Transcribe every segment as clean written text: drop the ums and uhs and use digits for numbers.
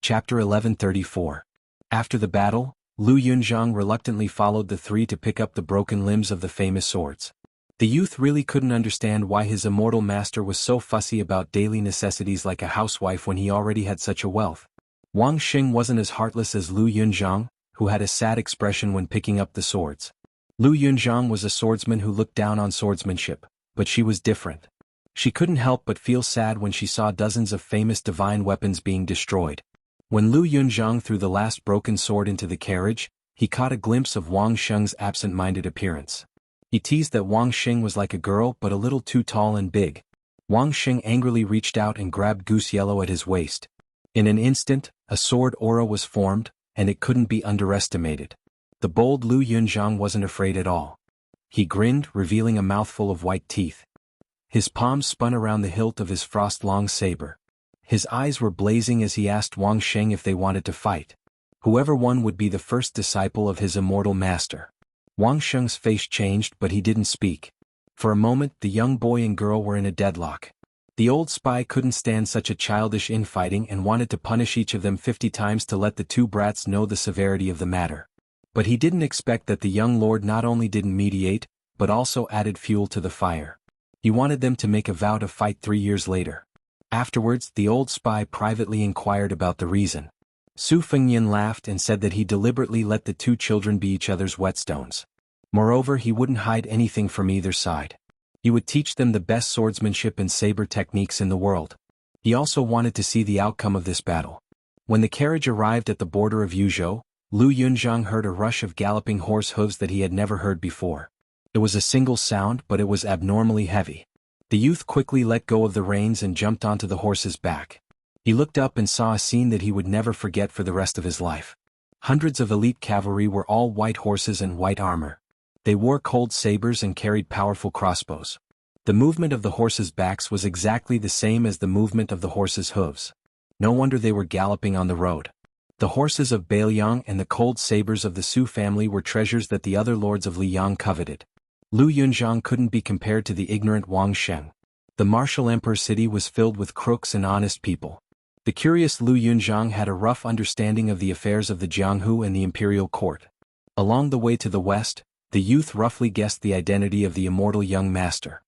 Chapter 1134. After the battle, Lu Yunzhang reluctantly followed the three to pick up the broken limbs of the famous swords. The youth really couldn't understand why his immortal master was so fussy about daily necessities like a housewife when he already had such a wealth. Wang Xing wasn't as heartless as Lu Yunzhang, who had a sad expression when picking up the swords. Lu Yunzhang was a swordsman who looked down on swordsmanship, but she was different. She couldn't help but feel sad when she saw dozens of famous divine weapons being destroyed. When Lu Yunzhang threw the last broken sword into the carriage, he caught a glimpse of Wang Xing's absent-minded appearance. He teased that Wang Xing was like a girl but a little too tall and big. Wang Xing angrily reached out and grabbed Goose Yellow at his waist. In an instant, a sword aura was formed, and it couldn't be underestimated. The bold Lu Yunzhang wasn't afraid at all. He grinned, revealing a mouthful of white teeth. His palms spun around the hilt of his frost-long saber. His eyes were blazing as he asked Wang Xing if they wanted to fight. Whoever won would be the first disciple of his immortal master. Wang Xing's face changed, but he didn't speak. For a moment, the young boy and girl were in a deadlock. The old spy couldn't stand such a childish infighting and wanted to punish each of them 50 times to let the two brats know the severity of the matter. But he didn't expect that the young lord not only didn't mediate, but also added fuel to the fire. He wanted them to make a vow to fight 3 years later. Afterwards, the old spy privately inquired about the reason. Su Fengyan laughed and said that he deliberately let the two children be each other's whetstones. Moreover, he wouldn't hide anything from either side. He would teach them the best swordsmanship and saber techniques in the world. He also wanted to see the outcome of this battle. When the carriage arrived at the border of Yuzhou, Lu Yunzhang heard a rush of galloping horse hooves that he had never heard before. It was a single sound, but it was abnormally heavy. The youth quickly let go of the reins and jumped onto the horse's back. He looked up and saw a scene that he would never forget for the rest of his life. Hundreds of elite cavalry were all white horses and white armor. They wore cold sabers and carried powerful crossbows. The movement of the horses' backs was exactly the same as the movement of the horses' hooves. No wonder they were galloping on the road. The horses of Bailiang and the cold sabers of the Su family were treasures that the other lords of Liang coveted. Lu Yunzhang couldn't be compared to the ignorant Wang Xing. The martial emperor city was filled with crooks and honest people. The curious Lu Yunzhang had a rough understanding of the affairs of the Jianghu and the imperial court. Along the way to the west, the youth roughly guessed the identity of the immortal young master.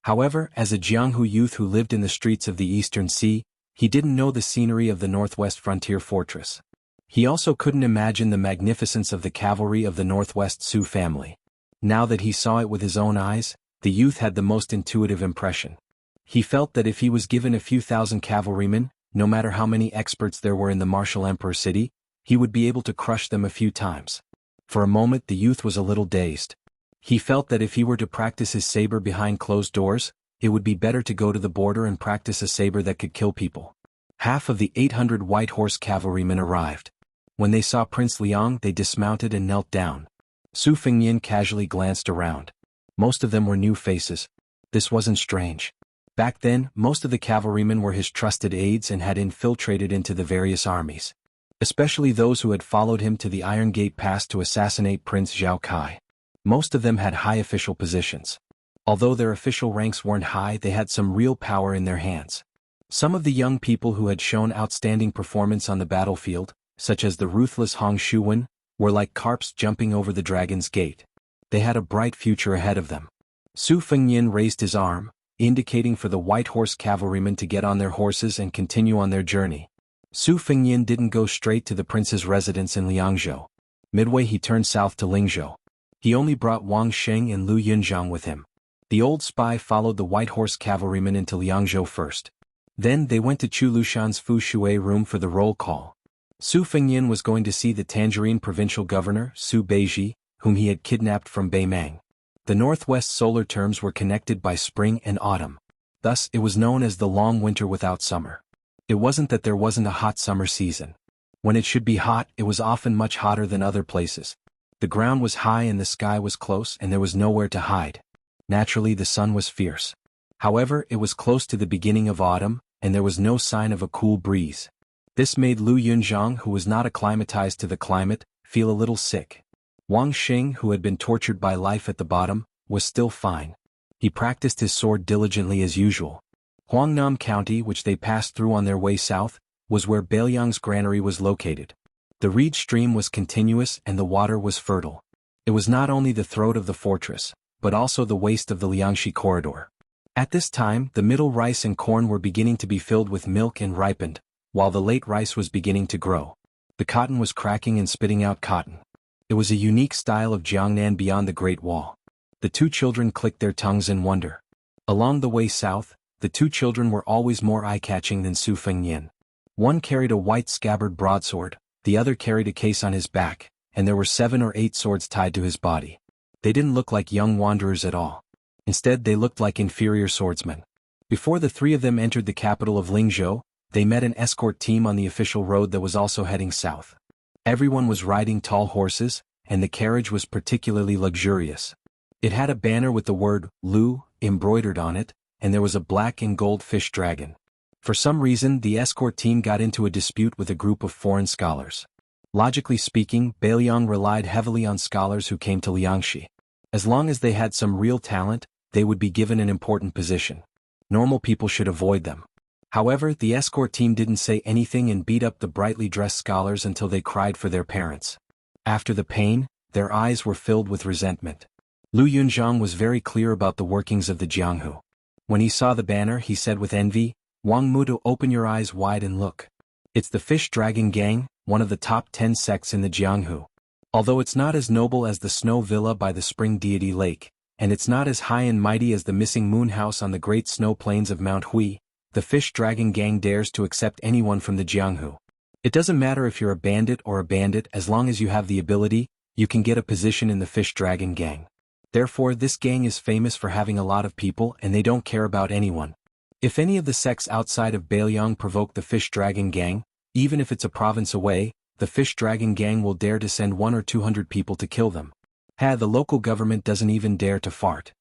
However, as a Jianghu youth who lived in the streets of the Eastern Sea, he didn't know the scenery of the northwest frontier fortress. He also couldn't imagine the magnificence of the cavalry of the northwest Su family. Now that he saw it with his own eyes, the youth had the most intuitive impression. He felt that if he was given a few thousand cavalrymen, no matter how many experts there were in the martial emperor city, he would be able to crush them a few times. For a moment the youth was a little dazed. He felt that if he were to practice his saber behind closed doors, it would be better to go to the border and practice a saber that could kill people. Half of the 800 white horse cavalrymen arrived. When they saw Prince Liang, they dismounted and knelt down. Su Fengyan casually glanced around. Most of them were new faces. This wasn't strange. Back then, most of the cavalrymen were his trusted aides and had infiltrated into the various armies. Especially those who had followed him to the Iron Gate Pass to assassinate Prince Zhao Kai. Most of them had high official positions. Although their official ranks weren't high, they had some real power in their hands. Some of the young people who had shown outstanding performance on the battlefield, such as the ruthless Hong Shuwen, were like carps jumping over the dragon's gate. They had a bright future ahead of them. Su Fengyan raised his arm, indicating for the white horse cavalrymen to get on their horses and continue on their journey. Su Fengyan didn't go straight to the prince's residence in Liangzhou. Midway he turned south to Lingzhou. He only brought Wang Xing and Lu Yunzhang with him. The old spy followed the white horse cavalrymen into Liangzhou first. Then they went to Chu Lushan's Fu Shui room for the roll call. Su Fengyan was going to see the Tangerine provincial governor, Su Beiji, whom he had kidnapped from Beimang. The northwest solar terms were connected by spring and autumn. Thus, it was known as the long winter without summer. It wasn't that there wasn't a hot summer season. When it should be hot, it was often much hotter than other places. The ground was high and the sky was close and there was nowhere to hide. Naturally, the sun was fierce. However, it was close to the beginning of autumn, and there was no sign of a cool breeze. This made Lu Yunzhang, who was not acclimatized to the climate, feel a little sick. Wang Xing, who had been tortured by life at the bottom, was still fine. He practiced his sword diligently as usual. Huangnam County, which they passed through on their way south, was where Bailiang's granary was located. The reed stream was continuous and the water was fertile. It was not only the throat of the fortress, but also the waist of the Liangshi corridor. At this time, the middle rice and corn were beginning to be filled with milk and ripened, while the late rice was beginning to grow. The cotton was cracking and spitting out cotton. It was a unique style of Jiangnan beyond the Great Wall. The two children clicked their tongues in wonder. Along the way south, the two children were always more eye-catching than Su Fengnian. One carried a white scabbard broadsword, the other carried a case on his back, and there were 7 or 8 swords tied to his body. They didn't look like young wanderers at all. Instead, they looked like inferior swordsmen. Before the 3 of them entered the capital of Lingzhou, they met an escort team on the official road that was also heading south. Everyone was riding tall horses, and the carriage was particularly luxurious. It had a banner with the word Lu embroidered on it, and there was a black and gold fish dragon. For some reason, the escort team got into a dispute with a group of foreign scholars. Logically speaking, Bailiang relied heavily on scholars who came to Liangshi. As long as they had some real talent, they would be given an important position. Normal people should avoid them. However, the escort team didn't say anything and beat up the brightly dressed scholars until they cried for their parents. After the pain, their eyes were filled with resentment. Lu Yunzhang was very clear about the workings of the Jianghu. When he saw the banner, he said with envy, "Wang Mudu, open your eyes wide and look. It's the Fish Dragon Gang, one of the top 10 sects in the Jianghu. Although it's not as noble as the snow villa by the spring deity lake, and it's not as high and mighty as the missing moon house on the great snow plains of Mount Hui, the Fish Dragon Gang dares to accept anyone from the Jianghu. It doesn't matter if you're a bandit or a bandit, as long as you have the ability, you can get a position in the Fish Dragon Gang. Therefore, this gang is famous for having a lot of people and they don't care about anyone. If any of the sects outside of Bailiang provoke the Fish Dragon Gang, even if it's a province away, the Fish Dragon Gang will dare to send 100 or 200 people to kill them. The local government doesn't even dare to fart."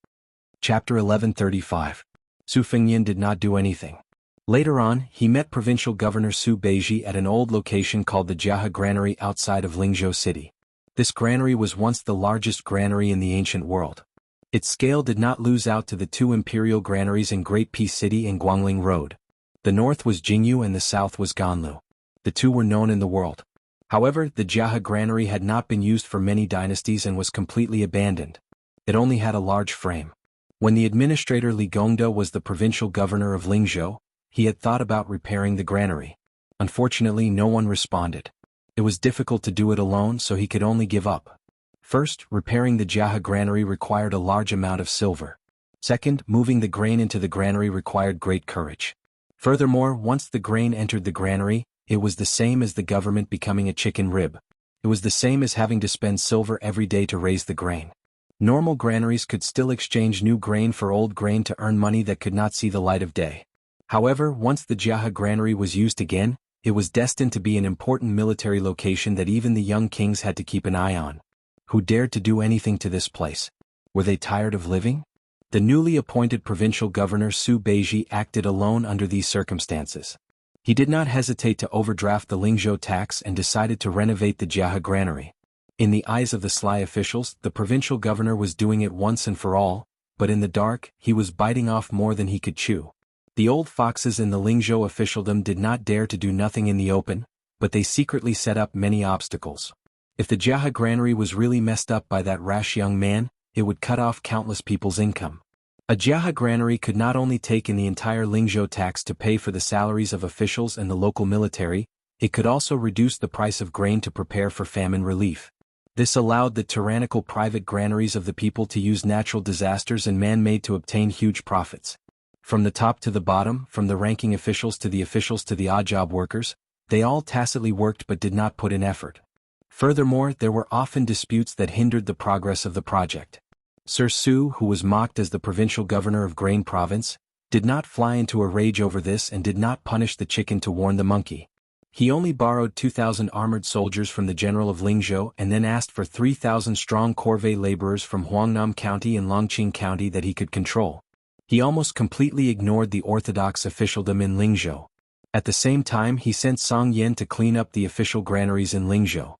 Chapter 1135. Su Fengnian did not do anything. Later on, he met Provincial Governor Su Beiji at an old location called the Jianghu Granary outside of Lingzhou City. This granary was once the largest granary in the ancient world. Its scale did not lose out to the 2 imperial granaries in Great Peace City and Guangling Road. The north was Jianghu and the south was Ganlu. The 2 were known in the world. However, the Jianghu granary had not been used for many dynasties and was completely abandoned. It only had a large frame. When the administrator Li Gongda was the provincial governor of Lingzhou, he had thought about repairing the granary. Unfortunately, no one responded. It was difficult to do it alone, so he could only give up. First, repairing the Jianghu granary required a large amount of silver. Second, moving the grain into the granary required great courage. Furthermore, once the grain entered the granary, it was the same as the government becoming a chicken rib. It was the same as having to spend silver every day to raise the grain. Normal granaries could still exchange new grain for old grain to earn money that could not see the light of day. However, once the Jianghu granary was used again, it was destined to be an important military location that even the young kings had to keep an eye on. Who dared to do anything to this place? Were they tired of living? The newly appointed provincial governor Su Beiji acted alone under these circumstances. He did not hesitate to overdraft the Lingzhou tax and decided to renovate the Jianghu granary. In the eyes of the sly officials, the provincial governor was doing it once and for all, but in the dark, he was biting off more than he could chew. The old foxes in the Lingzhou officialdom did not dare to do nothing in the open, but they secretly set up many obstacles. If the Jianghu granary was really messed up by that rash young man, it would cut off countless people's income. A Jianghu granary could not only take in the entire Lingzhou tax to pay for the salaries of officials and the local military, it could also reduce the price of grain to prepare for famine relief. This allowed the tyrannical private granaries of the people to use natural disasters and man-made to obtain huge profits. From the top to the bottom, from the ranking officials to the odd job workers, they all tacitly worked but did not put in effort. Furthermore, there were often disputes that hindered the progress of the project. Sir Su, who was mocked as the provincial governor of Grain Province, did not fly into a rage over this and did not punish the chicken to warn the monkey. He only borrowed 2,000 armored soldiers from the general of Lingzhou and then asked for 3,000 strong corvée laborers from Huangnam County and Longqing County that he could control. He almost completely ignored the orthodox officialdom in Lingzhou. At the same time, he sent Song Yen to clean up the official granaries in Lingzhou.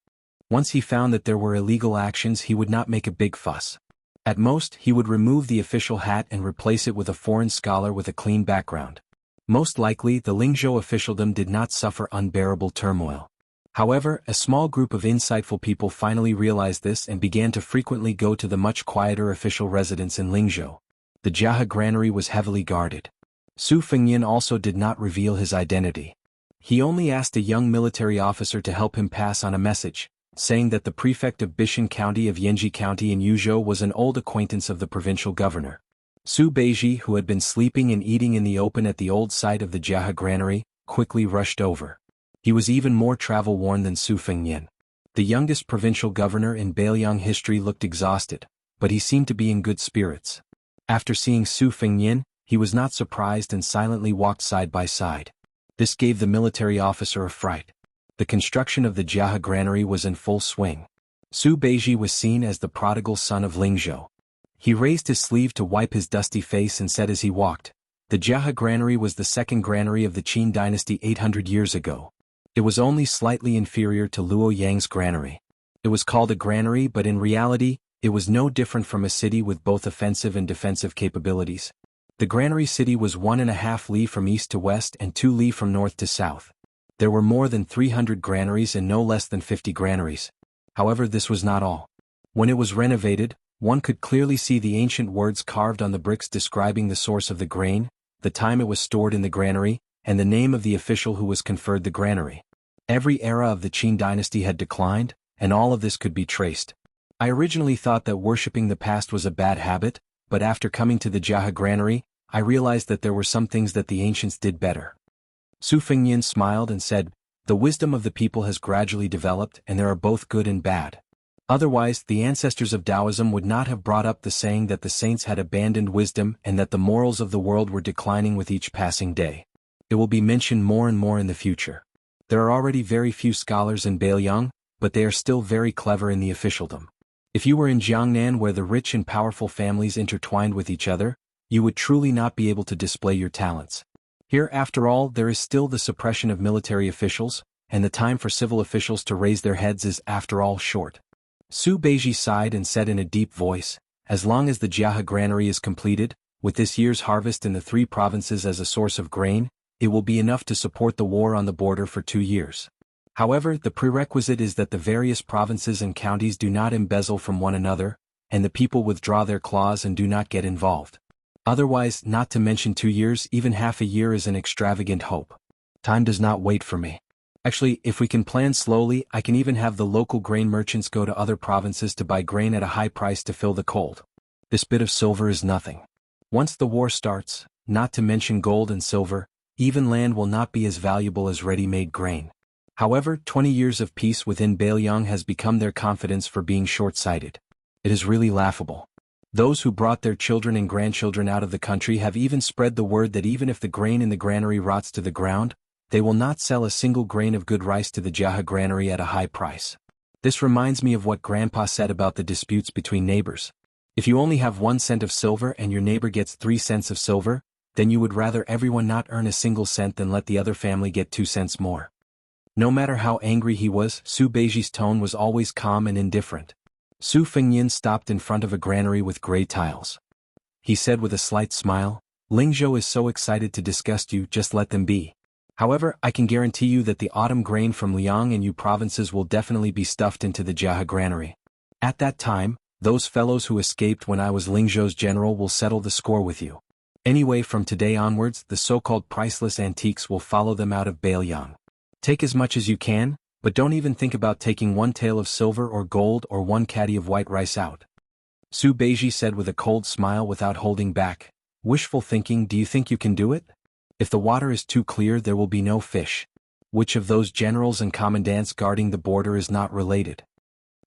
Once he found that there were illegal actions, he would not make a big fuss. At most, he would remove the official hat and replace it with a foreign scholar with a clean background. Most likely the Lingzhou officialdom did not suffer unbearable turmoil. However, a small group of insightful people finally realized this and began to frequently go to the much quieter official residence in Lingzhou. The Jianghu granary was heavily guarded. Su Fengyan also did not reveal his identity. He only asked a young military officer to help him pass on a message, saying that the prefect of Bishan County of Yanji County in Yuzhou was an old acquaintance of the provincial governor. Su Beiji, who had been sleeping and eating in the open at the old site of the Jianghu granary, quickly rushed over. He was even more travel-worn than Su Fengyan. The youngest provincial governor in Beiliang history looked exhausted, but he seemed to be in good spirits. After seeing Su Fengyan, he was not surprised and silently walked side by side. This gave the military officer a fright. The construction of the Jianghu granary was in full swing. Su Beiji was seen as the prodigal son of Lingzhou. He raised his sleeve to wipe his dusty face and said as he walked, "The Jianghu granary was the second granary of the Qin dynasty 800 years ago. It was only slightly inferior to Luo Yang's granary. It was called a granary, but in reality, it was no different from a city with both offensive and defensive capabilities. The granary city was 1.5 li from east to west and 2 li from north to south. There were more than 300 granaries and no less than 50 granaries. However, this was not all. When it was renovated, one could clearly see the ancient words carved on the bricks describing the source of the grain, the time it was stored in the granary, and the name of the official who was conferred the granary. Every era of the Qin dynasty had declined, and all of this could be traced. I originally thought that worshipping the past was a bad habit, but after coming to the Jianghu granary, I realized that there were some things that the ancients did better." Su Fengyan smiled and said, "The wisdom of the people has gradually developed and there are both good and bad. Otherwise, the ancestors of Taoism would not have brought up the saying that the saints had abandoned wisdom and that the morals of the world were declining with each passing day. It will be mentioned more and more in the future. There are already very few scholars in Beiliang, but they are still very clever in the officialdom. If you were in Jiangnan where the rich and powerful families intertwined with each other, you would truly not be able to display your talents. Here, after all, there is still the suppression of military officials, and the time for civil officials to raise their heads is, after all, short." Su Beiji sighed and said in a deep voice, "As long as the Jianghu granary is completed, with this year's harvest in the 3 provinces as a source of grain, it will be enough to support the war on the border for 2 years. However, the prerequisite is that the various provinces and counties do not embezzle from one another, and the people withdraw their claws and do not get involved. Otherwise, not to mention 2 years, even half a year is an extravagant hope. Time does not wait for me. Actually, if we can plan slowly, I can even have the local grain merchants go to other provinces to buy grain at a high price to fill the cold. This bit of silver is nothing. Once the war starts, not to mention gold and silver, even land will not be as valuable as ready-made grain. However, 20 years of peace within Beiliang has become their confidence for being short-sighted. It is really laughable. Those who brought their children and grandchildren out of the country have even spread the word that even if the grain in the granary rots to the ground, they will not sell a single grain of good rice to the Jianghu granary at a high price. This reminds me of what Grandpa said about the disputes between neighbors. If you only have 1 cent of silver and your neighbor gets 3 cents of silver, then you would rather everyone not earn a single cent than let the other family get 2 cents more." No matter how angry he was, Su Beiji's tone was always calm and indifferent. Su Fengyan stopped in front of a granary with gray tiles. He said with a slight smile, "Lingzhou is so excited to disgust you, just let them be. However, I can guarantee you that the autumn grain from Liang and Yu provinces will definitely be stuffed into the Jianghu granary. At that time, those fellows who escaped when I was Lingzhou's general will settle the score with you. Anyway, from today onwards, the so-called priceless antiques will follow them out of Beiliang. Take as much as you can, but don't even think about taking 1 tael of silver or gold or 1 caddy of white rice out." Su Beiji said with a cold smile without holding back, "Wishful thinking, do you think you can do it? If the water is too clear, there will be no fish. Which of those generals and commandants guarding the border is not related?"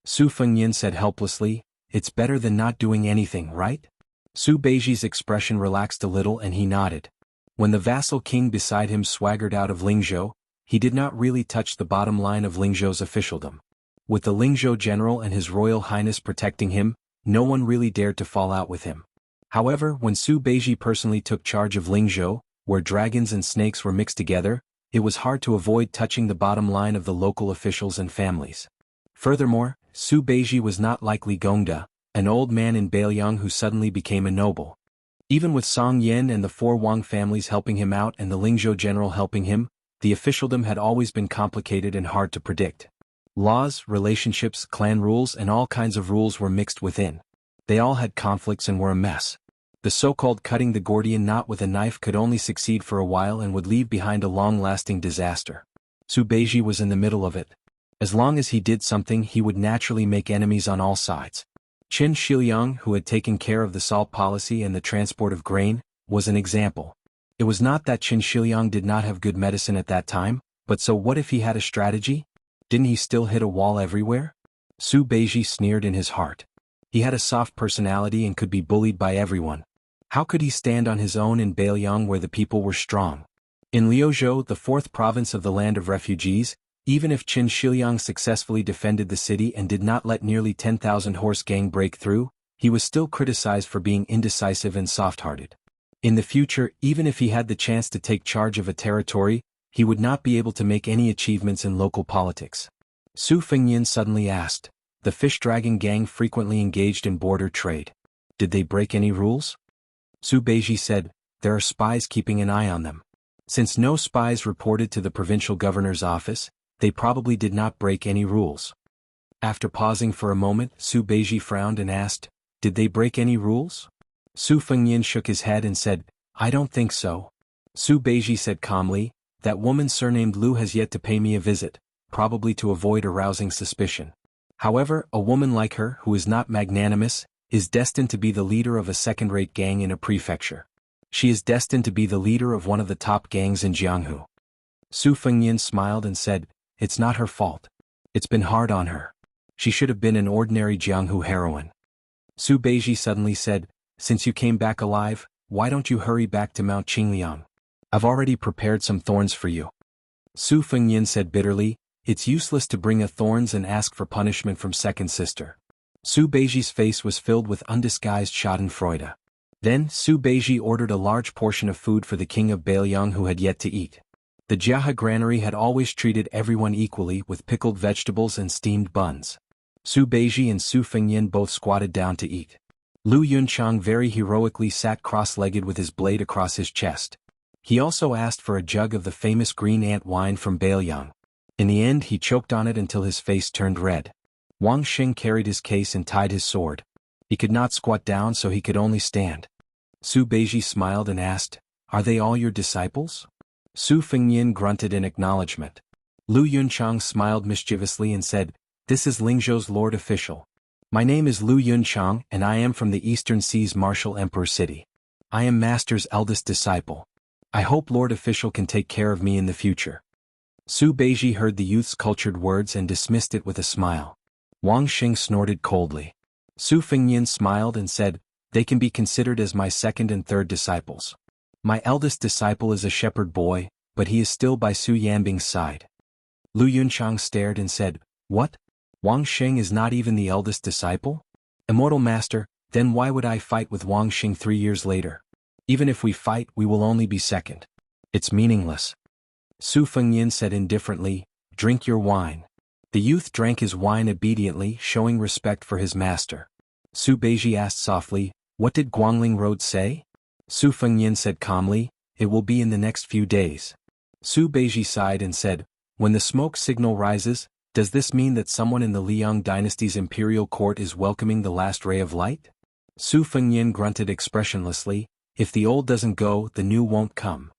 Su Fengyan said helplessly, "It's better than not doing anything, right?" Su Beiji's expression relaxed a little and he nodded. When the vassal king beside him swaggered out of Lingzhou, he did not really touch the bottom line of Lingzhou's officialdom. With the Lingzhou general and his royal highness protecting him, no one really dared to fall out with him. However, when Su Beiji personally took charge of Lingzhou, where dragons and snakes were mixed together, it was hard to avoid touching the bottom line of the local officials and families. Furthermore, Su Beiji was not like Li Gongda, an old man in Beiliang who suddenly became a noble. Even with Song Yen and the four Wang families helping him out and the Lingzhou general helping him, the officialdom had always been complicated and hard to predict. Laws, relationships, clan rules and all kinds of rules were mixed within. They all had conflicts and were a mess. The so-called cutting the Gordian knot with a knife could only succeed for a while and would leave behind a long-lasting disaster. Su Beiji was in the middle of it. As long as he did something, he would naturally make enemies on all sides. Qin Shiliang, who had taken care of the salt policy and the transport of grain, was an example. It was not that Qin Shiliang did not have good medicine at that time, but so what if he had a strategy? Didn't he still hit a wall everywhere? Su Beiji sneered in his heart. He had a soft personality and could be bullied by everyone. How could he stand on his own in Beiliang where the people were strong? In Liuzhou, the fourth province of the land of refugees, even if Qin Shiliang successfully defended the city and did not let nearly 10,000 horse gang break through, he was still criticized for being indecisive and soft-hearted. In the future, even if he had the chance to take charge of a territory, he would not be able to make any achievements in local politics. Su Fengyin suddenly asked, the fish dragon gang frequently engaged in border trade. Did they break any rules? Su Beiji said, there are spies keeping an eye on them. Since no spies reported to the provincial governor's office, they probably did not break any rules. After pausing for a moment, Su Beiji frowned and asked, did they break any rules? Su Fengyin shook his head and said, I don't think so. Su Beiji said calmly, that woman surnamed Lu has yet to pay me a visit, probably to avoid arousing suspicion. However, a woman like her, who is not magnanimous, is destined to be the leader of a second-rate gang in a prefecture. She is destined to be the leader of one of the top gangs in Jianghu. Su Fengyin smiled and said, it's not her fault. It's been hard on her. She should have been an ordinary Jianghu heroine. Su Beiji suddenly said, since you came back alive, why don't you hurry back to Mount Qingliang? I've already prepared some thorns for you. Su Fengyin said bitterly, it's useless to bring a thorns and ask for punishment from second sister. Su Beiji's face was filled with undisguised schadenfreude. Then, Su Beiji ordered a large portion of food for the king of Beiliang who had yet to eat. The Jiahe granary had always treated everyone equally with pickled vegetables and steamed buns. Su Beiji and Su Fengyin both squatted down to eat. Lu Yunchang very heroically sat cross-legged with his blade across his chest. He also asked for a jug of the famous green ant wine from Beiliang. In the end he choked on it until his face turned red. Wang Xing carried his case and tied his sword. He could not squat down so he could only stand. Su Beiji smiled and asked, are they all your disciples? Su Fengyin grunted in acknowledgement. Lu Yunchang smiled mischievously and said, this is Lingzhou's Lord Official. My name is Lu Yunchang and I am from the Eastern Sea's Martial Emperor City. I am Master's eldest disciple. I hope Lord Official can take care of me in the future. Su Beiji heard the youth's cultured words and dismissed it with a smile. Wang Xing snorted coldly. Su Fengyin smiled and said, they can be considered as my second and third disciples. My eldest disciple is a shepherd boy, but he is still by Su Yanbing's side. Lu Yunchang stared and said, what? Wang Xing is not even the eldest disciple? Immortal Master, then why would I fight with Wang Xing 3 years later? Even if we fight, we will only be second. It's meaningless. Su Fengyin said indifferently, drink your wine. The youth drank his wine obediently, showing respect for his master. Su Beiji asked softly, what did Guangling Road say? Su Fengyin said calmly, it will be in the next few days. Su Beiji sighed and said, when the smoke signal rises, does this mean that someone in the Liang dynasty's imperial court is welcoming the last ray of light? Su Fengyin grunted expressionlessly, if the old doesn't go, the new won't come.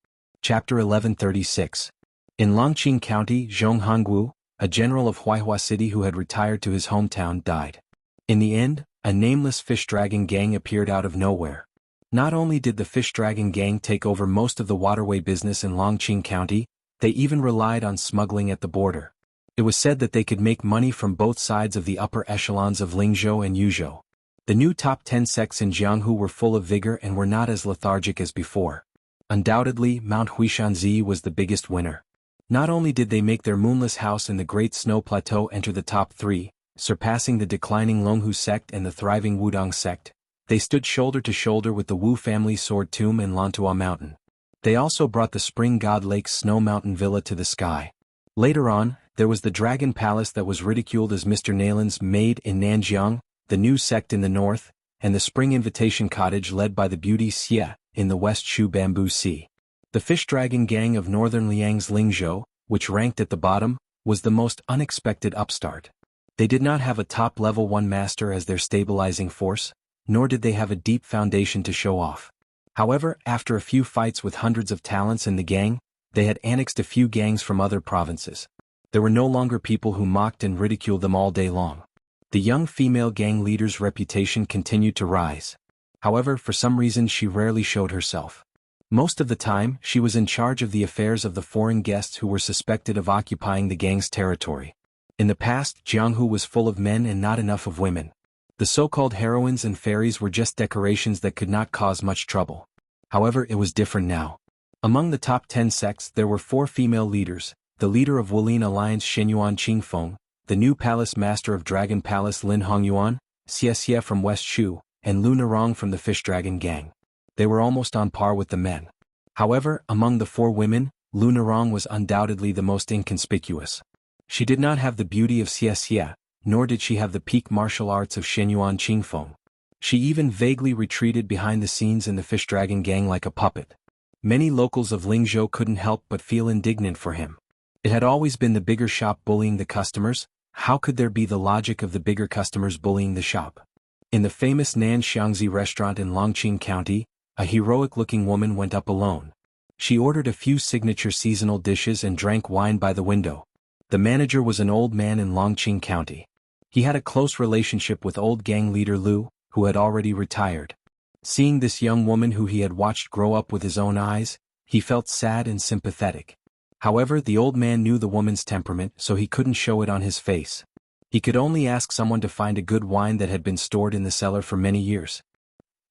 Chapter 1136. In Longqing County, Zhong Hongwu, a general of Huaihua City who had retired to his hometown died. In the end, a nameless fish dragon gang appeared out of nowhere. Not only did the fish dragon gang take over most of the waterway business in Longqing County, they even relied on smuggling at the border. It was said that they could make money from both sides of the upper echelons of Lingzhou and Yuzhou. The new top 10 sects in Jianghu were full of vigor and were not as lethargic as before. Undoubtedly, Mount Huishanzi was the biggest winner. Not only did they make their moonless house in the Great Snow Plateau enter the top 3, surpassing the declining Longhu sect and the thriving Wudong sect, they stood shoulder to shoulder with the Wu family sword tomb and Lantua Mountain. They also brought the Spring God Lake's Snow Mountain Villa to the sky. Later on, there was the Dragon Palace that was ridiculed as Mr. Nalin's maid in Nanjiang, the new sect in the north, and the Spring Invitation Cottage led by the beauty Xie, in the West Shu Bamboo Sea. The Fish Dragon Gang of Northern Liang's Lingzhou, which ranked at the bottom, was the most unexpected upstart. They did not have a top level 1 master as their stabilizing force, nor did they have a deep foundation to show off. However, after a few fights with hundreds of talents in the gang, they had annexed a few gangs from other provinces. There were no longer people who mocked and ridiculed them all day long. The young female gang leader's reputation continued to rise. However, for some reason she rarely showed herself. Most of the time, she was in charge of the affairs of the foreign guests who were suspected of occupying the gang's territory. In the past, Jianghu was full of men and not enough of women. The so-called heroines and fairies were just decorations that could not cause much trouble. However, it was different now. Among the top 10 sects there were 4 female leaders, the leader of Wulin Alliance Shenyuan Qingfeng, the new palace master of Dragon Palace Lin Hongyuan, Xie from West Shu, and Lu Narong from the Fish Dragon Gang. They were almost on par with the men. However, among the 4 women, Lu Narong was undoubtedly the most inconspicuous. She did not have the beauty of Xie, nor did she have the peak martial arts of Shenyuan Qingfeng. She even vaguely retreated behind the scenes in the Fish Dragon Gang like a puppet. Many locals of Lingzhou couldn't help but feel indignant for him. It had always been the bigger shop bullying the customers. How could there be the logic of the bigger customers bullying the shop? In the famous Nanxiangzi restaurant in Longqing County, a heroic-looking woman went up alone. She ordered a few signature seasonal dishes and drank wine by the window. The manager was an old man in Longqing County. He had a close relationship with old gang leader Lu, who had already retired. Seeing this young woman who he had watched grow up with his own eyes, he felt sad and sympathetic. However, the old man knew the woman's temperament, so he couldn't show it on his face. He could only ask someone to find a good wine that had been stored in the cellar for many years.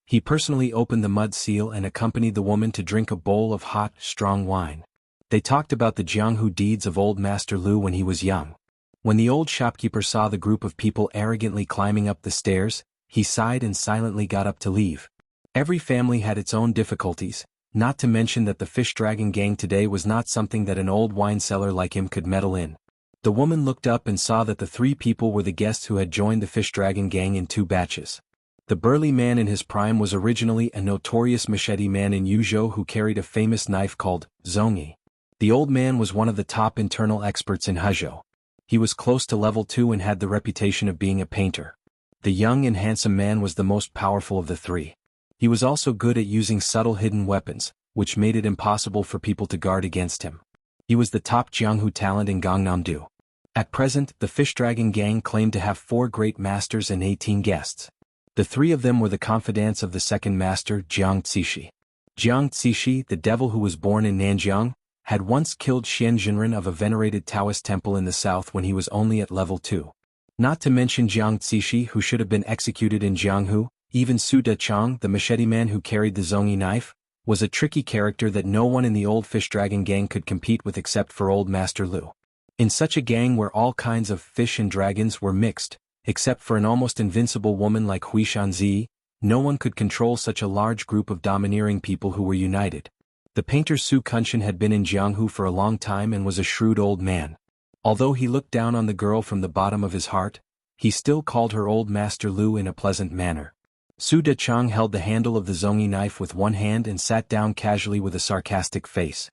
He personally opened the mud seal and accompanied the woman to drink a bowl of hot, strong wine. They talked about the Jianghu deeds of old Master Lu when he was young. When the old shopkeeper saw the group of people arrogantly climbing up the stairs, he sighed and silently got up to leave. Every family had its own difficulties, not to mention that the Fish Dragon Gang today was not something that an old wine seller like him could meddle in. The woman looked up and saw that the 3 people were the guests who had joined the Fish Dragon Gang in 2 batches. The burly man in his prime was originally a notorious machete man in Yuzhou who carried a famous knife called Zongyi. The old man was one of the top internal experts in Hezhou. He was close to level 2 and had the reputation of being a painter. The young and handsome man was the most powerful of the 3. He was also good at using subtle hidden weapons, which made it impossible for people to guard against him. He was the top Jianghu talent in Gangnam-do. At present, the Fish Dragon Gang claimed to have 4 great masters and 18 guests. The 3 of them were the confidants of the second master, Jiang Zishi. Jiang Zishi, the devil who was born in Nanjiang, had once killed Xian Jinren of a venerated Taoist temple in the south when he was only at level 2. Not to mention Jiang Zishi, who should have been executed in Jianghu. Even Su Dechang, the machete man who carried the Zongyi knife, was a tricky character that no one in the old Fish Dragon Gang could compete with except for old Master Lu. In such a gang where all kinds of fish and dragons were mixed, except for an almost invincible woman like Hui Shanzi, no one could control such a large group of domineering people who were united. The painter Su Kunshan had been in Jianghu for a long time and was a shrewd old man. Although he looked down on the girl from the bottom of his heart, he still called her old Master Lu in a pleasant manner. Su Dechang held the handle of the Zongyi knife with one hand and sat down casually with a sarcastic face.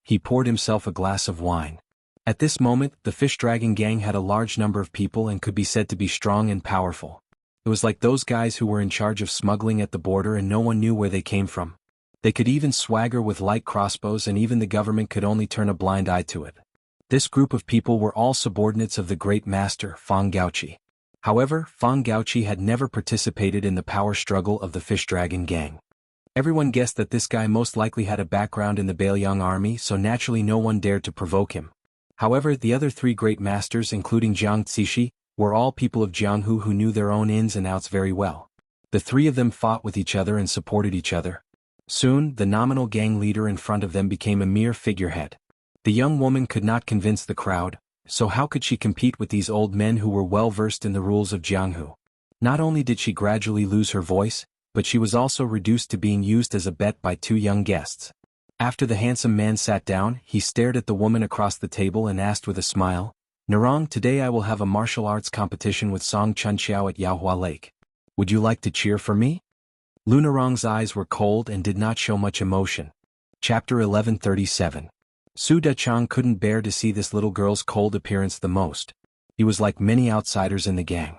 He poured himself a glass of wine. At this moment, the Fish Dragon Gang had a large number of people and could be said to be strong and powerful. It was like those guys who were in charge of smuggling at the border and no one knew where they came from. They could even swagger with light crossbows and even the government could only turn a blind eye to it. This group of people were all subordinates of the great master, Fang Gaoqi. However, Fang Gaoqi had never participated in the power struggle of the Fish Dragon Gang. Everyone guessed that this guy most likely had a background in the Bailiang army, so naturally no one dared to provoke him. However, the other 3 great masters, including Jiang Zishi, were all people of Jianghu who knew their own ins and outs very well. The 3 of them fought with each other and supported each other. Soon, the nominal gang leader in front of them became a mere figurehead. The young woman could not convince the crowd, so how could she compete with these old men who were well versed in the rules of Jianghu? Not only did she gradually lose her voice, but she was also reduced to being used as a bet by 2 young guests. After the handsome man sat down, he stared at the woman across the table and asked with a smile, "Narong, today I will have a martial arts competition with Song Chunqiao at Yaohua Lake. Would you like to cheer for me? Lunarong's eyes were cold and did not show much emotion. Chapter 1137. Su Dechang couldn't bear to see this little girl's cold appearance the most. He was like many outsiders in the gang.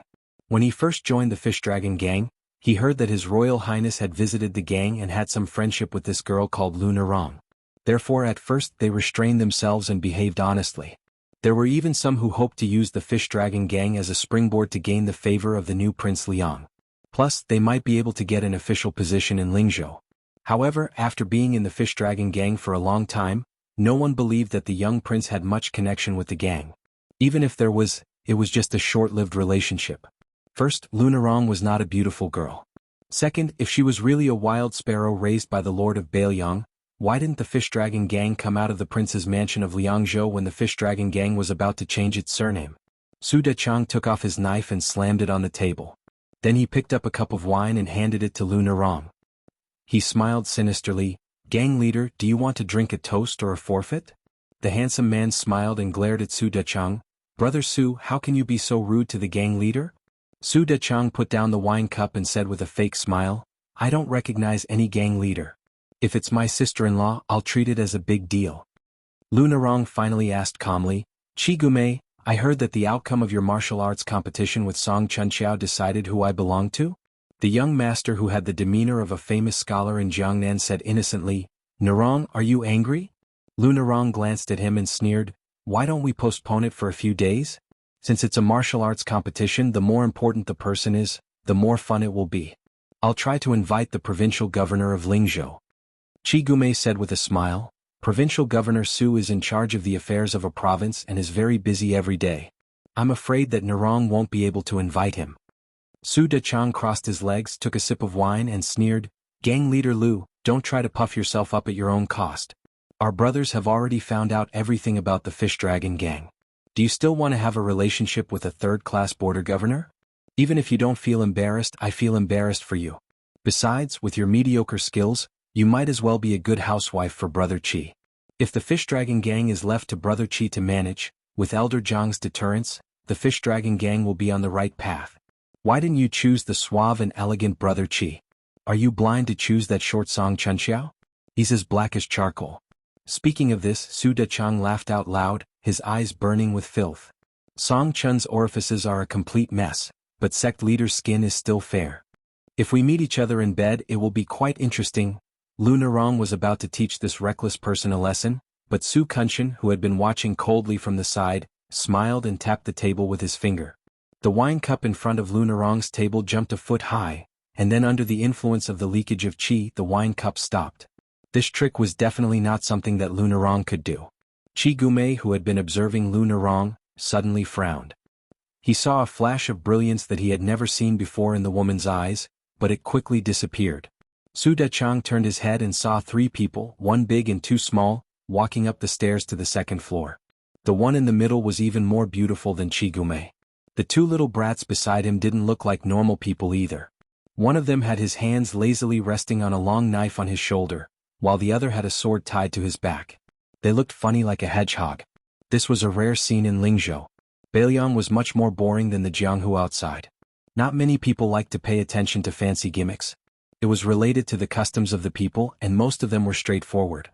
When he first joined the Fish Dragon gang, he heard that His Royal Highness had visited the gang and had some friendship with this girl called Lunarong. Therefore at first they restrained themselves and behaved honestly. There were even some who hoped to use the Fish Dragon gang as a springboard to gain the favor of the new Prince Liang. Plus, they might be able to get an official position in Lingzhou. However, after being in the Fish Dragon gang for a long time, no one believed that the young prince had much connection with the gang. Even if there was, it was just a short-lived relationship. First, Lunarong was not a beautiful girl. Second, if she was really a wild sparrow raised by the Lord of Bailiang, why didn't the Fish Dragon gang come out of the prince's mansion of Liangzhou when the Fish Dragon gang was about to change its surname? Su Dechang took off his knife and slammed it on the table. Then he picked up a cup of wine and handed it to Lunarong. He smiled sinisterly. "Gang leader, do you want to drink a toast or a forfeit?" The handsome man smiled and glared at Su Dechang. "Brother Su, how can you be so rude to the gang leader?" Su Dechang put down the wine cup and said with a fake smile, "I don't recognize any gang leader. If it's my sister-in-law, I'll treat it as a big deal." Lunarong finally asked calmly, "Chigume, I heard that the outcome of your martial arts competition with Song Chunqiao decided who I belong to?" The young master who had the demeanor of a famous scholar in Jiangnan said innocently, "Narong, are you angry?" Lunarong glanced at him and sneered, "Why don't we postpone it for a few days? Since it's a martial arts competition, the more important the person is, the more fun it will be. I'll try to invite the provincial governor of Lingzhou." Chigume said with a smile, "Provincial Governor Su is in charge of the affairs of a province and is very busy every day. I'm afraid that Narong won't be able to invite him." Su Dechang crossed his legs, took a sip of wine and sneered, "Gang leader Lu, don't try to puff yourself up at your own cost. Our brothers have already found out everything about the Fish Dragon gang. Do you still want to have a relationship with a third-class border governor? Even if you don't feel embarrassed, I feel embarrassed for you. Besides, with your mediocre skills, you might as well be a good housewife for Brother Qi. If the Fish Dragon gang is left to Brother Qi to manage, with Elder Zhang's deterrence, the Fish Dragon gang will be on the right path. Why didn't you choose the suave and elegant Brother Qi? Are you blind to choose that short Song Chunqiao? He's as black as charcoal." Speaking of this, Su Dechang laughed out loud, his eyes burning with filth. "Song Chun's orifices are a complete mess, but sect leader's skin is still fair. If we meet each other in bed, it will be quite interesting." Lunarong was about to teach this reckless person a lesson, but Su Kunshan, who had been watching coldly from the side, smiled and tapped the table with his finger. The wine cup in front of Lunarong's table jumped a foot high, and then under the influence of the leakage of qi, the wine cup stopped. This trick was definitely not something that Lunarong could do. Chigume, who had been observing Lunarong, suddenly frowned. He saw a flash of brilliance that he had never seen before in the woman's eyes, but it quickly disappeared. Su Dechang turned his head and saw 3 people, 1 big and 2 small, walking up the stairs to the 2nd floor. The one in the middle was even more beautiful than Chigume. The 2 little brats beside him didn't look like normal people either. One of them had his hands lazily resting on a long knife on his shoulder, while the other had a sword tied to his back. They looked funny like a hedgehog. This was a rare scene in Lingzhou. Bailiang was much more boring than the Jianghu outside. Not many people liked to pay attention to fancy gimmicks. It was related to the customs of the people, and most of them were straightforward.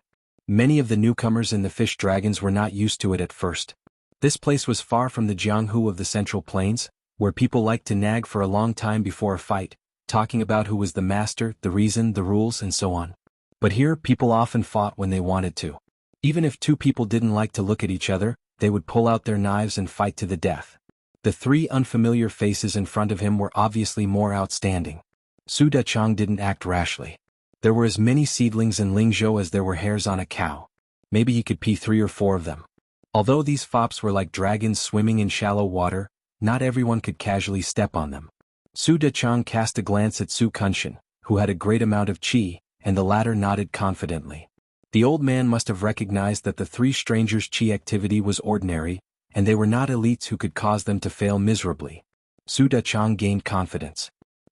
Many of the newcomers in the Fish Dragons were not used to it at first. This place was far from the Jianghu of the Central Plains, where people liked to nag for a long time before a fight, talking about who was the master, the reason, the rules, and so on. But here, people often fought when they wanted to. Even if 2 people didn't like to look at each other, they would pull out their knives and fight to the death. The 3 unfamiliar faces in front of him were obviously more outstanding. Su Dechang didn't act rashly. There were as many seedlings in Lingzhou as there were hairs on a cow. Maybe he could pee 3 or 4 of them. Although these fops were like dragons swimming in shallow water, not everyone could casually step on them. Su Dechang cast a glance at Su Kunshan, who had a great amount of qi, and the latter nodded confidently. The old man must have recognized that the 3 strangers' qi activity was ordinary, and they were not elites who could cause them to fail miserably. Su Dechang gained confidence.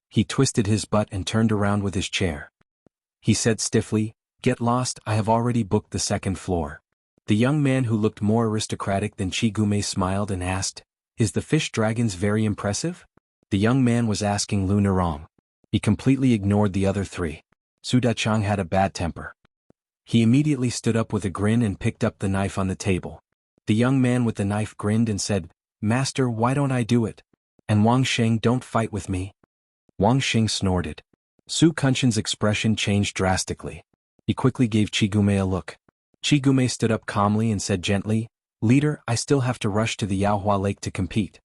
He twisted his butt and turned around with his chair. He said stiffly, "Get lost, I have already booked the 2nd floor." The young man who looked more aristocratic than Chigume smiled and asked, "Is the Fish Dragons very impressive?" The young man was asking Lu Nerong. He completely ignored the other three. Su Dachang had a bad temper. He immediately stood up with a grin and picked up the knife on the table. The young man with the knife grinned and said, "Master, why don't I do it? And Wang Sheng, don't fight with me." Wang Sheng snorted. Su Kunshin's expression changed drastically. He quickly gave Chigume a look. Chigume stood up calmly and said gently, "Leader, I still have to rush to the Yaohua Lake to compete.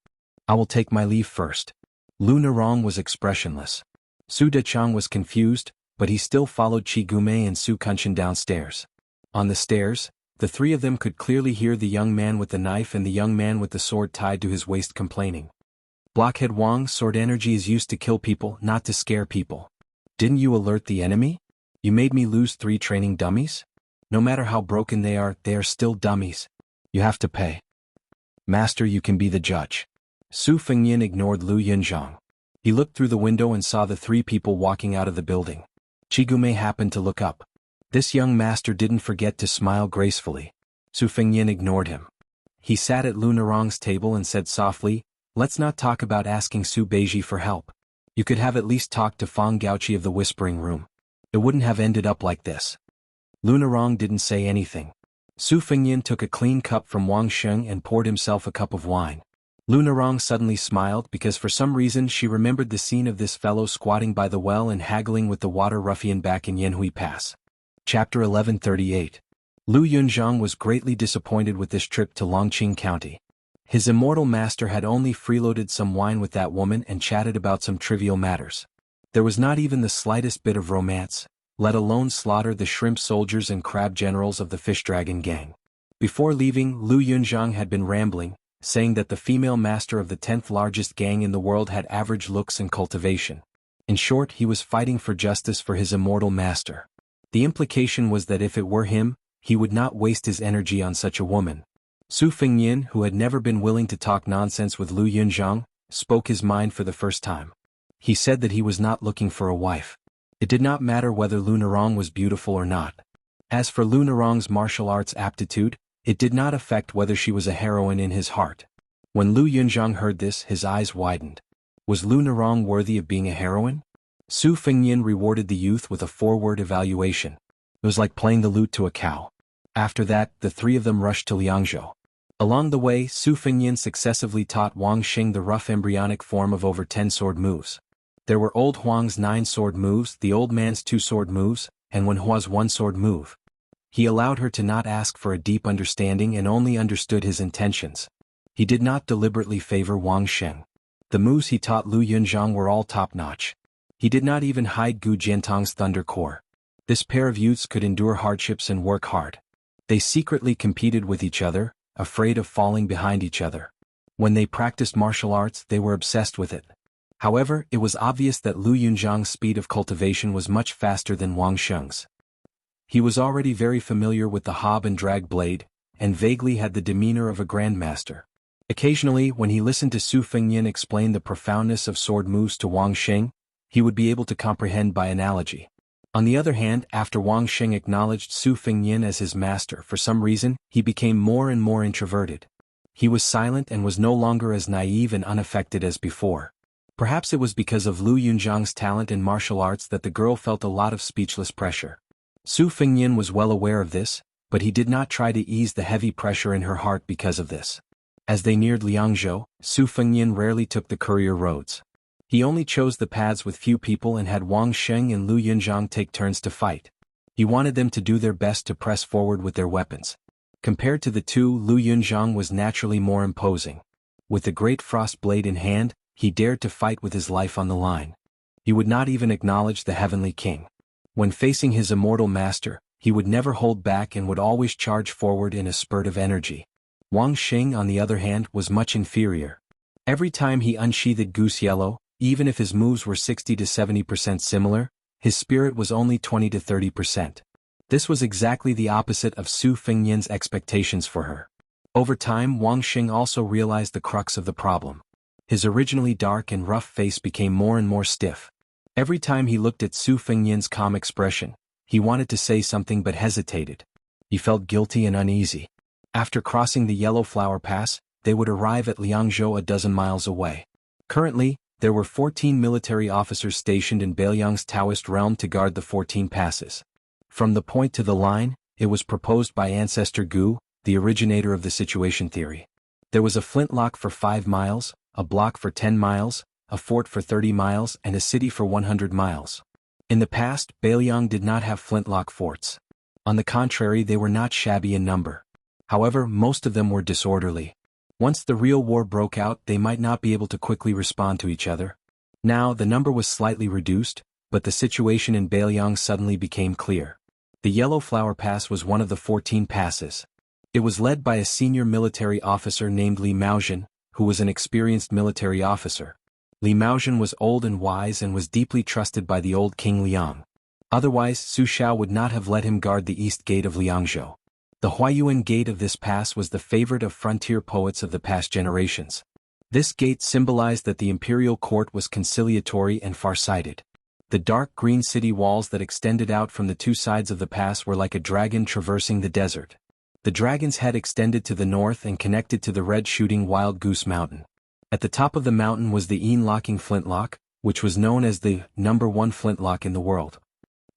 I will take my leave first." Lu Nerong was expressionless. Su Dachang was confused, but he still followed Chigume and Su Kunshin downstairs. On the stairs, the three of them could clearly hear the young man with the knife and the young man with the sword tied to his waist complaining. "Blockhead Wang, sword energy is used to kill people, not to scare people. Didn't you alert the enemy? You made me lose 3 training dummies? No matter how broken they are still dummies. You have to pay. Master, you can be the judge." Su Fengyin ignored Lu Yunzhang. He looked through the window and saw the 3 people walking out of the building. Chigume happened to look up. This young master didn't forget to smile gracefully. Su Fengyin ignored him. He sat at Lu Nerong's table and said softly, "Let's not talk about asking Su Beiji for help. You could have at least talked to Fang Gaoqi of the Whispering Room. It wouldn't have ended up like this." Lu Nerong didn't say anything. Su Fengyin took a clean cup from Wang Sheng and poured himself a cup of wine. Lu Nerong suddenly smiled because for some reason she remembered the scene of this fellow squatting by the well and haggling with the water ruffian back in Yanhui Pass. Chapter 1138. Lu Yunzhang was greatly disappointed with this trip to Longqing County. His immortal master had only freeloaded some wine with that woman and chatted about some trivial matters. There was not even the slightest bit of romance, let alone slaughter the shrimp soldiers and crab generals of the fish dragon gang. Before leaving, Lu Yunzhang had been rambling, saying that the female master of the 10th largest gang in the world had average looks and cultivation. In short, he was fighting for justice for his immortal master. The implication was that if it were him, he would not waste his energy on such a woman. Su Fengyin, who had never been willing to talk nonsense with Lu Yunzhang, spoke his mind for the first time. He said that he was not looking for a wife. It did not matter whether Lu Nerong was beautiful or not. As for Lu Nerong's martial arts aptitude, it did not affect whether she was a heroine in his heart. When Lu Yunzhang heard this, his eyes widened. Was Lu Nerong worthy of being a heroine? Su Fengyin rewarded the youth with a 4-word evaluation. It was like playing the lute to a cow. After that, the 3 of them rushed to Liangzhou. Along the way, Su Fengyin successively taught Wang Xing the rough embryonic form of over 10 sword moves. There were old Huang's 9 sword moves, the old man's 2 sword moves, and Wen Hua's 1 sword move. He allowed her to not ask for a deep understanding and only understood his intentions. He did not deliberately favor Wang Sheng. The moves he taught Lu Yunzhang were all top-notch. He did not even hide Gu Jiantang's Thunder Core. This pair of youths could endure hardships and work hard. They secretly competed with each other, afraid of falling behind each other. When they practiced martial arts, they were obsessed with it. However, it was obvious that Lu Yunzhang's speed of cultivation was much faster than Wang Sheng's. He was already very familiar with the hob and drag blade, and vaguely had the demeanor of a grandmaster. Occasionally, when he listened to Su Fengyin explain the profoundness of sword moves to Wang Sheng, he would be able to comprehend by analogy. On the other hand, after Wang Sheng acknowledged Su Fengyin as his master, for some reason, he became more and more introverted. He was silent and was no longer as naive and unaffected as before. Perhaps it was because of Lu Yunzhang's talent in martial arts that the girl felt a lot of speechless pressure. Su Fengyin was well aware of this, but he did not try to ease the heavy pressure in her heart because of this. As they neared Liangzhou, Su Fengyin rarely took the courier roads. He only chose the paths with few people and had Wang Sheng and Lu Yunzhang take turns to fight. He wanted them to do their best to press forward with their weapons. Compared to the two, Lu Yunzhang was naturally more imposing. With the great frost blade in hand, he dared to fight with his life on the line. He would not even acknowledge the heavenly king. When facing his immortal master, he would never hold back and would always charge forward in a spurt of energy. Wang Sheng, on the other hand, was much inferior. Every time he unsheathed Goose Yellow, even if his moves were 60 to 70% similar, his spirit was only 20 to 30%. This was exactly the opposite of Su Fengyin's expectations for her. Over time, Wang Sheng also realized the crux of the problem. His originally dark and rough face became more and more stiff. Every time he looked at Su Fengyin's calm expression, he wanted to say something but hesitated. He felt guilty and uneasy. After crossing the Yellow Flower Pass, they would arrive at Liangzhou a dozen miles away. Currently, There were 14 military officers stationed in Bailiang's Taoist realm to guard the 14 passes. From the point to the line, it was proposed by Ancestor Gu, the originator of the situation theory. There was a flintlock for 5 miles, a block for 10 miles, a fort for 30 miles and a city for 100 miles. In the past, Bailiang did not have flintlock forts. On the contrary, they were not shabby in number. However, most of them were disorderly. Once the real war broke out, they might not be able to quickly respond to each other. Now, the number was slightly reduced, but the situation in Bailiang suddenly became clear. The Yellow Flower Pass was one of the 14 passes. It was led by a senior military officer named Li Maozhen, who was an experienced military officer. Li Maozhen was old and wise and was deeply trusted by the old King Liang. Otherwise, Su Xiao would not have let him guard the east gate of Liangzhou. The Huayuan gate of this pass was the favorite of frontier poets of the past generations. This gate symbolized that the imperial court was conciliatory and far-sighted. The dark green city walls that extended out from the two sides of the pass were like a dragon traversing the desert. The dragon's head extended to the north and connected to the red-shooting Wild Goose Mountain. At the top of the mountain was the Een-locking flintlock, which was known as the #1 flintlock in the world.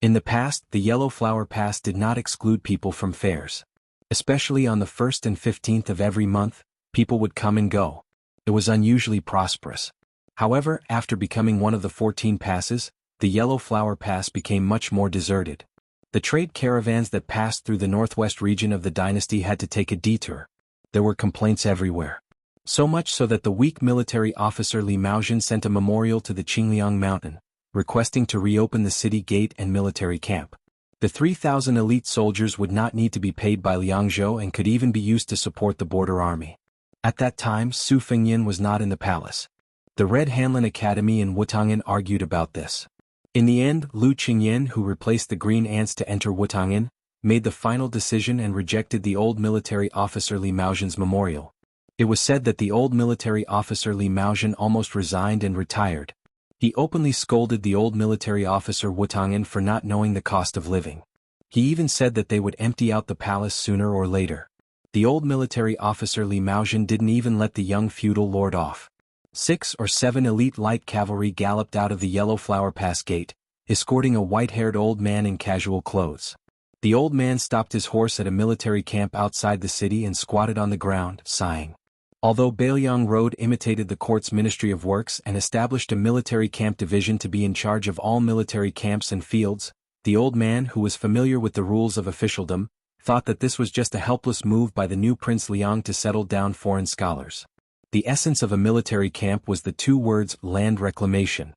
In the past, the Yellow Flower Pass did not exclude people from fairs. Especially on the 1st and 15th of every month, people would come and go. It was unusually prosperous. However, after becoming one of the 14 passes, the Yellow Flower Pass became much more deserted. The trade caravans that passed through the northwest region of the dynasty had to take a detour. There were complaints everywhere. So much so that the weak military officer Li Maozhen sent a memorial to the Qingliang mountain, requesting to reopen the city gate and military camp. The 3,000 elite soldiers would not need to be paid by Liangzhou and could even be used to support the border army. At that time, Su Fengyan was not in the palace. The Red Hanlin Academy in Wutangan argued about this. In the end, Lu Qingyan, who replaced the Green Ants to enter Wutangan, made the final decision and rejected the old military officer Li Maozhen's memorial. It was said that the old military officer Li Maozhen almost resigned and retired. He openly scolded the old military officer Wutangan for not knowing the cost of living. He even said that they would empty out the palace sooner or later. The old military officer Li Maozhen didn't even let the young feudal lord off. 6 or 7 elite light cavalry galloped out of the Yellow Flower Pass gate, escorting a white-haired old man in casual clothes. The old man stopped his horse at a military camp outside the city and squatted on the ground, sighing. Although Bailiang Road imitated the court's Ministry of Works and established a military camp division to be in charge of all military camps and fields, the old man, who was familiar with the rules of officialdom, thought that this was just a helpless move by the new Prince Liang to settle down foreign scholars. The essence of a military camp was the 2 words land reclamation.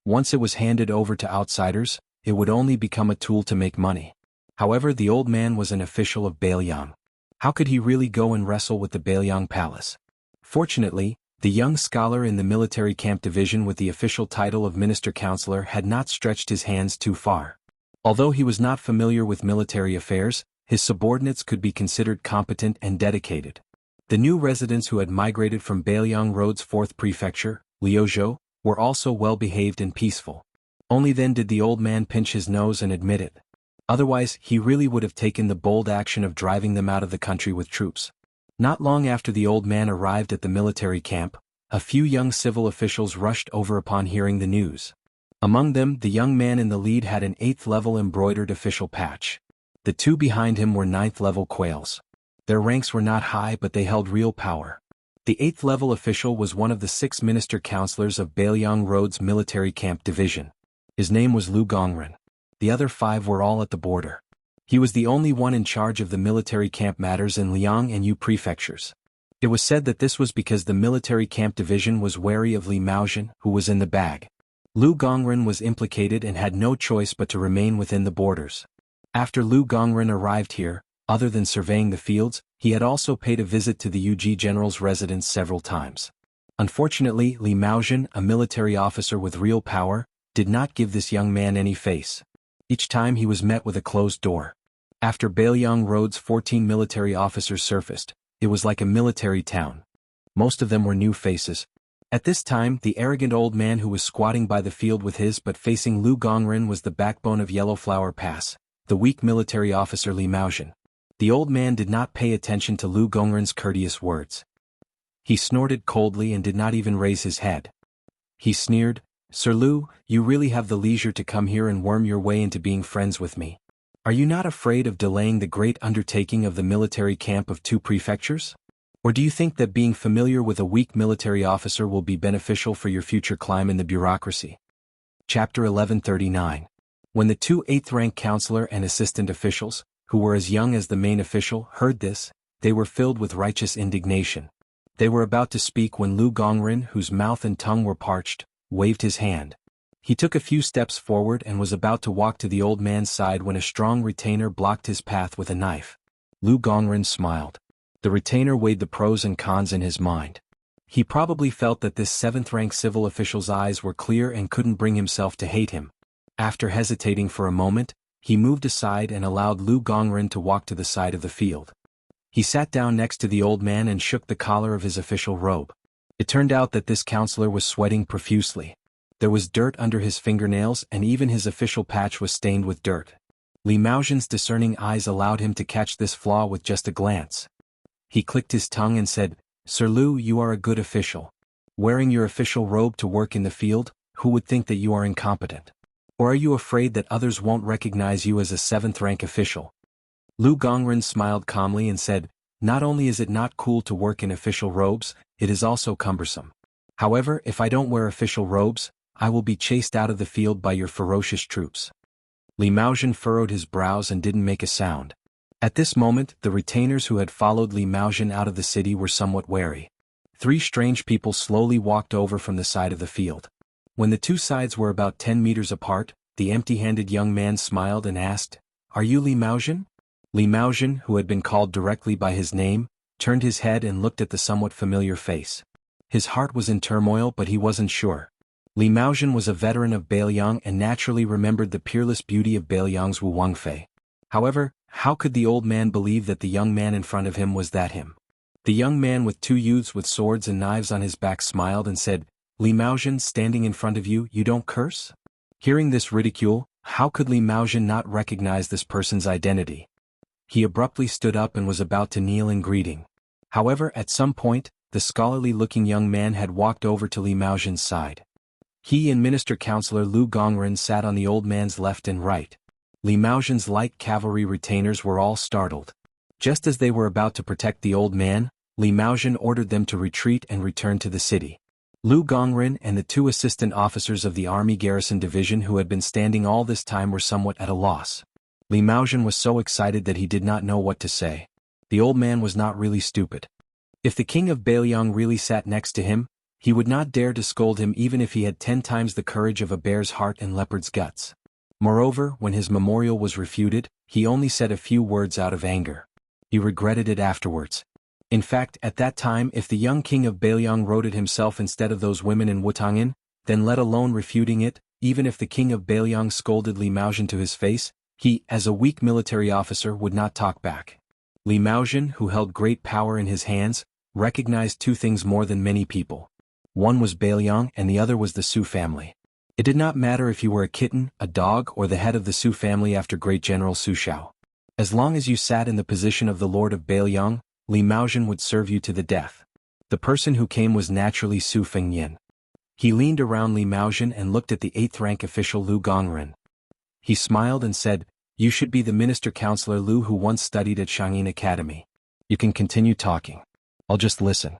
Once it was handed over to outsiders, it would only become a tool to make money. However, the old man was an official of Bailiang. How could he really go and wrestle with the Bailiang Palace? Fortunately, the young scholar in the military camp division with the official title of Minister Counselor had not stretched his hands too far. Although he was not familiar with military affairs, his subordinates could be considered competent and dedicated. The new residents who had migrated from Bailiang Road's 4th prefecture, Liuzhou, were also well-behaved and peaceful. Only then did the old man pinch his nose and admit it. Otherwise, he really would have taken the bold action of driving them out of the country with troops. Not long after the old man arrived at the military camp, a few young civil officials rushed over upon hearing the news. Among them, the young man in the lead had an 8th-level embroidered official patch. The 2 behind him were 9th-level quails. Their ranks were not high, but they held real power. The 8th-level official was one of the 6 minister counselors of Bailiang Road's military camp division. His name was Lu Gongren. The other 5 were all at the border. He was the only one in charge of the military camp matters in Liang and Yu prefectures. It was said that this was because the military camp division was wary of Li Maozhen, who was in the bag. Lu Gongren was implicated and had no choice but to remain within the borders. After Lu Gongren arrived here, other than surveying the fields, he had also paid a visit to the Yuji general's residence several times. Unfortunately, Li Maozhen, a military officer with real power, did not give this young man any face. Each time he was met with a closed door. After Bailiang Road's 14 military officers surfaced, it was like a military town. Most of them were new faces. At this time, the arrogant old man who was squatting by the field with his but facing Lu Gongren was the backbone of Yellow Flower Pass, the weak military officer Li Maozhen. The old man did not pay attention to Lu Gongren's courteous words. He snorted coldly and did not even raise his head. He sneered, "Sir Lu, you really have the leisure to come here and worm your way into being friends with me. Are you not afraid of delaying the great undertaking of the military camp of 2 prefectures? Or do you think that being familiar with a weak military officer will be beneficial for your future climb in the bureaucracy?" Chapter 1139. When the 2 8th-rank counselor and assistant officials, who were as young as the main official, heard this, they were filled with righteous indignation. They were about to speak when Lu Gongren, whose mouth and tongue were parched, waved his hand. He took a few steps forward and was about to walk to the old man's side when a strong retainer blocked his path with a knife. Lu Gongren smiled. The retainer weighed the pros and cons in his mind. He probably felt that this 7th-rank civil official's eyes were clear and couldn't bring himself to hate him. After hesitating for a moment, he moved aside and allowed Lu Gongren to walk to the side of the field. He sat down next to the old man and shook the collar of his official robe. It turned out that this counselor was sweating profusely. There was dirt under his fingernails and even his official patch was stained with dirt. Li Maozhen's discerning eyes allowed him to catch this flaw with just a glance. He clicked his tongue and said, "Sir Lu, you are a good official. Wearing your official robe to work in the field, who would think that you are incompetent? Or are you afraid that others won't recognize you as a 7th-rank official?" Lu Gongren smiled calmly and said, "Not only is it not cool to work in official robes, it is also cumbersome. However, if I don't wear official robes, I will be chased out of the field by your ferocious troops." Li Maozhen furrowed his brows and didn't make a sound. At this moment, the retainers who had followed Li Maozhen out of the city were somewhat wary. 3 strange people slowly walked over from the side of the field. When the 2 sides were about 10 meters apart, the empty-handed young man smiled and asked, "Are you Li Maozhen?" Li Maozhen, who had been called directly by his name, turned his head and looked at the somewhat familiar face. His heart was in turmoil but he wasn't sure. Li Maozhen was a veteran of Beiliang and naturally remembered the peerless beauty of Beiliang's Wu Wangfei. However, how could the old man believe that the young man in front of him was that him? The young man with 2 youths with swords and knives on his back smiled and said, "Li Maozhen, standing in front of you, you don't curse?" Hearing this ridicule, how could Li Maozhen not recognize this person's identity? He abruptly stood up and was about to kneel in greeting. However, at some point, the scholarly-looking young man had walked over to Li Maozhen's side. He and Minister Counselor Lu Gongren sat on the old man's left and right. Li Maozhen's light cavalry retainers were all startled. Just as they were about to protect the old man, Li Maozhen ordered them to retreat and return to the city. Lu Gongren and the 2 assistant officers of the Army Garrison Division who had been standing all this time were somewhat at a loss. Li Maozhen was so excited that he did not know what to say. The old man was not really stupid. If the king of Beiliang really sat next to him, he would not dare to scold him even if he had 10 times the courage of a bear's heart and leopard's guts. Moreover, when his memorial was refuted, he only said a few words out of anger. He regretted it afterwards. In fact, at that time, if the young king of Beiliang wrote it himself instead of those women in Wutangin, then let alone refuting it, even if the king of Beiliang scolded Li Maozhen to his face, he, as a weak military officer, would not talk back. Li Maozhen, who held great power in his hands, recognized 2 things more than many people. One was Beiliang and the other was the Su family. It did not matter if you were a kitten, a dog, or the head of the Su family after great General Su Shao. As long as you sat in the position of the Lord of Beiliang, Li Maozhen would serve you to the death. The person who came was naturally Su Fengyin. He leaned around Li Maozhen and looked at the 8th-rank official Lu Gongren. He smiled and said, "You should be the Minister Counselor Lu who once studied at Shangyin Academy. You can continue talking. I'll just listen."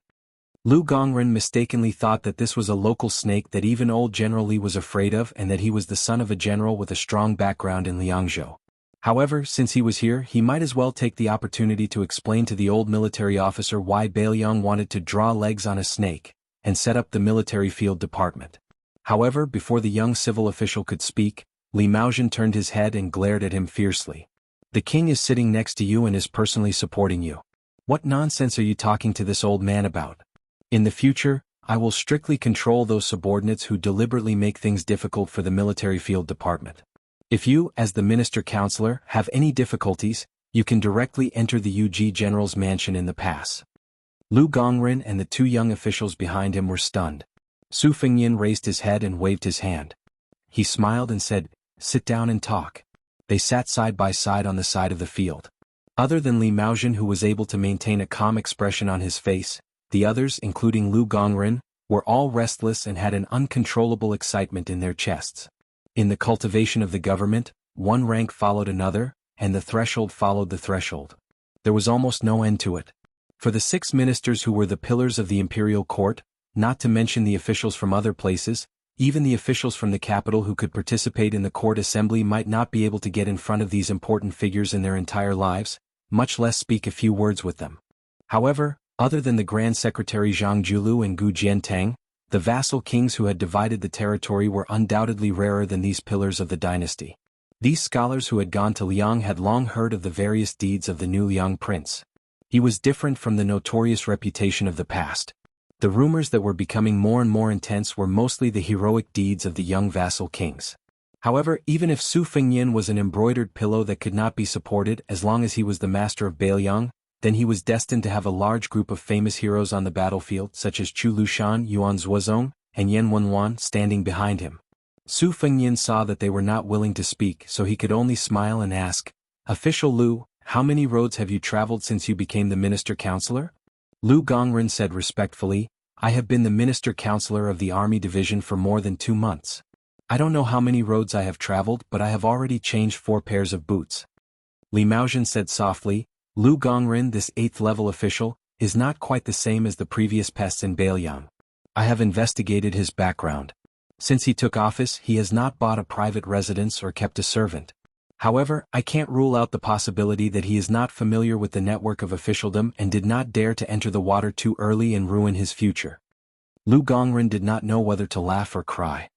Lu Gongren mistakenly thought that this was a local snake that even old General Li was afraid of and that he was the son of a general with a strong background in Liangzhou. However, since he was here, he might as well take the opportunity to explain to the old military officer why Beiliang wanted to draw legs on a snake and set up the military field department. However, before the young civil official could speak, Li Maozhen turned his head and glared at him fiercely. "The king is sitting next to you and is personally supporting you. What nonsense are you talking to this old man about? In the future, I will strictly control those subordinates who deliberately make things difficult for the military field department. If you, as the minister counselor, have any difficulties, you can directly enter the UG General's mansion in the pass." Lu Gongren and the 2 young officials behind him were stunned. Su Fengyin raised his head and waved his hand. He smiled and said, "Sit down and talk." They sat side by side on the side of the field. Other than Li Maozhen, who was able to maintain a calm expression on his face, the others, including Lu Gongren, were all restless and had an uncontrollable excitement in their chests. In the cultivation of the government, one rank followed another, and the threshold followed the threshold. There was almost no end to it. For the 6 ministers who were the pillars of the imperial court, not to mention the officials from other places, even the officials from the capital who could participate in the court assembly might not be able to get in front of these important figures in their entire lives, much less speak a few words with them. However, other than the Grand Secretary Zhang Julu and Gu Jiantang, the vassal kings who had divided the territory were undoubtedly rarer than these pillars of the dynasty. These scholars who had gone to Liang had long heard of the various deeds of the new Liang prince. He was different from the notorious reputation of the past. The rumors that were becoming more and more intense were mostly the heroic deeds of the young vassal kings. However, even if Su Fengnian was an embroidered pillow that could not be supported as long as he was the master of Beiliang, then he was destined to have a large group of famous heroes on the battlefield such as Chu Lushan, Yuan Zuozong, and Yan Wenwan standing behind him. Su Fengnian saw that they were not willing to speak, so he could only smile and ask, "Official Lu, how many roads have you traveled since you became the minister counselor?" Lu Gongren said respectfully, "I have been the minister counselor of the army division for more than 2 months. I don't know how many roads I have traveled, but I have already changed 4 pairs of boots." Li Maozhen said softly, "Lu Gongren, this 8th-level official, is not quite the same as the previous pests in Beiliang. I have investigated his background. Since he took office, he has not bought a private residence or kept a servant. However, I can't rule out the possibility that he is not familiar with the network of officialdom and did not dare to enter the water too early and ruin his future." Lu Gongren did not know whether to laugh or cry.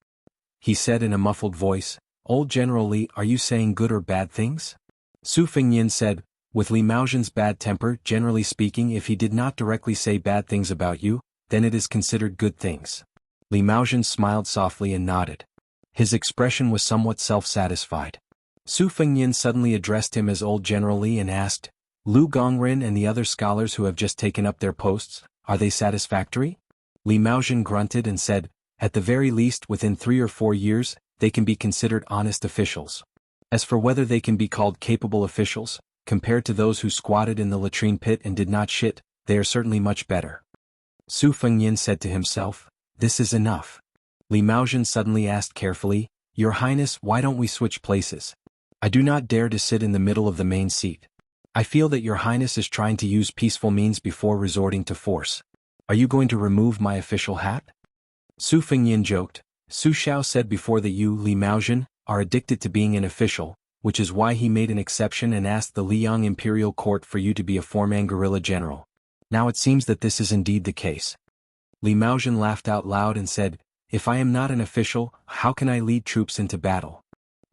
He said in a muffled voice, "Old General Li, are you saying good or bad things?" Su Fengnian said, "With Li Maozhen's bad temper, generally speaking, if he did not directly say bad things about you, then it is considered good things." Li Maozhen smiled softly and nodded. His expression was somewhat self-satisfied. Su Fengnian suddenly addressed him as Old General Li and asked, "Lu Gongren and the other scholars who have just taken up their posts, are they satisfactory?" Li Maozhen grunted and said, "At the very least, within 3 or 4 years, they can be considered honest officials. As for whether they can be called capable officials, compared to those who squatted in the latrine pit and did not shit, they are certainly much better." Su Fengnian said to himself, "This is enough." Li Maozhen suddenly asked carefully, "Your Highness, why don't we switch places? I do not dare to sit in the middle of the main seat. I feel that Your Highness is trying to use peaceful means before resorting to force. Are you going to remove my official hat?" Su Fengnian joked. "Su Xiao said before that you, Li Maozhen, are addicted to being an official, which is why he made an exception and asked the Liang Imperial Court for you to be a 4-man guerrilla general. Now it seems that this is indeed the case." Li Maozhen laughed out loud and said, "If I am not an official, how can I lead troops into battle?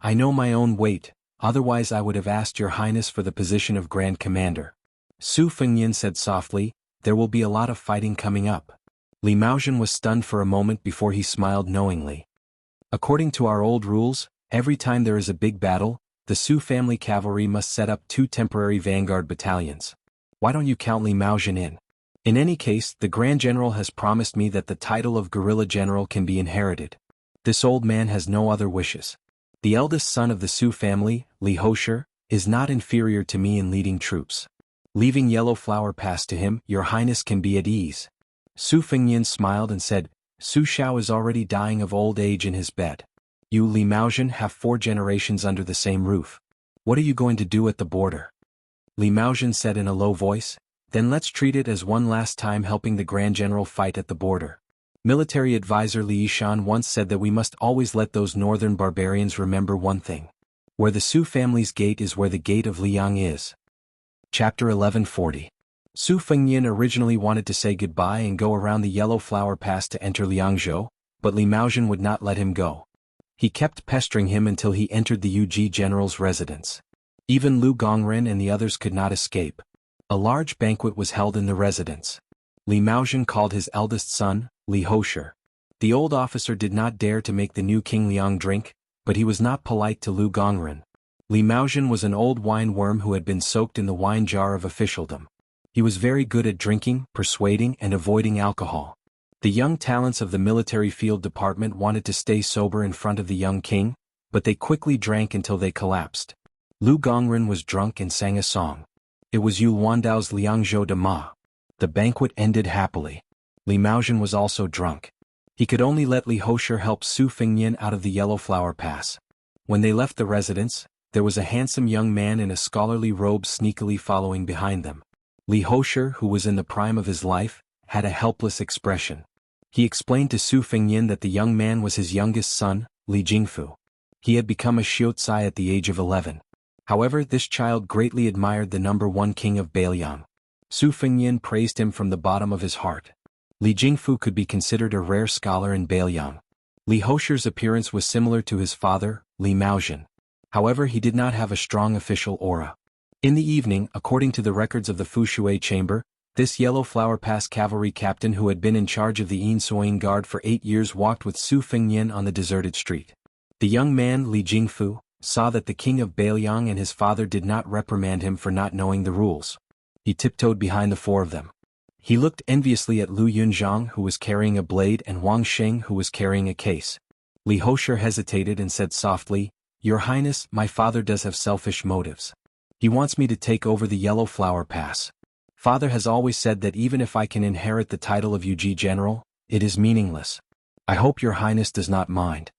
I know my own weight, otherwise I would have asked Your Highness for the position of Grand Commander." Su Fengnian said softly, "There will be a lot of fighting coming up." Li Maozhen was stunned for a moment before he smiled knowingly. "According to our old rules, every time there is a big battle, the Su family cavalry must set up 2 temporary vanguard battalions. Why don't you count Li Maozhen in? In any case, the Grand General has promised me that the title of Guerrilla General can be inherited. This old man has no other wishes. The eldest son of the Su family, Li Hosher, is not inferior to me in leading troops. Leaving Yellow Flower Pass to him, Your Highness can be at ease." Su Fengnian smiled and said, "Su Xiao is already dying of old age in his bed. You, Li Maozhen, have 4 generations under the same roof. What are you going to do at the border?" Li Maozhen said in a low voice, "Then let's treat it as one last time helping the Grand General fight at the border. Military advisor Li Yishan once said that we must always let those northern barbarians remember one thing. Where the Su family's gate is where the gate of Liang is." Chapter 1140. Su Fengnian originally wanted to say goodbye and go around the Yellow Flower Pass to enter Liangzhou, but Li Maozhen would not let him go. He kept pestering him until he entered the Yuji general's residence. Even Lu Gongren and the others could not escape. A large banquet was held in the residence. Li Maozhen called his eldest son, Li Hosher. The old officer did not dare to make the new King Liang drink, but he was not polite to Lu Gongren. Li Maozhen was an old wine worm who had been soaked in the wine jar of officialdom. He was very good at drinking, persuading, and avoiding alcohol. The young talents of the military field department wanted to stay sober in front of the young king, but they quickly drank until they collapsed. Lu Gongren was drunk and sang a song. It was Yu Wandao's Liangzhou de Ma. The banquet ended happily. Li Maozhen was also drunk. He could only let Li Hosher help Su Fengnian out of the Yellow Flower Pass. When they left the residence, there was a handsome young man in a scholarly robe sneakily following behind them. Li Hosher, who was in the prime of his life, had a helpless expression. He explained to Su Fengnian that the young man was his youngest son, Li Jingfu. He had become a Xiuzai at the age of 11. However, this child greatly admired the number 1 king of Bailiang. Su Fengnian praised him from the bottom of his heart. Li Jingfu could be considered a rare scholar in Bailiang. Li Hosher's appearance was similar to his father, Li Maozhen. However, he did not have a strong official aura. In the evening, according to the records of the Fushui chamber, this Yellow Flower Pass cavalry captain who had been in charge of the Yin Suing Guard for 8 years walked with Su Fengnian on the deserted street. The young man, Li Jingfu, saw that the king of Bailiang and his father did not reprimand him for not knowing the rules. He tiptoed behind the 4 of them. He looked enviously at Lu Yunzhang, who was carrying a blade, and Wang Sheng, who was carrying a case. Li Hosher hesitated and said softly, "Your Highness, my father does have selfish motives. He wants me to take over the Yellow Flower Pass. Father has always said that even if I can inherit the title of Yuji General, it is meaningless. I hope your Highness does not mind."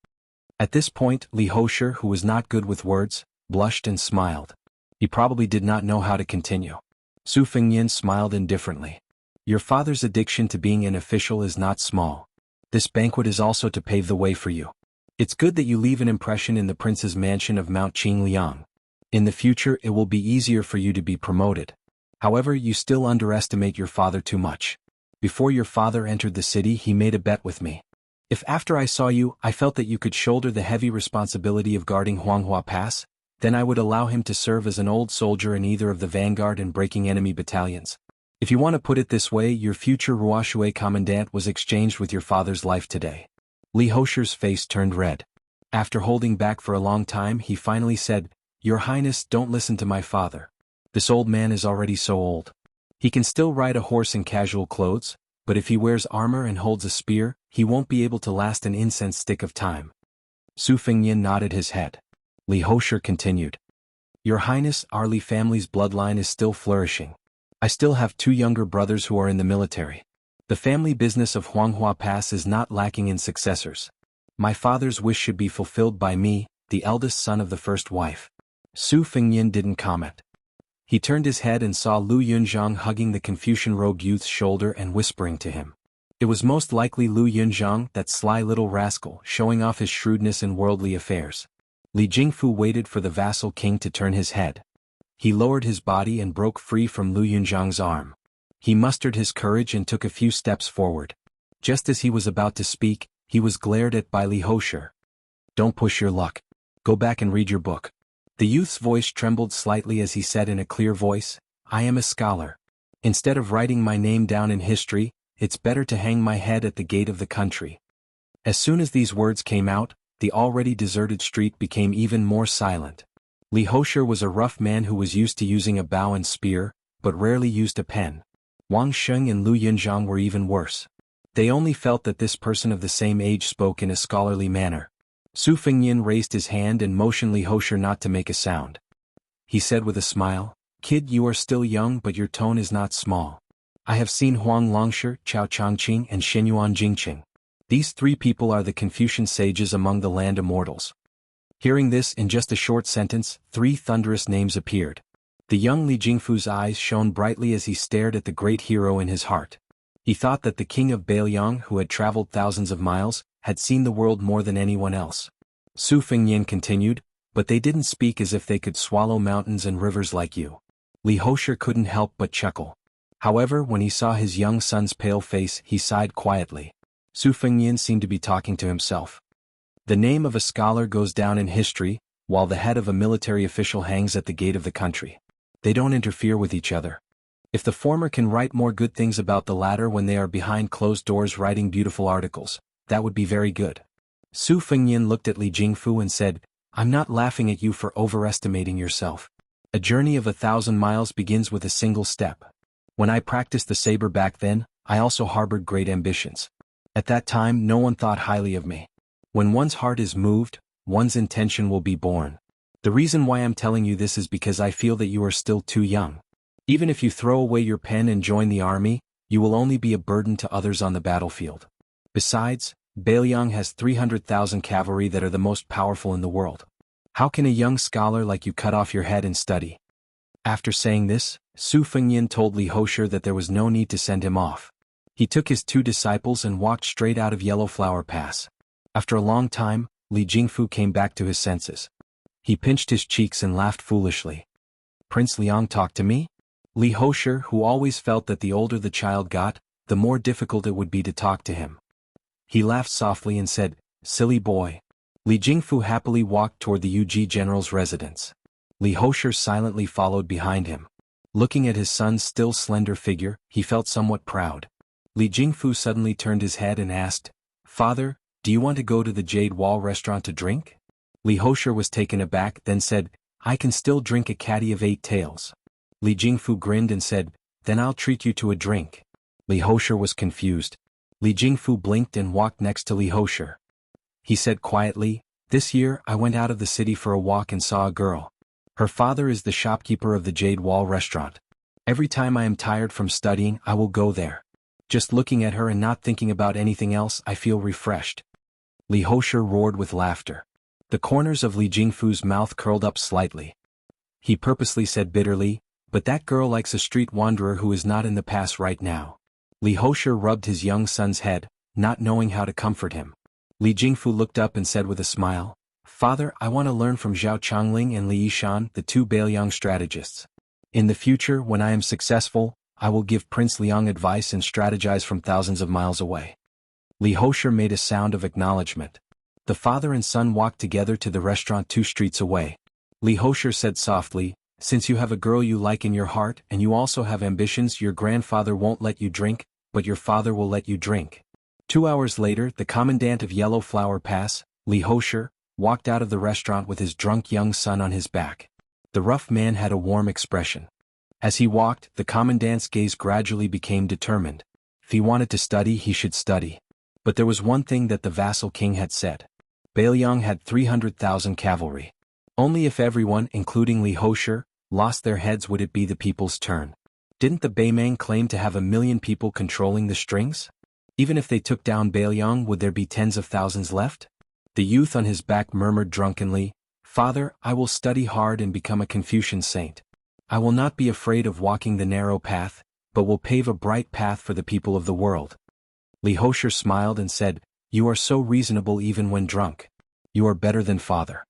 At this point, Li Hosher, who was not good with words, blushed and smiled. He probably did not know how to continue. Su Fengnian smiled indifferently. "Your father's addiction to being an official is not small. This banquet is also to pave the way for you. It's good that you leave an impression in the prince's mansion of Mount Qingliang. In the future it will be easier for you to be promoted. However, you still underestimate your father too much. Before your father entered the city, he made a bet with me. If after I saw you, I felt that you could shoulder the heavy responsibility of guarding Huanghua Pass, then I would allow him to serve as an old soldier in either of the vanguard and breaking enemy battalions. If you want to put it this way, your future Ruoshui commandant was exchanged with your father's life today." Li Hosher's face turned red. After holding back for a long time, he finally said, "Your Highness, don't listen to my father. This old man is already so old. He can still ride a horse in casual clothes, but if he wears armor and holds a spear, he won't be able to last an incense stick of time." Su Fengnian nodded his head. Li Hosher continued, "Your Highness, our Li family's bloodline is still flourishing. I still have 2 younger brothers who are in the military. The family business of Huanghua Pass is not lacking in successors. My father's wish should be fulfilled by me, the eldest son of the first wife." Su Fengnian didn't comment. He turned his head and saw Lu Yunzhang hugging the Confucian-robed youth's shoulder and whispering to him. It was most likely Lu Yunzhang, that sly little rascal, showing off his shrewdness in worldly affairs. Li Jingfu waited for the vassal king to turn his head. He lowered his body and broke free from Lu Yunzhang's arm. He mustered his courage and took a few steps forward. Just as he was about to speak, he was glared at by Li Hosher. "Don't push your luck. Go back and read your book." The youth's voice trembled slightly as he said in a clear voice, "I am a scholar. Instead of writing my name down in history, it's better to hang my head at the gate of the country." As soon as these words came out, the already deserted street became even more silent. Li Hosher was a rough man who was used to using a bow and spear, but rarely used a pen. Wang Sheng and Lu Yunzhang were even worse. They only felt that this person of the same age spoke in a scholarly manner. Su Fengnian raised his hand and motioned Li Hosher not to make a sound. He said with a smile, "Kid, you are still young, but your tone is not small. I have seen Huang Longsher, Chao Changqing, and Shenyuan Jingqing. These 3 people are the Confucian sages among the land immortals." Hearing this in just a short sentence, 3 thunderous names appeared. The young Li Jingfu's eyes shone brightly as he stared at the great hero in his heart. He thought that the king of Bailiang, who had traveled thousands of miles, had seen the world more than anyone else. Su Fengnian continued, "But they didn't speak as if they could swallow mountains and rivers like you." Li Hosher couldn't help but chuckle. However, when he saw his young son's pale face, he sighed quietly. Su Fengnian seemed to be talking to himself. The name of a scholar goes down in history, while the head of a military official hangs at the gate of the country. They don't interfere with each other. If the former can write more good things about the latter when they are behind closed doors writing beautiful articles, that would be very good. Su Fengnian looked at Li Jingfu and said, "I'm not laughing at you for overestimating yourself. A journey of 1,000 miles begins with a single step. When I practiced the saber back then, I also harbored great ambitions. At that time no one thought highly of me. When one's heart is moved, one's intention will be born. The reason why I'm telling you this is because I feel that you are still too young. Even if you throw away your pen and join the army, You will only be a burden to others on the battlefield. Besides, Bailiang has 300,000 cavalry that are the most powerful in the world. How can a young scholar like you cut off your head and study? After saying this, Su Fengyin told Li Hosher that there was no need to send him off. He took his 2 disciples and walked straight out of Yellow Flower Pass. After a long time, Li Jingfu came back to his senses. He pinched his cheeks and laughed foolishly. Prince Liang talked to me? Li Hosher, who always felt that the older the child got, the more difficult it would be to talk to him. He laughed softly and said, "Silly boy." Li Jingfu happily walked toward the Yuji general's residence. Li Hosher silently followed behind him. Looking at his son's still slender figure, he felt somewhat proud. Li Jingfu suddenly turned his head and asked, "Father, do you want to go to the Jade Wall restaurant to drink?" Li Hosher was taken aback, then said, "I can still drink a caddy of 8 taels." Li Jingfu grinned and said, "Then I'll treat you to a drink." Li Hosher was confused. Li Jingfu blinked and walked next to Li Hosher. He said quietly, "This year I went out of the city for a walk and saw a girl. Her father is the shopkeeper of the Jade Wall restaurant. Every time I am tired from studying, I will go there. Just looking at her and not thinking about anything else, I feel refreshed." Li Hosher roared with laughter. The corners of Li Jingfu's mouth curled up slightly. He purposely said bitterly, "But that girl likes a street wanderer who is not in the pass right now." Li Hosher rubbed his young son's head, not knowing how to comfort him. Li Jingfu looked up and said with a smile, "Father, I want to learn from Zhao Chongling and Li Yishan, the 2 Bailiang strategists. In the future, when I am successful, I will give Prince Liang advice and strategize from thousands of miles away." Li Hosher made a sound of acknowledgement. The father and son walked together to the restaurant 2 streets away. Li Hosher said softly, "Since you have a girl you like in your heart and you also have ambitions, your grandfather won't let you drink, but your father will let you drink." 2 hours later, the commandant of Yellow Flower Pass, Li Hosher, walked out of the restaurant with his drunk young son on his back. The rough man had a warm expression. As he walked, the commandant's gaze gradually became determined. If he wanted to study, he should study. But there was one thing that the vassal king had said. Bailiang had 300,000 cavalry. Only if everyone, including Li Hosher, lost their heads would it be the people's turn. Didn't the Baimang claim to have 1,000,000 people controlling the strings? Even if they took down Bailiang, would there be tens of thousands left? The youth on his back murmured drunkenly, "Father, I will study hard and become a Confucian saint. I will not be afraid of walking the narrow path, but will pave a bright path for the people of the world." Li Hosher smiled and said, "You are so reasonable even when drunk. You are better than father."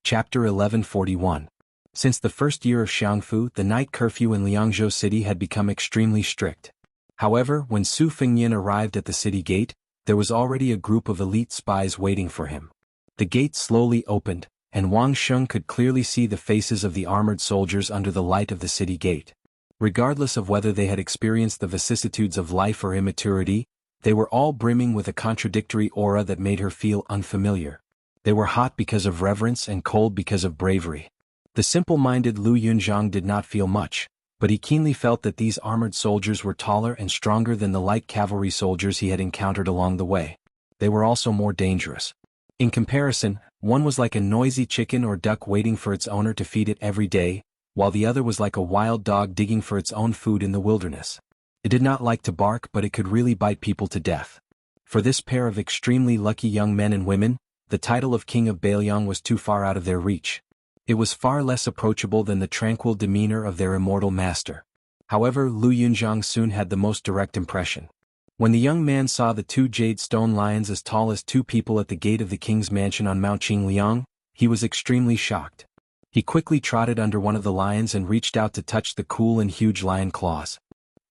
Chapter 1141. Since the first year of Xiangfu, the night curfew in Liangzhou city had become extremely strict. However, when Su Fengyin arrived at the city gate, there was already a group of elite spies waiting for him. The gate slowly opened, and Wang Sheng could clearly see the faces of the armored soldiers under the light of the city gate. Regardless of whether they had experienced the vicissitudes of life or immaturity, they were all brimming with a contradictory aura that made her feel unfamiliar. They were hot because of reverence and cold because of bravery. The simple-minded Lu Yunzhang did not feel much, but he keenly felt that these armored soldiers were taller and stronger than the light cavalry soldiers he had encountered along the way. They were also more dangerous. In comparison, one was like a noisy chicken or duck waiting for its owner to feed it every day, while the other was like a wild dog digging for its own food in the wilderness. It did not like to bark, but it could really bite people to death. For this pair of extremely lucky young men and women, the title of King of Bailiang was too far out of their reach. It was far less approachable than the tranquil demeanor of their immortal master. However, Lu Yunzhang soon had the most direct impression. When the young man saw the 2 jade stone lions as tall as 2 people at the gate of the king's mansion on Mount Qingliang, he was extremely shocked. He quickly trotted under one of the lions and reached out to touch the cool and huge lion claws.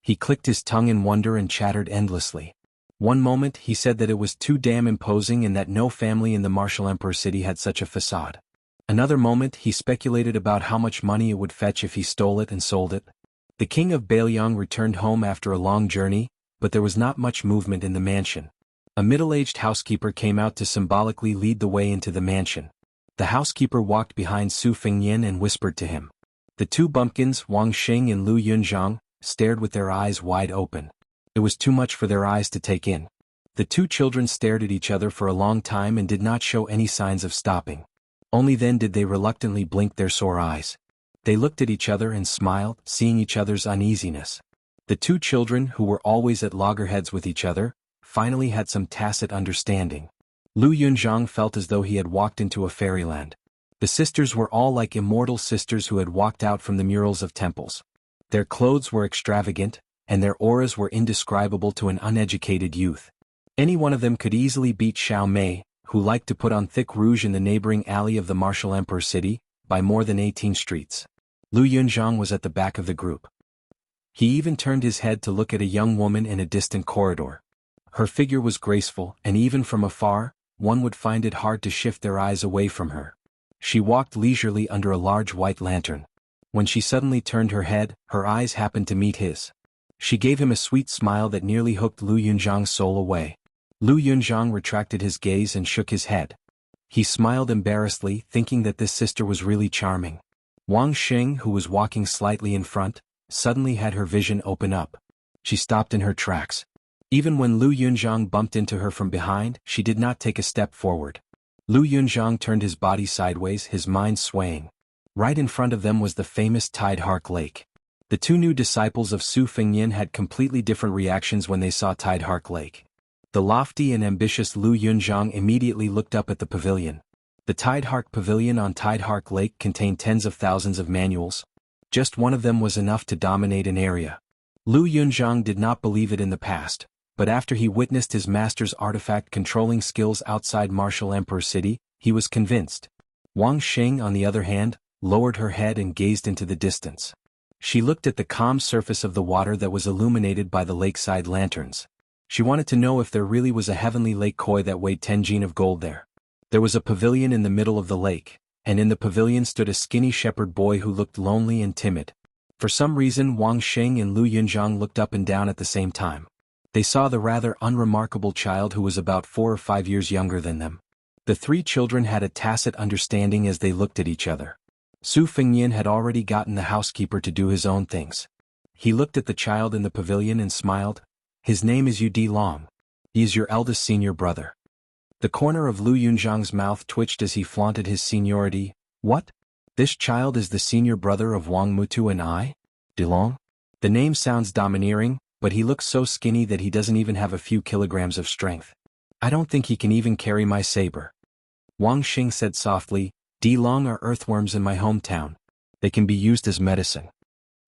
He clicked his tongue in wonder and chattered endlessly. One moment he said that it was too damn imposing and that no family in the martial emperor city had such a facade. Another moment he speculated about how much money it would fetch if he stole it and sold it. The king of Bailiang returned home after a long journey, but there was not much movement in the mansion. A middle-aged housekeeper came out to symbolically lead the way into the mansion. The housekeeper walked behind Su Fengyin and whispered to him. The 2 bumpkins, Wang Sheng and Lu Yunzhang, stared with their eyes wide open. It was too much for their eyes to take in. The 2 children stared at each other for a long time and did not show any signs of stopping. Only then did they reluctantly blink their sore eyes. They looked at each other and smiled, seeing each other's uneasiness. The two children, who were always at loggerheads with each other, finally had some tacit understanding. Lu Yunzhang felt as though he had walked into a fairyland. The sisters were all like immortal sisters who had walked out from the murals of temples. Their clothes were extravagant, and their auras were indescribable to an uneducated youth. Any one of them could easily beat Xiao Mei, who liked to put on thick rouge in the neighboring alley of the martial emperor city, by more than 18 streets. Lu Yunzhang was at the back of the group. He even turned his head to look at a young woman in a distant corridor. Her figure was graceful, and even from afar, one would find it hard to shift their eyes away from her. She walked leisurely under a large white lantern. When she suddenly turned her head, her eyes happened to meet his. She gave him a sweet smile that nearly hooked Lu Yunzhang's soul away. Lu Yunzhang retracted his gaze and shook his head. He smiled embarrassedly, thinking that this sister was really charming. Wang Xing, who was walking slightly in front, suddenly had her vision open up. She stopped in her tracks. Even when Lu Yunzhang bumped into her from behind, she did not take a step forward. Lu Yunzhang turned his body sideways, his mind swaying. Right in front of them was the famous Tide Hark Lake. The two new disciples of Su Fengnian had completely different reactions when they saw Tide Hark Lake. The lofty and ambitious Lu Yunzhang immediately looked up at the pavilion. The Tide Hark Pavilion on Tide Hark Lake contained tens of thousands of manuals. Just one of them was enough to dominate an area. Lu Yunzhang did not believe it in the past, but after he witnessed his master's artifact-controlling skills outside Martial Emperor City, he was convinced. Wang Xing, on the other hand, lowered her head and gazed into the distance. She looked at the calm surface of the water that was illuminated by the lakeside lanterns. She wanted to know if there really was a heavenly lake koi that weighed 10 jin of gold there. There was a pavilion in the middle of the lake, and in the pavilion stood a skinny shepherd boy who looked lonely and timid. For some reason, Wang Xing and Lu Yunzhang looked up and down at the same time. They saw the rather unremarkable child who was about 4 or 5 years younger than them. The three children had a tacit understanding as they looked at each other. Su Fengnian had already gotten the housekeeper to do his own things. He looked at the child in the pavilion and smiled. His name is Yu Long. He is your eldest senior brother. The corner of Lu Yunzhang's mouth twitched as he flaunted his seniority. What? This child is the senior brother of Wang Mutu and I? Dilong? The name sounds domineering, but he looks so skinny that he doesn't even have a few kilograms of strength. I don't think he can even carry my saber. Wang Xing said softly, Dilong are earthworms in my hometown. They can be used as medicine.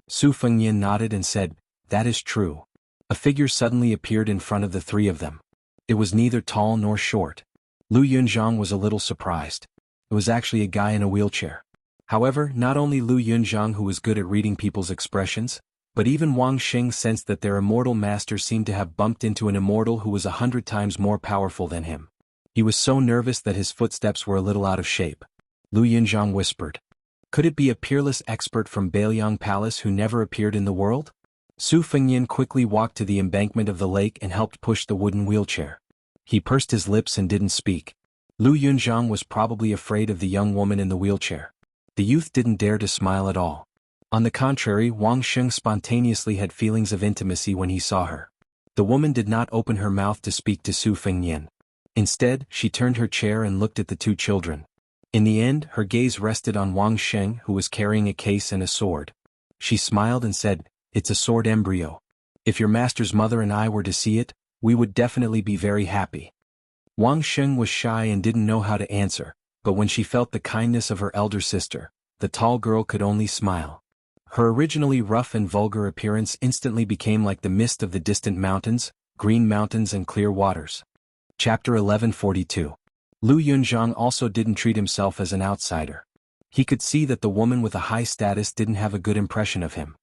Su Fengnian nodded and said, that is true. A figure suddenly appeared in front of the three of them. It was neither tall nor short. Lu Yunzhang was a little surprised. It was actually a guy in a wheelchair. However, not only Lu Yunzhang, who was good at reading people's expressions, but even Wang Xing sensed that their immortal master seemed to have bumped into an immortal who was 100 times more powerful than him. He was so nervous that his footsteps were a little out of shape. Lu Yunzhang whispered. Could it be a peerless expert from Bailiang Palace who never appeared in the world? Su Fengnian quickly walked to the embankment of the lake and helped push the wooden wheelchair. He pursed his lips and didn't speak. Lu Yunzhang was probably afraid of the young woman in the wheelchair. The youth didn't dare to smile at all. On the contrary, Wang Xing spontaneously had feelings of intimacy when he saw her. The woman did not open her mouth to speak to Su Fengnian. Instead, she turned her chair and looked at the two children. In the end, her gaze rested on Wang Xing, who was carrying a case and a sword. She smiled and said, it's a sword embryo. If your master's mother and I were to see it, we would definitely be very happy. Wang Xing was shy and didn't know how to answer, but when she felt the kindness of her elder sister, the tall girl could only smile. Her originally rough and vulgar appearance instantly became like the mist of the distant mountains, green mountains and clear waters. Chapter 1142. Lu Yunzhang also didn't treat himself as an outsider. He could see that the woman with a high status didn't have a good impression of him.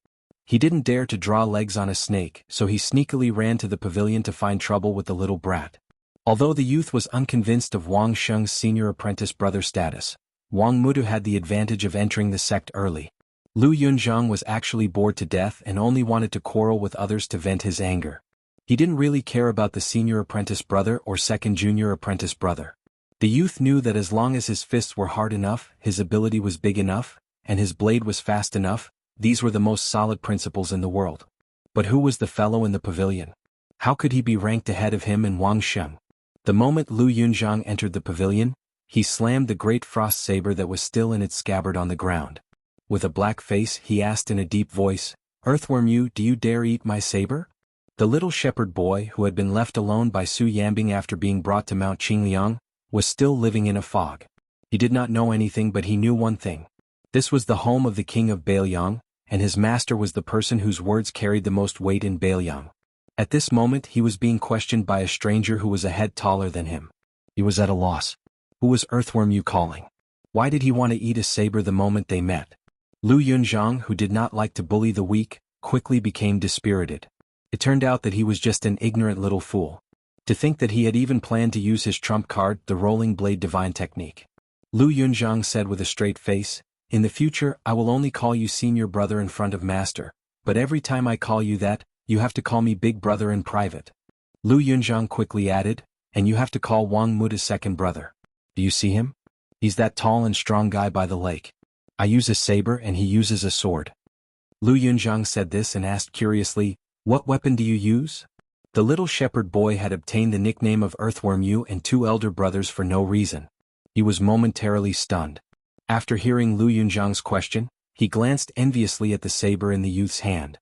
He didn't dare to draw legs on a snake, so he sneakily ran to the pavilion to find trouble with the little brat. Although the youth was unconvinced of Wang Sheng's senior apprentice brother status, Wang Mutu had the advantage of entering the sect early. Lu Yunzhang was actually bored to death and only wanted to quarrel with others to vent his anger. He didn't really care about the senior apprentice brother or second junior apprentice brother. The youth knew that as long as his fists were hard enough, his ability was big enough, and his blade was fast enough, these were the most solid principles in the world. But who was the fellow in the pavilion? How could he be ranked ahead of him and Wang Sheng? The moment Lu Yunzhang entered the pavilion, he slammed the great frost saber that was still in its scabbard on the ground. With a black face, he asked in a deep voice, Earthworm you, do you dare eat my saber? The little shepherd boy who had been left alone by Su Yambing after being brought to Mount Qingliang was still living in a fog. He did not know anything, but he knew one thing. This was the home of the king of Bailiang, and his master was the person whose words carried the most weight in Bailiang. At this moment he was being questioned by a stranger who was a head taller than him. He was at a loss. Who was Earthworm you calling? Why did he want to eat a saber the moment they met? Lu Yunzhang, who did not like to bully the weak, quickly became dispirited. It turned out that he was just an ignorant little fool. To think that he had even planned to use his trump card, the rolling blade divine technique. Lu Yunzhang said with a straight face, "In the future I will only call you senior brother in front of master, but every time I call you that, you have to call me big brother in private." Lu Yunzhang quickly added, "And you have to call Wang Muta's second brother. Do you see him? He's that tall and strong guy by the lake. I use a saber and he uses a sword." Lu Yunzhang said this and asked curiously, "What weapon do you use?" The little shepherd boy had obtained the nickname of Earthworm Yu and two elder brothers for no reason. He was momentarily stunned. After hearing Lu Yunzhang's question, he glanced enviously at the saber in the youth's hand.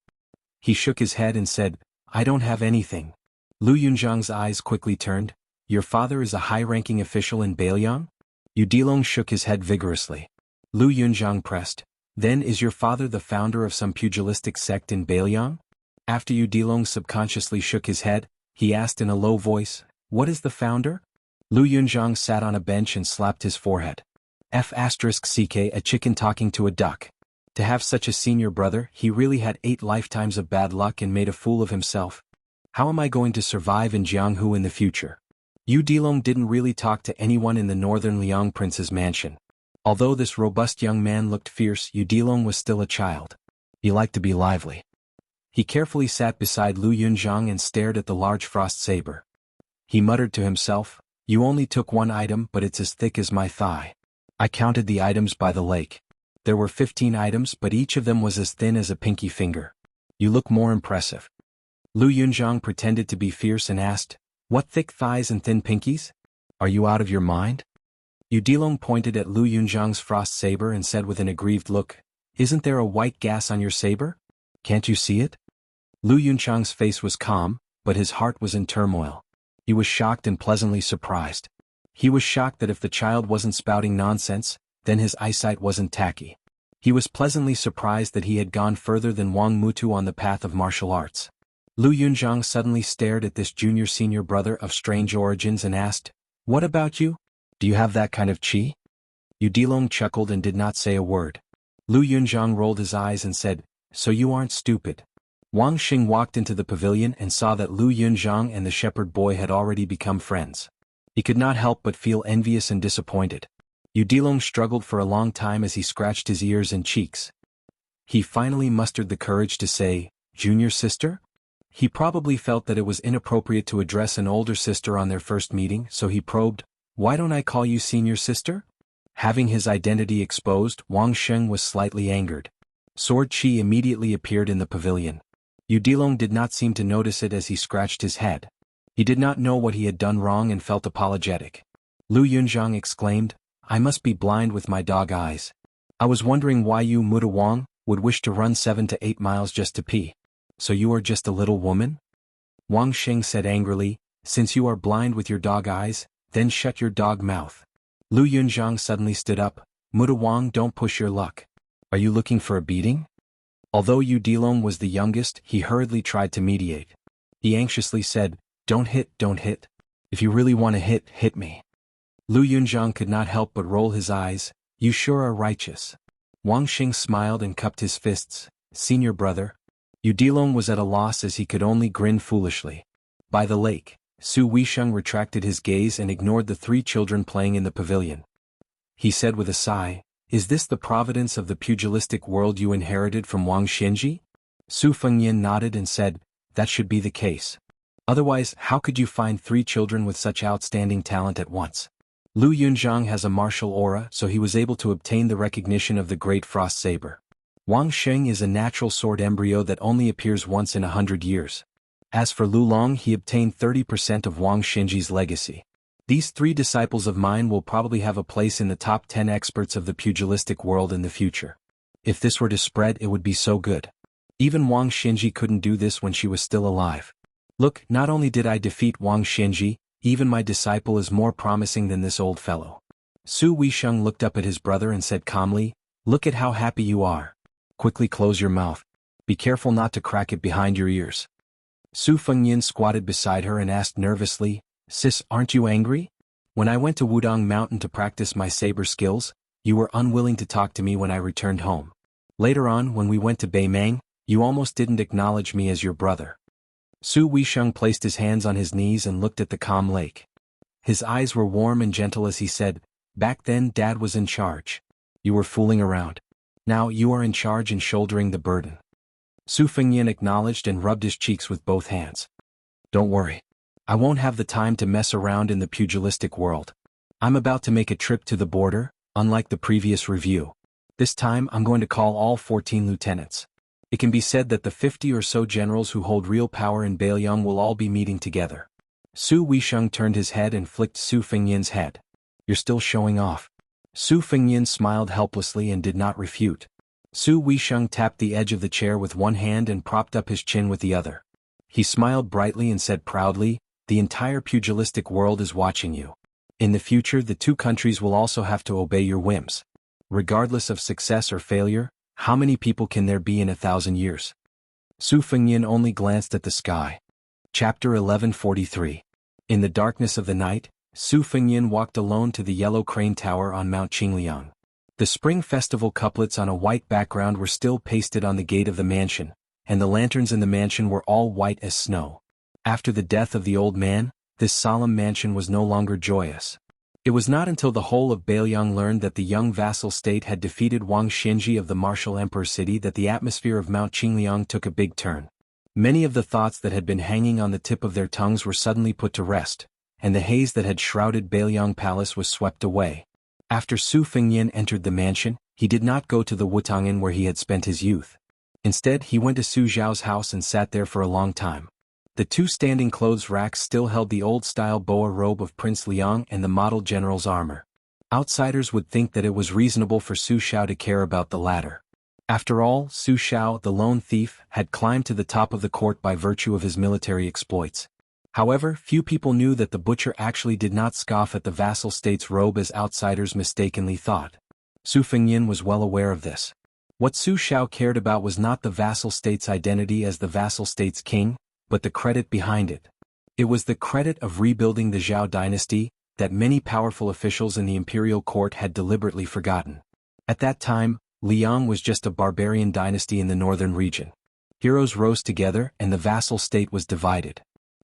He shook his head and said, "I don't have anything." Lu Yunzhang's eyes quickly turned. "Your father is a high-ranking official in Bailiang?" Yu Dilong shook his head vigorously. Lu Yunzhang pressed, "Then is your father the founder of some pugilistic sect in Bailiang?" After Yu Dilong subconsciously shook his head, he asked in a low voice, "What is the founder?" Lu Yunzhang sat on a bench and slapped his forehead. F***ck, a chicken talking to a duck. To have such a senior brother, he really had 8 lifetimes of bad luck and made a fool of himself. How am I going to survive in Jianghu in the future? Yu Dilong didn't really talk to anyone in the northern Liang prince's mansion. Although this robust young man looked fierce, Yu Dilong was still a child. He liked to be lively. He carefully sat beside Lu Yunzhang and stared at the large frost saber. He muttered to himself, "You only took one item, but it's as thick as my thigh." I counted the items by the lake. There were 15 items, but each of them was as thin as a pinky finger. You look more impressive. Lu Yunzhang pretended to be fierce and asked, "What thick thighs and thin pinkies? Are you out of your mind?" Yu Dilong pointed at Lu Yunzhang's frost saber and said with an aggrieved look, "Isn't there a white gas on your saber? Can't you see it?" Lu Yunzhang's face was calm, but his heart was in turmoil. He was shocked and pleasantly surprised. He was shocked that if the child wasn't spouting nonsense, then his eyesight wasn't tacky. He was pleasantly surprised that he had gone further than Wang Mutu on the path of martial arts. Lu Yunzhang suddenly stared at this junior-senior brother of strange origins and asked, "What about you? Do you have that kind of qi?" Yu Dilong chuckled and did not say a word. Lu Yunzhang rolled his eyes and said, "So you aren't stupid." Wang Xing walked into the pavilion and saw that Lu Yunzhang and the shepherd boy had already become friends. He could not help but feel envious and disappointed. Yu Dilong struggled for a long time as he scratched his ears and cheeks. He finally mustered the courage to say, "Junior sister?" He probably felt that it was inappropriate to address an older sister on their first meeting, so he probed, "Why don't I call you senior sister?" Having his identity exposed, Wang Sheng was slightly angered. Sword Qi immediately appeared in the pavilion. Yu Dilong did not seem to notice it as he scratched his head. He did not know what he had done wrong and felt apologetic. Lu Yunzhang exclaimed, "I must be blind with my dog eyes. I was wondering why you Muta Wang would wish to run 7 to 8 miles just to pee. So you are just a little woman?" Wang Sheng said angrily, "Since you are blind with your dog eyes, then shut your dog mouth." Lu Yunzhang suddenly stood up, "Muta Wang, don't push your luck. Are you looking for a beating?" Although Yu Dilong was the youngest, he hurriedly tried to mediate. He anxiously said, "Don't hit, don't hit. If you really want to hit, hit me." Lu Yunzhang could not help but roll his eyes, "You sure are righteous." Wang Xing smiled and cupped his fists, "Senior brother." Yu Dilong was at a loss as he could only grin foolishly. By the lake, Su Weisheng retracted his gaze and ignored the 3 children playing in the pavilion. He said with a sigh, "Is this the providence of the pugilistic world you inherited from Wang Xianji?" Su Fengyin nodded and said, "That should be the case. Otherwise, how could you find 3 children with such outstanding talent at once?" Lu Yunzhang has a martial aura, so he was able to obtain the recognition of the Great Frost Saber. Wang Sheng is a natural sword embryo that only appears once in 100 years. As for Lu Long, he obtained 30% of Wang Xinji's legacy. These 3 disciples of mine will probably have a place in the top 10 experts of the pugilistic world in the future. If this were to spread, it would be so good. Even Wang Xinji couldn't do this when she was still alive. Look, not only did I defeat Wang Xinji, even my disciple is more promising than this old fellow. Su Weisheng looked up at his brother and said calmly, "Look at how happy you are. Quickly close your mouth. Be careful not to crack it behind your ears." Su Fengyin squatted beside her and asked nervously, "Sis, aren't you angry? When I went to Wudong Mountain to practice my saber skills, you were unwilling to talk to me when I returned home. Later on, when we went to Beimang, you almost didn't acknowledge me as your brother." Su Weisheng placed his hands on his knees and looked at the calm lake. His eyes were warm and gentle as he said, "Back then Dad was in charge. You were fooling around. Now you are in charge and shouldering the burden." Su Fengyin acknowledged and rubbed his cheeks with both hands. "Don't worry. I won't have the time to mess around in the pugilistic world. I'm about to make a trip to the border, unlike the previous review. This time I'm going to call all 14 lieutenants. It can be said that the 50 or so generals who hold real power in Beiyang will all be meeting together." Su Weisheng turned his head and flicked Su Fengyin's head. "You're still showing off." Su Fengyin smiled helplessly and did not refute. Su Weisheng tapped the edge of the chair with one hand and propped up his chin with the other. He smiled brightly and said proudly, "The entire pugilistic world is watching you. In the future the two countries will also have to obey your whims. Regardless of success or failure, how many people can there be in 1,000 years?" Su Fengyin only glanced at the sky. Chapter 1143. In the darkness of the night, Su Fengyin walked alone to the yellow crane tower on Mount Qingliang. The Spring Festival couplets on a white background were still pasted on the gate of the mansion, and the lanterns in the mansion were all white as snow. After the death of the old man, this solemn mansion was no longer joyous. It was not until the whole of Beiyang learned that the young vassal state had defeated Wang Xinji of the martial emperor city that the atmosphere of Mount Qingliang took a big turn. Many of the thoughts that had been hanging on the tip of their tongues were suddenly put to rest, and the haze that had shrouded Beiyang Palace was swept away. After Su Fengyin entered the mansion, he did not go to the Wutang'an where he had spent his youth. Instead, he went to Su Zhao's house and sat there for a long time. The two standing clothes racks still held the old-style boa robe of Prince Liang and the model general's armor. Outsiders would think that it was reasonable for Su Xiao to care about the latter. After all, Su Xiao, the lone thief, had climbed to the top of the court by virtue of his military exploits. However, few people knew that the butcher actually did not scoff at the vassal state's robe as outsiders mistakenly thought. Su Fengyin was well aware of this. What Su Xiao cared about was not the vassal state's identity as the vassal state's king, but the credit behind it. It was the credit of rebuilding the Zhao dynasty that many powerful officials in the imperial court had deliberately forgotten. At that time, Liang was just a barbarian dynasty in the northern region. Heroes rose together and the vassal state was divided.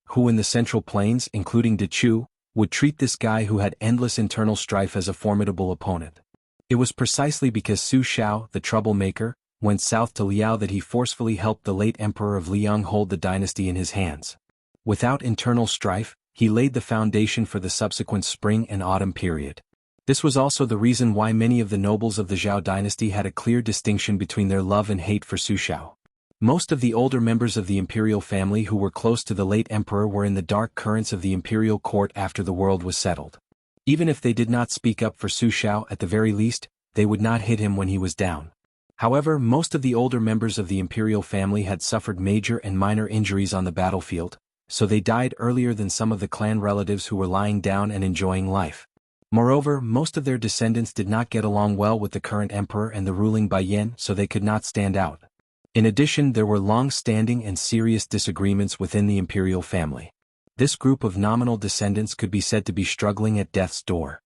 Who in the central plains, including De Chu, would treat this guy who had endless internal strife as a formidable opponent? It was precisely because Su Xiao, the troublemaker, went south to Liao that he forcefully helped the late emperor of Liang hold the dynasty in his hands. Without internal strife, he laid the foundation for the subsequent spring and autumn period. This was also the reason why many of the nobles of the Zhao dynasty had a clear distinction between their love and hate for Su Xiao. Most of the older members of the imperial family who were close to the late emperor were in the dark currents of the imperial court after the world was settled. Even if they did not speak up for Su Xiao at the very least, they would not hit him when he was down. However, most of the older members of the imperial family had suffered major and minor injuries on the battlefield, so they died earlier than some of the clan relatives who were lying down and enjoying life. Moreover, most of their descendants did not get along well with the current emperor and the ruling Baiyan, so they could not stand out. In addition, there were long-standing and serious disagreements within the imperial family. This group of nominal descendants could be said to be struggling at death's door.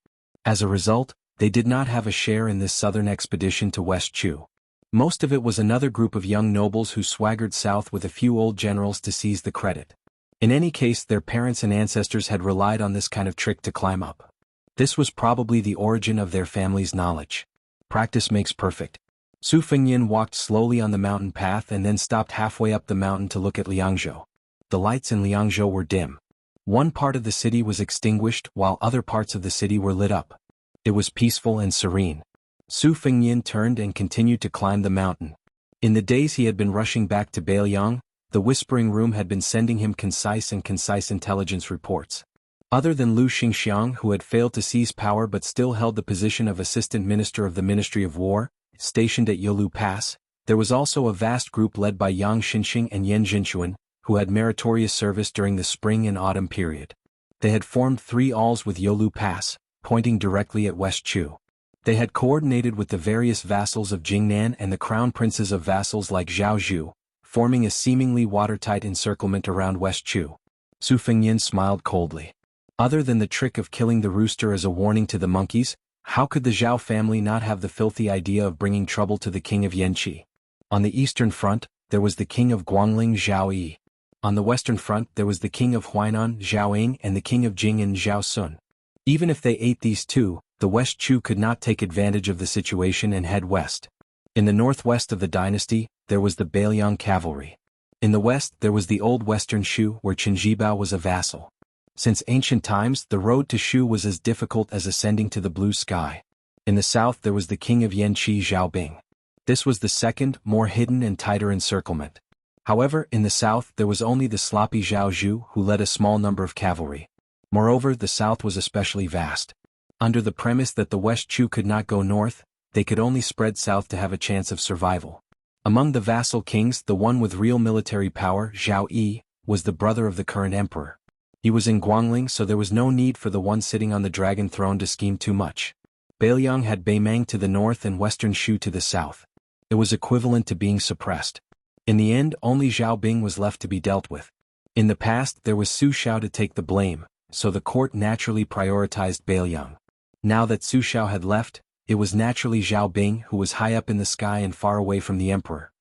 As a result, they did not have a share in this southern expedition to West Chu. Most of it was another group of young nobles who swaggered south with a few old generals to seize the credit. In any case, their parents and ancestors had relied on this kind of trick to climb up. This was probably the origin of their family's knowledge. Practice makes perfect. Su Fengyin walked slowly on the mountain path and then stopped halfway up the mountain to look at Liangzhou. The lights in Liangzhou were dim. One part of the city was extinguished while other parts of the city were lit up. It was peaceful and serene. Su Fengyin turned and continued to climb the mountain. In the days he had been rushing back to Beiyang, the Whispering Room had been sending him concise intelligence reports. Other than Lu Xingxiang, who had failed to seize power but still held the position of Assistant Minister of the Ministry of War, stationed at Yolu Pass, There was also a vast group led by Yang Xinxing and Yan Jinchuan, who had meritorious service during the spring and autumn period. They had formed 3 alls with Yolu Pass, pointing directly at West Chu. They had coordinated with the various vassals of Jingnan and the crown princes of vassals like Zhao Zhu, forming a seemingly watertight encirclement around West Chu. Su Fengyin smiled coldly. Other than the trick of killing the rooster as a warning to the monkeys, how could the Zhao family not have the filthy idea of bringing trouble to the king of Yanqi? On the eastern front, there was the king of Guangling Zhao Yi. On the western front there was the king of Huainan Zhao Ying and the king of Jing'an Zhao Sun. Even if they ate these two, the West Chu could not take advantage of the situation and head west. In the northwest of the dynasty, there was the Bailiang cavalry. In the west there was the old western Shu where Qinjibao was a vassal. Since ancient times the road to Shu was as difficult as ascending to the blue sky. In the south there was the king of Yanqi Zhao Bing. This was the second, more hidden and tighter encirclement. However, in the south there was only the sloppy Zhao Zhu who led a small number of cavalry. Moreover, the south was especially vast. Under the premise that the West Chu could not go north, they could only spread south to have a chance of survival. Among the vassal kings, the one with real military power, Zhao Yi, was the brother of the current emperor. He was in Guangling, so there was no need for the one sitting on the dragon throne to scheme too much. Bailiang had Beimang to the north and western Shu to the south. It was equivalent to being suppressed. In the end, only Zhao Bing was left to be dealt with. In the past, there was Su Xiao to take the blame, so the court naturally prioritized Bailiang. Now that Su Xiao had left, it was naturally Zhao Bing who was high up in the sky and far away from the emperor.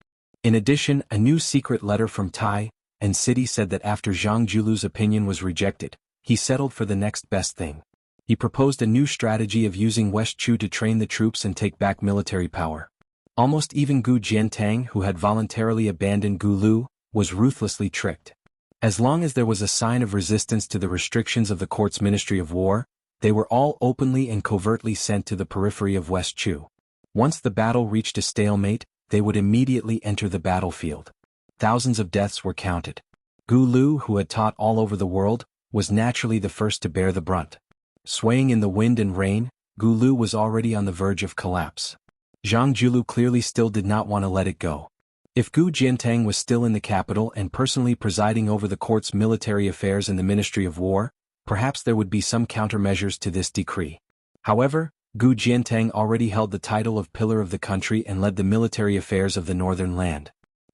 In addition, a new secret letter from Tai and City said that after Zhang Julu's opinion was rejected, he settled for the next best thing. He proposed a new strategy of using West Chu to train the troops and take back military power. Almost even Gu Jiantang, who had voluntarily abandoned Gu Lu, was ruthlessly tricked. As long as there was a sign of resistance to the restrictions of the court's Ministry of War, they were all openly and covertly sent to the periphery of West Chu. Once the battle reached a stalemate, they would immediately enter the battlefield. Thousands of deaths were counted. Gu Lu, who had taught all over the world, was naturally the first to bear the brunt. Swaying in the wind and rain, Gu Lu was already on the verge of collapse. Zhang Julu clearly still did not want to let it go. If Gu Jiantang was still in the capital and personally presiding over the court's military affairs in the Ministry of War, perhaps there would be some countermeasures to this decree. However, Gu Jiantang already held the title of pillar of the country and led the military affairs of the northern land.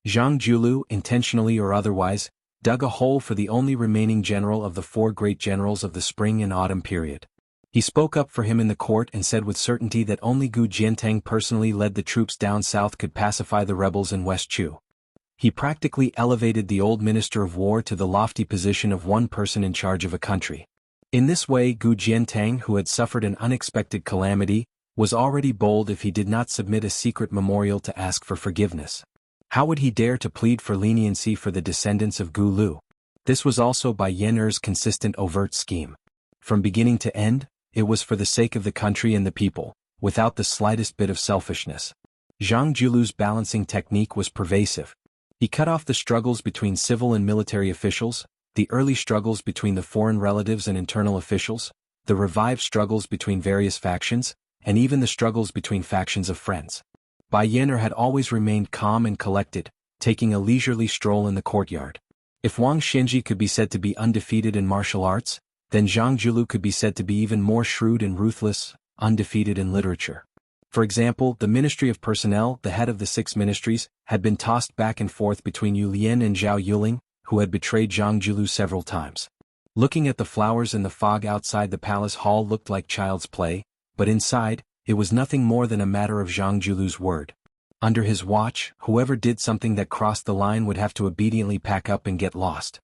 Zhang Julu, intentionally or otherwise, dug a hole for the only remaining general of the 4 great generals of the spring and autumn period. He spoke up for him in the court and said with certainty that only Gu Jiantang personally led the troops down south could pacify the rebels in West Chu. He practically elevated the old Minister of War to the lofty position of one person in charge of a country. In this way, Gu Jiantang, who had suffered an unexpected calamity, was already bold if he did not submit a secret memorial to ask for forgiveness. How would he dare to plead for leniency for the descendants of Gu Lu? This was also by Yen Er's consistent overt scheme. From beginning to end, it was for the sake of the country and the people, without the slightest bit of selfishness. Zhang Julu's balancing technique was pervasive. He cut off the struggles between civil and military officials, the early struggles between the foreign relatives and internal officials, the revived struggles between various factions, and even the struggles between factions of friends. Bai Yen had always remained calm and collected, taking a leisurely stroll in the courtyard. If Wang Xinji could be said to be undefeated in martial arts, then Zhang Julu could be said to be even more shrewd and ruthless, undefeated in literature. For example, the Ministry of Personnel, the head of the 6 ministries, had been tossed back and forth between Yu Lian and Zhao Yuling, who had betrayed Zhang Julu several times. Looking at the flowers in the fog outside the palace hall looked like child's play, but inside, it was nothing more than a matter of Zhang Julu's word. Under his watch, whoever did something that crossed the line would have to obediently pack up and get lost.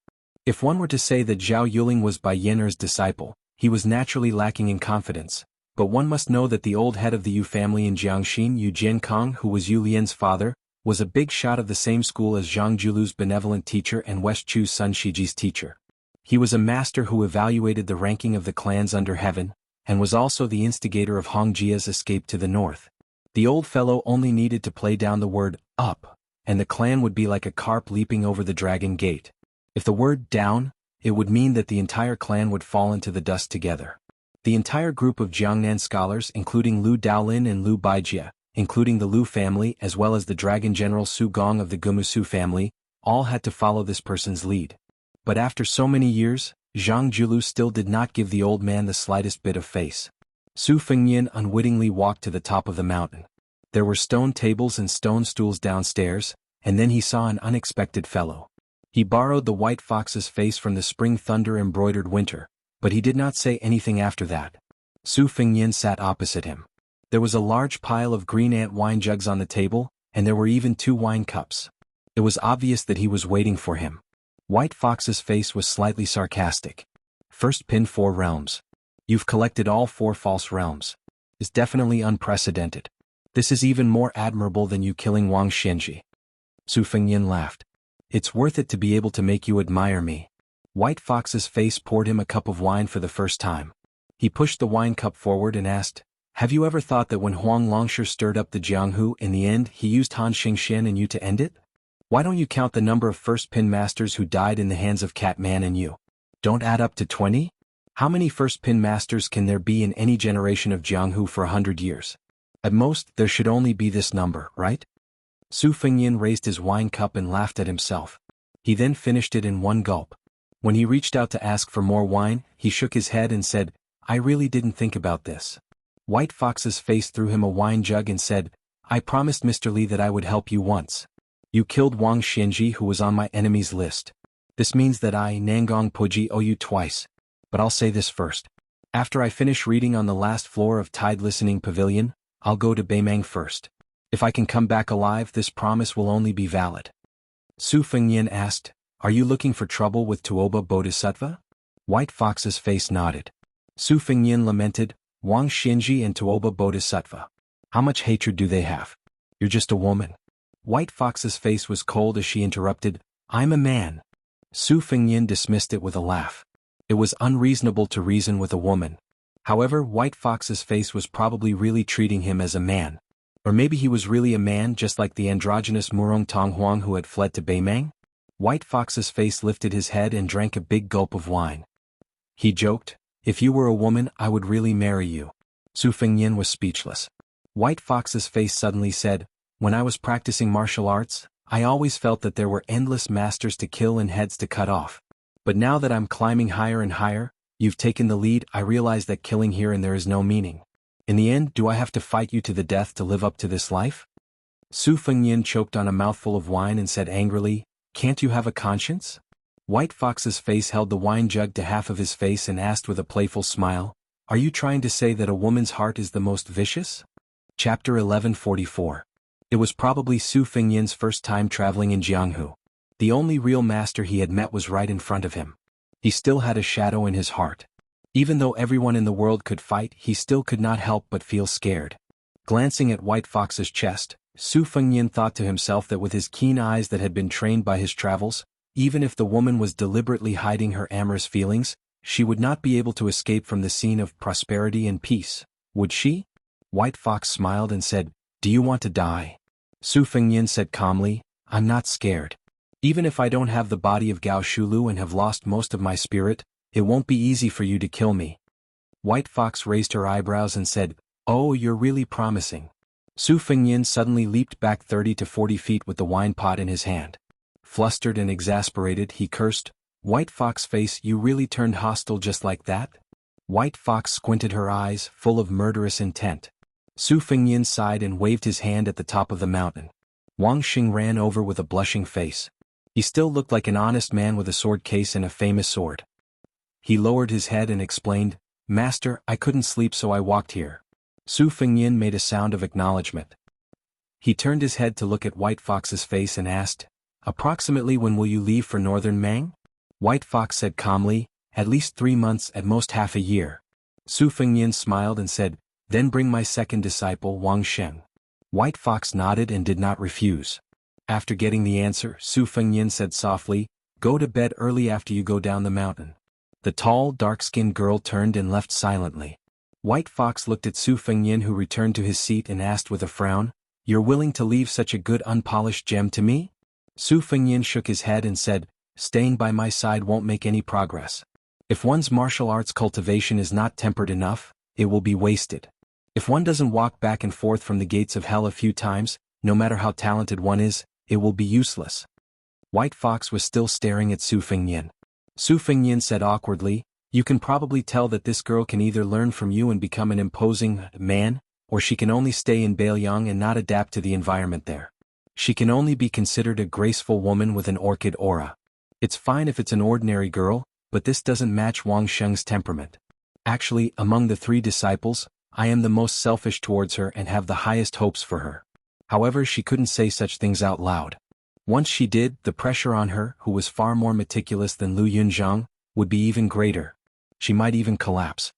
If one were to say that Zhao Yuling was Bai Yen's disciple, he was naturally lacking in confidence, but one must know that the old head of the Yu family in Jiangxin, Yu Jiankong, who was Yu Lian's father, was a big shot of the same school as Zhang Julu's benevolent teacher and West Chu's son Shiji's teacher. He was a master who evaluated the ranking of the clans under heaven, and was also the instigator of Hongjia's escape to the north. The old fellow only needed to play down the word up, and the clan would be like a carp leaping over the dragon gate. If the word down, it would mean that the entire clan would fall into the dust together. The entire group of Jiangnan scholars, including Lu Daolin and Lu Baijie, including the Lu family as well as the dragon general Su Gong of the Gumusu family, all had to follow this person's lead. But after so many years, Zhang Julu still did not give the old man the slightest bit of face. Su Fengnian unwittingly walked to the top of the mountain. There were stone tables and stone stools downstairs, and then he saw an unexpected fellow. He borrowed the white fox's face from the spring thunder embroidered winter, but he did not say anything after that. Su Fengnian sat opposite him. There was a large pile of green ant wine jugs on the table, and there were even 2 wine cups. It was obvious that he was waiting for him. White Fox's face was slightly sarcastic. First pin 4 realms. You've collected all 4 false realms. It's definitely unprecedented. This is even more admirable than you killing Wang Xianji. Su Fengnian laughed. It's worth it to be able to make you admire me. White Fox's face poured him a cup of wine for the first time. He pushed the wine cup forward and asked, have you ever thought that when Huang Longshu stirred up the Jianghu in the end he used Han Xingxian and you to end it? Why don't you count the number of first pin masters who died in the hands of Catman and you? Don't add up to 20? How many first pin masters can there be in any generation of Jianghu for 100 years? At most, there should only be this number, right? Su Fengnian raised his wine cup and laughed at himself. He then finished it in one gulp. When he reached out to ask for more wine, he shook his head and said, I really didn't think about this. White Fox's face threw him a wine jug and said, I promised Mr. Li that I would help you once. You killed Wang Xianji who was on my enemies list. This means that I, Nangong Puji, owe you twice. But I'll say this first. After I finish reading on the last floor of Tide Listening Pavilion, I'll go to Beimang first. If I can come back alive, this promise will only be valid. Su Fengnian asked, are you looking for trouble with Tuoba Bodhisattva? White Fox's face nodded. Su Fengnian lamented, Wang Xianji and Tuoba Bodhisattva. How much hatred do they have? You're just a woman. White Fox's face was cold as she interrupted, I'm a man. Su Fengnian dismissed it with a laugh. It was unreasonable to reason with a woman. However, White Fox's face was probably really treating him as a man. Or maybe he was really a man just like the androgynous Murong Tonghuang who had fled to Beimang? White Fox's face lifted his head and drank a big gulp of wine. He joked, if you were a woman I would really marry you. Su Fengnian was speechless. White Fox's face suddenly said, when I was practicing martial arts, I always felt that there were endless masters to kill and heads to cut off. But now that I'm climbing higher and higher, you've taken the lead, I realize that killing here and there is no meaning. In the end, do I have to fight you to the death to live up to this life? Su Fengnian choked on a mouthful of wine and said angrily, can't you have a conscience? White Fox's face held the wine jug to half of his face and asked with a playful smile, are you trying to say that a woman's heart is the most vicious? Chapter 1144. It was probably Su Fengnian's first time traveling in Jianghu. The only real master he had met was right in front of him. He still had a shadow in his heart. Even though everyone in the world could fight, he still could not help but feel scared. Glancing at White Fox's chest, Su Fengnian thought to himself that with his keen eyes that had been trained by his travels, even if the woman was deliberately hiding her amorous feelings, she would not be able to escape from the scene of prosperity and peace, would she? White Fox smiled and said, do you want to die? Su Fengnian said calmly, I'm not scared. Even if I don't have the body of Gao Shulu and have lost most of my spirit, it won't be easy for you to kill me. White Fox raised her eyebrows and said, oh, you're really promising. Su Fengnian suddenly leaped back 30 to 40 feet with the wine pot in his hand. Flustered and exasperated, he cursed, White Fox face, you really turned hostile just like that? White Fox squinted her eyes, full of murderous intent. Su Fengnian sighed and waved his hand at the top of the mountain. Wang Xing ran over with a blushing face. He still looked like an honest man with a sword case and a famous sword. He lowered his head and explained, Master, I couldn't sleep so I walked here. Su Fengnian made a sound of acknowledgement. He turned his head to look at White Fox's face and asked, approximately when will you leave for northern Mang? White Fox said calmly, at least 3 months, at most half a year. Su Fengnian smiled and said, then bring my second disciple Wang Sheng. White Fox nodded and did not refuse. After getting the answer, Su Fengnian said softly, go to bed early after you go down the mountain. The tall, dark-skinned girl turned and left silently. White Fox looked at Su Fengnian who returned to his seat and asked with a frown, you're willing to leave such a good unpolished gem to me? Su Fengnian shook his head and said, staying by my side won't make any progress. If one's martial arts cultivation is not tempered enough, it will be wasted. If one doesn't walk back and forth from the gates of hell a few times, no matter how talented one is, it will be useless. White Fox was still staring at Su Fengnian. Su Fengnian said awkwardly, "You can probably tell that this girl can either learn from you and become an imposing man, or she can only stay in Beiliang and not adapt to the environment there. She can only be considered a graceful woman with an orchid aura. It's fine if it's an ordinary girl, but this doesn't match Wang Sheng's temperament. Actually, among the 3 disciples, I am the most selfish towards her and have the highest hopes for her." However, she couldn't say such things out loud. Once she did, the pressure on her, who was far more meticulous than Lu Yunzhang, would be even greater. She might even collapse.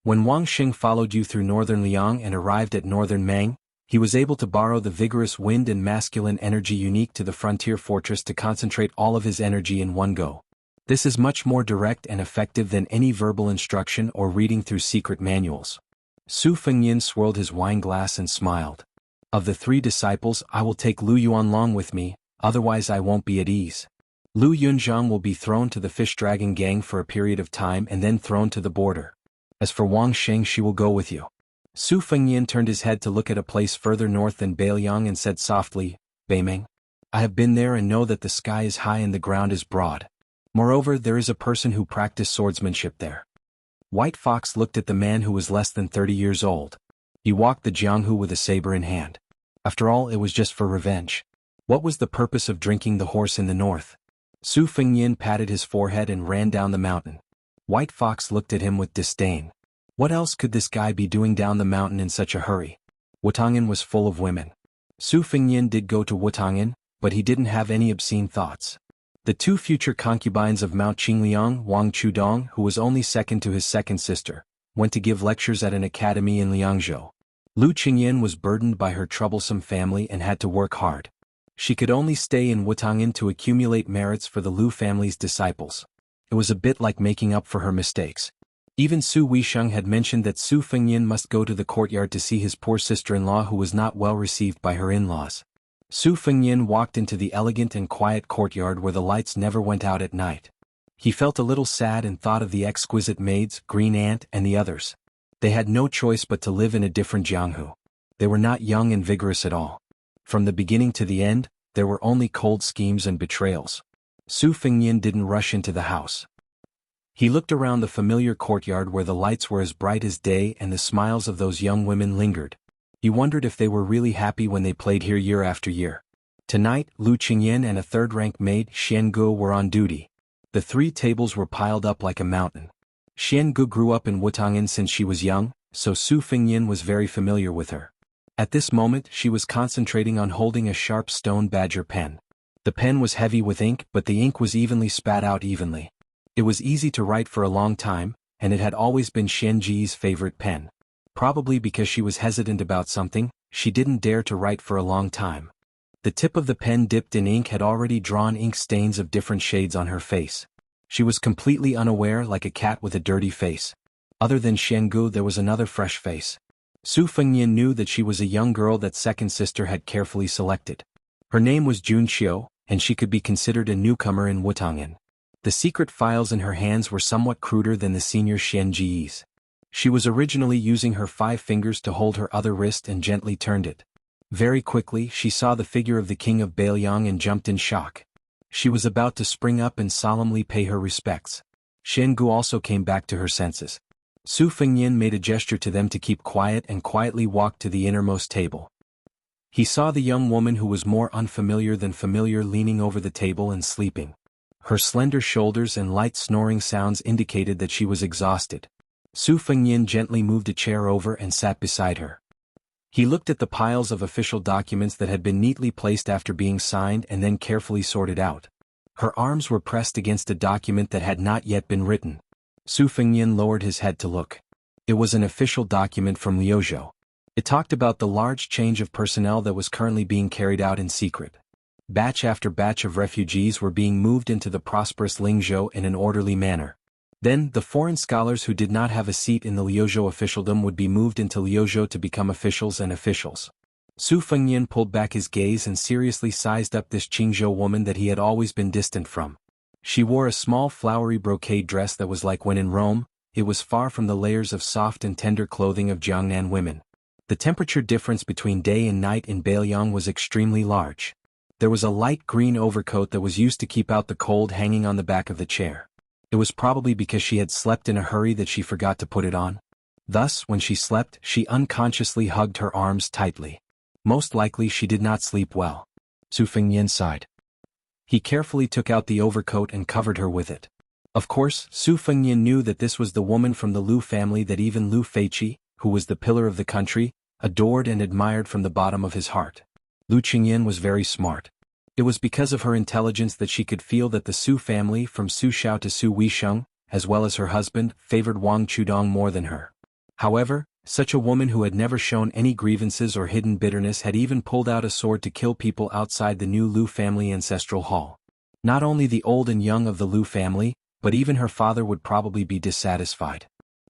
When Wang Xing followed you through northern Liang and arrived at northern Mang, he was able to borrow the vigorous wind and masculine energy unique to the frontier fortress to concentrate all of his energy in one go. This is much more direct and effective than any verbal instruction or reading through secret manuals. Su Fengnian swirled his wine glass and smiled. "Of the 3 disciples, I will take Lu Yuanlong with me, otherwise I won't be at ease. Lu Yunzhang will be thrown to the fish dragon gang for a period of time and then thrown to the border. As for Wang Sheng, she will go with you." Su Fengnian turned his head to look at a place further north than Beiliang and said softly, "Beimeng. I have been there and know that the sky is high and the ground is broad. Moreover, there is a person who practiced swordsmanship there." White Fox looked at the man who was less than 30 years old. He walked the Jianghu with a saber in hand. After all, it was just for revenge. What was the purpose of drinking the horse in the north? Su Fengnian patted his forehead and ran down the mountain. White Fox looked at him with disdain. What else could this guy be doing down the mountain in such a hurry? Wutangan was full of women. Su Fengnian did go to Wutangan, but he didn't have any obscene thoughts. The 2 future concubines of Mount Qingliang, Wang Chudong, who was only second to his second sister, went to give lectures at an academy in Liangzhou. Lu Qingyan was burdened by her troublesome family and had to work hard. She could only stay in Wutangan to accumulate merits for the Lu family's disciples. It was a bit like making up for her mistakes. Even Su Weisheng had mentioned that Su Fengnian must go to the courtyard to see his poor sister-in-law who was not well received by her in-laws. Su Fengnian walked into the elegant and quiet courtyard where the lights never went out at night. He felt a little sad and thought of the exquisite maids, Green Ant and the others. They had no choice but to live in a different Jianghu. They were not young and vigorous at all. From the beginning to the end, there were only cold schemes and betrayals. Su Fengnian didn't rush into the house. He looked around the familiar courtyard where the lights were as bright as day and the smiles of those young women lingered. He wondered if they were really happy when they played here year after year. Tonight, Lu Qingyan and a third-rank maid, Xiangu, were on duty. The 3 tables were piled up like a mountain. Xiangu grew up in Wutangan since she was young, so Su Fengnian was very familiar with her. At this moment, she was concentrating on holding a sharp stone badger pen. The pen was heavy with ink, but the ink was evenly spat out evenly. It was easy to write for a long time, and it had always been Xianji's favorite pen. Probably because she was hesitant about something, she didn't dare to write for a long time. The tip of the pen dipped in ink had already drawn ink stains of different shades on her face. She was completely unaware, like a cat with a dirty face. Other than Xiangu, there was another fresh face. Su Fengnian knew that she was a young girl that second sister had carefully selected. Her name was Jun Qiu, and she could be considered a newcomer in Wutangan. The secret files in her hands were somewhat cruder than the senior Xianji's. She was originally using her 5 fingers to hold her other wrist and gently turned it. Very quickly, she saw the figure of the king of Beiliang and jumped in shock. She was about to spring up and solemnly pay her respects. Xiangu also came back to her senses. Su Fengnian made a gesture to them to keep quiet and quietly walked to the innermost table. He saw the young woman who was more unfamiliar than familiar leaning over the table and sleeping. Her slender shoulders and light snoring sounds indicated that she was exhausted. Su Fengnian gently moved a chair over and sat beside her. He looked at the piles of official documents that had been neatly placed after being signed and then carefully sorted out. Her arms were pressed against a document that had not yet been written. Su Fengnian lowered his head to look. It was an official document from Liuzhou. It talked about the large change of personnel that was currently being carried out in secret. Batch after batch of refugees were being moved into the prosperous Lingzhou in an orderly manner. Then, the foreign scholars who did not have a seat in the Liuzhou officialdom would be moved into Liuzhou to become officials and officials. Su Fengnian pulled back his gaze and seriously sized up this Qingzhou woman that he had always been distant from. She wore a small flowery brocade dress that was like when in Rome, it was far from the layers of soft and tender clothing of Jiangnan women. The temperature difference between day and night in Bailiang was extremely large. There was a light green overcoat that was used to keep out the cold hanging on the back of the chair. It was probably because she had slept in a hurry that she forgot to put it on. Thus, when she slept, she unconsciously hugged her arms tightly. Most likely she did not sleep well. Su Fengyan sighed. He carefully took out the overcoat and covered her with it. Of course, Su Fengyan knew that this was the woman from the Lu family that even Lu Feiqi, who was the pillar of the country, adored and admired from the bottom of his heart. Lu Qingyan was very smart. It was because of her intelligence that she could feel that the Su family from Su Xiao to Su Weisheng, as well as her husband, favored Wang Chudong more than her. However, such a woman who had never shown any grievances or hidden bitterness had even pulled out a sword to kill people outside the new Lu family ancestral hall. Not only the old and young of the Lu family, but even her father would probably be dissatisfied.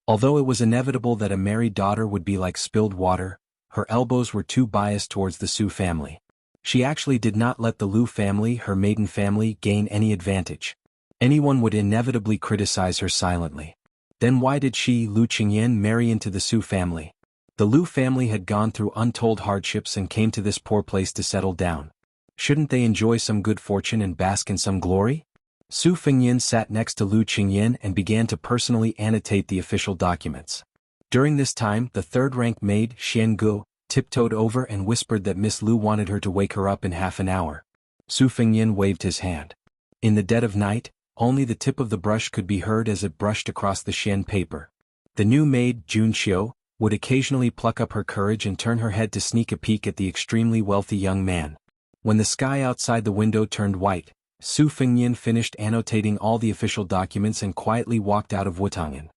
Although it was inevitable that a married daughter would be like spilled water, her elbows were too biased towards the Su family. She actually did not let the Lu family, her maiden family, gain any advantage. Anyone would inevitably criticize her silently. Then why did she, Lu Qingyan, marry into the Su family? The Lu family had gone through untold hardships and came to this poor place to settle down. Shouldn't they enjoy some good fortune and bask in some glory? Su Fengyan sat next to Lu Qingyan and began to personally annotate the official documents. During this time, the third-rank maid, Jianghu, tiptoed over and whispered that Miss Lu wanted her to wake her up in half an hour. Su Fengyan waved his hand. In the dead of night, only the tip of the brush could be heard as it brushed across the Xian paper. The new maid, Jun Xiu, would occasionally pluck up her courage and turn her head to sneak a peek at the extremely wealthy young man. When the sky outside the window turned white, Su Fengyan finished annotating all the official documents and quietly walked out of Wutangan.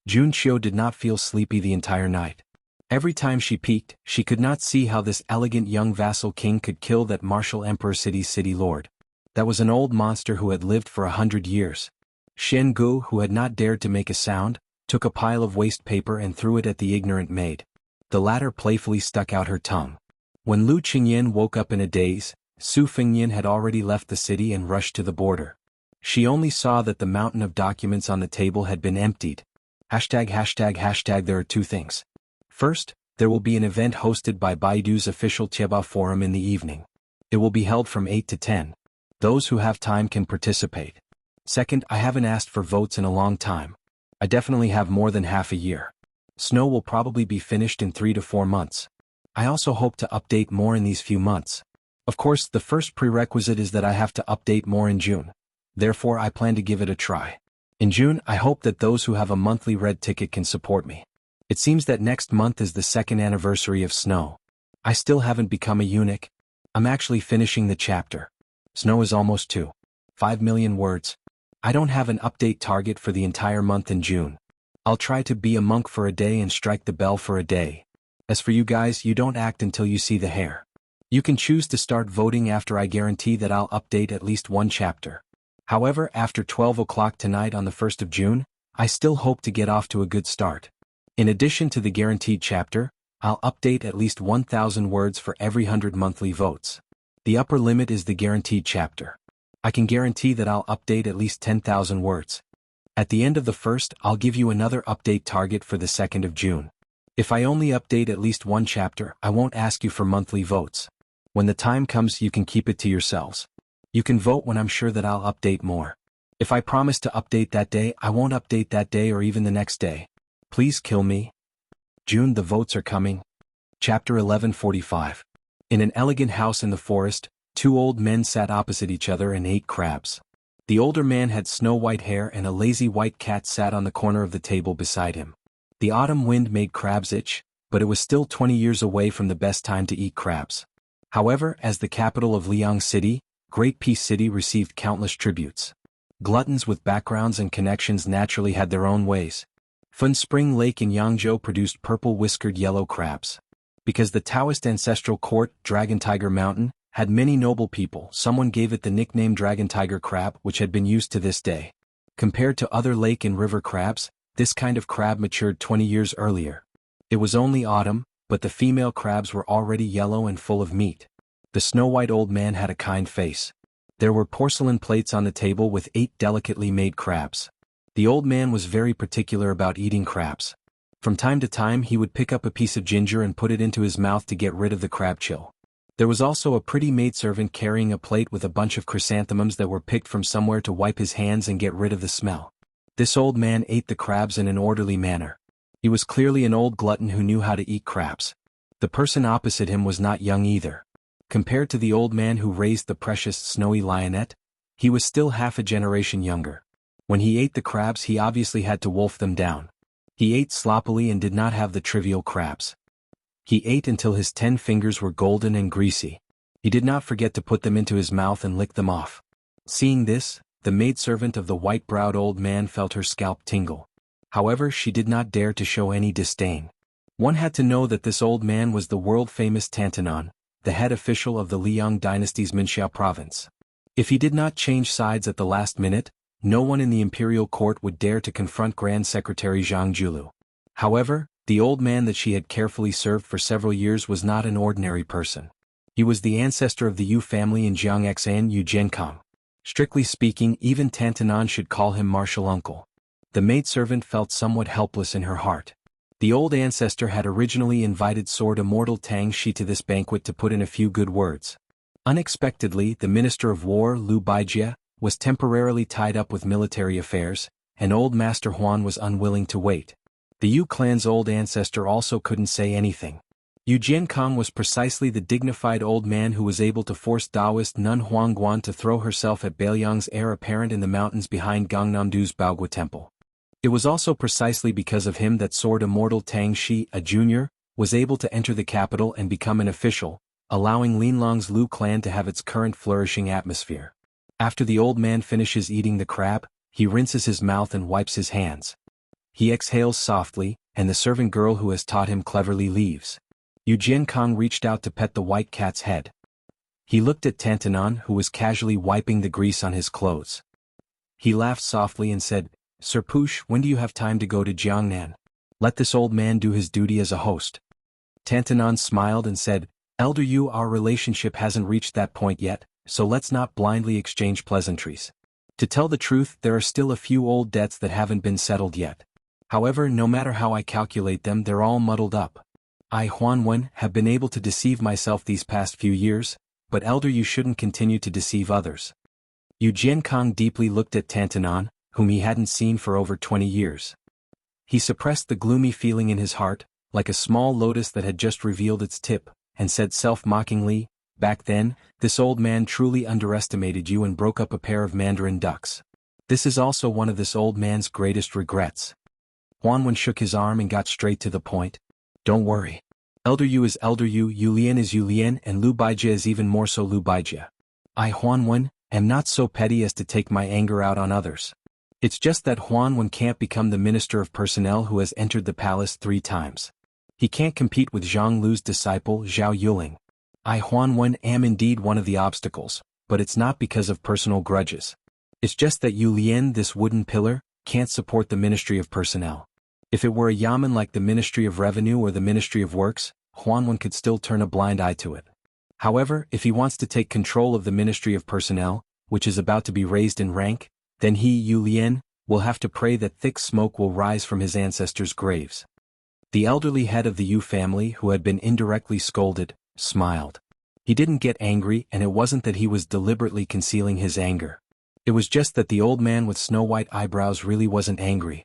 Jun Xiu did not feel sleepy the entire night. Every time she peeked, she could not see how this elegant young vassal king could kill that martial emperor city lord. That was an old monster who had lived for 100 years. Jianghu, who had not dared to make a sound, took a pile of waste paper and threw it at the ignorant maid. The latter playfully stuck out her tongue. When Lu Qingyan woke up in a daze, Su Fengyan had already left the city and rushed to the border. She only saw that the mountain of documents on the table had been emptied. There are two things. First, there will be an event hosted by Baidu's official Tieba forum in the evening. It will be held from 8 to 10. Those who have time can participate. Second, I haven't asked for votes in a long time. I definitely have more than half a year. Snow will probably be finished in 3 to 4 months. I also hope to update more in these few months. Of course, the first prerequisite is that I have to update more in June. Therefore, I plan to give it a try. In June, I hope that those who have a monthly red ticket can support me. It seems that next month is the 2nd anniversary of Snow. I still haven't become a eunuch. I'm actually finishing the chapter. Snow is almost 5 million words. I don't have an update target for the entire month in June. I'll try to be a monk for a day and strike the bell for a day. As for you guys, you don't act until you see the hair. You can choose to start voting after I guarantee that I'll update at least one chapter. However, after 12 o'clock tonight on the 1st of June, I still hope to get off to a good start. In addition to the guaranteed chapter, I'll update at least 1,000 words for every 100 monthly votes. The upper limit is the guaranteed chapter. I can guarantee that I'll update at least 10,000 words. At the end of the 1st, I'll give you another update target for the 2nd of June. If I only update at least one chapter, I won't ask you for monthly votes. When the time comes, you can keep it to yourselves. You can vote when I'm sure that I'll update more. If I promise to update that day, I won't update that day or even the next day. Please kill me. June, the votes are coming. Chapter 1145. In an elegant house in the forest, 2 old men sat opposite each other and ate crabs. The older man had snow-white hair and a lazy white cat sat on the corner of the table beside him. The autumn wind made crabs itch, but it was still 20 years away from the best time to eat crabs. However, as the capital of Liang City, Great Peace City received countless tributes. Gluttons with backgrounds and connections naturally had their own ways. Fun Spring Lake in Yangzhou produced purple-whiskered yellow crabs. Because the Taoist ancestral court, Dragon Tiger Mountain, had many noble people, someone gave it the nickname Dragon Tiger Crab, which had been used to this day. Compared to other lake and river crabs, this kind of crab matured 20 years earlier. It was only autumn, but the female crabs were already yellow and full of meat. The snow-white old man had a kind face. There were porcelain plates on the table with 8 delicately made crabs. The old man was very particular about eating crabs. From time to time he would pick up a piece of ginger and put it into his mouth to get rid of the crab chill. There was also a pretty maidservant carrying a plate with a bunch of chrysanthemums that were picked from somewhere to wipe his hands and get rid of the smell. This old man ate the crabs in an orderly manner. He was clearly an old glutton who knew how to eat crabs. The person opposite him was not young either. Compared to the old man who raised the precious snowy lionette, he was still half a generation younger. When he ate the crabs he obviously had to wolf them down. He ate sloppily and did not have the trivial crabs. He ate until his 10 fingers were golden and greasy. He did not forget to put them into his mouth and lick them off. Seeing this, the maidservant of the white-browed old man felt her scalp tingle. However, she did not dare to show any disdain. One had to know that this old man was the world-famous Tantanon, the head official of the Liang dynasty's Minxiao province. If he did not change sides at the last minute, no one in the imperial court would dare to confront Grand Secretary Jianghu. However, the old man that she had carefully served for several years was not an ordinary person. He was the ancestor of the Yu family in Jiangxan Yu Jiankang. Strictly speaking, even Tantanon should call him martial uncle. The maidservant felt somewhat helpless in her heart. The old ancestor had originally invited Sword Immortal Tang Shi to this banquet to put in a few good words. Unexpectedly, the Minister of War, Lu Baijie, was temporarily tied up with military affairs, and old Master Huan was unwilling to wait. The Yu clan's old ancestor also couldn't say anything. Yu Jiankang was precisely the dignified old man who was able to force Taoist nun Huangguan to throw herself at Bailiang's heir apparent in the mountains behind Gangnamdu's Baogua Temple. It was also precisely because of him that Sword Immortal Tang Shi, a junior, was able to enter the capital and become an official, allowing Linlong's Lu clan to have its current flourishing atmosphere. After the old man finishes eating the crab, he rinses his mouth and wipes his hands. He exhales softly, and the servant girl who has taught him cleverly leaves. Yu Jiankang reached out to pet the white cat's head. He looked at Tantanon, who was casually wiping the grease on his clothes. He laughed softly and said, "Sir Poosh, when do you have time to go to Jiangnan? Let this old man do his duty as a host." Tantanon smiled and said, "Elder Yu, our relationship hasn't reached that point yet, so let's not blindly exchange pleasantries. To tell the truth, there are still a few old debts that haven't been settled yet. However, no matter how I calculate them, they're all muddled up. I, Huanwen, have been able to deceive myself these past few years, but Elder Yu shouldn't continue to deceive others." Yu Jiankang deeply looked at Tantanon, whom he hadn't seen for over 20 years. He suppressed the gloomy feeling in his heart, like a small lotus that had just revealed its tip, and said self-mockingly, "Back then, this old man truly underestimated you and broke up a pair of mandarin ducks. This is also one of this old man's greatest regrets." Huanwen shook his arm and got straight to the point. "Don't worry. Elder Yu is Elder Yu, Yu Lian is Yu Lian, and Lu Baijie is even more so Lu Baijie. I, Huanwen, am not so petty as to take my anger out on others. It's just that Huanwen can't become the Minister of Personnel who has entered the palace 3 times. He can't compete with Zhang Lu's disciple Zhao Yuling. I, Huanwen, am indeed one of the obstacles, but it's not because of personal grudges. It's just that Yu Lian, this wooden pillar, can't support the Ministry of Personnel. If it were a yamen like the Ministry of Revenue or the Ministry of Works, Huanwen could still turn a blind eye to it. However, if he wants to take control of the Ministry of Personnel, which is about to be raised in rank, then he, Yu Lian, will have to pray that thick smoke will rise from his ancestors' graves." The elderly head of the Yu family, who had been indirectly scolded, smiled. He didn't get angry, and it wasn't that he was deliberately concealing his anger. It was just that the old man with snow-white eyebrows really wasn't angry.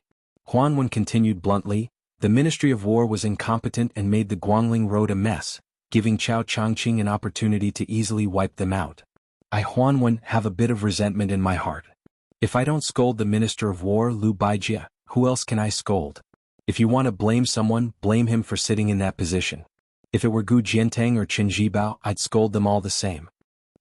Huanwen continued bluntly, "The Ministry of War was incompetent and made the Guangling Road a mess, giving Chao Chongqing an opportunity to easily wipe them out. I, Huanwen, have a bit of resentment in my heart. If I don't scold the Minister of War, Lu Baijie, who else can I scold? If you want to blame someone, blame him for sitting in that position. If it were Gu Jiantang or Qin Jibao, I'd scold them all the same.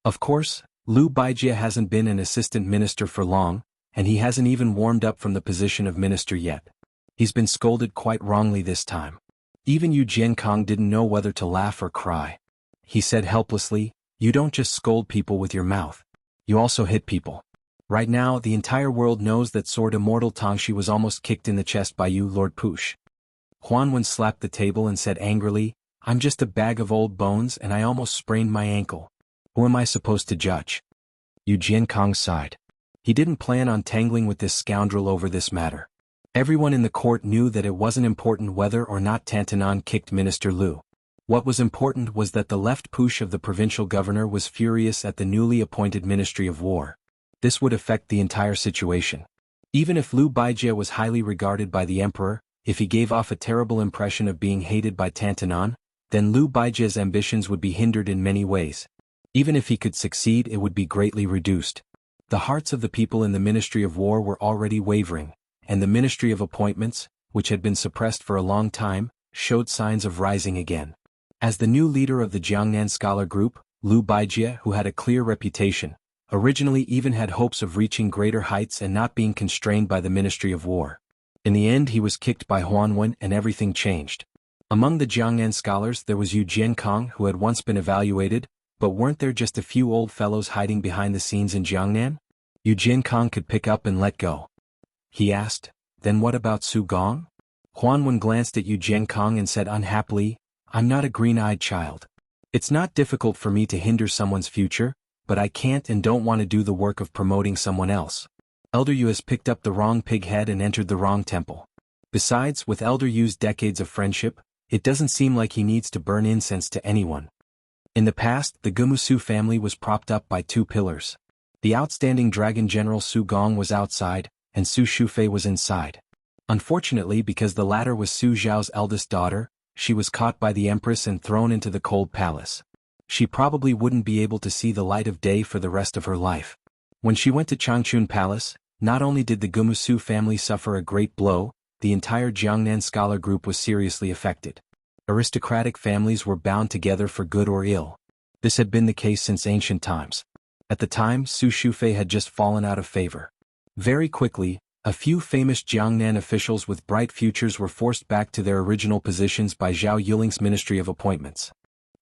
Of course, Lu Baijie hasn't been an assistant minister for long, and he hasn't even warmed up from the position of minister yet. He's been scolded quite wrongly this time." Even Yu Jiankang didn't know whether to laugh or cry. He said helplessly, "You don't just scold people with your mouth. You also hit people. Right now, the entire world knows that Sword Immortal Tangshi was almost kicked in the chest by you, Lord Poosh." Huanwen slapped the table and said angrily, "I'm just a bag of old bones and I almost sprained my ankle. Who am I supposed to judge?" Yu Jiankang sighed. He didn't plan on tangling with this scoundrel over this matter. Everyone in the court knew that it wasn't important whether or not Tantanon kicked Minister Lu. What was important was that the left push of the provincial governor was furious at the newly appointed Ministry of War. This would affect the entire situation. Even if Liu Baijie was highly regarded by the emperor, if he gave off a terrible impression of being hated by Tantanon, then Liu Baijie's ambitions would be hindered in many ways. Even if he could succeed, it would be greatly reduced. The hearts of the people in the Ministry of War were already wavering, and the Ministry of Appointments, which had been suppressed for a long time, showed signs of rising again. As the new leader of the Jiangnan scholar group, Liu Baijie, who had a clear reputation, originally even had hopes of reaching greater heights and not being constrained by the Ministry of War. In the end, he was kicked by Huanwen and everything changed. Among the Jiangnan scholars there was Yu Jiankong, who had once been evaluated, but weren't there just a few old fellows hiding behind the scenes in Jiangnan? Yu Jiankong could pick up and let go. He asked, "Then what about Su Gong?" Huanwen glanced at Yu Jiankong and said unhappily, "I'm not a green-eyed child. It's not difficult for me to hinder someone's future, but I can't and don't want to do the work of promoting someone else. Elder Yu has picked up the wrong pig head and entered the wrong temple. Besides, with Elder Yu's decades of friendship, it doesn't seem like he needs to burn incense to anyone." In the past, the Gumusu family was propped up by two pillars. The outstanding dragon general Su Gong was outside, and Su Shufei was inside. Unfortunately, because the latter was Su Zhao's eldest daughter, she was caught by the empress and thrown into the cold palace. She probably wouldn't be able to see the light of day for the rest of her life. When she went to Changchun Palace, not only did the Gumusu family suffer a great blow, the entire Jiangnan scholar group was seriously affected. Aristocratic families were bound together for good or ill. This had been the case since ancient times. At the time, Su Shufei had just fallen out of favor. Very quickly, a few famous Jiangnan officials with bright futures were forced back to their original positions by Zhao Yuling's Ministry of Appointments.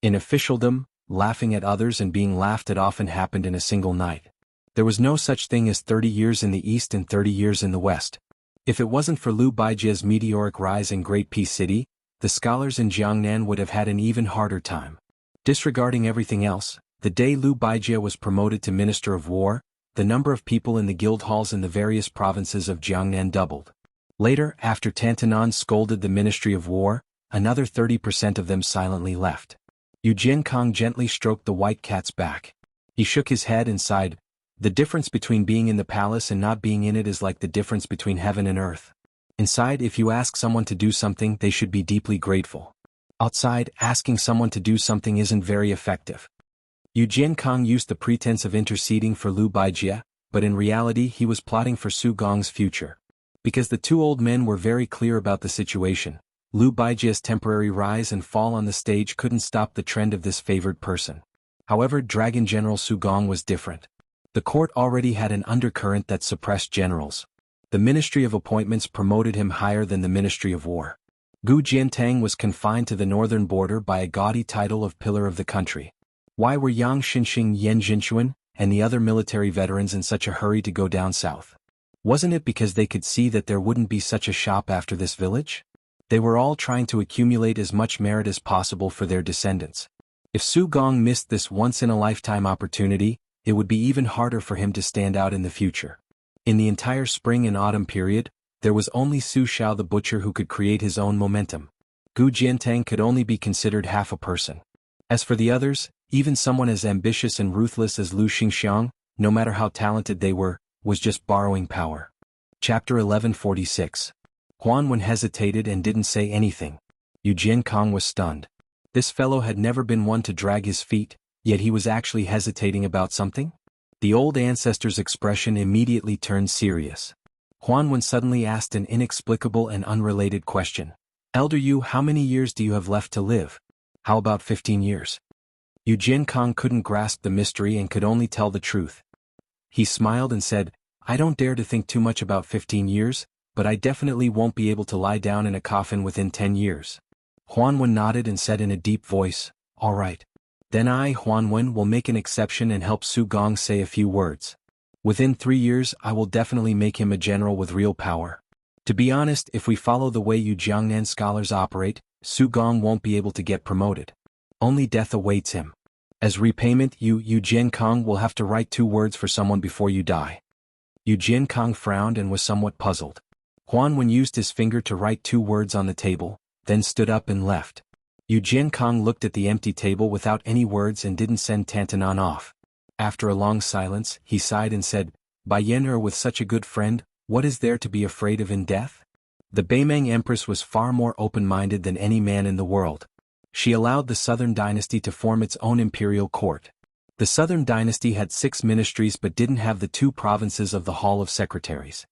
In officialdom, laughing at others and being laughed at often happened in a single night. There was no such thing as 30 years in the East and 30 years in the West. If it wasn't for Liu Baijie's meteoric rise in Great Peace City, the scholars in Jiangnan would have had an even harder time. Disregarding everything else, the day Liu Baijie was promoted to Minister of War, the number of people in the guild halls in the various provinces of Jiangnan doubled. Later, after Tantanon scolded the Ministry of War, another 30% of them silently left. Yu Jiankong gently stroked the white cat's back. He shook his head and sighed. The difference between being in the palace and not being in it is like the difference between heaven and earth. Inside, if you ask someone to do something, they should be deeply grateful. Outside, asking someone to do something isn't very effective. Yu Jiankong used the pretense of interceding for Liu Baijie, but in reality he was plotting for Su Gong's future. Because the two old men were very clear about the situation, Liu Baijie's temporary rise and fall on the stage couldn't stop the trend of this favored person. However, Dragon General Su Gong was different. The court already had an undercurrent that suppressed generals. The Ministry of Appointments promoted him higher than the Ministry of War. Gu Jiantang was confined to the northern border by a gaudy title of Pillar of the Country. Why were Yang Xinxing, Yan Jinchuan, and the other military veterans in such a hurry to go down south? Wasn't it because they could see that there wouldn't be such a shop after this village? They were all trying to accumulate as much merit as possible for their descendants. If Su Gong missed this once-in-a-lifetime opportunity, it would be even harder for him to stand out in the future. In the entire spring and autumn period, there was only Su Xiao the butcher who could create his own momentum. Gu Jiantang could only be considered half a person. As for the others, even someone as ambitious and ruthless as Lu Xingxiang, no matter how talented they were, was just borrowing power. Chapter 1146. Huanwen hesitated and didn't say anything. Yu Jiankong was stunned. This fellow had never been one to drag his feet, yet he was actually hesitating about something? The old ancestor's expression immediately turned serious. Huanwen suddenly asked an inexplicable and unrelated question. "Elder Yu, how many years do you have left to live? How about 15 years? Yu Jiankong couldn't grasp the mystery and could only tell the truth. He smiled and said, "I don't dare to think too much about 15 years, but I definitely won't be able to lie down in a coffin within 10 years. Huanwen nodded and said in a deep voice, "All right. Then I, Huanwen, will make an exception and help Su Gong say a few words. Within 3 years I will definitely make him a general with real power. To be honest, if we follow the way you Jiangnan scholars operate, Su Gong won't be able to get promoted. Only death awaits him. As repayment, Yu Jiankong will have to write 2 words for someone before you die." Yu Jiankong frowned and was somewhat puzzled. Huan Wen used his finger to write 2 words on the table, then stood up and left. Yu Jiankong looked at the empty table without any words and didn't send Tantanan off. After a long silence, he sighed and said, "By Yen with such a good friend, what is there to be afraid of in death?" The Beimang Empress was far more open-minded than any man in the world. She allowed the Southern Dynasty to form its own imperial court. The Southern Dynasty had 6 ministries but didn't have the 2 provinces of the Hall of Secretaries.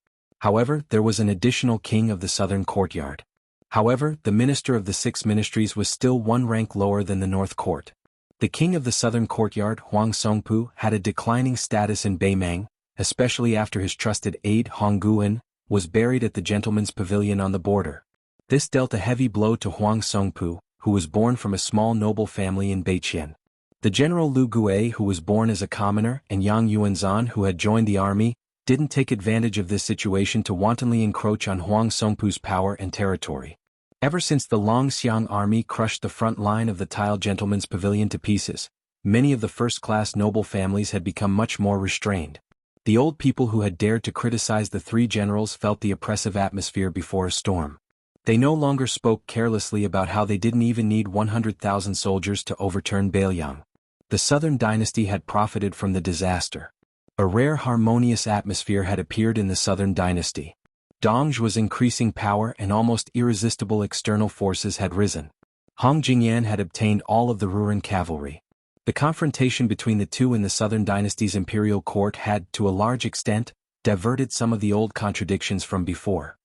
However, there was an additional king of the Southern Courtyard. However, the minister of the 6 ministries was still 1 rank lower than the North Court. The king of the Southern Courtyard, Huang Songpu, had a declining status in Beimang, especially after his trusted aide Hong Guan was buried at the gentleman's pavilion on the border. This dealt a heavy blow to Huang Songpu, who was born from a small noble family in Beiqian. The general Lu Gui, who was born as a commoner, and Yang Yuanzhan, who had joined the army, didn't take advantage of this situation to wantonly encroach on Huang Songpu's power and territory. Ever since the Longxiang army crushed the front line of the Tile Gentleman's Pavilion to pieces, many of the first-class noble families had become much more restrained. The old people who had dared to criticize the 3 generals felt the oppressive atmosphere before a storm. They no longer spoke carelessly about how they didn't even need 100,000 soldiers to overturn Beiliang. The Southern Dynasty had profited from the disaster. A rare harmonious atmosphere had appeared in the Southern Dynasty. Dongzhi was increasing power and almost irresistible external forces had risen. Hong Jingyan had obtained all of the Ruran cavalry. The confrontation between the 2 in the Southern Dynasty's imperial court had, to a large extent, diverted some of the old contradictions from before.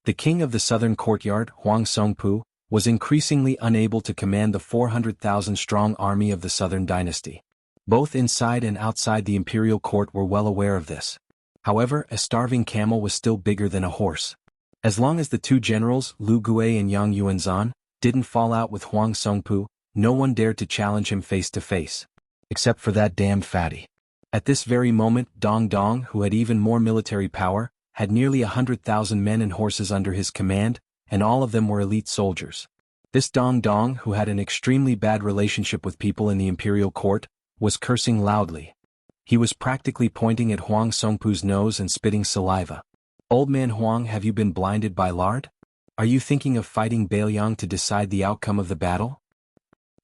The king of the Southern Courtyard, Huang Songpu, was increasingly unable to command the 400,000-strong army of the Southern Dynasty. Both inside and outside the imperial court were well aware of this. However, a starving camel was still bigger than a horse. As long as the 2 generals, Lu Gui and Yang Yuanzhan, didn't fall out with Huang Songpu, no one dared to challenge him face to face. Except for that damned fatty. At this very moment, Dong Dong, who had even more military power, had nearly 100,000 men and horses under his command, and all of them were elite soldiers. This Dong Dong, who had an extremely bad relationship with people in the imperial court, was cursing loudly. He was practically pointing at Huang Songpu's nose and spitting saliva. "Old man Huang, have you been blinded by lard? Are you thinking of fighting Beiliang to decide the outcome of the battle?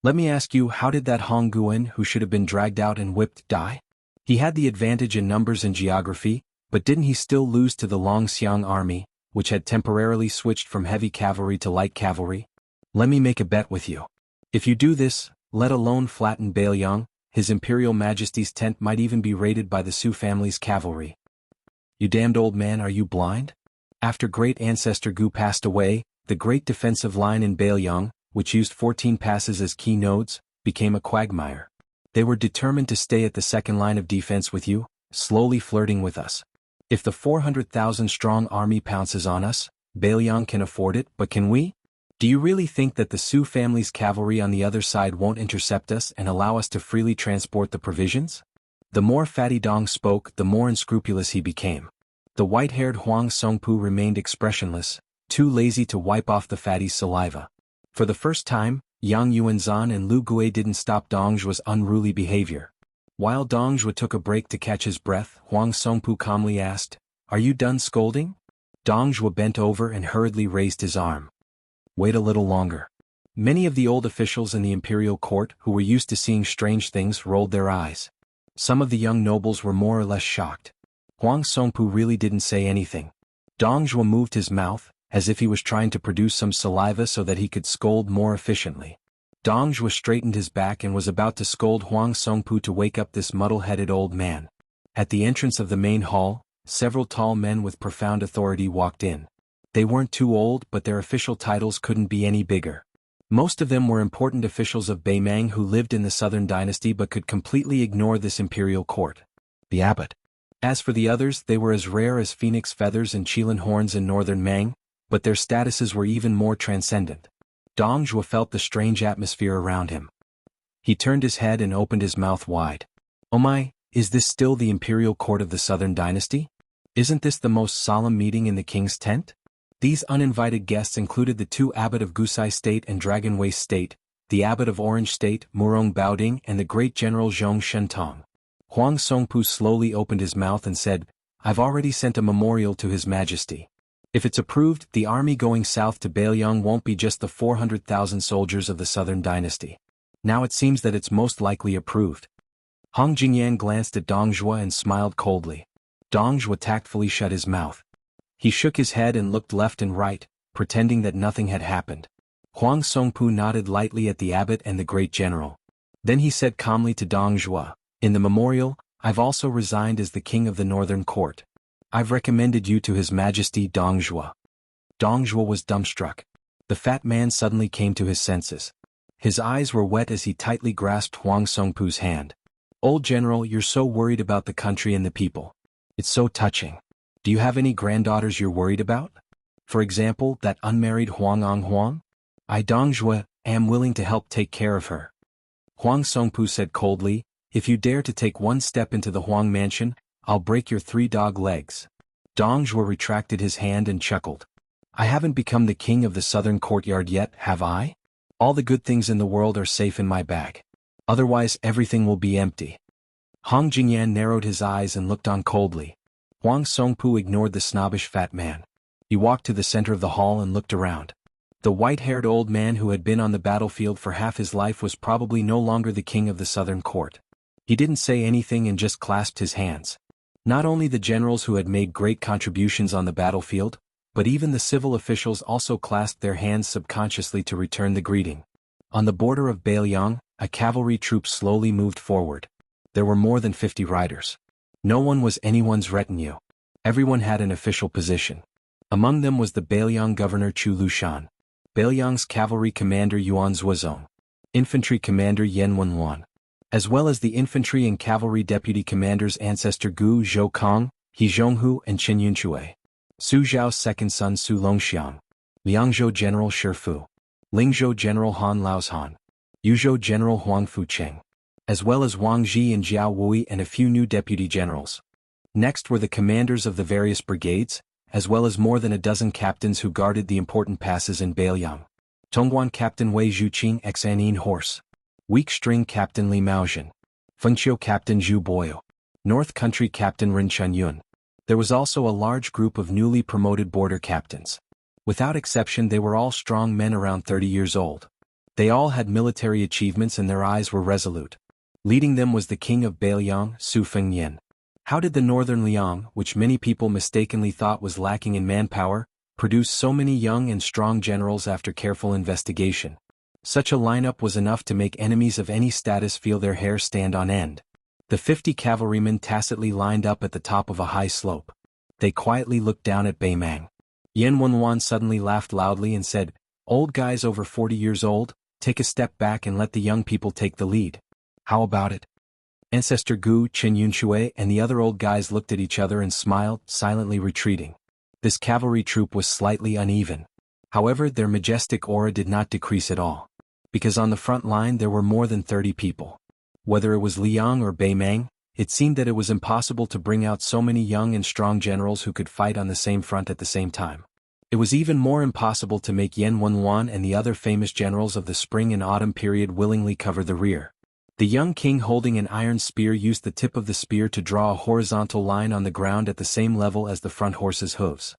Let me ask you, how did that Hong Guan, who should have been dragged out and whipped, die? He had the advantage in numbers and geography, but didn't he still lose to the Longxiang army, which had temporarily switched from heavy cavalry to light cavalry? Let me make a bet with you. If you do this, let alone flatten Beiliang, His Imperial Majesty's tent might even be raided by the Su family's cavalry. You damned old man, are you blind? After great ancestor Gu passed away, the great defensive line in Beiliang, which used 14 passes as key nodes, became a quagmire. They were determined to stay at the second line of defense with you, slowly flirting with us. If the 400,000-strong army pounces on us, Beiliang can afford it, but can we? Do you really think that the Su family's cavalry on the other side won't intercept us and allow us to freely transport the provisions? The more Fatty Dong spoke, the more unscrupulous he became. The white-haired Huang Songpu remained expressionless, too lazy to wipe off the fatty's saliva. For the first time, Yang Yuanzhan and Lu Gui didn't stop Dongzhi's unruly behavior. While Dongzhi took a break to catch his breath, Huang Songpu calmly asked, "Are you done scolding?" Dongzhi bent over and hurriedly raised his arm. Wait a little longer. Many of the old officials in the imperial court who were used to seeing strange things rolled their eyes. Some of the young nobles were more or less shocked. Huang Songpu really didn't say anything. Dongzhi moved his mouth, as if he was trying to produce some saliva so that he could scold more efficiently. Dongzhi straightened his back and was about to scold Huang Songpu to wake up this muddle-headed old man. At the entrance of the main hall, several tall men with profound authority walked in. They weren't too old, but their official titles couldn't be any bigger. Most of them were important officials of Beimang who lived in the Southern Dynasty but could completely ignore this imperial court. The abbot. As for the others, they were as rare as phoenix feathers and qilin horns in northern Mang, but their statuses were even more transcendent. Dongzhi felt the strange atmosphere around him. He turned his head and opened his mouth wide. Oh my, is this still the imperial court of the Southern Dynasty? Isn't this the most solemn meeting in the king's tent? These uninvited guests included the 2 abbot of Gusai State and Dragon Waste State, the abbot of Orange State, Murong Baoding, and the great general Zhong Shentong. Huang Songpu slowly opened his mouth and said, "I've already sent a memorial to His Majesty. If it's approved, the army going south to Bailiang won't be just the 400,000 soldiers of the southern dynasty. Now it seems that it's most likely approved. Hong Jingyan glanced at Dong Zhuo and smiled coldly. Dong Zhuo tactfully shut his mouth. He shook his head and looked left and right, pretending that nothing had happened. Huang Songpu nodded lightly at the abbot and the great general. Then he said calmly to Dong Zhuo, "In the memorial, I've also resigned as the king of the northern court. I've recommended you to His Majesty Dong Zhuo." Dong Zhuo was dumbstruck. The fat man suddenly came to his senses. His eyes were wet as he tightly grasped Huang Songpu's hand. "Old general, you're so worried about the country and the people. It's so touching. Do you have any granddaughters you're worried about? For example, that unmarried Huang Huang? I, Dong Zhuo, am willing to help take care of her." Huang Songpu said coldly, "If you dare to take one step into the Huang mansion, I'll break your 3 dog legs." Dong Zhuo retracted his hand and chuckled. "I haven't become the king of the southern courtyard yet, have I? All the good things in the world are safe in my bag. Otherwise everything will be empty." Hong Jingyan narrowed his eyes and looked on coldly. Huang Songpu ignored the snobbish fat man. He walked to the center of the hall and looked around. The white-haired old man who had been on the battlefield for half his life was probably no longer the king of the southern court. He didn't say anything and just clasped his hands. Not only the generals who had made great contributions on the battlefield, but even the civil officials also clasped their hands subconsciously to return the greeting. On the border of Bailiang, a cavalry troop slowly moved forward. There were more than 50 riders. No one was anyone's retinue. Everyone had an official position. Among them was the Bailiang governor Chu Lushan, Bailiang's cavalry commander Yuan Zuozong, infantry commander Yen Wenwan, as well as the infantry and cavalry deputy commanders ancestor Gu Zhoukong, He Zhonghu and Qin Yunchui, Su Zhao's second son Su Longxiang, Liangzhou General Shifu, Lingzhou General Han Laozhan, Yuzhou General Huang Fucheng, as well as Wang Ji and Jiao Wui and a few new deputy generals. Next were the commanders of the various brigades, as well as more than a dozen captains who guarded the important passes in Bailiang. Tongguan Captain Wei Zhuqing Xanin Horse, Weak String Captain Li Maozhen, Fengqiu Captain Zhu Boyo, North Country Captain Rin Chunyun. There was also a large group of newly promoted border captains. Without exception, they were all strong men around 30 years old. They all had military achievements and their eyes were resolute. Leading them was the king of Bailiang, Su Fengnian. How did the northern Liang, which many people mistakenly thought was lacking in manpower, produce so many young and strong generals after careful investigation? Such a lineup was enough to make enemies of any status feel their hair stand on end. The 50 cavalrymen tacitly lined up at the top of a high slope. They quietly looked down at Baimang. Yen Wenwan suddenly laughed loudly and said, "Old guys over 40 years old, take a step back and let the young people take the lead. How about it?" Ancestor Gu, Qin Yunchui and the other old guys looked at each other and smiled, silently retreating. This cavalry troop was slightly uneven. However, their majestic aura did not decrease at all. Because on the front line there were more than 30 people. Whether it was Liang or Baimang, it seemed that it was impossible to bring out so many young and strong generals who could fight on the same front at the same time. It was even more impossible to make Yen Wenwan and the other famous generals of the spring and autumn period willingly cover the rear. The young king holding an iron spear used the tip of the spear to draw a horizontal line on the ground at the same level as the front horse's hooves.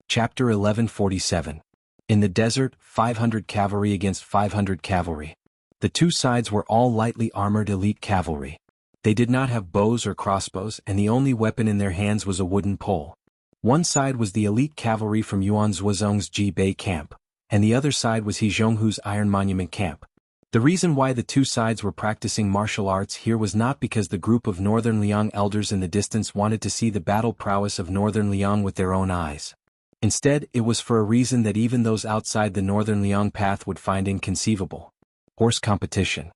Chapter 1147. In the desert, 500 cavalry against 500 cavalry. The two sides were all lightly armored elite cavalry. They did not have bows or crossbows and the only weapon in their hands was a wooden pole. One side was the elite cavalry from Yuan Zuozong's Jibei camp, and the other side was He Zhonghu's Iron Monument camp. The reason why the two sides were practicing martial arts here was not because the group of Northern Liang elders in the distance wanted to see the battle prowess of Northern Liang with their own eyes. Instead, it was for a reason that even those outside the Northern Liang path would find inconceivable. Horse competition.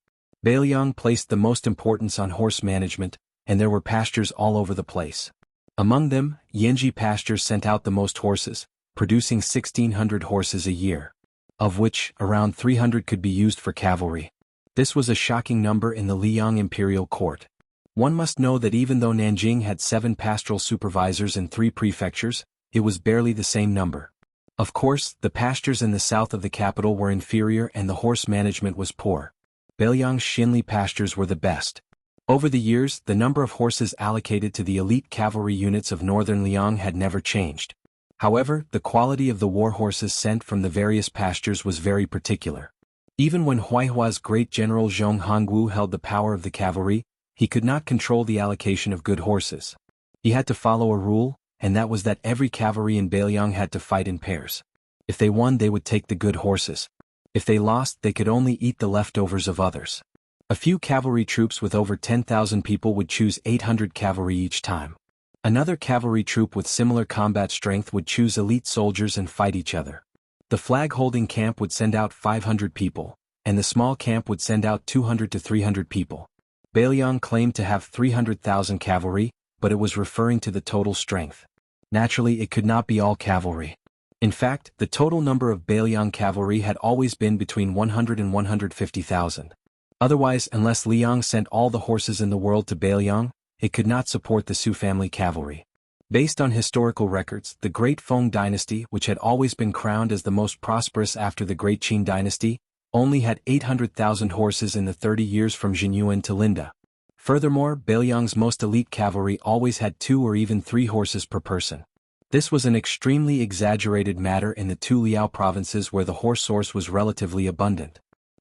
Bailiang placed the most importance on horse management, and there were pastures all over the place. Among them, Yanji pastures sent out the most horses, producing 1,600 horses a year, of which around 300 could be used for cavalry. This was a shocking number in the Liang imperial court. One must know that even though Nanjing had 7 pastoral supervisors and 3 prefectures, it was barely the same number. Of course, the pastures in the south of the capital were inferior and the horse management was poor. Bailiang's Xinli pastures were the best. Over the years, the number of horses allocated to the elite cavalry units of northern Liang had never changed. However, the quality of the war horses sent from the various pastures was very particular. Even when Huaihua's great general Zhong Hongwu held the power of the cavalry, he could not control the allocation of good horses. He had to follow a rule, and that was that every cavalry in Beiliang had to fight in pairs. If they won, they would take the good horses. If they lost, they could only eat the leftovers of others. A few cavalry troops with over 10,000 people would choose 800 cavalry each time. Another cavalry troop with similar combat strength would choose elite soldiers and fight each other. The flag-holding camp would send out 500 people, and the small camp would send out 200 to 300 people. Beiliang claimed to have 300,000 cavalry, but it was referring to the total strength. Naturally, it could not be all cavalry. In fact, the total number of Beiliang cavalry had always been between 100 and 150,000. Otherwise, unless Liang sent all the horses in the world to Beiliang, it could not support the Su family cavalry. Based on historical records, the Great Feng dynasty, which had always been crowned as the most prosperous after the Great Qin dynasty, only had 800,000 horses in the 30 years from Jinyuan to Linda. Furthermore, Beiliang's most elite cavalry always had 2 or even 3 horses per person. This was an extremely exaggerated matter in the 2 Liao provinces where the horse source was relatively abundant.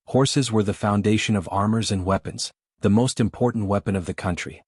Horses were the foundation of armors and weapons, the most important weapon of the country.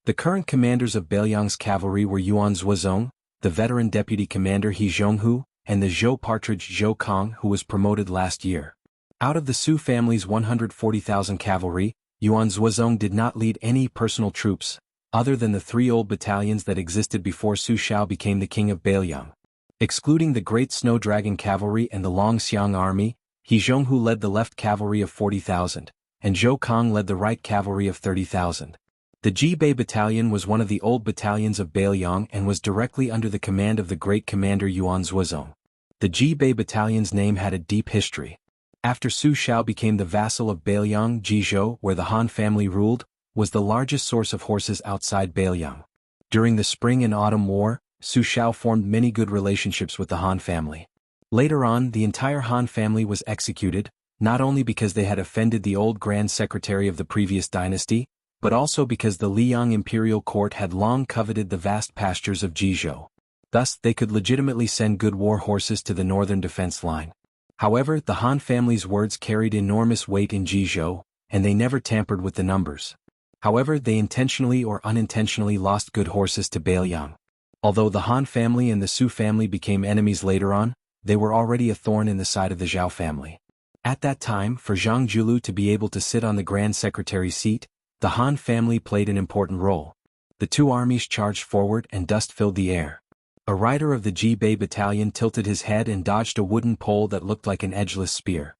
The current commanders of Beiliang's cavalry were Yuan Zuozong, the veteran deputy commander He Jianghu, and the Zhou partridge Zhou Kong, who was promoted last year. Out of the Su family's 140,000 cavalry, Yuan Zuozong did not lead any personal troops, other than the 3 old battalions that existed before Su Shao became the king of Beiliang. Excluding the Great Snow Dragon Cavalry and the Longxiang Army, He Jianghu led the left cavalry of 40,000, and Zhou Kong led the right cavalry of 30,000. The Jibei Battalion was one of the old battalions of Beiliang and was directly under the command of the great commander Yuan Zuozong. The Jibei Battalion's name had a deep history. After Su Shao became the vassal of Beiliang, Jizhou, where the Han family ruled, was the largest source of horses outside Beiliang. During the Spring and Autumn War, Su Shao formed many good relationships with the Han family. Later on, the entire Han family was executed, not only because they had offended the old Grand Secretary of the previous dynasty, but also because the Liang imperial court had long coveted the vast pastures of Jizhou. Thus, they could legitimately send good war horses to the northern defense line. However, the Han family's words carried enormous weight in Jizhou, and they never tampered with the numbers. However, they intentionally or unintentionally lost good horses to Beiliang. Although the Han family and the Su family became enemies later on, they were already a thorn in the side of the Zhao family. At that time, for Zhang Julu to be able to sit on the Grand Secretary's seat, the Han family played an important role. The 2 armies charged forward and dust filled the air. A rider of the Jibei battalion tilted his head and dodged a wooden pole that looked like an edgeless spear.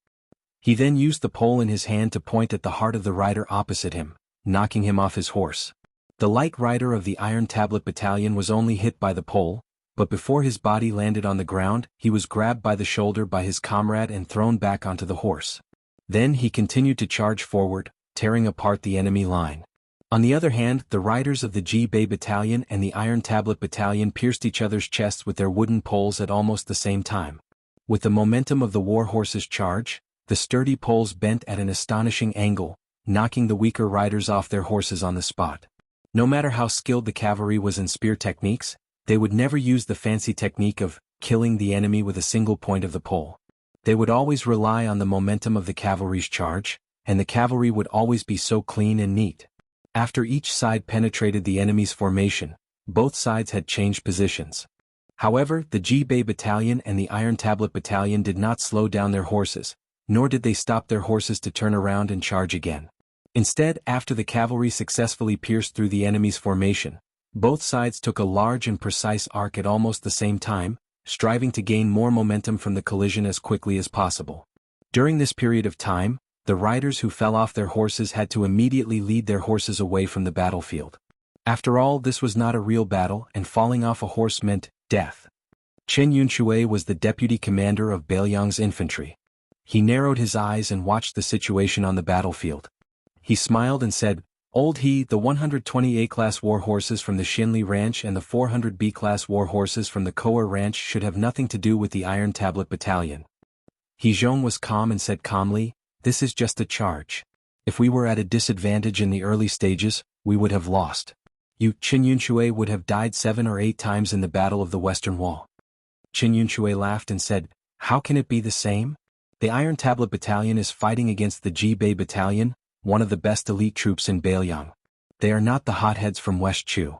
He then used the pole in his hand to point at the heart of the rider opposite him, knocking him off his horse. The light rider of the Iron Tablet battalion was only hit by the pole, but before his body landed on the ground, he was grabbed by the shoulder by his comrade and thrown back onto the horse. Then he continued to charge forward, tearing apart the enemy line. On the other hand, the riders of the Jibei battalion and the Iron Tablet battalion pierced each other's chests with their wooden poles at almost the same time. With the momentum of the war horse's charge, the sturdy poles bent at an astonishing angle, knocking the weaker riders off their horses on the spot. No matter how skilled the cavalry was in spear techniques, they would never use the fancy technique of killing the enemy with a single point of the pole. They would always rely on the momentum of the cavalry's charge, and the cavalry would always be so clean and neat. After each side penetrated the enemy's formation, both sides had changed positions. However, the Jibei battalion and the Iron Tablet battalion did not slow down their horses, nor did they stop their horses to turn around and charge again. Instead, after the cavalry successfully pierced through the enemy's formation, both sides took a large and precise arc at almost the same time, striving to gain more momentum from the collision as quickly as possible. During this period of time, the riders who fell off their horses had to immediately lead their horses away from the battlefield. After all, this was not a real battle, and falling off a horse meant death. Chen Yunshui was the deputy commander of Beiliang's infantry. He narrowed his eyes and watched the situation on the battlefield. He smiled and said, "Old He, the 120 A-class war horses from the Xinli Ranch and the 400 B-class war horses from the Koa Ranch should have nothing to do with the Iron Tablet Battalion." He Zhong was calm and said calmly, "This is just a charge. If we were at a disadvantage in the early stages, we would have lost. Chen Yunshui would have died 7 or 8 times in the Battle of the Western Wall. Qin Yunshui laughed and said, "How can it be the same? The Iron Tablet Battalion is fighting against the Jibei Battalion, one of the best elite troops in Beiliang. They are not the hotheads from West Chu."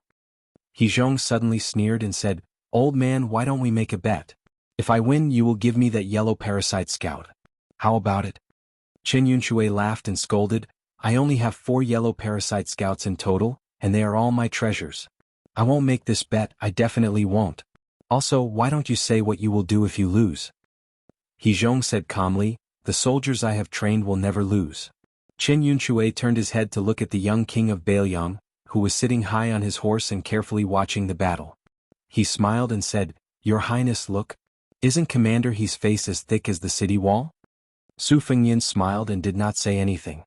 He Zhong suddenly sneered and said, "Old man, why don't we make a bet? If I win, you will give me that yellow parasite scout. How about it?" Qin Yunshui laughed and scolded, "I only have 4 yellow parasite scouts in total, and they are all my treasures. I won't make this bet, I definitely won't. Also, why don't you say what you will do if you lose?" He Zhong said calmly, "The soldiers I have trained will never lose." Qin Yunshui turned his head to look at the young king of Beiliang, who was sitting high on his horse and carefully watching the battle. He smiled and said, "Your Highness, look. Isn't Commander He's face as thick as the city wall?" Su Fengyan smiled and did not say anything.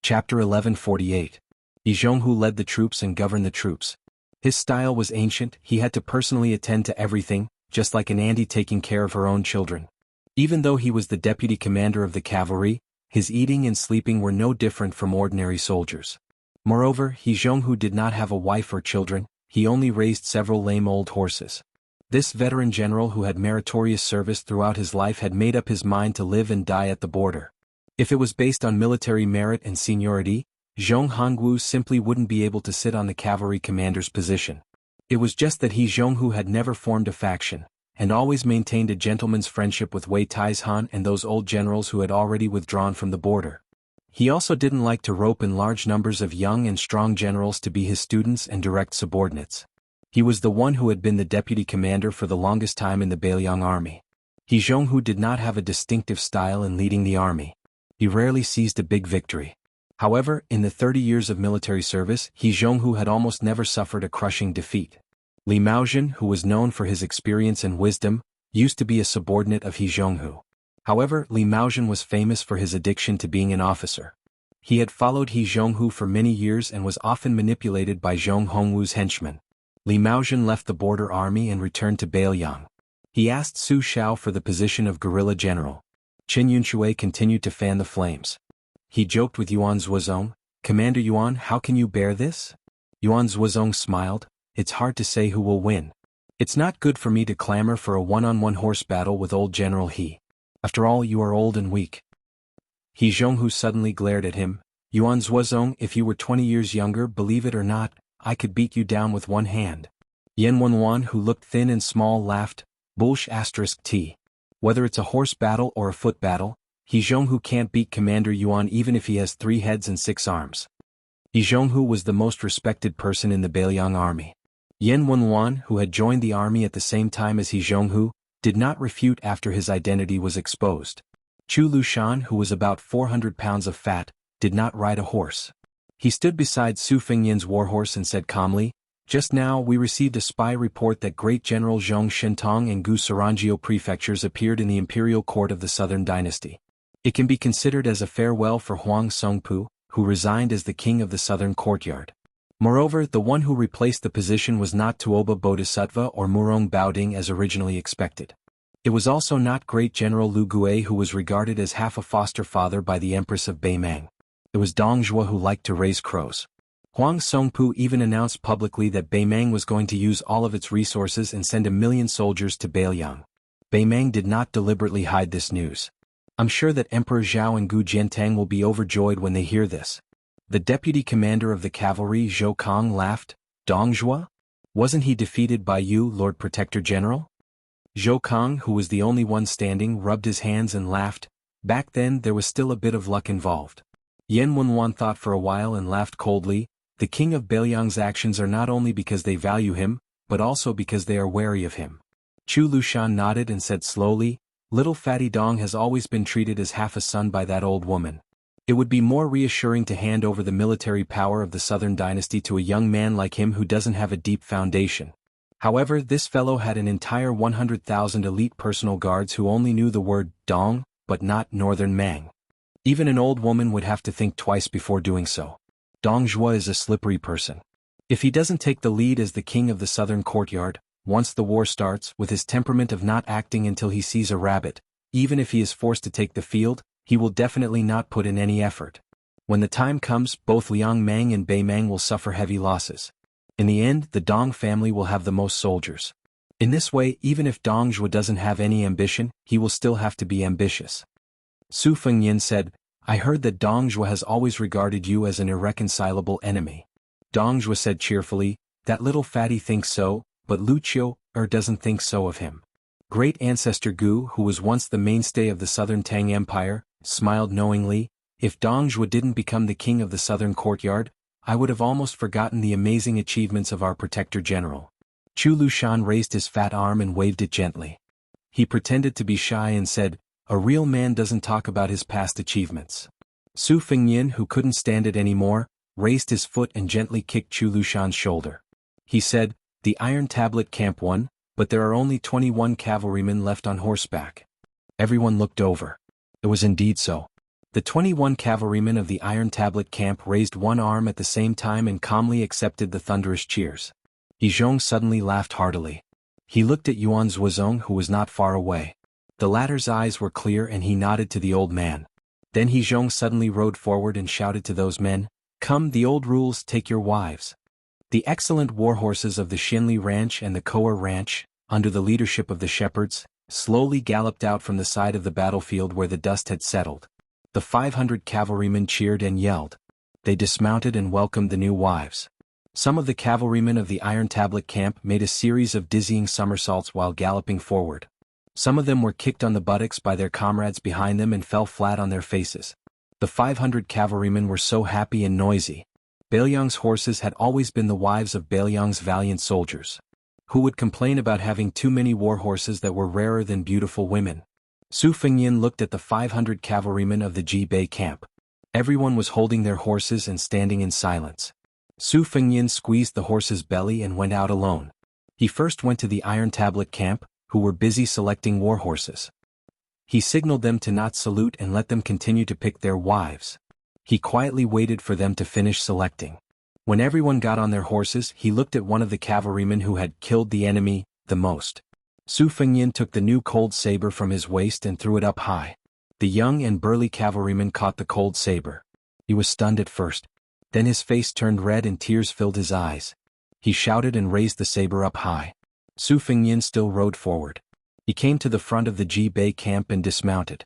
Chapter 1148. Jianghu led the troops and governed the troops. His style was ancient, he had to personally attend to everything, just like an auntie taking care of her own children. Even though he was the deputy commander of the cavalry, his eating and sleeping were no different from ordinary soldiers. Moreover, He Zhonghu did not have a wife or children, he only raised several lame old horses. This veteran general who had meritorious service throughout his life had made up his mind to live and die at the border. If it was based on military merit and seniority, Zhong Hongwu simply wouldn't be able to sit on the cavalry commander's position. It was just that He Zhonghu had never formed a faction, and always maintained a gentleman's friendship with Wei Taizhan and those old generals who had already withdrawn from the border. He also didn't like to rope in large numbers of young and strong generals to be his students and direct subordinates. He was the one who had been the deputy commander for the longest time in the Beiliang army. He Zhonghu did not have a distinctive style in leading the army. He rarely seized a big victory. However, in the 30 years of military service, He Zhonghu had almost never suffered a crushing defeat. Li Maozhen, who was known for his experience and wisdom, used to be a subordinate of He Zhonghu. However, Li Maozhen was famous for his addiction to being an officer. He had followed He Zhonghu for many years and was often manipulated by Zhong Hongwu's henchmen. Li Maozhen left the border army and returned to Beiliang. He asked Su Xiao for the position of guerrilla general. Qin Yunshui continued to fan the flames. He joked with Yuan Zhuozong, "Commander Yuan, how can you bear this?" Yuan Zhuozong smiled, "It's hard to say who will win. It's not good for me to clamor for a one-on-one horse battle with old General He. After all, you are old and weak." He Zhonghu suddenly glared at him, "Yuan Zhuozong, if you were 20 years younger, believe it or not, I could beat you down with one hand." Yan Wenwan, who looked thin and small, laughed, "Bullsh *t. Whether it's a horse battle or a foot battle, He Zhonghu can't beat Commander Yuan even if he has 3 heads and 6 arms." He Zhonghu was the most respected person in the Beiliang army. Yan Wenwan, who had joined the army at the same time as He Zhonghu, did not refute after his identity was exposed. Chu Lushan, who was about 400 pounds of fat, did not ride a horse. He stood beside Su Fengyan's warhorse and said calmly, "Just now we received a spy report that great General Zhong Shentong and Gu Sarangio prefectures appeared in the imperial court of the Southern Dynasty. It can be considered as a farewell for Huang Songpu, who resigned as the king of the Southern Courtyard. Moreover, the one who replaced the position was not Tuoba Bodhisattva or Murong Baoding as originally expected. It was also not great General Lu Gui, who was regarded as half a foster father by the Empress of Beimang. It was Dong Zhuo, who liked to raise crows. Huang Songpu even announced publicly that Beimang was going to use all of its resources and send 1,000,000 soldiers to Beiliang. Beimang did not deliberately hide this news. I'm sure that Emperor Zhao and Gu Jiantang will be overjoyed when they hear this." The deputy commander of the cavalry, Zhou Kong, laughed, "Dong Zhuo? Wasn't he defeated by you, Lord Protector General?" Zhou Kong, who was the only one standing, rubbed his hands and laughed. Back then there was still a bit of luck involved. Yan Wenwan thought for a while and laughed coldly, "The king of Beiliang's actions are not only because they value him, but also because they are wary of him." Chu Lushan nodded and said slowly, "Little Fatty Dong has always been treated as half a son by that old woman. It would be more reassuring to hand over the military power of the Southern Dynasty to a young man like him who doesn't have a deep foundation." However, this fellow had an entire 100,000 elite personal guards who only knew the word Dong, but not Northern Mang. Even an old woman would have to think twice before doing so. Dong Zhuo is a slippery person. If he doesn't take the lead as the king of the Southern Courtyard, once the war starts, with his temperament of not acting until he sees a rabbit, even if he is forced to take the field, he will definitely not put in any effort. When the time comes, both Liang Mang and Bei Mang will suffer heavy losses. In the end, the Dong family will have the most soldiers. In this way, even if Dong Zhuo doesn't have any ambition, he will still have to be ambitious. Su Fengyin said, I heard that Dong Zhuo has always regarded you as an irreconcilable enemy. Dong Zhuo said cheerfully, that little fatty thinks so, but Lu Qiu doesn't think so of him. Great ancestor Gu, who was once the mainstay of the southern Tang Empire, smiled knowingly, if Dong Zhuo didn't become the king of the southern courtyard, I would have almost forgotten the amazing achievements of our protector general. Chu Lushan raised his fat arm and waved it gently. He pretended to be shy and said, a real man doesn't talk about his past achievements. Su Fengyin, who couldn't stand it anymore, raised his foot and gently kicked Chu Lushan's shoulder. He said, the Iron Tablet camp won, but there are only 21 cavalrymen left on horseback. Everyone looked over. It was indeed so. The 21 cavalrymen of the Iron Tablet camp raised one arm at the same time and calmly accepted the thunderous cheers. Yizhong suddenly laughed heartily. He looked at Yuan Zhuozong, who was not far away. The latter's eyes were clear and he nodded to the old man. Then Yizhong suddenly rode forward and shouted to those men, come, the old rules, take your wives. The excellent war horses of the Xinli Ranch and the Koa Ranch, under the leadership of the shepherds, slowly galloped out from the side of the battlefield where the dust had settled. The 500 cavalrymen cheered and yelled. They dismounted and welcomed the new wives. Some of the cavalrymen of the Iron Tablet camp made a series of dizzying somersaults while galloping forward. Some of them were kicked on the buttocks by their comrades behind them and fell flat on their faces. The 500 cavalrymen were so happy and noisy. Bailiang's horses had always been the wives of Bailiang's valiant soldiers. Who would complain about having too many war horses that were rarer than beautiful women? Su Fengyin looked at the 500 cavalrymen of the Jibei camp. Everyone was holding their horses and standing in silence. Su Fengyin squeezed the horse's belly and went out alone. He first went to the Iron Tablet camp, who were busy selecting war horses. He signaled them to not salute and let them continue to pick their wives. He quietly waited for them to finish selecting. When everyone got on their horses, he looked at one of the cavalrymen who had killed the enemy the most. Su Fengyin took the new cold saber from his waist and threw it up high. The young and burly cavalryman caught the cold saber. He was stunned at first. Then his face turned red and tears filled his eyes. He shouted and raised the saber up high. Su Fengyin still rode forward. He came to the front of the Jibei camp and dismounted.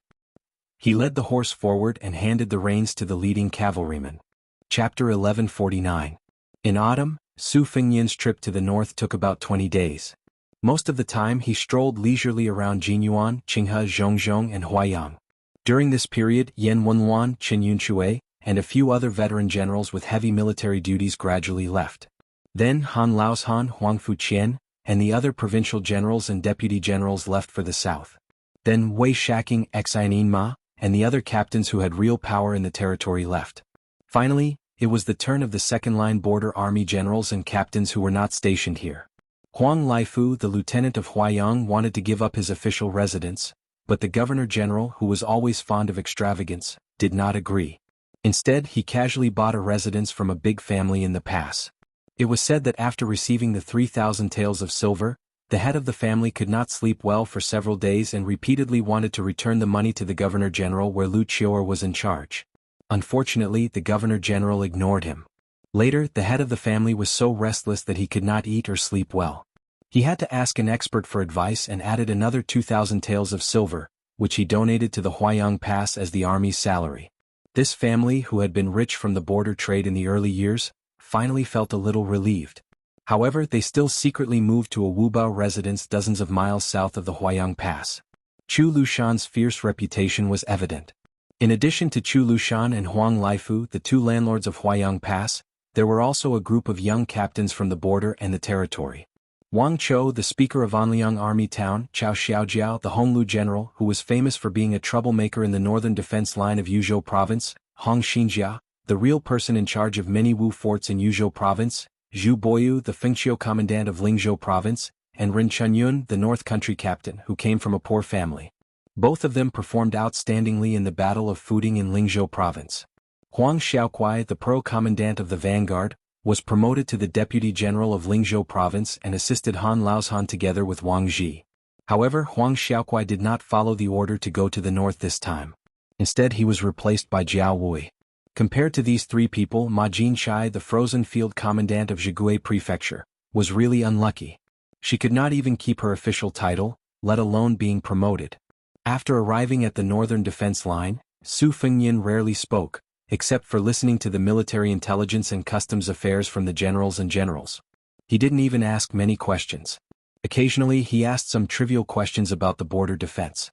He led the horse forward and handed the reins to the leading cavalryman. Chapter 1149. In autumn, Su Fengyin's trip to the north took about 20 days. Most of the time he strolled leisurely around Jinyuan, Qinghe, Zhongzhong and Huaiyang. During this period, Yan Wenluan, Qin Yunshui, and a few other veteran generals with heavy military duties gradually left. Then Han Laoshan, Huang Fuqian, and the other provincial generals and deputy generals left for the south. Then Wei Shaking, Xianin Ma, and the other captains who had real power in the territory left. Finally, it was the turn of the second-line border army generals and captains who were not stationed here. Huang Laifu, the lieutenant of Huaiyang, wanted to give up his official residence, but the governor-general, who was always fond of extravagance, did not agree. Instead, he casually bought a residence from a big family in the pass. It was said that after receiving the 3,000 taels of silver, the head of the family could not sleep well for several days and repeatedly wanted to return the money to the governor-general where Lu Qiu was in charge. Unfortunately, the governor-general ignored him. Later, the head of the family was so restless that he could not eat or sleep well. He had to ask an expert for advice and added another 2,000 taels of silver, which he donated to the Huaiyang Pass as the army's salary. This family, who had been rich from the border trade in the early years, finally felt a little relieved. However, they still secretly moved to a Wubao residence dozens of miles south of the Huaiyang Pass. Chu Lushan's fierce reputation was evident. In addition to Chu Lushan and Huang Laifu, the two landlords of Huaiyang Pass, there were also a group of young captains from the border and the territory. Wang Chou, the speaker of Anliang Army Town, Chao Xiaojiao, the Honglu general, who was famous for being a troublemaker in the northern defense line of Yuzhou province, Hong Xinjia, the real person in charge of many Wu forts in Yuzhou province, Zhu Boyu, the Fengqiu commandant of Lingzhou province, and Ren Chunyun, the North Country captain, who came from a poor family. Both of them performed outstandingly in the Battle of Fuding in Lingzhou province. Huang Xiaokuai, the pro-commandant of the vanguard, was promoted to the deputy general of Lingzhou province and assisted Han Laoshan together with Wang Zhi. However, Huang Xiaokuai did not follow the order to go to the north this time. Instead, he was replaced by Jiao Wui. Compared to these three people, Ma Jinchai, the frozen field commandant of Zhigui prefecture, was really unlucky. She could not even keep her official title, let alone being promoted. After arriving at the northern defense line, Su Fengnian rarely spoke, except for listening to the military intelligence and customs affairs from the generals and generals. He didn't even ask many questions. Occasionally he asked some trivial questions about the border defense.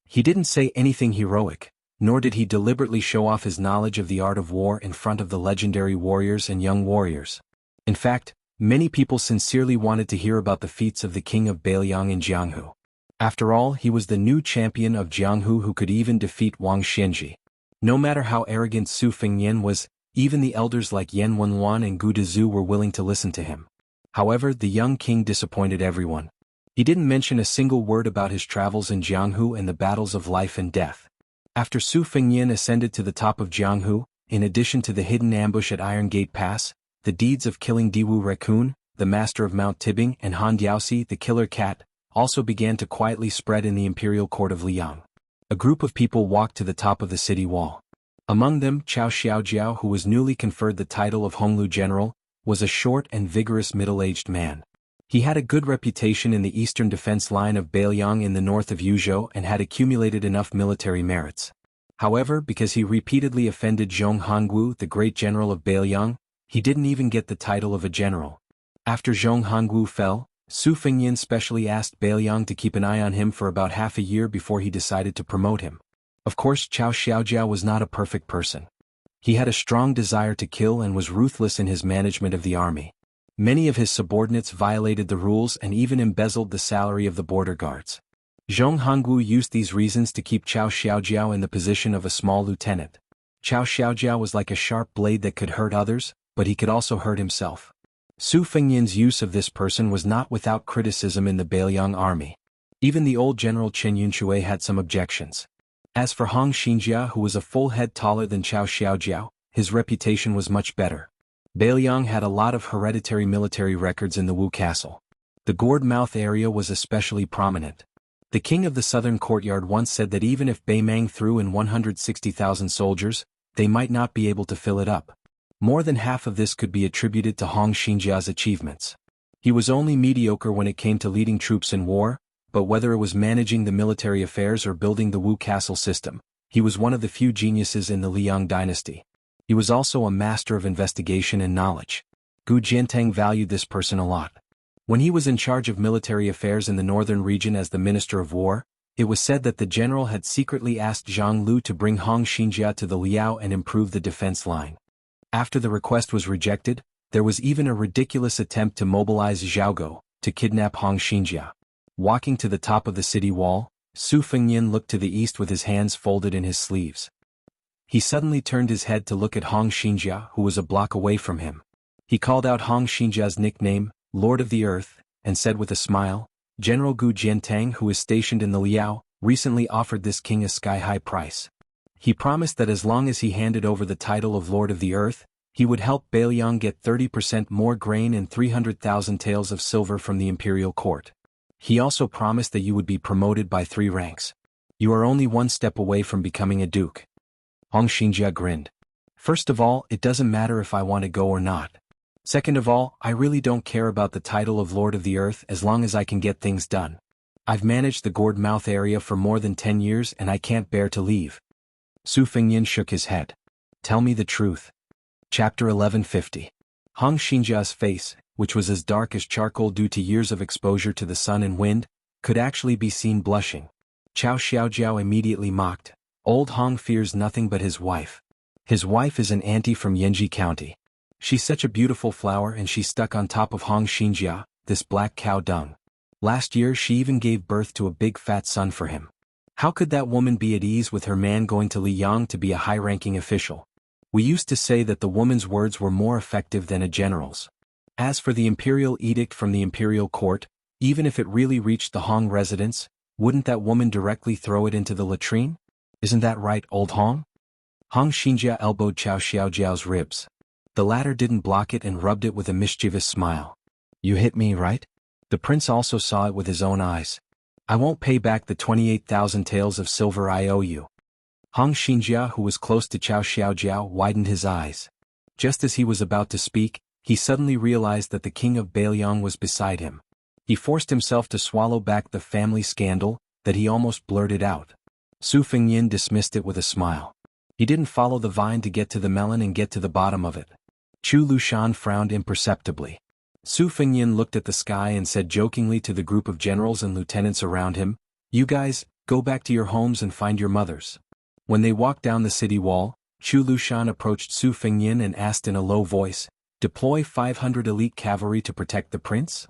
He didn't say anything heroic, nor did he deliberately show off his knowledge of the art of war in front of the legendary warriors and young warriors. In fact, many people sincerely wanted to hear about the feats of the king of Beiliang in Jianghu. After all, he was the new champion of Jianghu who could even defeat Wang Xianji. No matter how arrogant Su Fengnian was, even the elders like Yan Wenwan and Gu Dezhu were willing to listen to him. However, the young king disappointed everyone. He didn't mention a single word about his travels in Jianghu and the battles of life and death. After Su Fengnian ascended to the top of Jianghu, in addition to the hidden ambush at Iron Gate Pass, the deeds of killing Diwu Raccoon, the master of Mount Tibing, and Han Diaoxi, the killer cat, also began to quietly spread in the imperial court of Liang. A group of people walked to the top of the city wall. Among them, Cao Xiaojiao, who was newly conferred the title of Honglu General, was a short and vigorous middle-aged man. He had a good reputation in the eastern defense line of Beiliang in the north of Yuzhou and had accumulated enough military merits. However, because he repeatedly offended Zhong Hongwu, the great general of Beiliang, he didn't even get the title of a general. After Zhong Hongwu fell, Su Fengnian specially asked Beiliang to keep an eye on him for about half a year before he decided to promote him. Of course, Cao Xiaojiao was not a perfect person. He had a strong desire to kill and was ruthless in his management of the army. Many of his subordinates violated the rules and even embezzled the salary of the border guards. Zhong Hongwu used these reasons to keep Cao Xiaojiao in the position of a small lieutenant. Cao Xiaojiao was like a sharp blade that could hurt others, but he could also hurt himself. Su Fengnian's use of this person was not without criticism in the Beiliang army. Even the old general Chen Yunshui had some objections. As for Hong Xinjia, who was a full head taller than Cao Xiaojiao, his reputation was much better. Beiliang had a lot of hereditary military records in the Wu Castle. The gourd mouth area was especially prominent. The king of the southern courtyard once said that even if Beimang threw in 160,000 soldiers, they might not be able to fill it up. More than half of this could be attributed to Hong Xinjia's achievements. He was only mediocre when it came to leading troops in war, but whether it was managing the military affairs or building the Wu Castle system, he was one of the few geniuses in the Liang dynasty. He was also a master of investigation and knowledge. Gu Jiantang valued this person a lot. When he was in charge of military affairs in the northern region as the Minister of War, it was said that the general had secretly asked Zhang Lu to bring Hong Xinjia to the Liao and improve the defense line. After the request was rejected, there was even a ridiculous attempt to mobilize Zhaogo to kidnap Hong Xinjia. Walking to the top of the city wall, Su Fengnian looked to the east with his hands folded in his sleeves. He suddenly turned his head to look at Hong Xinjia, who was a block away from him. He called out Hong Xinjia's nickname, Lord of the Earth, and said with a smile, "General Gu Jiantang, who is stationed in the Liao, recently offered this king a sky-high price. He promised that as long as he handed over the title of Lord of the Earth, he would help Beiliang get 30% more grain and 300,000 taels of silver from the imperial court. He also promised that you would be promoted by 3 ranks. You are only one step away from becoming a duke." Hong Xinjia grinned. "First of all, it doesn't matter if I want to go or not. Second of all, I really don't care about the title of Lord of the Earth as long as I can get things done. I've managed the gourd mouth area for more than 10 years and I can't bear to leave." Su Fengnian shook his head. "Tell me the truth." Chapter 1150. Hong Xinjia's face, which was as dark as charcoal due to years of exposure to the sun and wind, could actually be seen blushing. Cao Xiaojiao immediately mocked, "Old Hong fears nothing but his wife. His wife is an auntie from Yanji County. She's such a beautiful flower and she's stuck on top of Hong Xinjia, this black cow dung. Last year she even gave birth to a big fat son for him. How could that woman be at ease with her man going to Liang to be a high-ranking official? We used to say that the woman's words were more effective than a general's. As for the imperial edict from the imperial court, even if it really reached the Hong residence, wouldn't that woman directly throw it into the latrine? Isn't that right, old Hong?" Hong Xinjia elbowed Cao Xiaojiao's ribs. The latter didn't block it and rubbed it with a mischievous smile. "You hit me, right?" The prince also saw it with his own eyes. "I won't pay back the 28,000 taels of silver I owe you." Hong Xinjia, who was close to Cao Xiaojiao, widened his eyes. Just as he was about to speak, he suddenly realized that the king of Beiliang was beside him. He forced himself to swallow back the family scandal that he almost blurted out. Su Fengyin dismissed it with a smile. He didn't follow the vine to get to the melon and get to the bottom of it. Chu Lushan frowned imperceptibly. Su Fengyin looked at the sky and said jokingly to the group of generals and lieutenants around him, "You guys, go back to your homes and find your mothers." When they walked down the city wall, Chu Lushan approached Su Fengyin and asked in a low voice, "Deploy 500 elite cavalry to protect the prince?"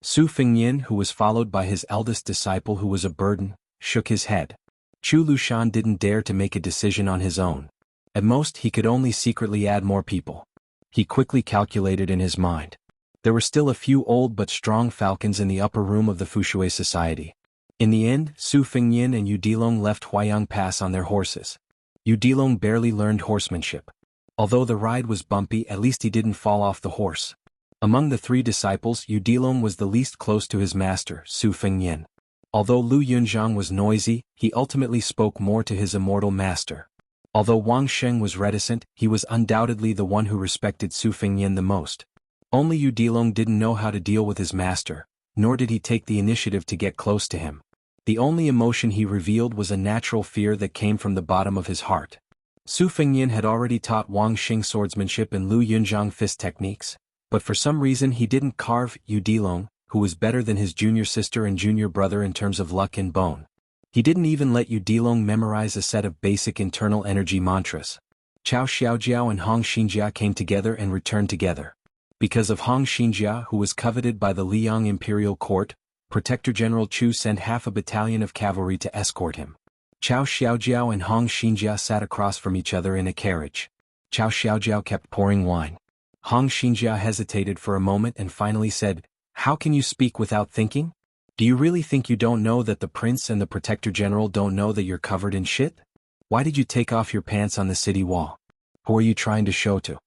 Su Fengyin, who was followed by his eldest disciple who was a burden, shook his head. Chu Lushan didn't dare to make a decision on his own. At most he could only secretly add more people. He quickly calculated in his mind. There were still a few old but strong falcons in the upper room of the Fushui society. In the end, Su Fengyin and Yu Dilong left Huayang Pass on their horses. Yu Dilong barely learned horsemanship. Although the ride was bumpy, at least he didn't fall off the horse. Among the three disciples, Yu Dilong was the least close to his master, Su Fengyin. Although Lu Yunzhang was noisy, he ultimately spoke more to his immortal master. Although Wang Sheng was reticent, he was undoubtedly the one who respected Su Fengyin the most. Only Yu Dilong didn't know how to deal with his master, nor did he take the initiative to get close to him. The only emotion he revealed was a natural fear that came from the bottom of his heart. Su Fengyin had already taught Wang Sheng swordsmanship and Lu Yunzhang fist techniques, but for some reason he didn't carve Yu Dilong, who was better than his junior sister and junior brother in terms of luck and bone. He didn't even let Yu Dilong memorize a set of basic internal energy mantras. Chao Xiaojiao and Hong Xinjia came together and returned together. Because of Hong Xinjia, who was coveted by the Liang imperial court, Protector General Chu sent half a battalion of cavalry to escort him. Chao Xiaojiao and Hong Xinjia sat across from each other in a carriage. Chao Xiaojiao kept pouring wine. Hong Xinjia hesitated for a moment and finally said, "How can you speak without thinking? Do you really think you don't know that the prince and the Protector General don't know that you're covered in shit? Why did you take off your pants on the city wall? Who are you trying to show to?"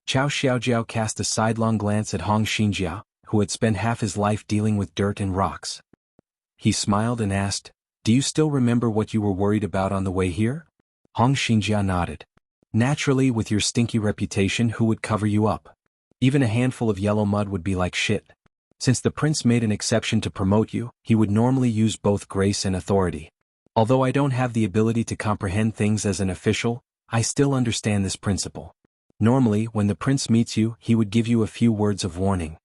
Chao Xiaojiao cast a sidelong glance at Hong Xinjia, who had spent half his life dealing with dirt and rocks. He smiled and asked, "Do you still remember what you were worried about on the way here?" Hong Xinjia nodded. "Naturally, with your stinky reputation, who would cover you up? Even a handful of yellow mud would be like shit. Since the prince made an exception to promote you, he would normally use both grace and authority. Although I don't have the ability to comprehend things as an official, I still understand this principle. Normally, when the prince meets you, he would give you a few words of warning."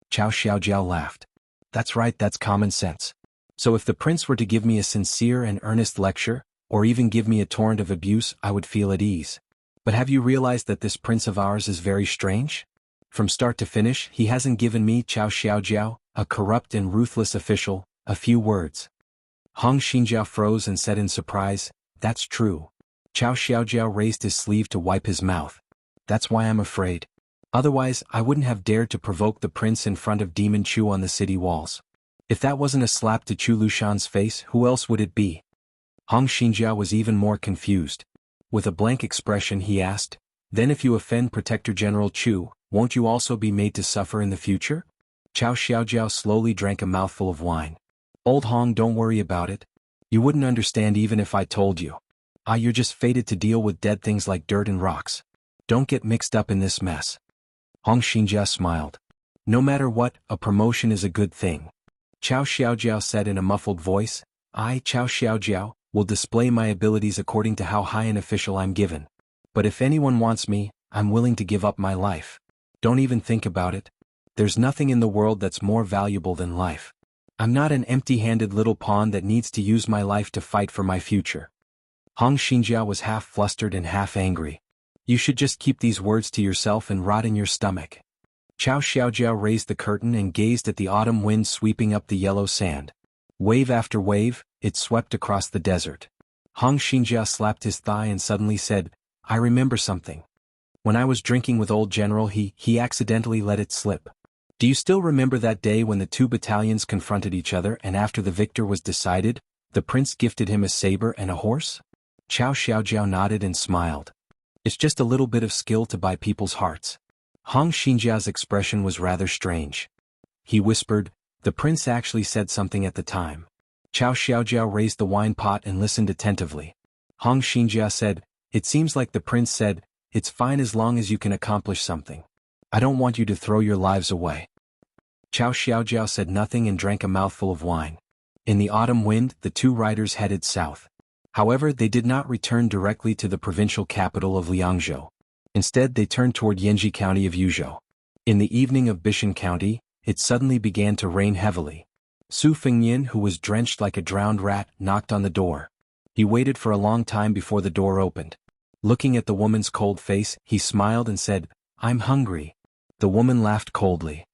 Chao Xiaojiao laughed. "That's right, that's common sense. So if the prince were to give me a sincere and earnest lecture, or even give me a torrent of abuse, I would feel at ease. But have you realized that this prince of ours is very strange? From start to finish, he hasn't given me, Chao Xiaojiao, a corrupt and ruthless official, a few words." Hong Xinjia froze and said in surprise, "That's true." Chao Xiaojiao raised his sleeve to wipe his mouth. "That's why I'm afraid. Otherwise, I wouldn't have dared to provoke the prince in front of Demon Chu on the city walls. If that wasn't a slap to Chu Lushan's face, who else would it be?" Hong Xinjia was even more confused. With a blank expression he asked, "Then if you offend Protector General Chu, won't you also be made to suffer in the future?" Chao Xiaojiao slowly drank a mouthful of wine. "Old Hong, don't worry about it. You wouldn't understand even if I told you. You're just fated to deal with dead things like dirt and rocks. Don't get mixed up in this mess." Hong Xinjia smiled. "No matter what, a promotion is a good thing." Chao Xiaojiao said in a muffled voice, "I, Chao Xiaojiao, will display my abilities according to how high an official I'm given. But if anyone wants me, I'm willing to give up my life. Don't even think about it. There's nothing in the world that's more valuable than life. I'm not an empty-handed little pawn that needs to use my life to fight for my future." Hong Xinjia was half flustered and half angry. "You should just keep these words to yourself and rot in your stomach." Chao Xiaojiao raised the curtain and gazed at the autumn wind sweeping up the yellow sand. Wave after wave, it swept across the desert. Hong Xinjia slapped his thigh and suddenly said, "I remember something. When I was drinking with old General he accidentally let it slip. Do you still remember that day when the two battalions confronted each other and after the victor was decided, the prince gifted him a saber and a horse?" Chao Xiaojiao nodded and smiled. "It's just a little bit of skill to buy people's hearts." Hong Xinjia's expression was rather strange. He whispered, "The prince actually said something at the time." Chao Xiaojiao raised the wine pot and listened attentively. Hong Xinjia said, "It seems like the prince said, it's fine as long as you can accomplish something. I don't want you to throw your lives away." Chao Xiaojiao said nothing and drank a mouthful of wine. In the autumn wind, the two riders headed south. However, they did not return directly to the provincial capital of Liangzhou. Instead, they turned toward Yanji County of Yuzhou. In the evening of Bishan County, it suddenly began to rain heavily. Su Fengyin, who was drenched like a drowned rat, knocked on the door. He waited for a long time before the door opened. Looking at the woman's cold face, he smiled and said, "I'm hungry." The woman laughed coldly.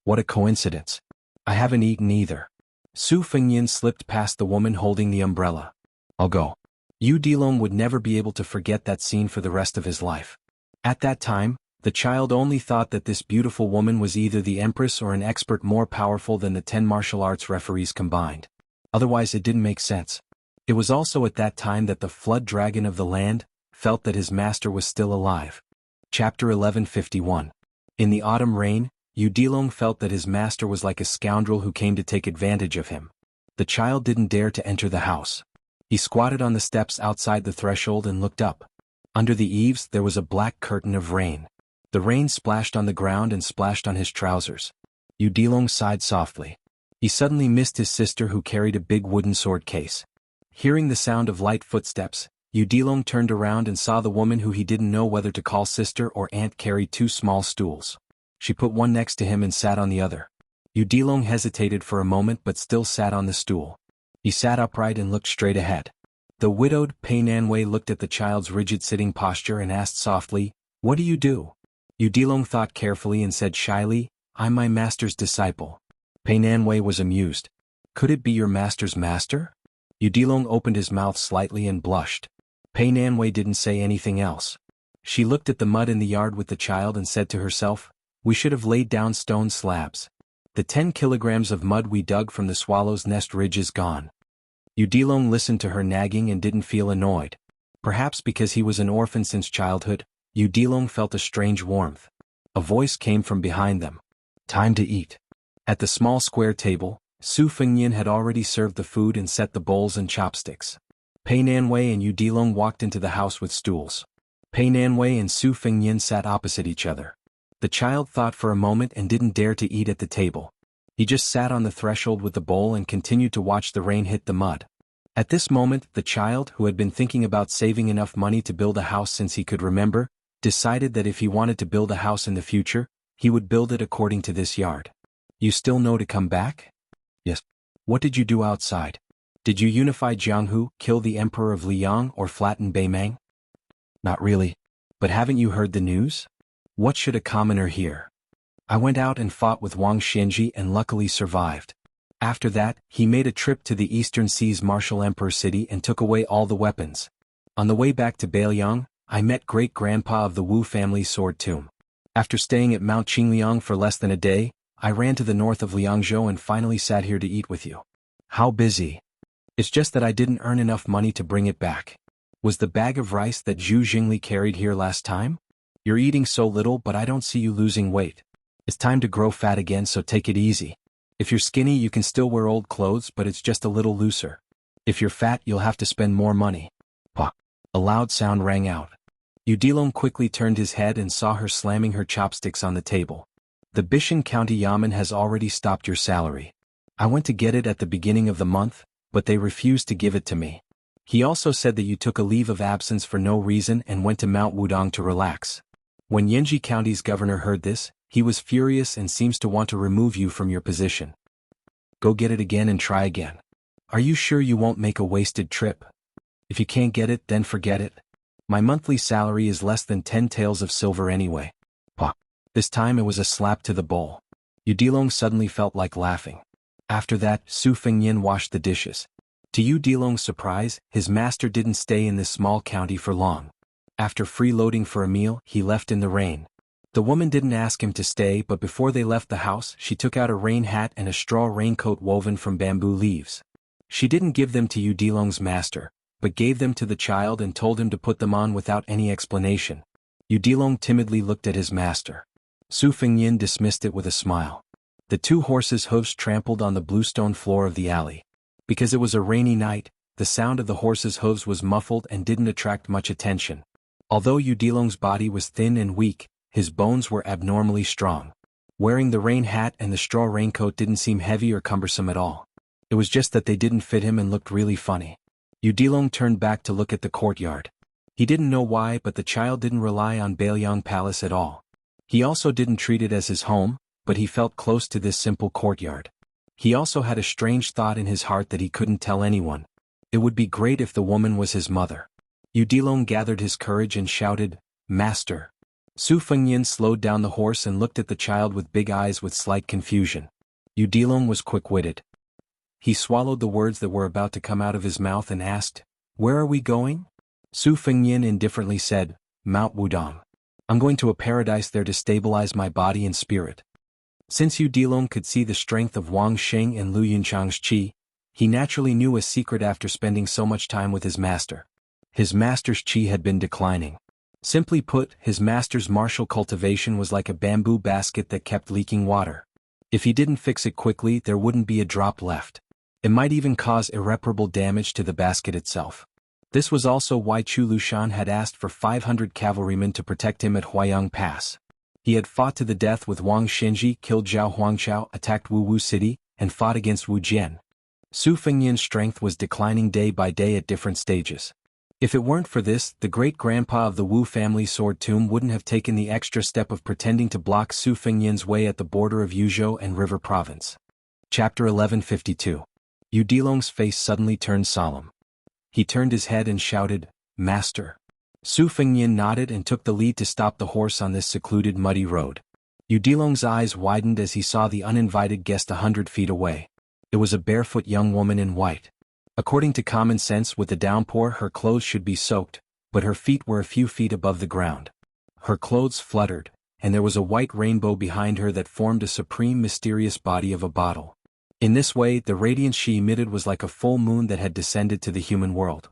"What a coincidence. I haven't eaten either." Su Fengyin slipped past the woman holding the umbrella. "I'll go." Yu Dilong would never be able to forget that scene for the rest of his life. At that time, the child only thought that this beautiful woman was either the empress or an expert more powerful than the 10 martial arts referees combined. Otherwise it didn't make sense. It was also at that time that the flood dragon of the land felt that his master was still alive. Chapter 1151. In the autumn rain, Yu Dilong felt that his master was like a scoundrel who came to take advantage of him. The child didn't dare to enter the house. He squatted on the steps outside the threshold and looked up. Under the eaves there was a black curtain of rain. The rain splashed on the ground and splashed on his trousers. Yu Dilong sighed softly. He suddenly missed his sister who carried a big wooden sword case. Hearing the sound of light footsteps, Yu Dilong turned around and saw the woman who he didn't know whether to call sister or aunt carry two small stools. She put one next to him and sat on the other. Yu Dilong hesitated for a moment but still sat on the stool. He sat upright and looked straight ahead. The widowed Pei Nanwei looked at the child's rigid sitting posture and asked softly, "What do you do?" Yu Dilong thought carefully and said shyly, "I'm my master's disciple." Pei Nanwei was amused. "Could it be your master's master?" Yu Dilong opened his mouth slightly and blushed. Pei Nanwei didn't say anything else. She looked at the mud in the yard with the child and said to herself, "We should have laid down stone slabs. The 10 kilograms of mud we dug from the swallow's nest ridge is gone." Yu Dilong listened to her nagging and didn't feel annoyed. Perhaps because he was an orphan since childhood, Yu Dilong felt a strange warmth. A voice came from behind them. "Time to eat." At the small square table, Su Fengyin had already served the food and set the bowls and chopsticks. Pei Nanwei and Yu Dilong walked into the house with stools. Pei Nanwei and Su Fengyin sat opposite each other. The child thought for a moment and didn't dare to eat at the table. He just sat on the threshold with the bowl and continued to watch the rain hit the mud. At this moment, the child, who had been thinking about saving enough money to build a house since he could remember, decided that if he wanted to build a house in the future, he would build it according to this yard. "You still know to come back?" "Yes." "What did you do outside? Did you unify Jianghu, kill the emperor of Liang, or flatten Beimang?" "Not really. But haven't you heard the news? What should a commoner hear? I went out and fought with Wang Xianji and luckily survived." After that, he made a trip to the Eastern Sea's martial emperor city and took away all the weapons. On the way back to Beiliang, I met great-grandpa of the Wu family sword tomb. After staying at Mount Qingliang for less than a day, I ran to the north of Liangzhou and finally sat here to eat with you. How busy. It's just that I didn't earn enough money to bring it back. Was the bag of rice that Zhu Jingli carried here last time? You're eating so little but I don't see you losing weight. It's time to grow fat again, so take it easy. If you're skinny you can still wear old clothes but it's just a little looser. If you're fat you'll have to spend more money. Pah! A loud sound rang out. Yu Dilong quickly turned his head and saw her slamming her chopsticks on the table. "The Bishan County Yamen has already stopped your salary. I went to get it at the beginning of the month, but they refused to give it to me. He also said that you took a leave of absence for no reason and went to Mount Wudong to relax." When Yanji County's governor heard this, he was furious and seems to want to remove you from your position. Go get it again and try again. Are you sure you won't make a wasted trip? If you can't get it, then forget it. My monthly salary is less than 10 taels of silver anyway. Pah! This time it was a slap to the bowl. Yu Dilong suddenly felt like laughing. After that, Su Fengyin washed the dishes. To Yu Dilong's surprise, his master didn't stay in this small county for long. After freeloading for a meal, he left in the rain. The woman didn't ask him to stay, but before they left the house, she took out a rain hat and a straw raincoat woven from bamboo leaves. She didn't give them to Yu Dilong's master, but gave them to the child and told him to put them on without any explanation. Yu Dilong timidly looked at his master. Su Fengyin dismissed it with a smile. The two horses' hooves trampled on the bluestone floor of the alley. Because it was a rainy night, the sound of the horses' hooves was muffled and didn't attract much attention. Although Yu Dilong's body was thin and weak, his bones were abnormally strong. Wearing the rain hat and the straw raincoat didn't seem heavy or cumbersome at all. It was just that they didn't fit him and looked really funny. Udilong turned back to look at the courtyard. He didn't know why, but the child didn't rely on Baelyang Palace at all. He also didn't treat it as his home, but he felt close to this simple courtyard. He also had a strange thought in his heart that he couldn't tell anyone. It would be great if the woman was his mother. Udilong gathered his courage and shouted, "Master." Su Fengyin slowed down the horse and looked at the child with big eyes with slight confusion. Udilong was quick-witted. He swallowed the words that were about to come out of his mouth and asked, "Where are we going?" Su Fengyin indifferently said, "Mount Wudong. I'm going to a paradise there to stabilize my body and spirit." Since Udilong could see the strength of Wang Xing and Lu Yunchang's qi, he naturally knew a secret after spending so much time with his master. His master's qi had been declining. Simply put, his master's martial cultivation was like a bamboo basket that kept leaking water. If he didn't fix it quickly, there wouldn't be a drop left. It might even cause irreparable damage to the basket itself. This was also why Chu Lushan had asked for 500 cavalrymen to protect him at Huayang Pass. He had fought to the death with Wang Xinji, killed Zhao Huangchao, attacked Wu City, and fought against Wu Jian. Su Fengyin's strength was declining day by day at different stages. If it weren't for this, the great-grandpa of the Wu family sword tomb wouldn't have taken the extra step of pretending to block Su Fengyin's way at the border of Yuzhou and River Province. Chapter 1152. Udilong's face suddenly turned solemn. He turned his head and shouted, "Master." Su Fengyin nodded and took the lead to stop the horse on this secluded muddy road. Udilong's eyes widened as he saw the uninvited guest 100 feet away. It was a barefoot young woman in white. According to common sense, with the downpour her clothes should be soaked, but her feet were a few feet above the ground. Her clothes fluttered, and there was a white rainbow behind her that formed a supreme mysterious body of a bottle. In this way, the radiance she emitted was like a full moon that had descended to the human world.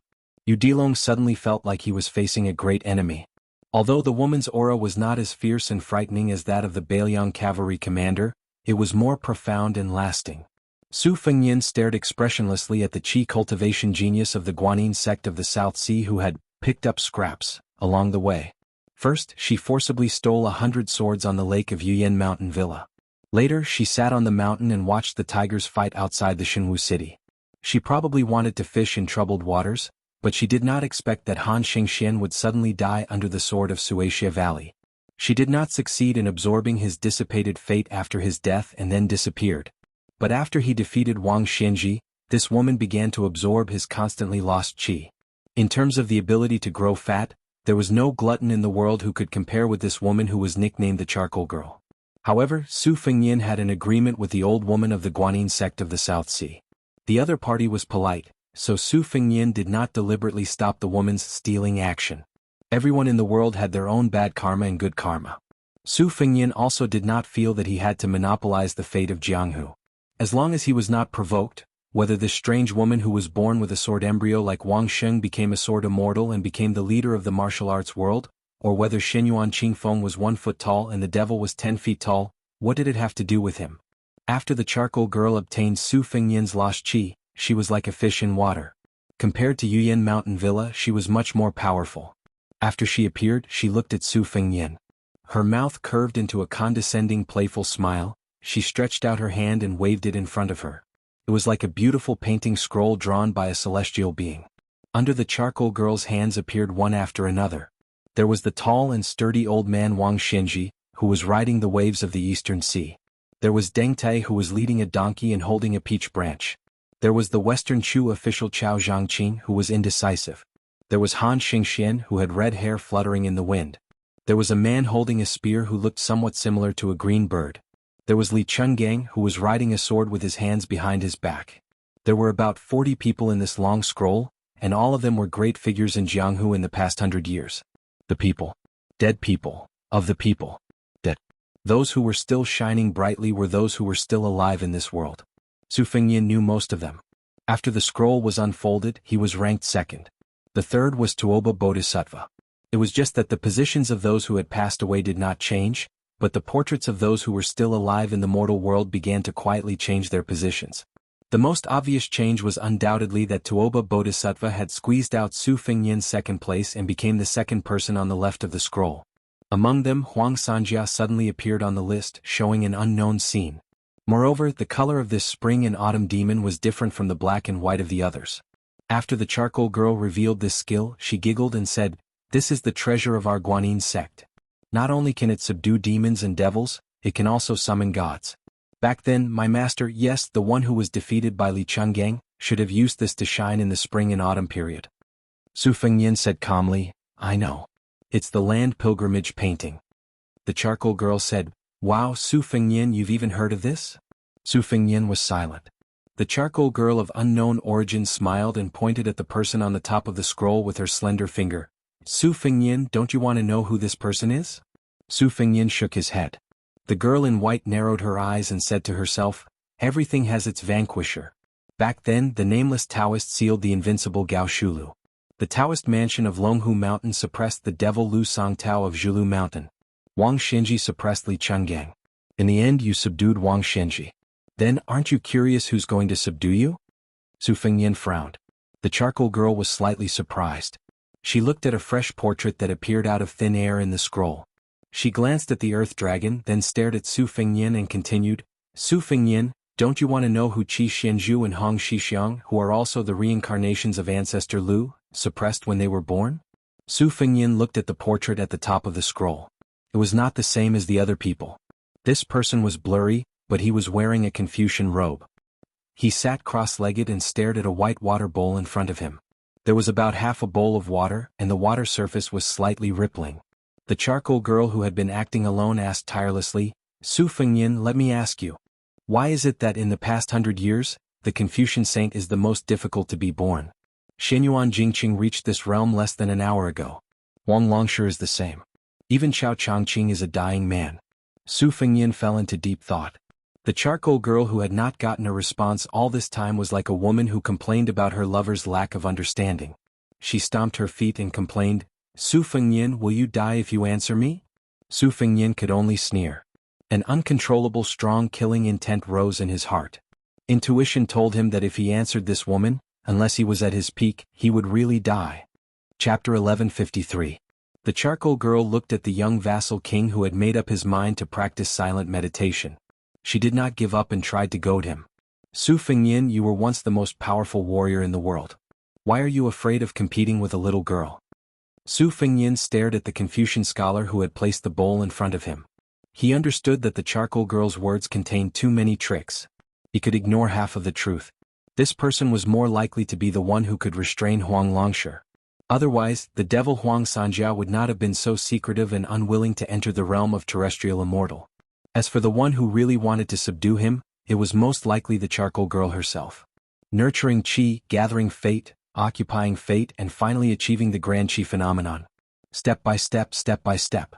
Udilong suddenly felt like he was facing a great enemy. Although the woman's aura was not as fierce and frightening as that of the Baelyang cavalry commander, it was more profound and lasting. Su Fengyin stared expressionlessly at the qi cultivation genius of the Guanyin sect of the South Sea who had picked up scraps along the way. First, she forcibly stole 100 swords on the lake of Yuyan Mountain Villa. Later, she sat on the mountain and watched the tigers fight outside the Shenwu city. She probably wanted to fish in troubled waters, but she did not expect that Han Xingxian would suddenly die under the sword of Suaxia Valley. She did not succeed in absorbing his dissipated fate after his death and then disappeared. But after he defeated Wang Xinji, this woman began to absorb his constantly lost qi. In terms of the ability to grow fat, there was no glutton in the world who could compare with this woman who was nicknamed the Charcoal Girl. However, Su Fengyin had an agreement with the old woman of the Guanyin sect of the South Sea. The other party was polite, so Su Fengyin did not deliberately stop the woman's stealing action. Everyone in the world had their own bad karma and good karma. Su Fengyin also did not feel that he had to monopolize the fate of Jianghu. As long as he was not provoked, whether this strange woman who was born with a sword embryo like Wang Sheng became a sword immortal and became the leader of the martial arts world, or whether Shenyuan Qingfeng was 1 foot tall and the devil was 10 feet tall, what did it have to do with him? After the Charcoal Girl obtained Su Fengyin's lost qi, she was like a fish in water. Compared to Yuyan Mountain Villa, she was much more powerful. After she appeared, she looked at Su Fengyin. Her mouth curved into a condescending, playful smile. She stretched out her hand and waved it in front of her. It was like a beautiful painting scroll drawn by a celestial being. Under the Charcoal Girl's hands appeared one after another. There was the tall and sturdy old man Wang Xinji, who was riding the waves of the Eastern Sea. There was Deng Tai, who was leading a donkey and holding a peach branch. There was the Western Chu official Chao Zhangqing, who was indecisive. There was Han Xingxian, who had red hair fluttering in the wind. There was a man holding a spear who looked somewhat similar to a green bird. There was Li Chungang, who was riding a sword with his hands behind his back. There were about 40 people in this long scroll, and all of them were great figures in Jianghu in the past 100 years. The people. Dead people. Of the people. Dead. Those who were still shining brightly were those who were still alive in this world. Su Fengyin knew most of them. After the scroll was unfolded, he was ranked second. The third was Tuoba Bodhisattva. It was just that the positions of those who had passed away did not change, but the portraits of those who were still alive in the mortal world began to quietly change their positions. The most obvious change was undoubtedly that Tuoba Bodhisattva had squeezed out Su Fengyin's second place and became the second person on the left of the scroll. Among them, Huang Sanjia suddenly appeared on the list, showing an unknown scene. Moreover, the color of this spring and autumn demon was different from the black and white of the others. After the charcoal girl revealed this skill, she giggled and said, "This is the treasure of our Guanyin sect. Not only can it subdue demons and devils, it can also summon gods. Back then, my master, yes, the one who was defeated by Li Chungang, should have used this to shine in the spring and autumn period." Su Fengyin said calmly, "I know. It's the land pilgrimage painting." The charcoal girl said, "Wow, Su Fengyin, you've even heard of this?" Su Fengyin was silent. The charcoal girl of unknown origin smiled and pointed at the person on the top of the scroll with her slender finger. "Su Fengyin, don't you want to know who this person is?" Su Fengyin shook his head. The girl in white narrowed her eyes and said to herself, "Everything has its vanquisher." Back then, the nameless Taoist sealed the invincible Gao Shulu. The Taoist mansion of Longhu Mountain suppressed the devil Lu Songtao of Zhulu Mountain. Wang Xinji suppressed Li Chungang. In the end, you subdued Wang Xinji. Then, aren't you curious who's going to subdue you? Su Fengyin frowned. The charcoal girl was slightly surprised. She looked at a fresh portrait that appeared out of thin air in the scroll. She glanced at the earth dragon, then stared at Su Fengyin and continued, "Su Fengyin, don't you want to know who Qi Xianzhu and Hong Shixiang, who are also the reincarnations of ancestor Lu, suppressed when they were born?" Su Fengyin looked at the portrait at the top of the scroll. It was not the same as the other people. This person was blurry, but he was wearing a Confucian robe. He sat cross-legged and stared at a white water bowl in front of him. There was about half a bowl of water, and the water surface was slightly rippling. The charcoal girl who had been acting alone asked tirelessly, "Su Fengyin, let me ask you. Why is it that in the past 100 years, the Confucian saint is the most difficult to be born? Xianyuan Jingqing reached this realm less than an hour ago. Wang Longshu is the same. Even Xiao Changqing is a dying man." Su Fengyin fell into deep thought. The charcoal girl who had not gotten a response all this time was like a woman who complained about her lover's lack of understanding. She stomped her feet and complained, "Su Fengyin, will you die if you answer me?" Su Fengyin could only sneer. An uncontrollable strong killing intent rose in his heart. Intuition told him that if he answered this woman, unless he was at his peak, he would really die. Chapter 1153. The charcoal girl looked at the young vassal king who had made up his mind to practice silent meditation. She did not give up and tried to goad him. "Su Fengyin, you were once the most powerful warrior in the world. Why are you afraid of competing with a little girl?" Su Fengyin stared at the Confucian scholar who had placed the bowl in front of him. He understood that the charcoal girl's words contained too many tricks. He could ignore half of the truth. This person was more likely to be the one who could restrain Huang Longshu. Otherwise, the devil Huang Sanjia would not have been so secretive and unwilling to enter the realm of terrestrial immortal. As for the one who really wanted to subdue him, it was most likely the charcoal girl herself. Nurturing qi, gathering fate, occupying fate, and finally achieving the grand qi phenomenon. Step by step, step by step.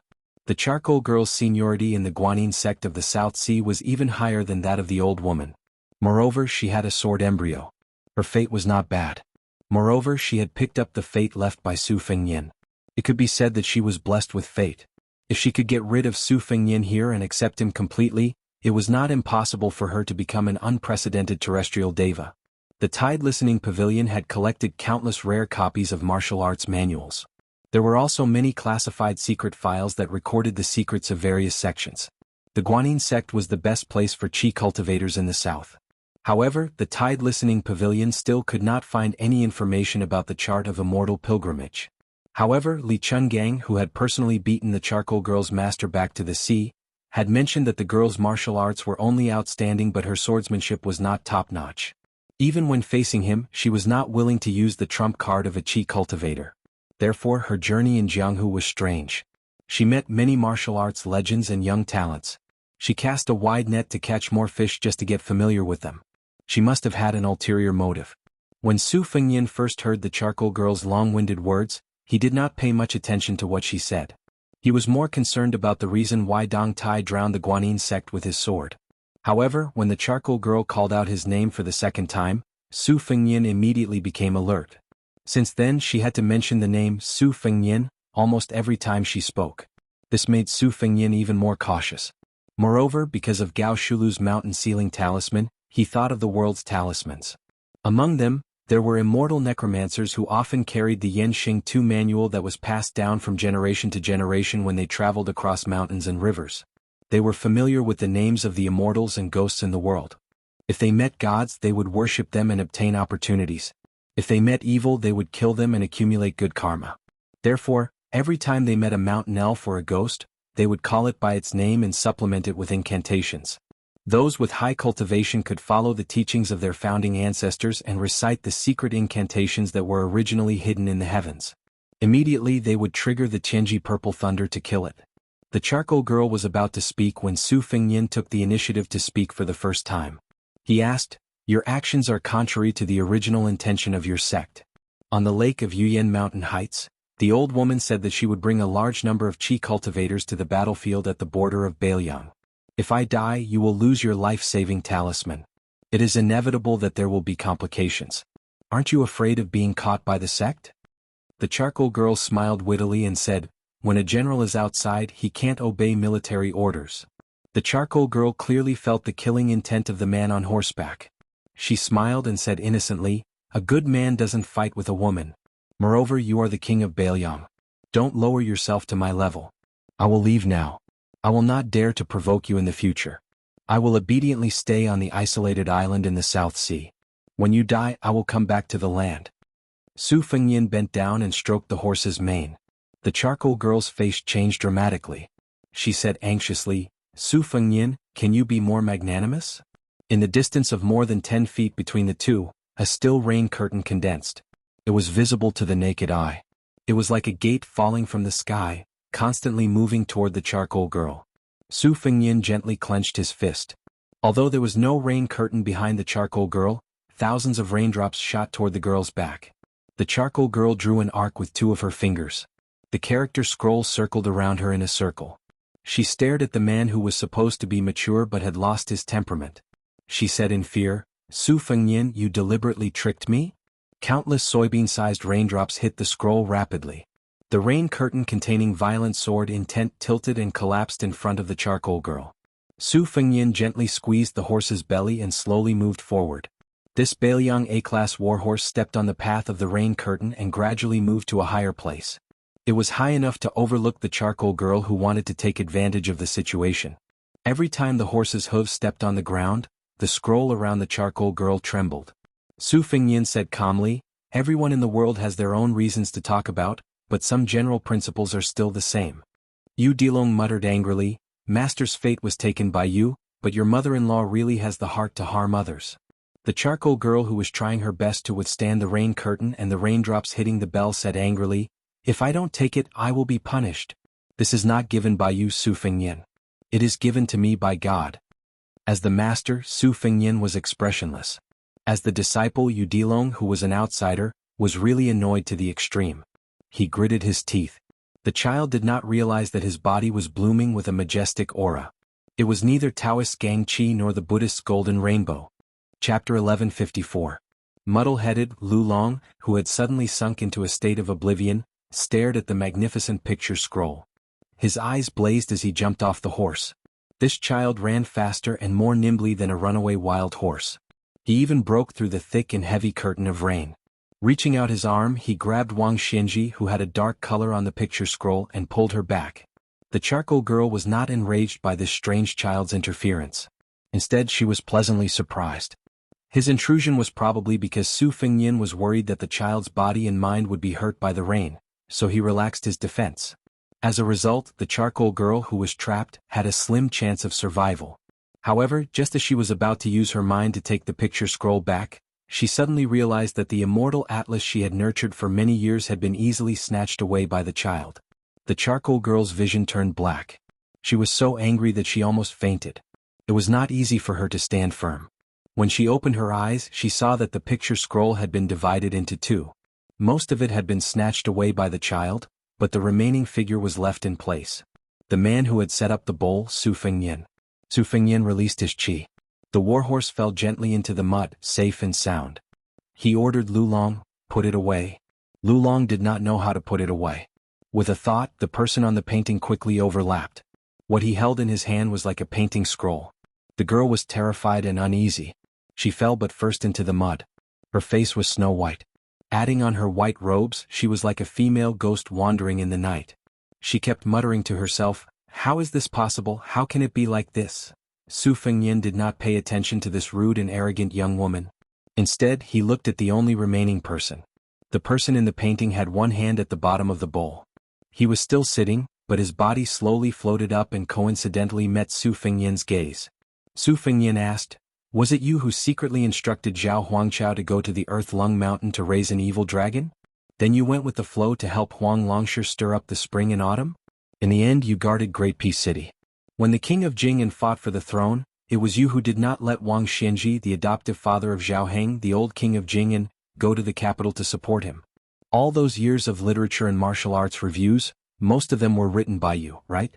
The charcoal girl's seniority in the Guanyin sect of the South Sea was even higher than that of the old woman. Moreover, she had a sword embryo. Her fate was not bad. Moreover, she had picked up the fate left by Su Fengyin. It could be said that she was blessed with fate. If she could get rid of Su Fengyin here and accept him completely, it was not impossible for her to become an unprecedented terrestrial deva. The Tide Listening Pavilion had collected countless rare copies of martial arts manuals. There were also many classified secret files that recorded the secrets of various sections. The Guanyin sect was the best place for qi cultivators in the south. However, the Tide Listening Pavilion still could not find any information about the chart of immortal pilgrimage. However, Li Chungang, who had personally beaten the charcoal girl's master back to the sea, had mentioned that the girl's martial arts were only outstanding but her swordsmanship was not top-notch. Even when facing him, she was not willing to use the trump card of a qi cultivator. Therefore, her journey in Jianghu was strange. She met many martial arts legends and young talents. She cast a wide net to catch more fish just to get familiar with them. She must have had an ulterior motive. When Su Fengyin first heard the charcoal girl's long-winded words, he did not pay much attention to what she said. He was more concerned about the reason why Dong Tai drowned the Guanyin sect with his sword. However, when the charcoal girl called out his name for the second time, Su Fengyin immediately became alert. Since then she had to mention the name Su Fengyin almost every time she spoke. This made Su Fengyin even more cautious. Moreover, because of Gao Shulu's mountain ceiling talisman, he thought of the world's talismans. Among them, There were immortal necromancers who often carried the Yenxing Tu manual that was passed down from generation to generation when they traveled across mountains and rivers. They were familiar with the names of the immortals and ghosts in the world. If they met gods, they would worship them and obtain opportunities. If they met evil, they would kill them and accumulate good karma. Therefore, every time they met a mountain elf or a ghost, they would call it by its name and supplement it with incantations. Those with high cultivation could follow the teachings of their founding ancestors and recite the secret incantations that were originally hidden in the heavens. Immediately they would trigger the Tianji purple thunder to kill it. The charcoal girl was about to speak when Su Fengyin took the initiative to speak for the first time. He asked, "Your actions are contrary to the original intention of your sect." On the lake of Yuyan Mountain Heights, the old woman said that she would bring a large number of qi cultivators to the battlefield at the border of Beiliang. "If I die, you will lose your life-saving talisman. It is inevitable that there will be complications. Aren't you afraid of being caught by the sect?" The charcoal girl smiled wittily and said, "When a general is outside, he can't obey military orders." The charcoal girl clearly felt the killing intent of the man on horseback. She smiled and said innocently, "A good man doesn't fight with a woman. Moreover, you are the king of Beiliang. Don't lower yourself to my level. I will leave now. I will not dare to provoke you in the future. I will obediently stay on the isolated island in the South Sea. When you die, I will come back to the land." Su Fengyin bent down and stroked the horse's mane. The charcoal girl's face changed dramatically. She said anxiously, "Su Fengyin, can you be more magnanimous?" In the distance of more than 10 feet between the two, a still rain curtain condensed. It was visible to the naked eye. It was like a gate falling from the sky, constantly moving toward the charcoal girl. Su Fengyin gently clenched his fist. Although there was no rain curtain behind the charcoal girl, thousands of raindrops shot toward the girl's back. The charcoal girl drew an arc with 2 of her fingers. The character scroll circled around her in a circle. She stared at the man who was supposed to be mature but had lost his temperament. She said in fear, "Su Fengyin, you deliberately tricked me?" Countless soybean-sized raindrops hit the scroll rapidly. The rain curtain containing violent sword intent tilted and collapsed in front of the charcoal girl. Su Fengyin gently squeezed the horse's belly and slowly moved forward. This Beiliang A-class warhorse stepped on the path of the rain curtain and gradually moved to a higher place. It was high enough to overlook the charcoal girl who wanted to take advantage of the situation. Every time the horse's hooves stepped on the ground, the scroll around the charcoal girl trembled. Su Fengyin said calmly, "Everyone in the world has their own reasons to talk about, but some general principles are still the same." Yu Dilong muttered angrily, "Master's fate was taken by you, but your mother-in-law really has the heart to harm others." The charcoal girl who was trying her best to withstand the rain curtain and the raindrops hitting the bell said angrily, "If I don't take it, I will be punished. This is not given by you, Su Fengyin. It is given to me by God." As the master, Su Fengyin was expressionless. As the disciple, Yu Dilong, who was an outsider, was really annoyed to the extreme. He gritted his teeth. The child did not realize that his body was blooming with a majestic aura. It was neither Taoist Gang Qi nor the Buddhist Golden Rainbow. Chapter 1154. Muddle-headed Lu Long, who had suddenly sunk into a state of oblivion, stared at the magnificent picture scroll. His eyes blazed as he jumped off the horse. This child ran faster and more nimbly than a runaway wild horse. He even broke through the thick and heavy curtain of rain. Reaching out his arm, he grabbed Wang Xianji, who had a dark color on the picture scroll, and pulled her back. The charcoal girl was not enraged by this strange child's interference. Instead, she was pleasantly surprised. His intrusion was probably because Su Fengyin was worried that the child's body and mind would be hurt by the rain, so he relaxed his defense. As a result, the charcoal girl who was trapped had a slim chance of survival. However, just as she was about to use her mind to take the picture scroll back, she suddenly realized that the immortal atlas she had nurtured for many years had been easily snatched away by the child. The charcoal girl's vision turned black. She was so angry that she almost fainted. It was not easy for her to stand firm. When she opened her eyes, she saw that the picture scroll had been divided into 2. Most of it had been snatched away by the child, but the remaining figure was left in place. The man who had set up the bowl, Su Fengyin. Su Fengyin released his qi. The warhorse fell gently into the mud, safe and sound. He ordered Lu Long, "Put it away." Lu Long did not know how to put it away. With a thought, the person on the painting quickly overlapped. What he held in his hand was like a painting scroll. The girl was terrified and uneasy. She fell but first into the mud. Her face was snow white. Adding on her white robes, she was like a female ghost wandering in the night. She kept muttering to herself, "How is this possible? How can it be like this?" Su Fengnian did not pay attention to this rude and arrogant young woman. Instead, he looked at the only remaining person. The person in the painting had one hand at the bottom of the bowl. He was still sitting, but his body slowly floated up and coincidentally met Su Fengnian's gaze. Su Fengnian asked, "Was it you who secretly instructed Zhao Huangqiao to go to the Earth Lung Mountain to raise an evil dragon? Then you went with the flow to help Huang Longshi stir up the spring and autumn? In the end you guarded Great Peace City. When the king of Jing fought for the throne, it was you who did not let Wang Xianji, the adoptive father of Zhao Heng, the old king of Jing, go to the capital to support him. All those years of literature and martial arts reviews, most of them were written by you, right?"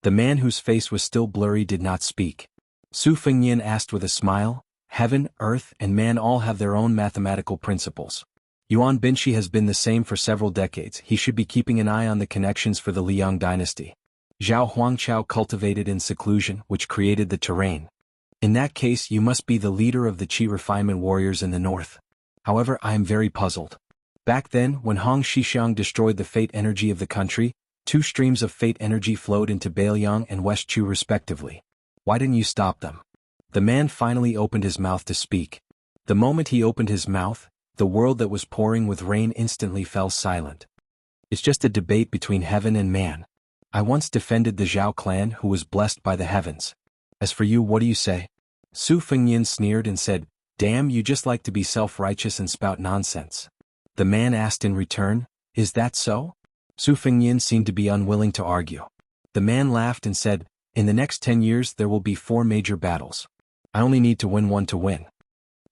The man whose face was still blurry did not speak. Su Fengnian asked with a smile, "Heaven, earth, and man all have their own mathematical principles. Yuan Binshi has been the same for several decades. He should be keeping an eye on the connections for the Liang dynasty. Zhao Huangqiao cultivated in seclusion, which created the terrain. In that case you must be the leader of the Qi refinement warriors in the north. However, I am very puzzled. Back then, when Hong Shixiang destroyed the fate energy of the country, 2 streams of fate energy flowed into Beiliang and West Chu respectively. Why didn't you stop them?" The man finally opened his mouth to speak. The moment he opened his mouth, the world that was pouring with rain instantly fell silent. "It's just a debate between heaven and man. I once defended the Zhao clan who was blessed by the heavens. As for you, what do you say?" Su Fengnian sneered and said, "Damn, you just like to be self-righteous and spout nonsense." The man asked in return, "Is that so?" Su Fengnian seemed to be unwilling to argue. The man laughed and said, "In the next 10 years there will be 4 major battles. I only need to win one to win."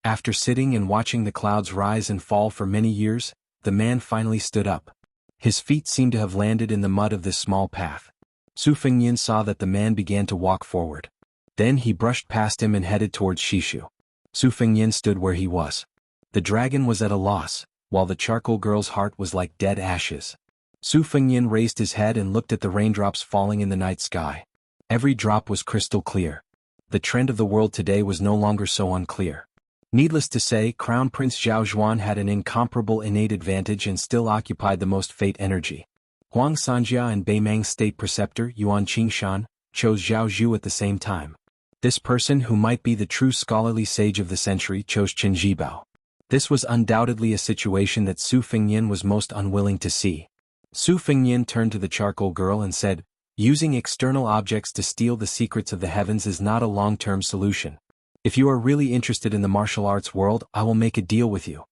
After sitting and watching the clouds rise and fall for many years, the man finally stood up. His feet seemed to have landed in the mud of this small path. Su Fengnian saw that the man began to walk forward. Then he brushed past him and headed towards Shishu. Su Fengnian stood where he was. The dragon was at a loss, while the charcoal girl's heart was like dead ashes. Su Fengnian raised his head and looked at the raindrops falling in the night sky. Every drop was crystal clear. The trend of the world today was no longer so unclear. Needless to say, Crown Prince Zhao Zhuan had an incomparable innate advantage and still occupied the most fate energy. Huang Sanjia and Beimang state preceptor Yuan Qingshan chose Zhao Zhu at the same time. This person, who might be the true scholarly sage of the century, chose Qin Zhibao. This was undoubtedly a situation that Su Fengnian was most unwilling to see. Su Fengnian turned to the charcoal girl and said, "Using external objects to steal the secrets of the heavens is not a long-term solution. If you are really interested in the martial arts world, I will make a deal with you."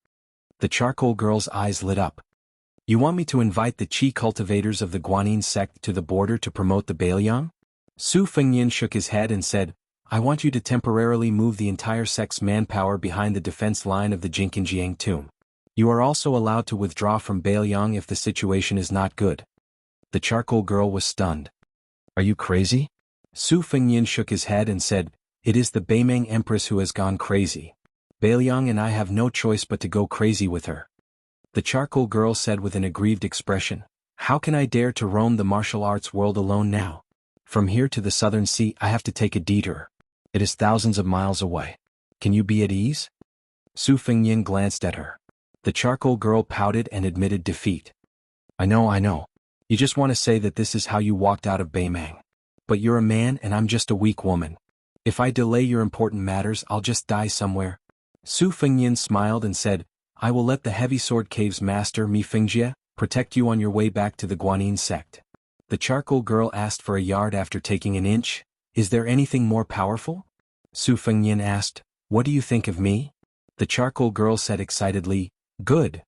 The charcoal girl's eyes lit up. "You want me to invite the Qi cultivators of the Guanyin sect to the border to promote the Beiliang?" Su Fengnian shook his head and said, "I want you to temporarily move the entire sect's manpower behind the defense line of the Jinkinjiang tomb. You are also allowed to withdraw from Beiliang if the situation is not good." The charcoal girl was stunned. "Are you crazy?" Su Fengnian shook his head and said, "It is the Beimang Empress who has gone crazy. Beiliang and I have no choice but to go crazy with her." The charcoal girl said with an aggrieved expression, "How can I dare to roam the martial arts world alone now? From here to the southern sea I have to take a detour. It is thousands of miles away. Can you be at ease?" Su Fengnian glanced at her. The charcoal girl pouted and admitted defeat. I know. You just want to say that this is how you walked out of Beimang. But you're a man and I'm just a weak woman. If I delay your important matters, I'll just die somewhere." Su Fengnian smiled and said, "I will let the Heavy Sword Cave's master Mi Fengjie protect you on your way back to the Guanyin sect." The charcoal girl asked for a yard after taking an inch. "Is there anything more powerful?" Su Fengnian asked, "What do you think of me?" The charcoal girl said excitedly, "Good."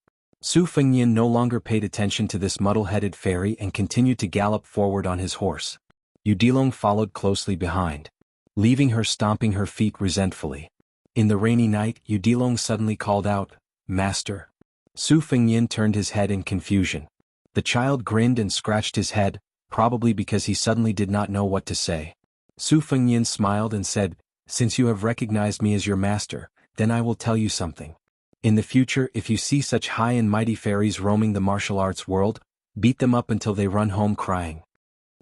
Su Fengnian no longer paid attention to this muddle-headed fairy and continued to gallop forward on his horse. Yu Dilong followed closely behind, leaving her stomping her feet resentfully. In the rainy night, Yu Dilong suddenly called out, "Master." Su Fengnian turned his head in confusion. The child grinned and scratched his head, probably because he suddenly did not know what to say. Su Fengnian smiled and said, "Since you have recognized me as your master, then I will tell you something. In the future, if you see such high and mighty fairies roaming the martial arts world, beat them up until they run home crying."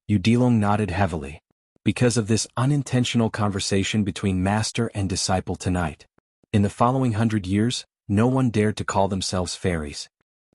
Yu Dilong nodded heavily. Because of this unintentional conversation between master and disciple tonight. In the following 100 years, no one dared to call themselves fairies.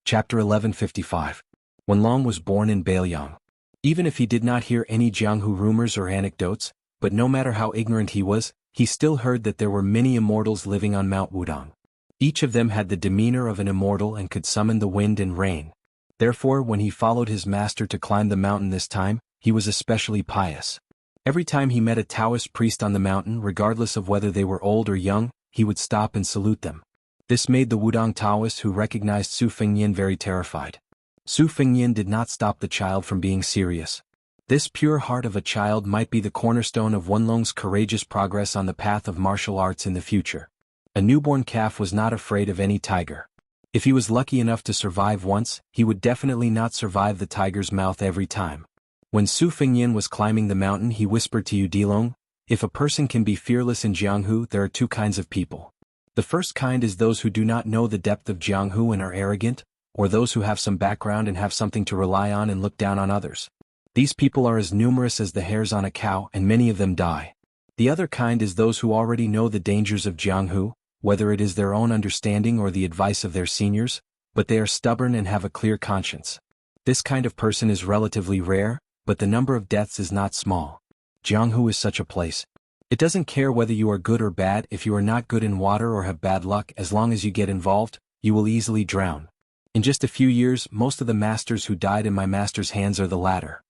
Chapter 1155. When Long was born in Bailiang. Even if he did not hear any Jianghu rumors or anecdotes, but no matter how ignorant he was, he still heard that there were many immortals living on Mount Wudang. Each of them had the demeanor of an immortal and could summon the wind and rain. Therefore, when he followed his master to climb the mountain this time, he was especially pious. Every time he met a Taoist priest on the mountain, regardless of whether they were old or young, he would stop and salute them. This made the Wudang Taoist who recognized Su Fengnian very terrified. Su Fengnian did not stop the child from being serious. This pure heart of a child might be the cornerstone of Wenlong's courageous progress on the path of martial arts in the future. A newborn calf was not afraid of any tiger. If he was lucky enough to survive once, he would definitely not survive the tiger's mouth every time. When Su Fengnian was climbing the mountain, he whispered to Udilong, "If a person can be fearless in Jianghu, there are two kinds of people. The first kind is those who do not know the depth of Jianghu and are arrogant, or those who have some background and have something to rely on and look down on others. These people are as numerous as the hairs on a cow, and many of them die. The other kind is those who already know the dangers of Jianghu, whether it is their own understanding or the advice of their seniors, but they are stubborn and have a clear conscience. This kind of person is relatively rare, but the number of deaths is not small. Jianghu is such a place. It doesn't care whether you are good or bad. If you are not good in water or have bad luck, as long as you get involved, you will easily drown. In just a few years, most of the masters who died in my master's hands are the latter.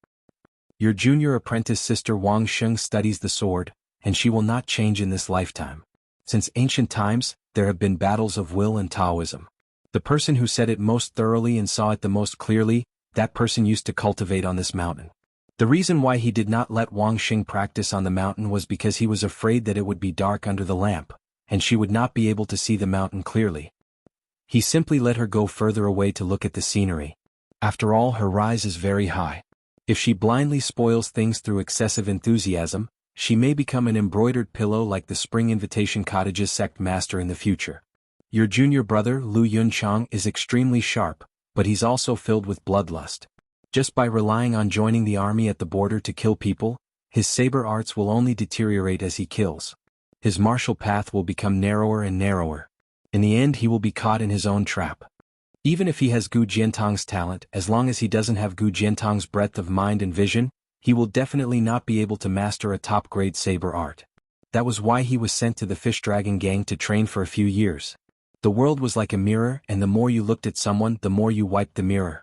Your junior apprentice sister Wang Sheng studies the sword, and she will not change in this lifetime. Since ancient times, there have been battles of will and Taoism. The person who said it most thoroughly and saw it the most clearly, that person used to cultivate on this mountain. The reason why he did not let Wang Xing practice on the mountain was because he was afraid that it would be dark under the lamp, and she would not be able to see the mountain clearly. He simply let her go further away to look at the scenery. After all, her rise is very high. If she blindly spoils things through excessive enthusiasm, she may become an embroidered pillow like the Spring Invitation Cottage's sect master in the future. Your junior brother, Lu Yunchang, is extremely sharp, but he's also filled with bloodlust. Just by relying on joining the army at the border to kill people, his saber arts will only deteriorate as he kills. His martial path will become narrower and narrower. In the end, he will be caught in his own trap. Even if he has Gu Jiantang's talent, as long as he doesn't have Gu Jiantang's breadth of mind and vision, he will definitely not be able to master a top-grade saber art. That was why he was sent to the Fish Dragon Gang to train for a few years. The world was like a mirror, and the more you looked at someone, the more you wiped the mirror.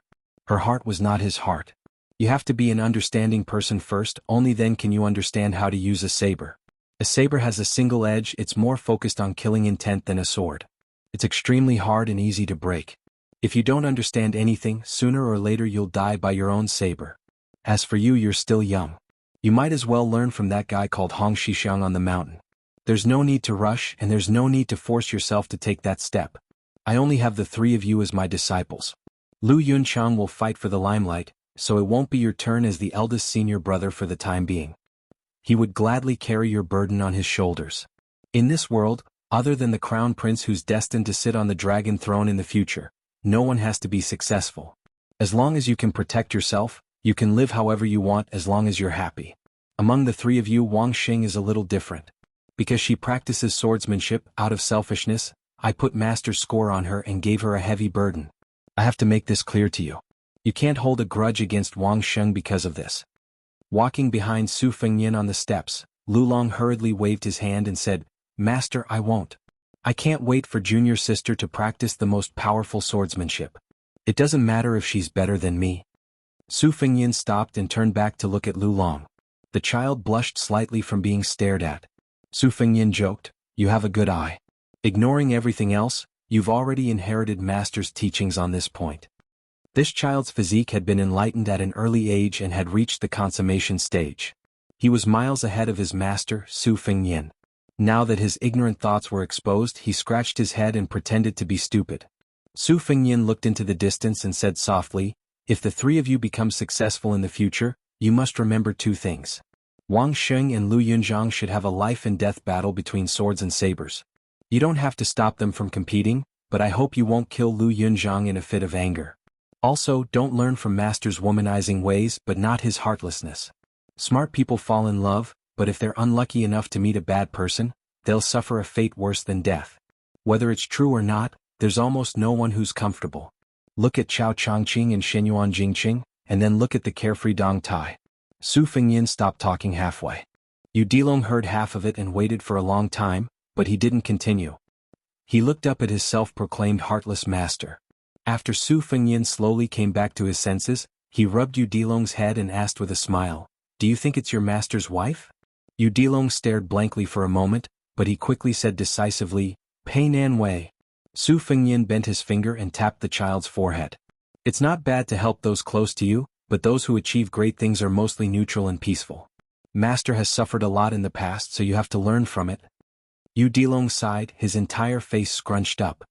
Her heart was not his heart. You have to be an understanding person first, only then can you understand how to use a saber. A saber has a single edge, it's more focused on killing intent than a sword. It's extremely hard and easy to break. If you don't understand anything, sooner or later you'll die by your own saber. As for you, you're still young. You might as well learn from that guy called Hong Shixiang on the mountain. There's no need to rush, and there's no need to force yourself to take that step. I only have the three of you as my disciples. Lu Yunchang will fight for the limelight, so it won't be your turn as the eldest senior brother for the time being. He would gladly carry your burden on his shoulders. In this world, other than the crown prince who's destined to sit on the dragon throne in the future, no one has to be successful. As long as you can protect yourself, you can live however you want as long as you're happy. Among the three of you, Wang Xing is a little different. Because she practices swordsmanship, out of selfishness, I put master's score on her and gave her a heavy burden. I have to make this clear to you. You can't hold a grudge against Wang Sheng because of this. Walking behind Su Fengnian on the steps, Lulong hurriedly waved his hand and said, "Master, I won't. I can't wait for junior sister to practice the most powerful swordsmanship. It doesn't matter if she's better than me." Su Fengnian stopped and turned back to look at Lulong. The child blushed slightly from being stared at. Su Fengnian joked, "You have a good eye. Ignoring everything else, you've already inherited master's teachings on this point." This child's physique had been enlightened at an early age and had reached the consummation stage. He was miles ahead of his master, Su Fengnian. Now that his ignorant thoughts were exposed, he scratched his head and pretended to be stupid. Su Fengnian looked into the distance and said softly, "If the three of you become successful in the future, you must remember two things. Wang Sheng and Lu Yunzhang should have a life and death battle between swords and sabers. You don't have to stop them from competing, but I hope you won't kill Lu Yunzhang in a fit of anger. Also, don't learn from master's womanizing ways but not his heartlessness. Smart people fall in love, but if they're unlucky enough to meet a bad person, they'll suffer a fate worse than death. Whether it's true or not, There's almost no one who's comfortable. Look at Chao Chongqing and Shenyuan Jingqing, and then look at the carefree Dong Tai. Su Fengyin stopped talking halfway. Yu Dilong heard half of it and waited for a long time, but he didn't continue. He looked up at his self-proclaimed heartless master. After Su Fengyin slowly came back to his senses, he rubbed Yu Dilong's head and asked with a smile, "Do you think it's your master's wife?" Yu Dilong stared blankly for a moment, but he quickly said decisively, "Pei Nan Wei." Su Fengyin bent his finger and tapped the child's forehead. "It's not bad to help those close to you, but those who achieve great things are mostly neutral and peaceful. Master has suffered a lot in the past, so you have to learn from it." Yu Dilong sighed, his entire face scrunched up.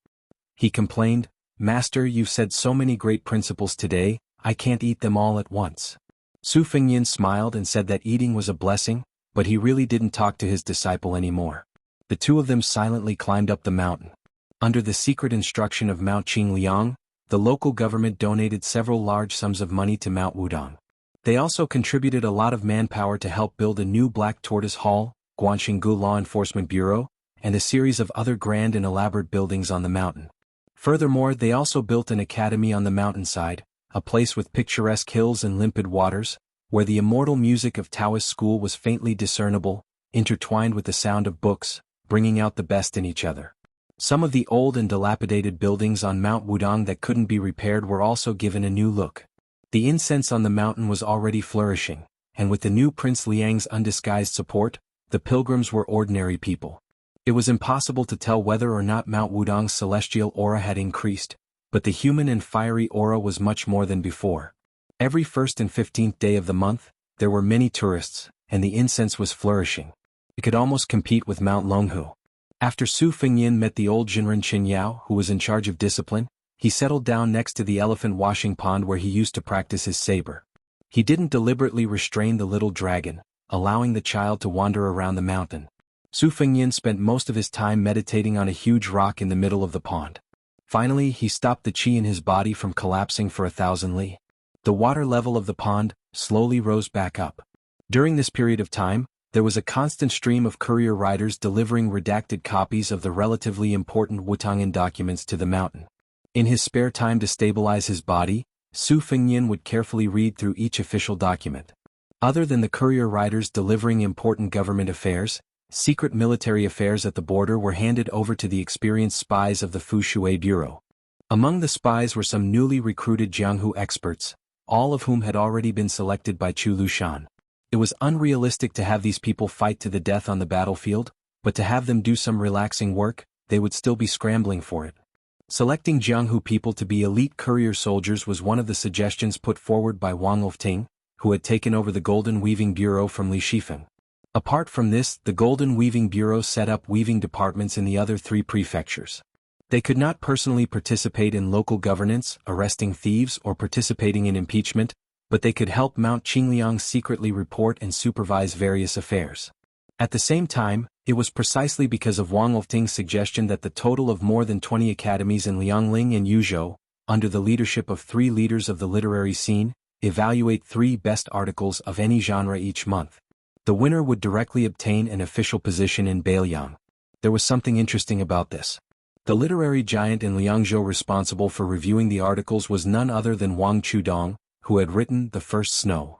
He complained, "Master, you've said so many great principles today, I can't eat them all at once." Su Fengyin smiled and said that eating was a blessing, but he really didn't talk to his disciple anymore. The two of them silently climbed up the mountain. Under the secret instruction of Mount Qingliang, the local government donated several large sums of money to Mount Wudong. They also contributed a lot of manpower to help build a new Black Tortoise Hall, Guanxinggu Law Enforcement Bureau, and a series of other grand and elaborate buildings on the mountain. Furthermore, they also built an academy on the mountainside, a place with picturesque hills and limpid waters, where the immortal music of Taoist school was faintly discernible, intertwined with the sound of books, bringing out the best in each other. Some of the old and dilapidated buildings on Mount Wudong that couldn't be repaired were also given a new look. The incense on the mountain was already flourishing, and with the new Prince Liang's undisguised support, the pilgrims were ordinary people. It was impossible to tell whether or not Mount Wudong's celestial aura had increased, but the human and fiery aura was much more than before. Every 1st and 15th day of the month, there were many tourists, and the incense was flourishing. It could almost compete with Mount Longhu. After Su Fengyin met the old Jinren Qinyao, who was in charge of discipline, he settled down next to the elephant washing pond where he used to practice his saber. He didn't deliberately restrain the little dragon, allowing the child to wander around the mountain. Su Fengyin spent most of his time meditating on a huge rock in the middle of the pond. Finally, he stopped the qi in his body from collapsing for 1,000 li. The water level of the pond slowly rose back up. During this period of time, there was a constant stream of courier riders delivering redacted copies of the relatively important Wutongan documents to the mountain. In his spare time to stabilize his body, Su Fengyin would carefully read through each official document. Other than the courier riders delivering important government affairs, secret military affairs at the border were handed over to the experienced spies of the Fushui Bureau. Among the spies were some newly recruited Jianghu experts, all of whom had already been selected by Chu Lushan. It was unrealistic to have these people fight to the death on the battlefield, but to have them do some relaxing work, they would still be scrambling for it. Selecting Jianghu people to be elite courier soldiers was one of the suggestions put forward by Wang Lofting, who had taken over the Golden Weaving Bureau from Li Shifeng. Apart from this, the Golden Weaving Bureau set up weaving departments in the other 3 prefectures. They could not personally participate in local governance, arresting thieves, or participating in impeachment, but they could help Mount Qingliang secretly report and supervise various affairs. At the same time, it was precisely because of Wang Lofting's suggestion that the total of more than 20 academies in Liangling and Yuzhou, under the leadership of 3 leaders of the literary scene, evaluate 3 best articles of any genre each month. The winner would directly obtain an official position in Beiliang. There was something interesting about this. The literary giant in Liangzhou responsible for reviewing the articles was none other than Wang Chudong, who had written The First Snow.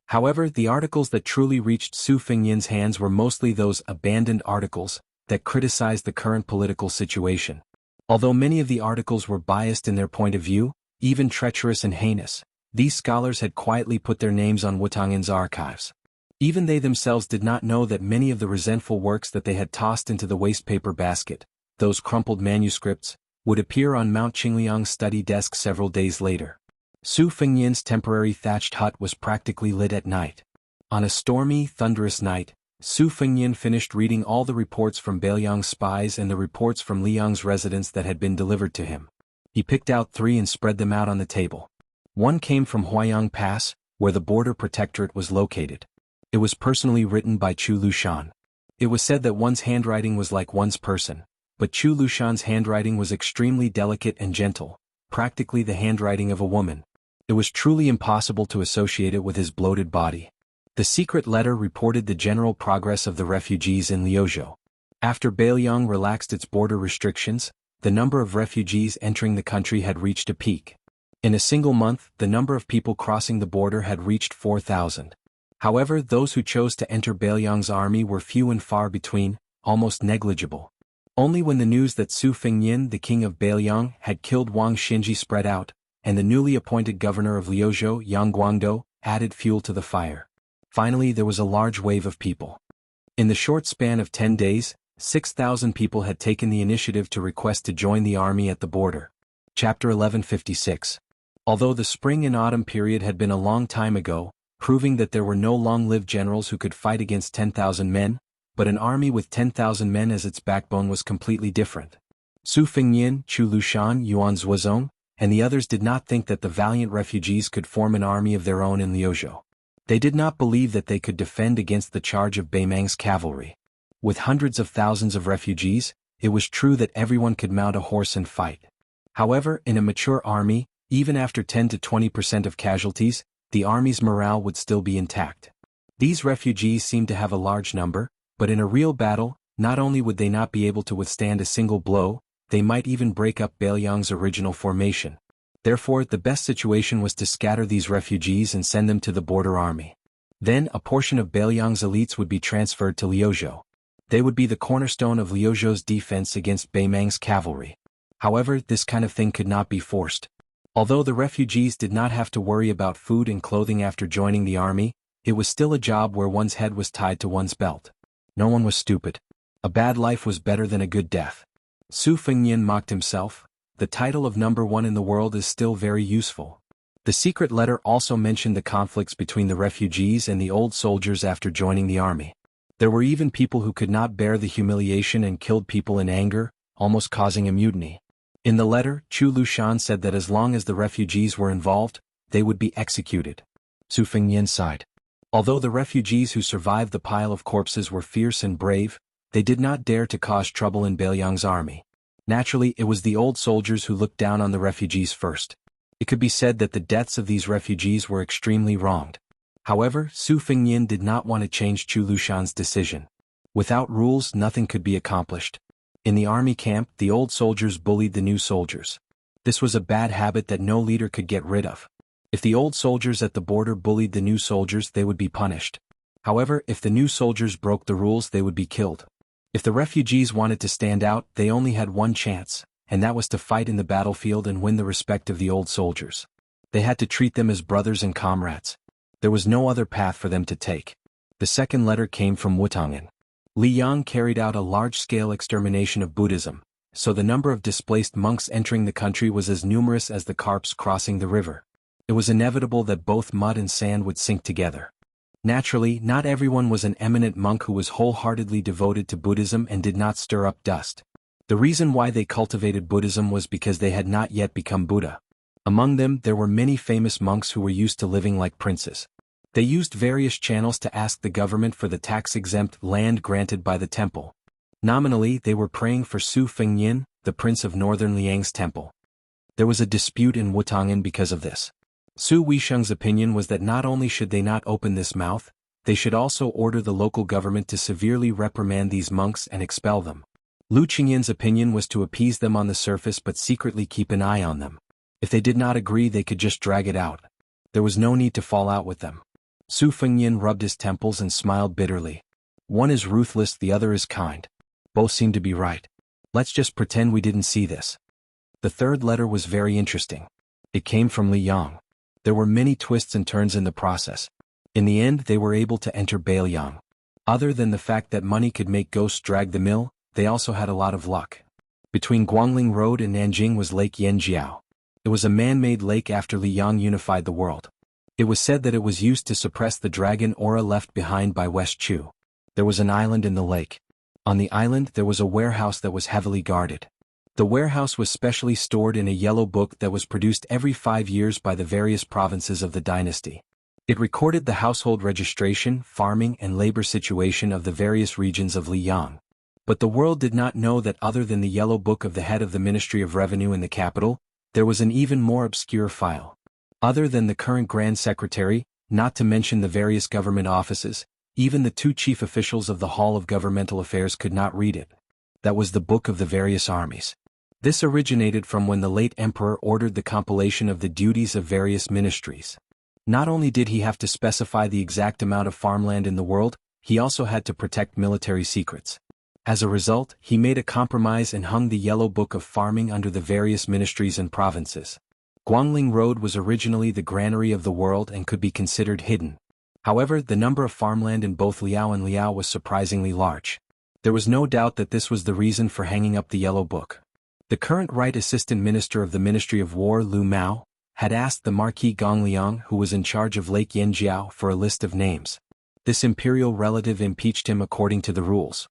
However, the articles that truly reached Su Fengyin's hands were mostly those abandoned articles that criticized the current political situation. Although many of the articles were biased in their point of view, even treacherous and heinous, these scholars had quietly put their names on Wutong's archives. Even they themselves did not know that many of the resentful works that they had tossed into the wastepaper basket, those crumpled manuscripts, would appear on Mount Qingliang's study desk several days later. Su Fengyin's temporary thatched hut was practically lit at night. On a stormy, thunderous night, Su Fengyin finished reading all the reports from Beiliang's spies and the reports from Liang's residents that had been delivered to him. He picked out 3 and spread them out on the table. One came from Huayang Pass, where the border protectorate was located. It was personally written by Chu Lushan. It was said that one's handwriting was like one's person, but Chu Lushan's handwriting was extremely delicate and gentle, practically the handwriting of a woman. It was truly impossible to associate it with his bloated body. The secret letter reported the general progress of the refugees in Liuzhou. After Beiliang relaxed its border restrictions, the number of refugees entering the country had reached a peak. In a single month, the number of people crossing the border had reached 4,000. However, those who chose to enter Bailiang's army were few and far between, almost negligible. Only when the news that Su Fengnian, the king of Bailiang, had killed Wang Xinji spread out, and the newly appointed governor of Liuzhou, Yang Guangdou, added fuel to the fire. Finally, there was a large wave of people. In the short span of 10 days, 6,000 people had taken the initiative to request to join the army at the border. Chapter 1156. Although the spring and autumn period had been a long time ago, proving that there were no long-lived generals who could fight against 10,000 men, but an army with 10,000 men as its backbone was completely different. Su Fengnian, Chu Lushan, Yuan Zuozong, and the others did not think that the valiant refugees could form an army of their own in Liuzhou. They did not believe that they could defend against the charge of Beimang's cavalry. With hundreds of thousands of refugees, it was true that everyone could mount a horse and fight. However, in a mature army, even after 10 to 20% of casualties, the army's morale would still be intact. These refugees seemed to have a large number, but in a real battle, not only would they not be able to withstand a single blow, they might even break up Bailiang's original formation. Therefore, the best situation was to scatter these refugees and send them to the border army. Then, a portion of Bailiang's elites would be transferred to Liuzhou. They would be the cornerstone of Liuzhou's defense against Beimang's cavalry. However, this kind of thing could not be forced. Although the refugees did not have to worry about food and clothing after joining the army, it was still a job where one's head was tied to one's belt. No one was stupid. A bad life was better than a good death. Su Fengnian mocked himself. The title of number one in the world is still very useful. The secret letter also mentioned the conflicts between the refugees and the old soldiers after joining the army. There were even people who could not bear the humiliation and killed people in anger, almost causing a mutiny. In the letter, Chu Lushan said that as long as the refugees were involved, they would be executed. Su Fengnian sighed. Although the refugees who survived the pile of corpses were fierce and brave, they did not dare to cause trouble in Bailiang's army. Naturally, it was the old soldiers who looked down on the refugees first. It could be said that the deaths of these refugees were extremely wronged. However, Su Fengnian did not want to change Chu Lushan's decision. Without rules, nothing could be accomplished. In the army camp, the old soldiers bullied the new soldiers. This was a bad habit that no leader could get rid of. If the old soldiers at the border bullied the new soldiers, they would be punished. However, if the new soldiers broke the rules, they would be killed. If the refugees wanted to stand out, they only had one chance, and that was to fight in the battlefield and win the respect of the old soldiers. They had to treat them as brothers and comrades. There was no other path for them to take. The second letter came from Wutangan. Li Yang carried out a large-scale extermination of Buddhism, so the number of displaced monks entering the country was as numerous as the carps crossing the river. It was inevitable that both mud and sand would sink together. Naturally, not everyone was an eminent monk who was wholeheartedly devoted to Buddhism and did not stir up dust. The reason why they cultivated Buddhism was because they had not yet become Buddha. Among them, there were many famous monks who were used to living like princes. They used various channels to ask the government for the tax-exempt land granted by the temple. Nominally, they were praying for Su Fengnian, the prince of northern Liang's temple. There was a dispute in Wutangan because of this. Su Weisheng's opinion was that not only should they not open this mouth, they should also order the local government to severely reprimand these monks and expel them. Lu Qingyan's opinion was to appease them on the surface but secretly keep an eye on them. If they did not agree, they could just drag it out. There was no need to fall out with them. Su Fengnian rubbed his temples and smiled bitterly. One is ruthless, the other is kind. Both seem to be right. Let's just pretend we didn't see this. The third letter was very interesting. It came from Li Yang. There were many twists and turns in the process. In the end, they were able to enter Bailiang. Other than the fact that money could make ghosts drag the mill, they also had a lot of luck. Between Guangling Road and Nanjing was Lake Yanjiao. It was a man-made lake after Li Yang unified the world. It was said that it was used to suppress the dragon aura left behind by West Chu. There was an island in the lake. On the island there was a warehouse that was heavily guarded. The warehouse was specially stored in a yellow book that was produced every 5 years by the various provinces of the dynasty. It recorded the household registration, farming and labor situation of the various regions of Liang. But the world did not know that other than the yellow book of the head of the Ministry of Revenue in the capital, there was an even more obscure file. Other than the current Grand Secretary, not to mention the various government offices, even the 2 chief officials of the Hall of Governmental Affairs could not read it. That was the book of the various armies. This originated from when the late emperor ordered the compilation of the duties of various ministries. Not only did he have to specify the exact amount of farmland in the world, he also had to protect military secrets. As a result, he made a compromise and hung the Yellow Book of Farming under the various ministries and provinces. Guangling Road was originally the granary of the world and could be considered hidden. However, the number of farmland in both Liao and Liao was surprisingly large. There was no doubt that this was the reason for hanging up the Yellow Book. The current Right Assistant Minister of the Ministry of War, Lu Mao, had asked the Marquis Gongliang, who was in charge of Lake Yanjiao, for a list of names. This imperial relative impeached him according to the rules.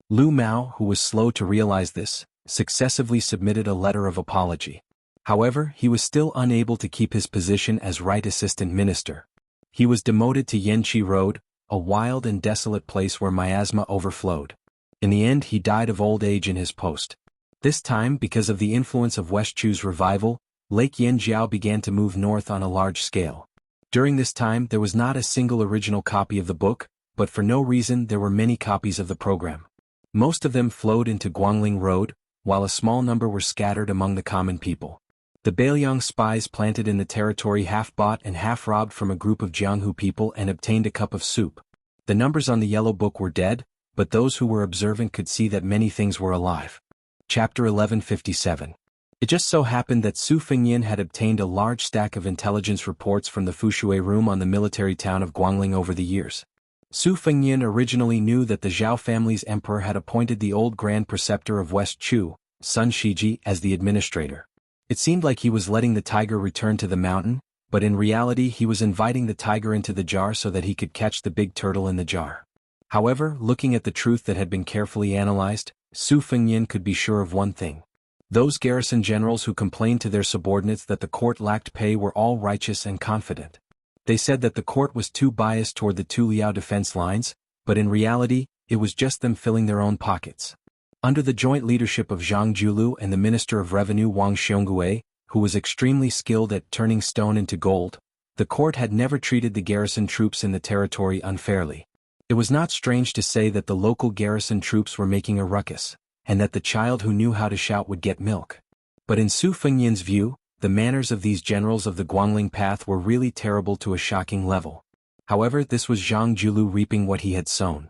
Lu Mao, who was slow to realize this, successively submitted a letter of apology. However, he was still unable to keep his position as Right Assistant Minister. He was demoted to Yanqi Road, a wild and desolate place where miasma overflowed. In the end, he died of old age in his post. This time, because of the influence of Westchu's revival, Lake Yanjiao began to move north on a large scale. During this time, there was not a single original copy of the book, but for no reason there were many copies of the program. Most of them flowed into Guangling Road, while a small number were scattered among the common people. The Bailiang spies planted in the territory half bought and half robbed from a group of Jianghu people and obtained a cup of soup. The numbers on the Yellow Book were dead, but those who were observant could see that many things were alive. Chapter 1157. It just so happened that Su Fengyin had obtained a large stack of intelligence reports from the Fushui room on the military town of Guangling over the years. Su Fengyin originally knew that the Zhao family's emperor had appointed the old Grand Preceptor of West Chu, Sun Shiji, as the administrator. It seemed like he was letting the tiger return to the mountain, but in reality he was inviting the tiger into the jar so that he could catch the big turtle in the jar. However, looking at the truth that had been carefully analyzed, Su Fengyin could be sure of one thing. Those garrison generals who complained to their subordinates that the court lacked pay were all righteous and confident. They said that the court was too biased toward the two Liao defense lines, but in reality, it was just them filling their own pockets. Under the joint leadership of Zhang Julu and the Minister of Revenue Wang Xiongui, who was extremely skilled at turning stone into gold, the court had never treated the garrison troops in the territory unfairly. It was not strange to say that the local garrison troops were making a ruckus, and that the child who knew how to shout would get milk. But in Su Fengyin's view, the manners of these generals of the Guangling path were really terrible to a shocking level. However, this was Zhang Julu reaping what he had sown.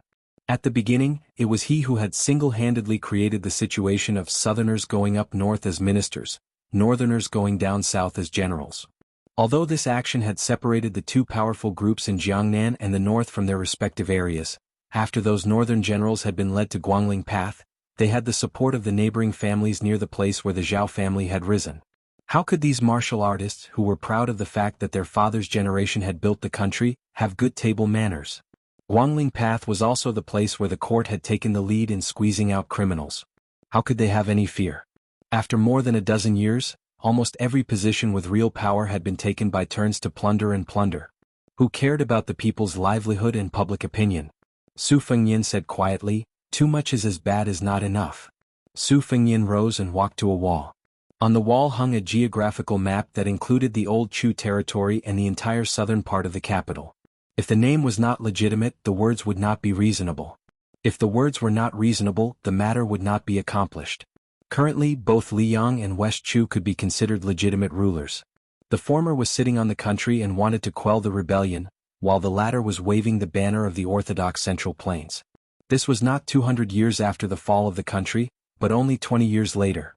At the beginning, it was he who had single-handedly created the situation of Southerners going up north as ministers, Northerners going down south as generals. Although this action had separated the two powerful groups in Jiangnan and the north from their respective areas, after those northern generals had been led to Guangling path, they had the support of the neighboring families near the place where the Zhao family had risen. How could these martial artists, who were proud of the fact that their father's generation had built the country, have good table manners? Guangling Path was also the place where the court had taken the lead in squeezing out criminals. How could they have any fear? After more than a dozen years, almost every position with real power had been taken by turns to plunder and plunder. Who cared about the people's livelihood and public opinion? Su Fengyin said quietly, "Too much is as bad as not enough." Su Fengyin rose and walked to a wall. On the wall hung a geographical map that included the old Chu territory and the entire southern part of the capital. If the name was not legitimate, the words would not be reasonable. If the words were not reasonable, the matter would not be accomplished. Currently, both Liyang and West Chu could be considered legitimate rulers. The former was sitting on the country and wanted to quell the rebellion, while the latter was waving the banner of the Orthodox Central Plains. This was not 200 years after the fall of the country, but only 20 years later.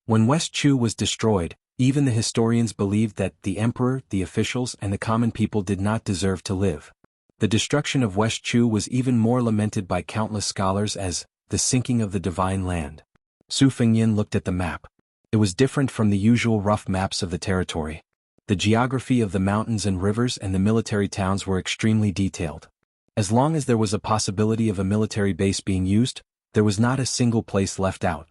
When West Chu was destroyed, even the historians believed that the emperor, the officials, and the common people did not deserve to live. The destruction of West Chu was even more lamented by countless scholars as the sinking of the divine land. Su Fengyin looked at the map. It was different from the usual rough maps of the territory. The geography of the mountains and rivers and the military towns were extremely detailed. As long as there was a possibility of a military base being used, there was not a single place left out.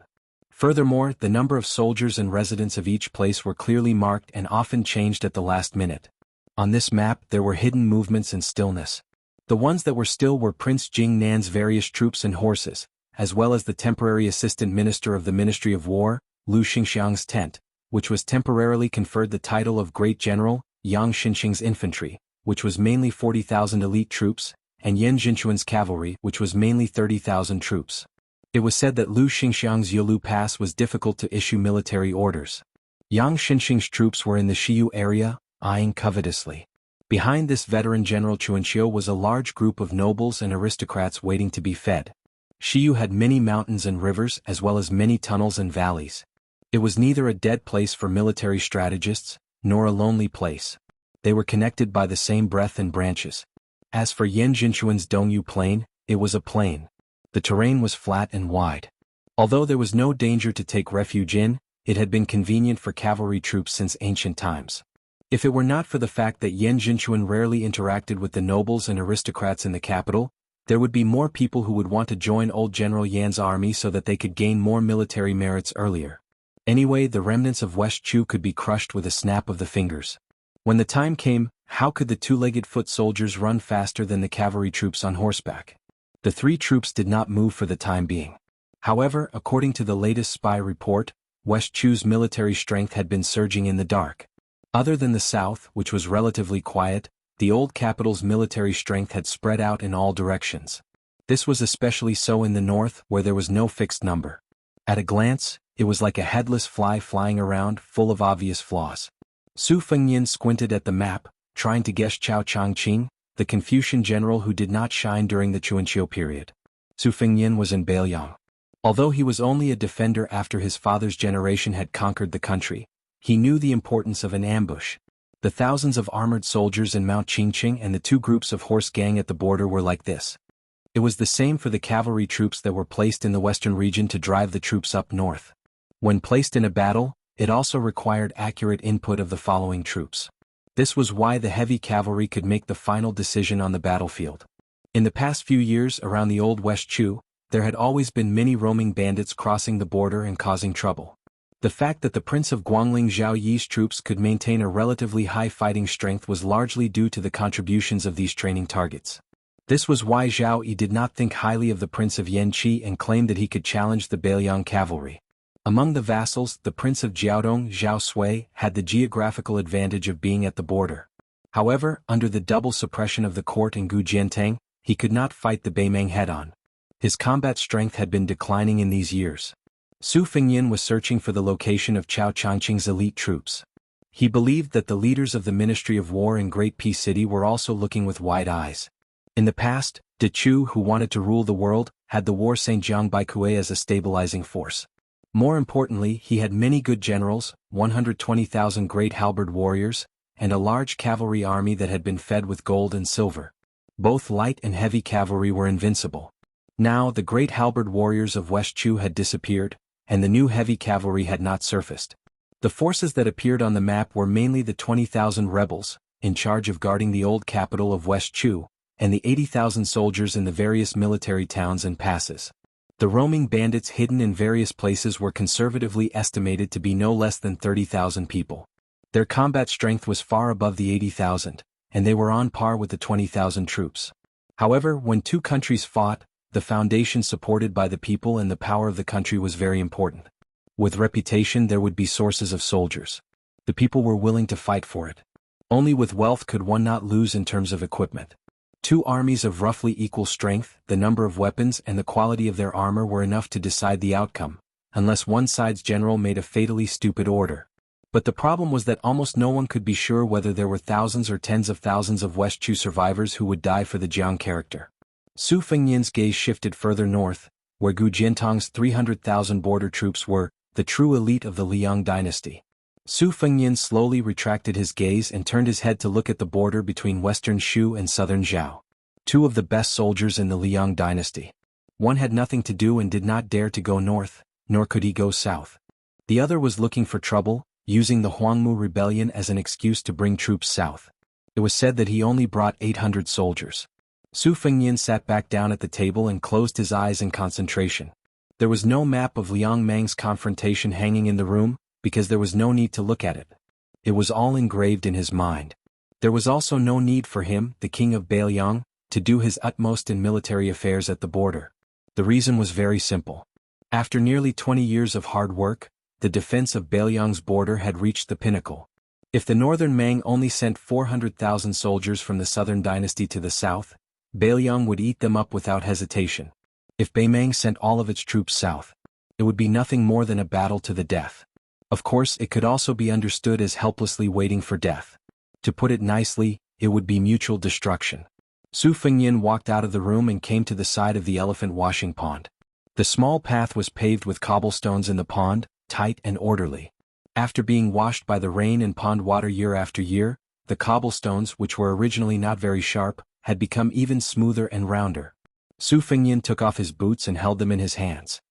Furthermore, the number of soldiers and residents of each place were clearly marked and often changed at the last minute. On this map there were hidden movements and stillness. The ones that were still were Prince Jing Nan's various troops and horses, as well as the temporary assistant minister of the Ministry of War, Lu Xingxiang's tent, which was temporarily conferred the title of Great General, Yang Xinqing's infantry, which was mainly 40,000 elite troops, and Yan Jinchuan's cavalry, which was mainly 30,000 troops. It was said that Lu Xingxiang's Yulu Pass was difficult to issue military orders. Yang Xinxing's troops were in the Xiyu area, eyeing covetously. Behind this veteran General Chuanqiu was a large group of nobles and aristocrats waiting to be fed. Xiyu had many mountains and rivers as well as many tunnels and valleys. It was neither a dead place for military strategists, nor a lonely place. They were connected by the same breadth and branches. As for Yan Jinchuan's Dongyu Plain, it was a plain. The terrain was flat and wide. Although there was no danger to take refuge in, it had been convenient for cavalry troops since ancient times. If it were not for the fact that Yan Jinchuan rarely interacted with the nobles and aristocrats in the capital, there would be more people who would want to join old General Yan's army so that they could gain more military merits earlier. Anyway, the remnants of West Chu could be crushed with a snap of the fingers. When the time came, how could the two-legged foot soldiers run faster than the cavalry troops on horseback? The three troops did not move for the time being. However, according to the latest spy report, West Chu's military strength had been surging in the dark. Other than the south, which was relatively quiet, the old capital's military strength had spread out in all directions. This was especially so in the north, where there was no fixed number. At a glance, it was like a headless fly flying around, full of obvious flaws. Su Fengnian squinted at the map, trying to guess Chao Changqing, the Confucian general who did not shine during the Chuanqiu period. Su Fengnian was in Beiliang. Although he was only a defender after his father's generation had conquered the country, he knew the importance of an ambush. The thousands of armored soldiers in Mount Qingqing and the two groups of horse gang at the border were like this. It was the same for the cavalry troops that were placed in the western region to drive the troops up north. When placed in a battle, it also required accurate input of the following troops. This was why the heavy cavalry could make the final decision on the battlefield. In the past few years around the old West Chu, there had always been many roaming bandits crossing the border and causing trouble. The fact that the Prince of Guangling Zhao Yi's troops could maintain a relatively high fighting strength was largely due to the contributions of these training targets. This was why Zhao Yi did not think highly of the Prince of Yanqi and claimed that he could challenge the Beiliang cavalry. Among the vassals, the Prince of Jiaodong Zhao Sui had the geographical advantage of being at the border. However, under the double suppression of the court in Gujiantang, he could not fight the Beimang head-on. His combat strength had been declining in these years. Su Fengnian was searching for the location of Chao Changqing's elite troops. He believed that the leaders of the Ministry of War in Great Peace City were also looking with wide eyes. In the past, De Chu, who wanted to rule the world, had the war Saint-Jiang Baikue as a stabilizing force. More importantly, he had many good generals, 120,000 great halberd warriors, and a large cavalry army that had been fed with gold and silver. Both light and heavy cavalry were invincible. Now the great halberd warriors of West Chu had disappeared, and the new heavy cavalry had not surfaced. The forces that appeared on the map were mainly the 20,000 rebels, in charge of guarding the old capital of West Chu, and the 80,000 soldiers in the various military towns and passes. The roaming bandits hidden in various places were conservatively estimated to be no less than 30,000 people. Their combat strength was far above the 80,000, and they were on par with the 20,000 troops. However, when two countries fought, the foundation supported by the people and the power of the country was very important. With reputation there would be sources of soldiers. The people were willing to fight for it. Only with wealth could one not lose in terms of equipment. Two armies of roughly equal strength, the number of weapons and the quality of their armor were enough to decide the outcome, unless one side's general made a fatally stupid order. But the problem was that almost no one could be sure whether there were thousands or tens of thousands of West Chu survivors who would die for the Jiang character. Su Fengnian's gaze shifted further north, where Gu Jiantang's 300,000 border troops were, the true elite of the Liang dynasty. Su Fengnian slowly retracted his gaze and turned his head to look at the border between western Shu and southern Zhao. Two of the best soldiers in the Liang dynasty. One had nothing to do and did not dare to go north, nor could he go south. The other was looking for trouble, using the Huangmu rebellion as an excuse to bring troops south. It was said that he only brought 800 soldiers. Su Fengnian sat back down at the table and closed his eyes in concentration. There was no map of Liang Mang's confrontation hanging in the room, because there was no need to look at it. It was all engraved in his mind. There was also no need for him, the king of Beiliang, to do his utmost in military affairs at the border. The reason was very simple. After nearly 20 years of hard work, the defense of Beiliang's border had reached the pinnacle. If the northern Mang only sent 400,000 soldiers from the southern dynasty to the south, Beiliang would eat them up without hesitation. If Beimang sent all of its troops south, it would be nothing more than a battle to the death. Of course, it could also be understood as helplessly waiting for death. To put it nicely, it would be mutual destruction. Su Fengyan walked out of the room and came to the side of the elephant washing pond. The small path was paved with cobblestones in the pond, tight and orderly. After being washed by the rain and pond water year after year, the cobblestones, which were originally not very sharp, had become even smoother and rounder. Su Fengyan took off his boots and held them in his hands.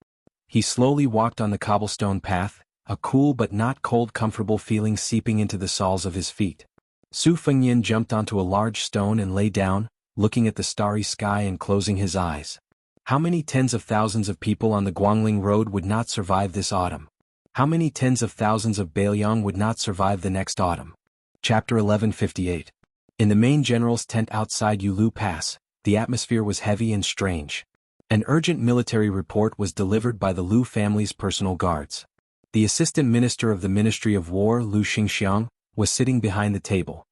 He slowly walked on the cobblestone path, a cool but not cold comfortable feeling seeping into the soles of his feet. Su Fengyan jumped onto a large stone and lay down, looking at the starry sky and closing his eyes. How many tens of thousands of people on the Guangling Road would not survive this autumn? How many tens of thousands of Bailiang would not survive the next autumn? Chapter 1158. In the main general's tent outside Yulu Pass, the atmosphere was heavy and strange. An urgent military report was delivered by the Lu family's personal guards. The assistant minister of the Ministry of War, Lu Xingxiang, was sitting behind the table.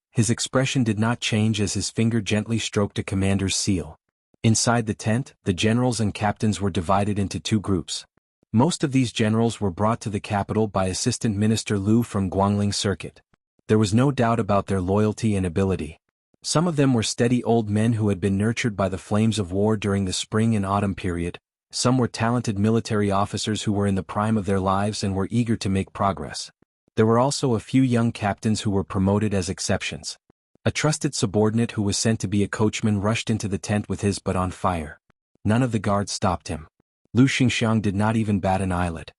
His expression did not change as his finger gently stroked a commander's seal. Inside the tent, the generals and captains were divided into two groups. Most of these generals were brought to the capital by Assistant Minister Lu from Guangling Circuit. There was no doubt about their loyalty and ability. Some of them were steady old men who had been nurtured by the flames of war during the spring and autumn period. Some were talented military officers who were in the prime of their lives and were eager to make progress. There were also a few young captains who were promoted as exceptions. A trusted subordinate who was sent to be a coachman rushed into the tent with his butt on fire. None of the guards stopped him. Lu Xingxiang did not even bat an eyelid.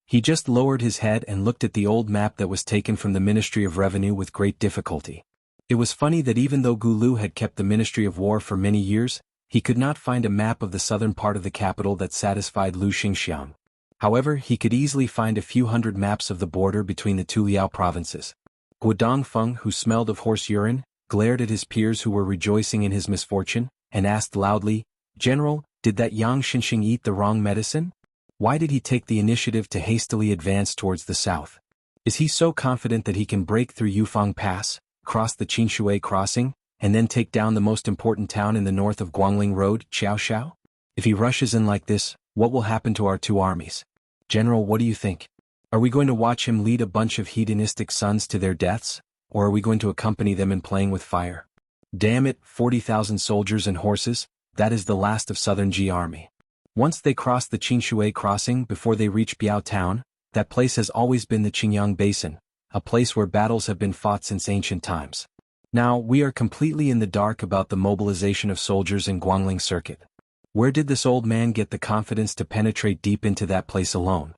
He just lowered his head and looked at the old map that was taken from the Ministry of Revenue with great difficulty. It was funny that even though Gu Lu had kept the Ministry of War for many years, he could not find a map of the southern part of the capital that satisfied Lu Xingxiang. However, he could easily find a few hundred maps of the border between the two Liao provinces. Guodongfeng, who smelled of horse urine, glared at his peers who were rejoicing in his misfortune, and asked loudly, "General, did that Yang Xinxing eat the wrong medicine? Why did he take the initiative to hastily advance towards the south? Is he so confident that he can break through Yufeng Pass, cross the Qinshui crossing, and then take down the most important town in the north of Guangling Road, Xiaoxiao? If he rushes in like this, what will happen to our two armies? General, what do you think? Are we going to watch him lead a bunch of hedonistic sons to their deaths, or are we going to accompany them in playing with fire? Damn it, 40,000 soldiers and horses, that is the last of Southern Ji army. Once they cross the Qinshui crossing before they reach Biao town, that place has always been the Qingyang Basin, a place where battles have been fought since ancient times. Now, we are completely in the dark about the mobilization of soldiers in Guangling Circuit. Where did this old man get the confidence to penetrate deep into that place alone?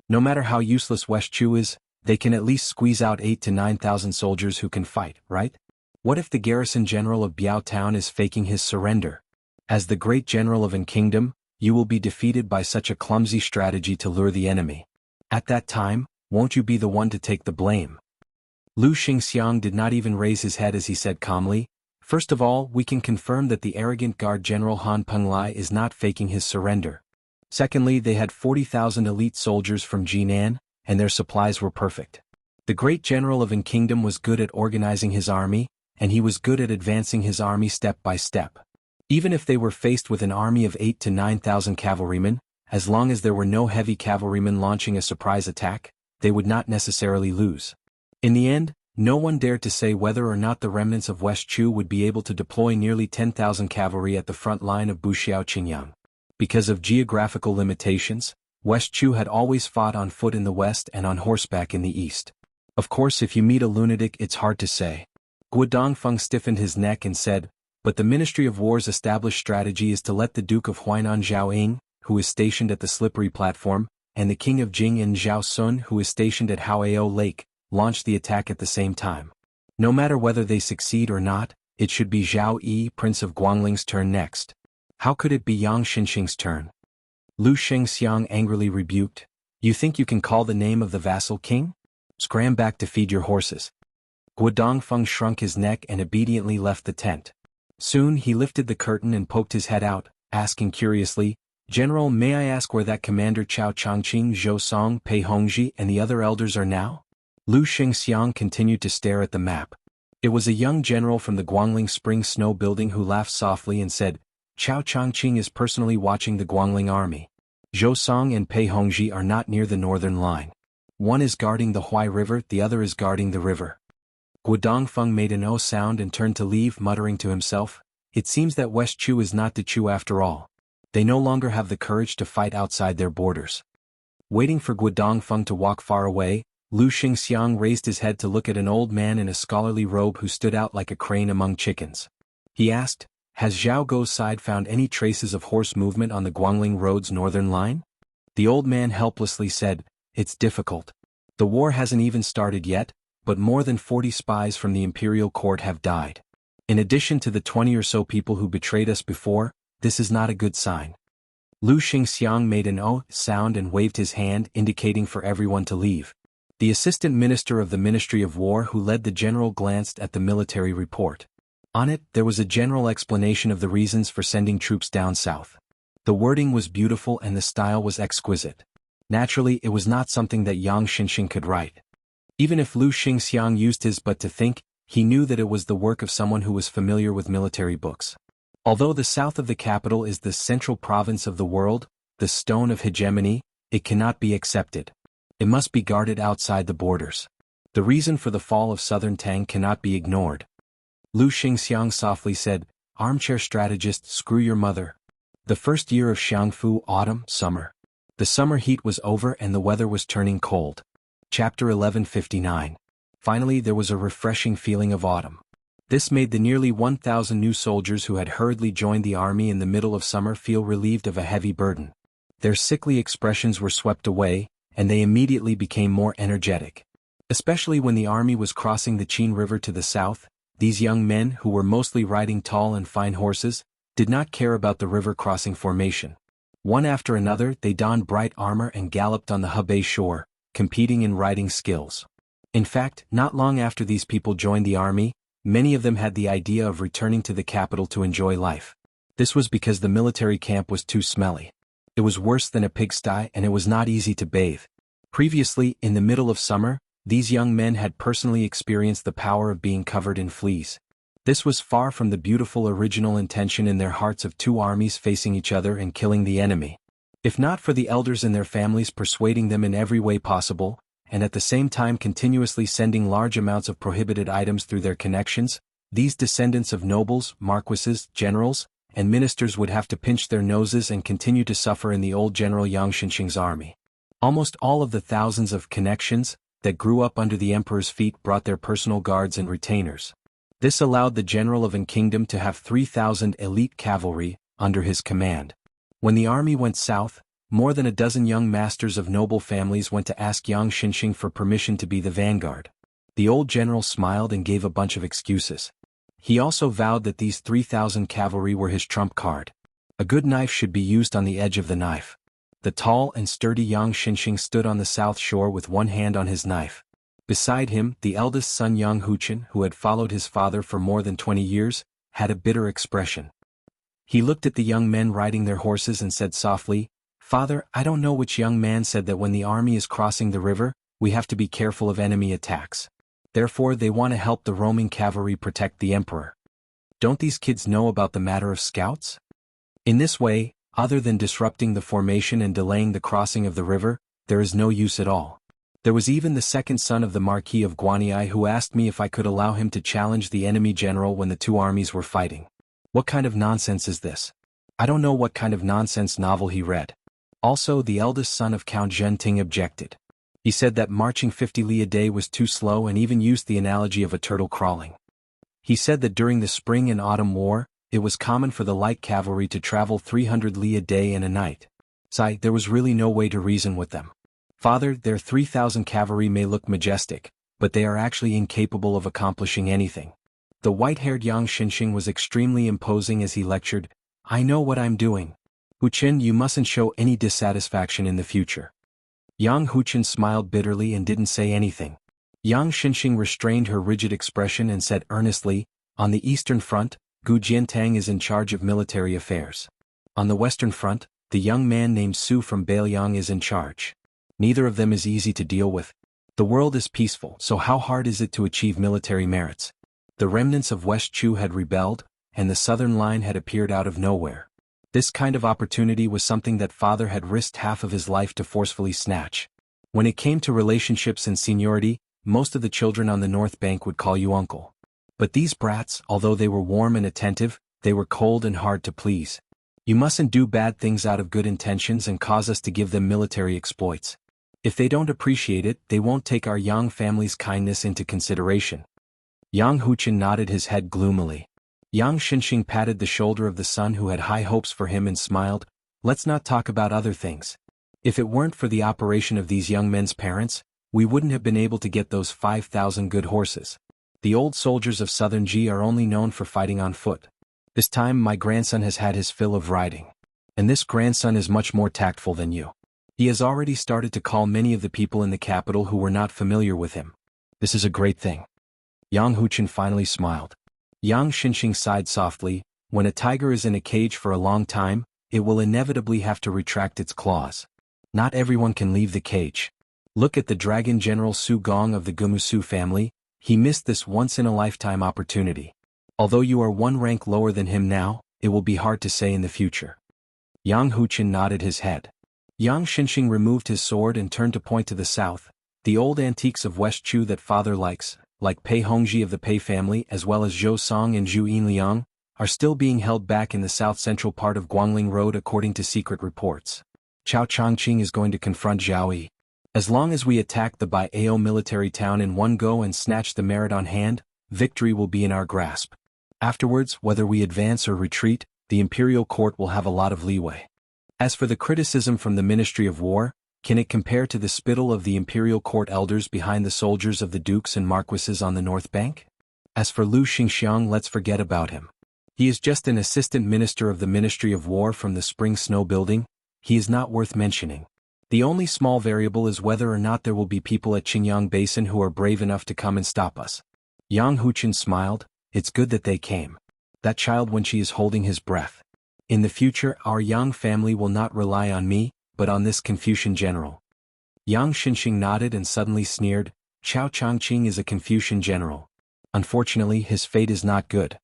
No matter how useless West Chu is, they can at least squeeze out 8,000 to 9,000 soldiers who can fight, right? What if the garrison general of Biao town is faking his surrender? As the great general of an kingdom, you will be defeated by such a clumsy strategy to lure the enemy. At that time, won't you be the one to take the blame? Lu Xingxiang did not even raise his head as he said calmly, "First of all, we can confirm that the arrogant guard general Han Penglai is not faking his surrender. Secondly, they had 40,000 elite soldiers from Jinan, and their supplies were perfect. The great general of an kingdom was good at organizing his army, and he was good at advancing his army step by step. Even if they were faced with an army of 8,000 to 9,000 cavalrymen, as long as there were no heavy cavalrymen launching a surprise attack, they would not necessarily lose. In the end, no one dared to say whether or not the remnants of West Chu would be able to deploy nearly 10,000 cavalry at the front line of Buxiao Qingyang. Because of geographical limitations, West Chu had always fought on foot in the west and on horseback in the east. Of course, if you meet a lunatic, it's hard to say." Guodongfeng stiffened his neck and said, "But the Ministry of War's established strategy is to let the Duke of Huainan Zhao Ying, who is stationed at the slippery platform, and the King of Jing and Zhao Sun, who is stationed at Haoao Lake, launch the attack at the same time. No matter whether they succeed or not, it should be Zhao Yi, Prince of Guangling's turn next. How could it be Yang Xinxing's turn?" Lu Xingxiang angrily rebuked, "You think you can call the name of the vassal king? Scram back to feed your horses." Guodongfeng shrunk his neck and obediently left the tent. Soon he lifted the curtain and poked his head out, asking curiously, "General, may I ask where that Commander Chao Changqing, Zhou Song, Pei Hongji and the other elders are now?" Lu Xingxiang continued to stare at the map. It was a young general from the Guangling Spring Snow Building who laughed softly and said, Chao Changqing is personally watching the Guangling army. Zhou Song and Pei Hongji are not near the northern line. One is guarding the Huai River, the other is guarding the river. Guo Dongfeng made an O sound and turned to leave, muttering to himself, "It seems that West Chu is not the Chu after all. They no longer have the courage to fight outside their borders." Waiting for Guo Dongfeng to walk far away, Lu Xingxiang raised his head to look at an old man in a scholarly robe who stood out like a crane among chickens. He asked, "Has Zhao Guo's side found any traces of horse movement on the Guangling Road's northern line?" The old man helplessly said, "It's difficult. The war hasn't even started yet, but more than 40 spies from the imperial court have died. In addition to the 20 or so people who betrayed us before, this is not a good sign." Lu Xingxiang made an O sound and waved his hand, indicating for everyone to leave. The assistant minister of the Ministry of War who led the general glanced at the military report. On it, there was a general explanation of the reasons for sending troops down south. The wording was beautiful and the style was exquisite. Naturally, it was not something that Yang Xinxing could write. Even if Lu Xingxiang used his but to think, he knew that it was the work of someone who was familiar with military books. Although the south of the capital is the central province of the world, the stone of hegemony, it cannot be accepted. It must be guarded outside the borders. The reason for the fall of southern Tang cannot be ignored. Lu Xingxiang softly said, "Armchair strategist, screw your mother." The first year of Xiangfu, autumn, summer. The summer heat was over and the weather was turning cold. Chapter 1159. Finally there was a refreshing feeling of autumn. This made the nearly 1,000 new soldiers who had hurriedly joined the army in the middle of summer feel relieved of a heavy burden. Their sickly expressions were swept away, and they immediately became more energetic. Especially when the army was crossing the Qin River to the south, these young men, who were mostly riding tall and fine horses, did not care about the river crossing formation. One after another they donned bright armor and galloped on the Hebei shore, competing in riding skills. In fact, not long after these people joined the army, many of them had the idea of returning to the capital to enjoy life. This was because the military camp was too smelly. It was worse than a pigsty and it was not easy to bathe. Previously, in the middle of summer, these young men had personally experienced the power of being covered in fleas. This was far from the beautiful original intention in their hearts of two armies facing each other and killing the enemy. If not for the elders and their families persuading them in every way possible, and at the same time continuously sending large amounts of prohibited items through their connections, these descendants of nobles, marquises, generals, and ministers would have to pinch their noses and continue to suffer in the old General Yang Xinxing's army. Almost all of the thousands of connections that grew up under the emperor's feet brought their personal guards and retainers. This allowed the general of an kingdom to have 3,000 elite cavalry under his command. When the army went south, more than a dozen young masters of noble families went to ask Yang Xinxing for permission to be the vanguard. The old general smiled and gave a bunch of excuses. He also vowed that these 3,000 cavalry were his trump card. A good knife should be used on the edge of the knife. The tall and sturdy Yang Xinxing stood on the south shore with one hand on his knife. Beside him, the eldest son Yang Huchen, who had followed his father for more than 20 years, had a bitter expression. He looked at the young men riding their horses and said softly, "Father, I don't know which young man said that when the army is crossing the river, we have to be careful of enemy attacks. Therefore they want to help the roaming cavalry protect the emperor. Don't these kids know about the matter of scouts? In this way, other than disrupting the formation and delaying the crossing of the river, there is no use at all." There was even the second son of the Marquis of Guanyi who asked me if I could allow him to challenge the enemy general when the two armies were fighting. What kind of nonsense is this? I don't know what kind of nonsense novel he read. Also, the eldest son of Count Zhenting objected. He said that marching 50 li a day was too slow and even used the analogy of a turtle crawling. He said that during the spring and autumn war, it was common for the light cavalry to travel 300 li a day and a night. So, there was really no way to reason with them. Father, their 3,000 cavalry may look majestic, but they are actually incapable of accomplishing anything. The white-haired Yang Xinxing was extremely imposing as he lectured, "I know what I'm doing. Huchen, you mustn't show any dissatisfaction in the future." Yang Huchen smiled bitterly and didn't say anything. Yang Xinxing restrained her rigid expression and said earnestly, "On the eastern front, Gu Jiantang is in charge of military affairs. On the western front, the young man named Su from Bailiang is in charge. Neither of them is easy to deal with. The world is peaceful, so how hard is it to achieve military merits?" The remnants of West Chu had rebelled, and the southern line had appeared out of nowhere. This kind of opportunity was something that father had risked half of his life to forcefully snatch. When it came to relationships and seniority, most of the children on the North Bank would call you uncle. But these brats, although they were warm and attentive, they were cold and hard to please. You mustn't do bad things out of good intentions and cause us to give them military exploits. If they don't appreciate it, they won't take our Yang family's kindness into consideration. Yang Huchen nodded his head gloomily. Yang Xinxing patted the shoulder of the son who had high hopes for him and smiled. Let's not talk about other things. If it weren't for the operation of these young men's parents, we wouldn't have been able to get those 5,000 good horses. The old soldiers of Southern Ji are only known for fighting on foot. This time my grandson has had his fill of riding. And this grandson is much more tactful than you. He has already started to call many of the people in the capital who were not familiar with him. This is a great thing. Yang Huchen finally smiled. Yang Xinxing sighed softly. When a tiger is in a cage for a long time, it will inevitably have to retract its claws. Not everyone can leave the cage. Look at the Dragon General Su Gong of the Gumusu family. He missed this once-in-a-lifetime opportunity. Although you are one rank lower than him now, it will be hard to say in the future. Yang Huchen nodded his head. Yang Xinxing removed his sword and turned to point to the south. The old antiques of West Chu that father likes, like Pei Hongji of the Pei family as well as Zhou Song and Zhu Yinliang, are still being held back in the south-central part of Guangling Road according to secret reports. Chao Chongqing is going to confront Zhao Yi. As long as we attack the Bai Ao military town in one go and snatch the merit on hand, victory will be in our grasp. Afterwards, whether we advance or retreat, the imperial court will have a lot of leeway. As for the criticism from the Ministry of War, can it compare to the spittle of the imperial court elders behind the soldiers of the dukes and marquises on the North Bank? As for Lu Xingxiang, let's forget about him. He is just an assistant minister of the Ministry of War from the Spring Snow Building. He is not worth mentioning. The only small variable is whether or not there will be people at Qingyang Basin who are brave enough to come and stop us. Yang Huchen smiled. It's good that they came. That child when she is holding his breath. In the future our Yang family will not rely on me, but on this Confucian general. Yang Xinxing nodded and suddenly sneered. Chao Chongqing is a Confucian general. Unfortunately his fate is not good.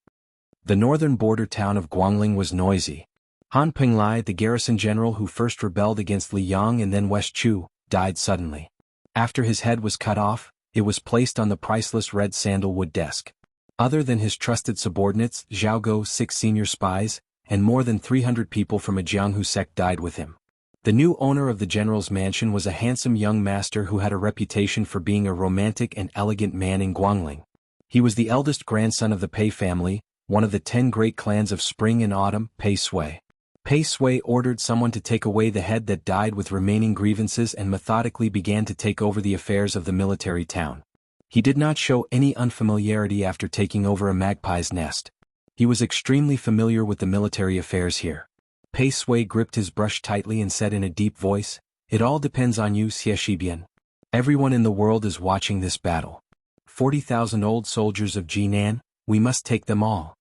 The northern border town of Guangling was noisy. Han Penglai, the garrison general who first rebelled against Li Yang and then West Chu, died suddenly. After his head was cut off, it was placed on the priceless red sandalwood desk. Other than his trusted subordinates, Zhao Go, 6 senior spies, and more than 300 people from a Jianghu sect died with him. The new owner of the general's mansion was a handsome young master who had a reputation for being a romantic and elegant man in Guangling. He was the eldest grandson of the Pei family, one of the 10 great clans of spring and autumn, Pei Sui. Pei Sui ordered someone to take away the head that died with remaining grievances and methodically began to take over the affairs of the military town. He did not show any unfamiliarity after taking over a magpie's nest. He was extremely familiar with the military affairs here. Pei Sui gripped his brush tightly and said in a deep voice, "It all depends on you, Xie Shibian. Everyone in the world is watching this battle. 40,000 old soldiers of Jinan, we must take them all."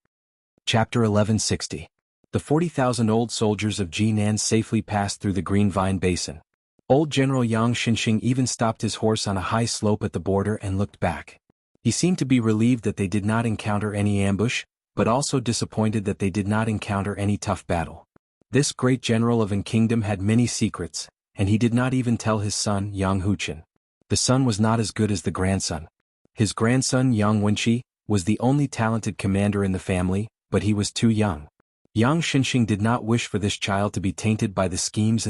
Chapter 1160. The 40,000 old soldiers of Jinan safely passed through the Green Vine Basin. Old General Yang Xinxing even stopped his horse on a high slope at the border and looked back. He seemed to be relieved that they did not encounter any ambush, but also disappointed that they did not encounter any tough battle. This great general of an kingdom had many secrets, and he did not even tell his son, Yang Huchen. The son was not as good as the grandson. His grandson, Yang Wenqi, was the only talented commander in the family, but he was too young. Yang Xinxing did not wish for this child to be tainted by the schemes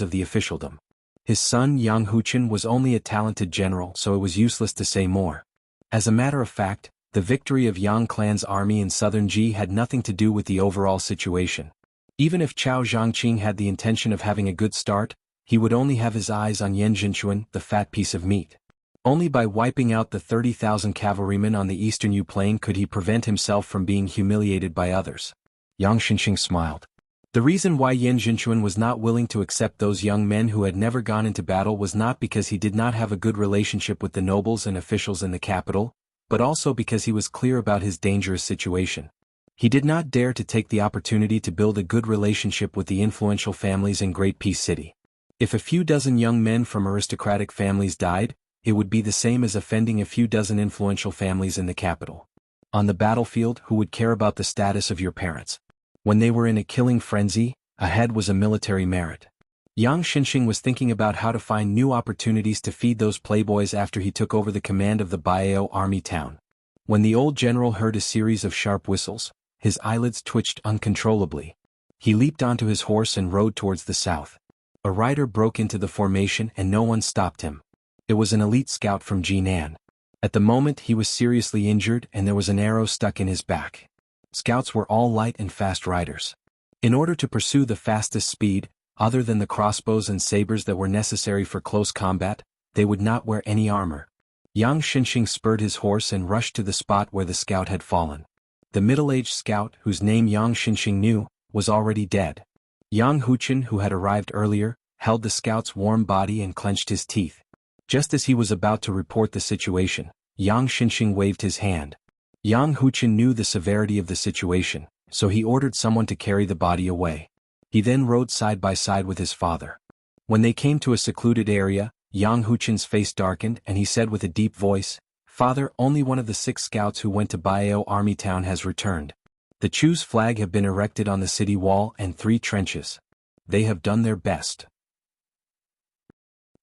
of the officialdom. His son Yang Huchen was only a talented general, so it was useless to say more. As a matter of fact, the victory of Yang clan's army in southern Ji had nothing to do with the overall situation. Even if Chao Zhangqing had the intention of having a good start, he would only have his eyes on Yan Jinchuan, the fat piece of meat. Only by wiping out the 30,000 cavalrymen on the eastern Yu plain could he prevent himself from being humiliated by others. Yang Xinxing smiled. The reason why Yan Jinchuan was not willing to accept those young men who had never gone into battle was not because he did not have a good relationship with the nobles and officials in the capital, but also because he was clear about his dangerous situation. He did not dare to take the opportunity to build a good relationship with the influential families in Great Peace City. If a few dozen young men from aristocratic families died, it would be the same as offending a few dozen influential families in the capital. On the battlefield, who would care about the status of your parents? When they were in a killing frenzy, ahead was a military merit. Yang Xinxing was thinking about how to find new opportunities to feed those playboys after he took over the command of the Baio army town. When the old general heard a series of sharp whistles, his eyelids twitched uncontrollably. He leaped onto his horse and rode towards the south. A rider broke into the formation and no one stopped him. It was an elite scout from Jinan. At the moment he was seriously injured and there was an arrow stuck in his back. Scouts were all light and fast riders. In order to pursue the fastest speed, other than the crossbows and sabers that were necessary for close combat, they would not wear any armor. Yang Xinxing spurred his horse and rushed to the spot where the scout had fallen. The middle-aged scout, whose name Yang Xinxing knew, was already dead. Yang Huchen, who had arrived earlier, held the scout's warm body and clenched his teeth. Just as he was about to report the situation, Yang Xinxing waved his hand. Yang Huchen knew the severity of the situation, so he ordered someone to carry the body away. He then rode side by side with his father. When they came to a secluded area, Yang Huchen's face darkened and he said with a deep voice, "Father, only one of the 6 scouts who went to Baio Army Town has returned. The Chu's flag have been erected on the city wall and 3 trenches. They have done their best.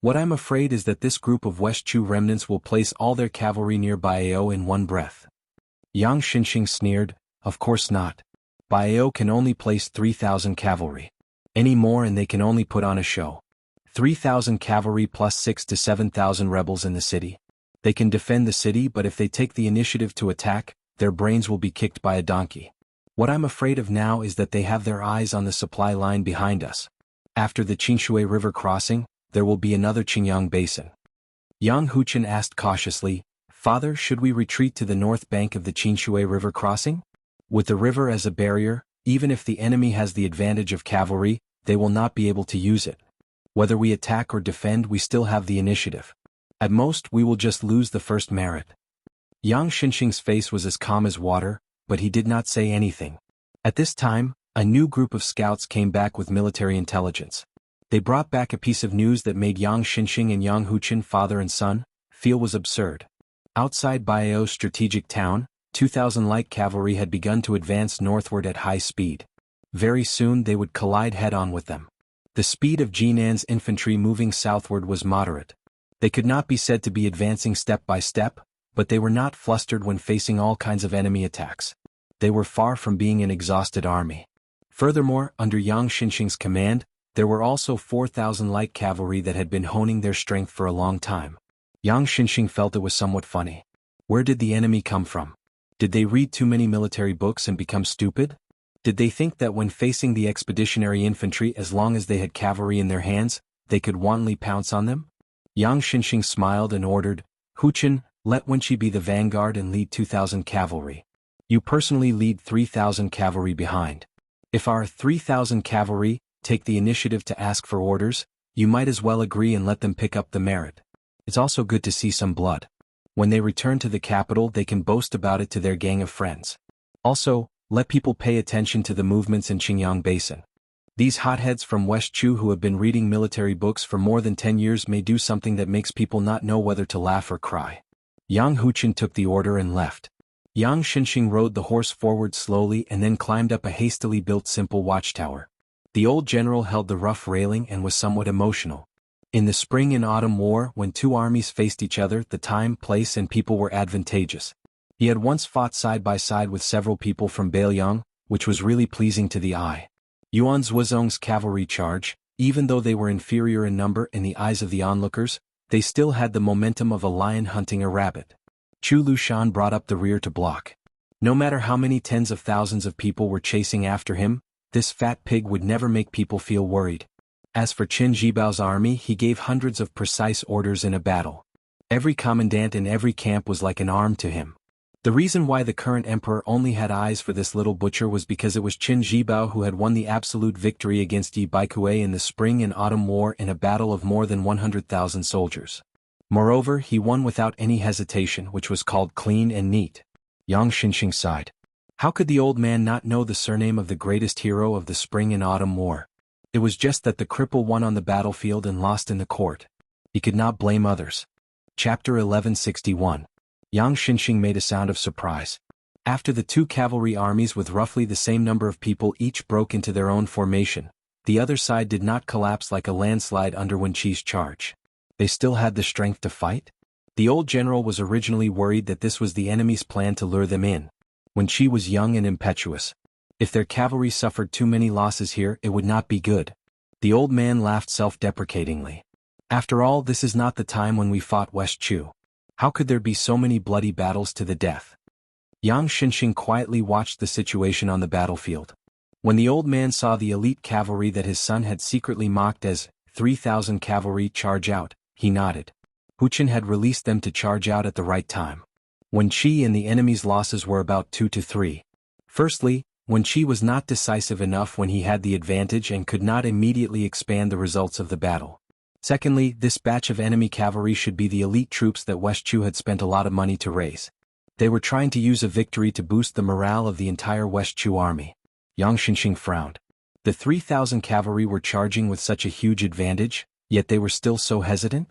What I'm afraid is that this group of West Chu remnants will place all their cavalry near Baio in one breath." Yang Xinxing sneered, "Of course not. Baio can only place 3,000 cavalry. Any more and they can only put on a show. 3,000 cavalry plus 6 to 7,000 rebels in the city. They can defend the city, but if they take the initiative to attack, their brains will be kicked by a donkey. What I'm afraid of now is that they have their eyes on the supply line behind us. After the Qingshui River crossing, there will be another Qingyang Basin." Yang Huchen asked cautiously, "Father, should we retreat to the north bank of the Qingshui River crossing? With the river as a barrier, even if the enemy has the advantage of cavalry, they will not be able to use it. Whether we attack or defend, we still have the initiative. At most, we will just lose the first merit." Yang Xinxing's face was as calm as water, but he did not say anything. At this time, a new group of scouts came back with military intelligence. They brought back a piece of news that made Yang Xinxing and Yang Huchen, father and son, feel was absurd. Outside Baio's strategic town, 2,000 light cavalry had begun to advance northward at high speed. Very soon they would collide head-on with them. The speed of Jinan's infantry moving southward was moderate. They could not be said to be advancing step by step, but they were not flustered when facing all kinds of enemy attacks. They were far from being an exhausted army. Furthermore, under Yang Xinxing's command, there were also 4,000 light cavalry that had been honing their strength for a long time. Yang Xinxing felt it was somewhat funny. Where did the enemy come from? Did they read too many military books and become stupid? Did they think that when facing the expeditionary infantry, as long as they had cavalry in their hands, they could wantonly pounce on them? Yang Xinxing smiled and ordered, "Huchen, let Wenqi be the vanguard and lead 2,000 cavalry. You personally lead 3,000 cavalry behind. If our 3,000 cavalry take the initiative to ask for orders, you might as well agree and let them pick up the merit. It's also good to see some blood. When they return to the capital, they can boast about it to their gang of friends. Also, let people pay attention to the movements in Qingyang Basin. These hotheads from West Chu who have been reading military books for more than 10 years may do something that makes people not know whether to laugh or cry." Yang Huchen took the order and left. Yang Xinxing rode the horse forward slowly and then climbed up a hastily built simple watchtower. The old general held the rough railing and was somewhat emotional. In the spring and autumn war, when 2 armies faced each other, the time, place and people were advantageous. He had once fought side by side with several people from Beiliang, which was really pleasing to the eye. Yuan Zhuozong's cavalry charge, even though they were inferior in number in the eyes of the onlookers, they still had the momentum of a lion hunting a rabbit. Chu Lushan brought up the rear to block. No matter how many tens of thousands of people were chasing after him, this fat pig would never make people feel worried. As for Qin Jibao's army, he gave hundreds of precise orders in a battle. Every commandant in every camp was like an arm to him. The reason why the current emperor only had eyes for this little butcher was because it was Qin Jibao who had won the absolute victory against Yi Baikue in the spring and autumn war in a battle of more than 100,000 soldiers. Moreover, he won without any hesitation, which was called clean and neat. Yang Xinxing sighed. How could the old man not know the surname of the greatest hero of the spring and autumn war? It was just that the cripple won on the battlefield and lost in the court. He could not blame others. Chapter 1161. Yang Xinxing made a sound of surprise. After the two cavalry armies with roughly the same number of people each broke into their own formation, the other side did not collapse like a landslide under Wenqi's charge. They still had the strength to fight? The old general was originally worried that this was the enemy's plan to lure them in. Wenqi was young and impetuous. If their cavalry suffered too many losses here, it would not be good. The old man laughed self-deprecatingly. After all, this is not the time when we fought West Chu. How could there be so many bloody battles to the death? Yang Xinxing quietly watched the situation on the battlefield. When the old man saw the elite cavalry that his son had secretly mocked as 3,000 cavalry charge out, he nodded. Huchen had released them to charge out at the right time. Wenqi and the enemy's losses were about 2 to 3. Firstly, Wenqi was not decisive enough when he had the advantage and could not immediately expand the results of the battle. Secondly, this batch of enemy cavalry should be the elite troops that West Chu had spent a lot of money to raise. They were trying to use a victory to boost the morale of the entire West Chu army. Yang Xinxing frowned. The 3,000 cavalry were charging with such a huge advantage, yet they were still so hesitant?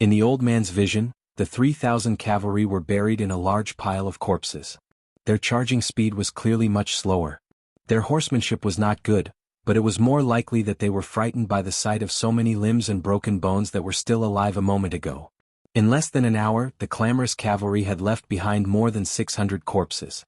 In the old man's vision, the 3,000 cavalry were buried in a large pile of corpses. Their charging speed was clearly much slower. Their horsemanship was not good, but it was more likely that they were frightened by the sight of so many limbs and broken bones that were still alive a moment ago. In less than an hour, the clamorous cavalry had left behind more than 600 corpses.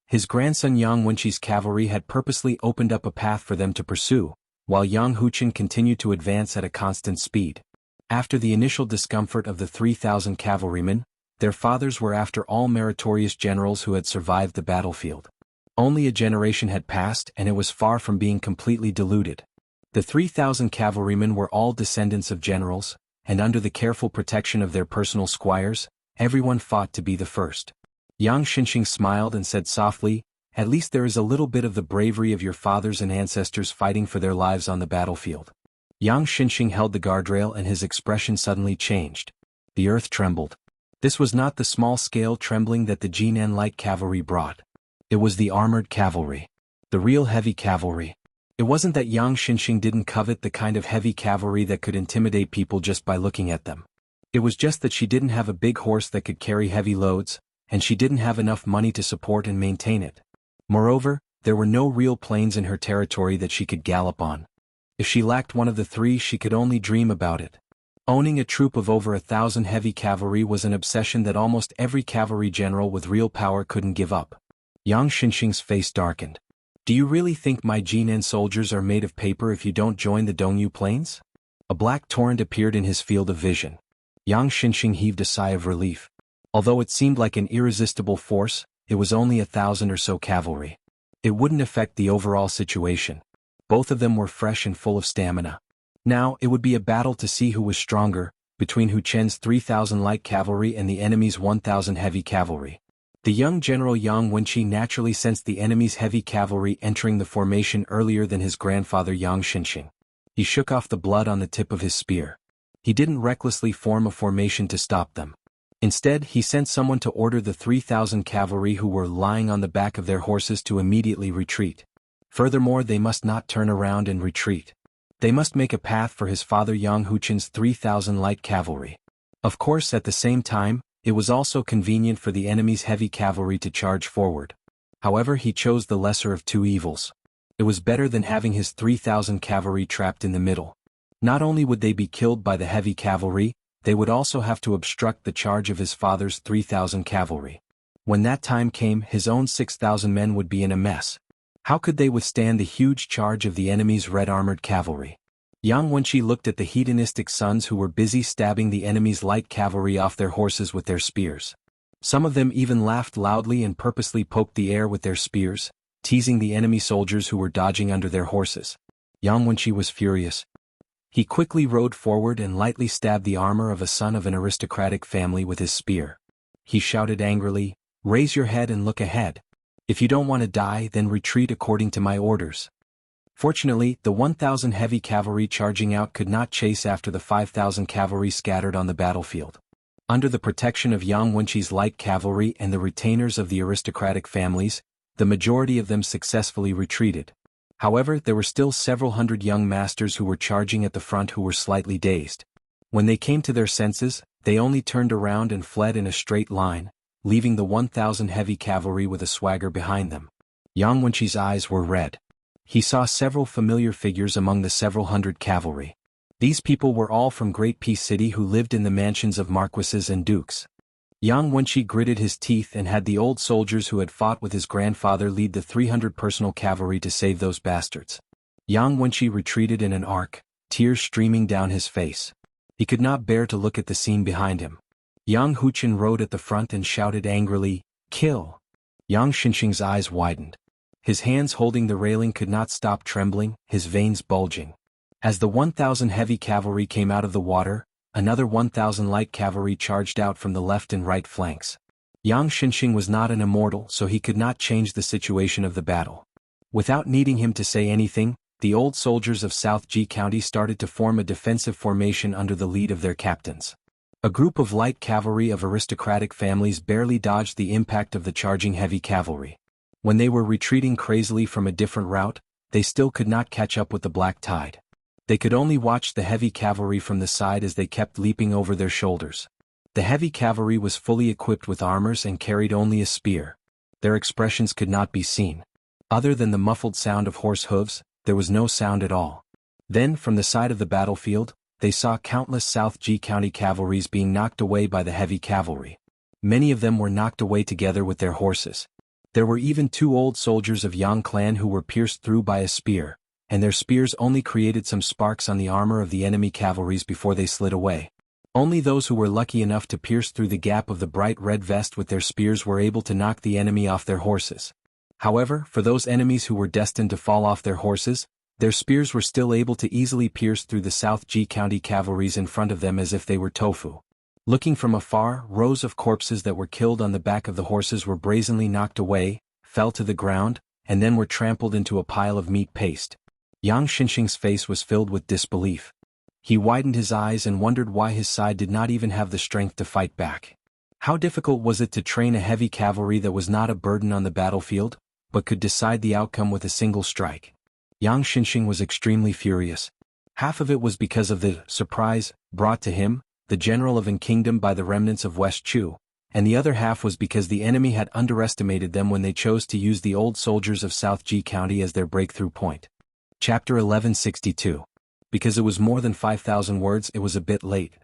His grandson Yang Wenqi's cavalry had purposely opened up a path for them to pursue, while Yang Huchen continued to advance at a constant speed. After the initial discomfort of the 3,000 cavalrymen, their fathers were after all meritorious generals who had survived the battlefield. Only a generation had passed and it was far from being completely diluted. The 3,000 cavalrymen were all descendants of generals, and under the careful protection of their personal squires, everyone fought to be the first. Yang Xinxing smiled and said softly, "At least there is a little bit of the bravery of your fathers and ancestors fighting for their lives on the battlefield." Yang Xinxing held the guardrail and his expression suddenly changed. The earth trembled. This was not the small-scale trembling that the Jinan light cavalry brought. It was the armored cavalry. The real heavy cavalry. It wasn't that Yang Xinxing didn't covet the kind of heavy cavalry that could intimidate people just by looking at them. It was just that she didn't have a big horse that could carry heavy loads, and she didn't have enough money to support and maintain it. Moreover, there were no real plains in her territory that she could gallop on. If she lacked one of the three, she could only dream about it. Owning a troop of over 1,000 heavy cavalry was an obsession that almost every cavalry general with real power couldn't give up. Yang Xinxing's face darkened. "Do you really think my Jinan soldiers are made of paper if you don't join the Dongyu Plains?" A black torrent appeared in his field of vision. Yang Xinxing heaved a sigh of relief. Although it seemed like an irresistible force, it was only 1,000 or so cavalry. It wouldn't affect the overall situation. Both of them were fresh and full of stamina. Now, it would be a battle to see who was stronger, between Hu Chen's 3,000 light cavalry and the enemy's 1,000 heavy cavalry. The young general Yang Wenqi naturally sensed the enemy's heavy cavalry entering the formation earlier than his grandfather Yang Xinxing. He shook off the blood on the tip of his spear. He didn't recklessly form a formation to stop them. Instead, he sent someone to order the 3,000 cavalry who were lying on the back of their horses to immediately retreat. Furthermore, they must not turn around and retreat. They must make a path for his father Yang Huchen's 3,000 light cavalry. Of course, at the same time, it was also convenient for the enemy's heavy cavalry to charge forward. However, he chose the lesser of two evils. It was better than having his 3,000 cavalry trapped in the middle. Not only would they be killed by the heavy cavalry, they would also have to obstruct the charge of his father's 3,000 cavalry. When that time came, his own 6,000 men would be in a mess. How could they withstand the huge charge of the enemy's red-armored cavalry? Yang Wenqi looked at the hedonistic sons who were busy stabbing the enemy's light cavalry off their horses with their spears. Some of them even laughed loudly and purposely poked the air with their spears, teasing the enemy soldiers who were dodging under their horses. Yang Wenqi was furious. He quickly rode forward and lightly stabbed the armor of a son of an aristocratic family with his spear. He shouted angrily, "Raise your head and look ahead. If you don't want to die, then retreat according to my orders." Fortunately, the 1,000 heavy cavalry charging out could not chase after the 5,000 cavalry scattered on the battlefield. Under the protection of Yang Wenqi's light cavalry and the retainers of the aristocratic families, the majority of them successfully retreated. However, there were still several hundred young masters who were charging at the front who were slightly dazed. When they came to their senses, they only turned around and fled in a straight line, leaving the 1,000 heavy cavalry with a swagger behind them. Yang Wenqi's eyes were red. He saw several familiar figures among the several hundred cavalry. These people were all from Great Peace City who lived in the mansions of marquises and dukes. Yang Wenqi gritted his teeth and had the old soldiers who had fought with his grandfather lead the 300 personal cavalry to save those bastards. Yang Wenqi retreated in an arc, tears streaming down his face. He could not bear to look at the scene behind him. Yang Huchen rode at the front and shouted angrily, "Kill!" Yang Xinxing's eyes widened. His hands holding the railing could not stop trembling, his veins bulging. As the 1,000 heavy cavalry came out of the water, another 1,000 light cavalry charged out from the left and right flanks. Yang Xinxing was not an immortal, so he could not change the situation of the battle. Without needing him to say anything, the old soldiers of South Ji County started to form a defensive formation under the lead of their captains. A group of light cavalry of aristocratic families barely dodged the impact of the charging heavy cavalry. When they were retreating crazily from a different route, they still could not catch up with the black tide. They could only watch the heavy cavalry from the side as they kept leaping over their shoulders. The heavy cavalry was fully equipped with armors and carried only a spear. Their expressions could not be seen. Other than the muffled sound of horse hooves, there was no sound at all. Then, from the side of the battlefield, they saw countless South Ji County cavalries being knocked away by the heavy cavalry. Many of them were knocked away together with their horses. There were even 2 old soldiers of Yang clan who were pierced through by a spear, and their spears only created some sparks on the armor of the enemy cavalries before they slid away. Only those who were lucky enough to pierce through the gap of the bright red vest with their spears were able to knock the enemy off their horses. However, for those enemies who were destined to fall off their horses, their spears were still able to easily pierce through the South Ji County cavalries in front of them as if they were tofu. Looking from afar, rows of corpses that were killed on the back of the horses were brazenly knocked away, fell to the ground, and then were trampled into a pile of meat paste. Yang Xinxing's face was filled with disbelief. He widened his eyes and wondered why his side did not even have the strength to fight back. How difficult was it to train a heavy cavalry that was not a burden on the battlefield, but could decide the outcome with a single strike? Yang Xinxing was extremely furious. Half of it was because of the surprise brought to him, the general of An Kingdom, by the remnants of West Chu, and the other half was because the enemy had underestimated them when they chose to use the old soldiers of South Ji County as their breakthrough point. Chapter 1162. Because it was more than 5,000 words, it was a bit late.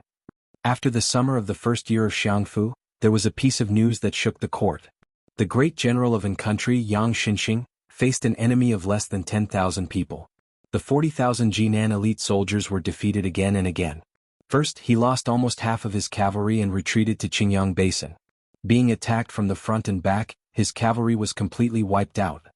After the summer of the first year of Xiangfu, there was a piece of news that shook the court. The great general of An country, Yang Xinxing, faced an enemy of less than 10,000 people. The 40,000 Jinan elite soldiers were defeated again and again. First, he lost almost half of his cavalry and retreated to Qingyang Basin. Being attacked from the front and back, his cavalry was completely wiped out.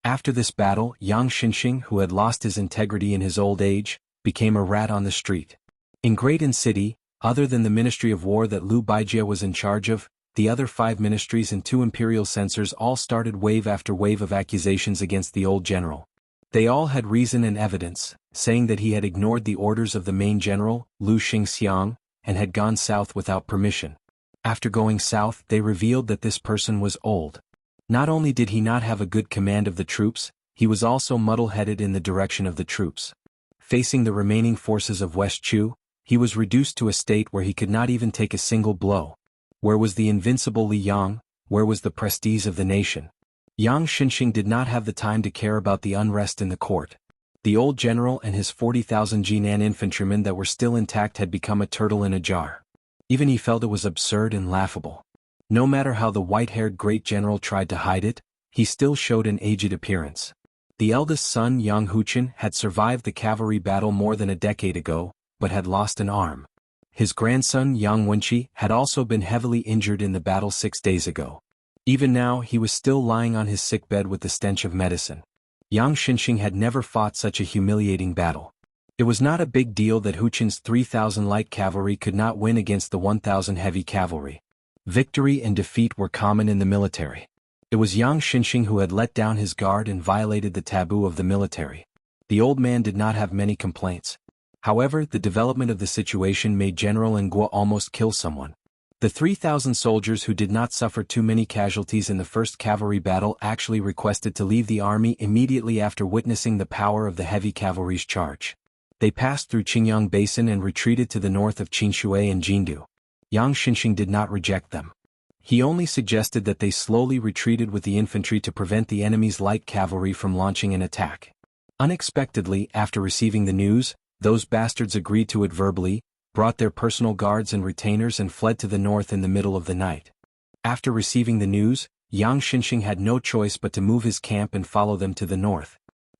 After this battle, Yang Xinxing, who had lost his integrity in his old age, became a rat on the street. In Great An City, other than the Ministry of War that Liu Baijie was in charge of, the other 5 ministries and 2 imperial censors all started wave after wave of accusations against the old general. They all had reason and evidence, saying that he had ignored the orders of the main general, Lu Xingxiang, and had gone south without permission. After going south, they revealed that this person was old. Not only did he not have a good command of the troops, he was also muddle-headed in the direction of the troops. Facing the remaining forces of West Chu, he was reduced to a state where he could not even take a single blow. Where was the invincible Li Yang? Where was the prestige of the nation? Yang Xinxing did not have the time to care about the unrest in the court. The old general and his 40,000 Jinan infantrymen that were still intact had become a turtle in a jar. Even he felt it was absurd and laughable. No matter how the white-haired great general tried to hide it, he still showed an aged appearance. The eldest son, Yang Huchen, had survived the cavalry battle more than a decade ago, but had lost an arm. His grandson, Yang Wenqi, had also been heavily injured in the battle 6 days ago. Even now, he was still lying on his sickbed with the stench of medicine. Yang Xinxing had never fought such a humiliating battle. It was not a big deal that Huchen's 3,000 light cavalry could not win against the 1,000 heavy cavalry. Victory and defeat were common in the military. It was Yang Xinxing who had let down his guard and violated the taboo of the military. The old man did not have many complaints. However, the development of the situation made General Nguo almost kill someone. The 3,000 soldiers who did not suffer too many casualties in the first cavalry battle actually requested to leave the army immediately after witnessing the power of the heavy cavalry's charge. They passed through Qingyang Basin and retreated to the north of Qinshui and Jindu. Yang Xinxing did not reject them. He only suggested that they slowly retreated with the infantry to prevent the enemy's light cavalry from launching an attack. Unexpectedly, after receiving the news, those bastards agreed to it verbally, brought their personal guards and retainers and fled to the north in the middle of the night. After receiving the news, Yang Xinxing had no choice but to move his camp and follow them to the north.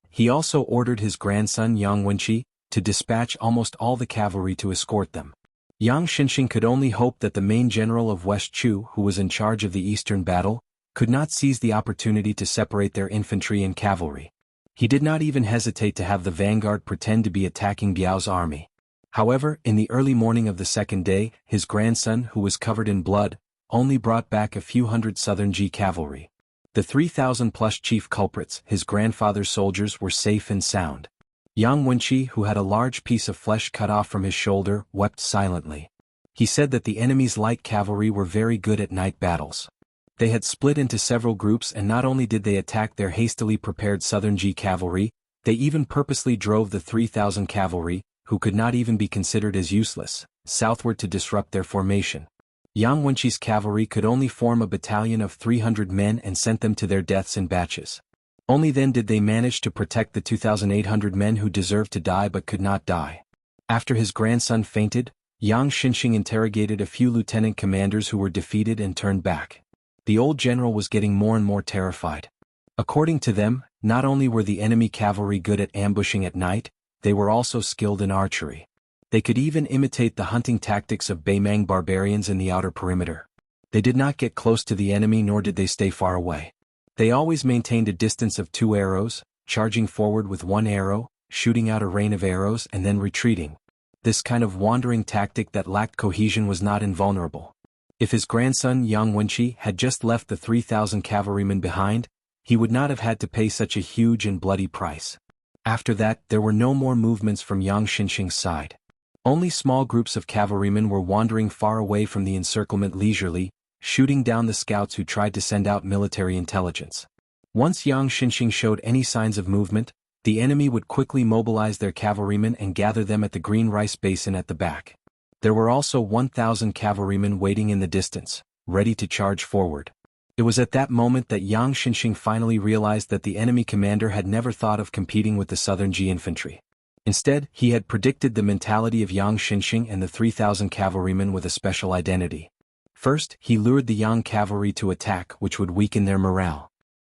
He also ordered his grandson Yang Wenqi to dispatch almost all the cavalry to escort them. Yang Xinxing could only hope that the main general of West Chu, who was in charge of the eastern battle, could not seize the opportunity to separate their infantry and cavalry. He did not even hesitate to have the vanguard pretend to be attacking Biao's army. However, in the early morning of the second day, his grandson, who was covered in blood, only brought back a few hundred Southern Ji cavalry. The 3,000-plus chief culprits, his grandfather's soldiers, were safe and sound. Yang Wenqi, who had a large piece of flesh cut off from his shoulder, wept silently. He said that the enemy's light cavalry were very good at night battles. They had split into several groups, and not only did they attack their hastily prepared Southern Ji cavalry, they even purposely drove the 3,000 cavalry, who could not even be considered as useless, southward to disrupt their formation. Yang Wenqi's cavalry could only form a battalion of 300 men and sent them to their deaths in batches. Only then did they manage to protect the 2,800 men who deserved to die but could not die. After his grandson fainted, Yang Xinxing interrogated a few lieutenant commanders who were defeated and turned back. The old general was getting more and more terrified. According to them, not only were the enemy cavalry good at ambushing at night, they were also skilled in archery. They could even imitate the hunting tactics of Baimang barbarians in the outer perimeter. They did not get close to the enemy, nor did they stay far away. They always maintained a distance of 2 arrows, charging forward with 1 arrow, shooting out a rain of arrows and then retreating. This kind of wandering tactic that lacked cohesion was not invulnerable. If his grandson Yang Wenqi had just left the 3,000 cavalrymen behind, he would not have had to pay such a huge and bloody price. After that, there were no more movements from Yang Xinxing's side. Only small groups of cavalrymen were wandering far away from the encirclement leisurely, shooting down the scouts who tried to send out military intelligence. Once Yang Xinxing showed any signs of movement, the enemy would quickly mobilize their cavalrymen and gather them at the green rice basin at the back. There were also 1,000 cavalrymen waiting in the distance, ready to charge forward. It was at that moment that Yang Xinxing finally realized that the enemy commander had never thought of competing with the Southern Ji infantry. Instead, he had predicted the mentality of Yang Xinxing and the 3,000 cavalrymen with a special identity. First, he lured the Yang cavalry to attack, which would weaken their morale.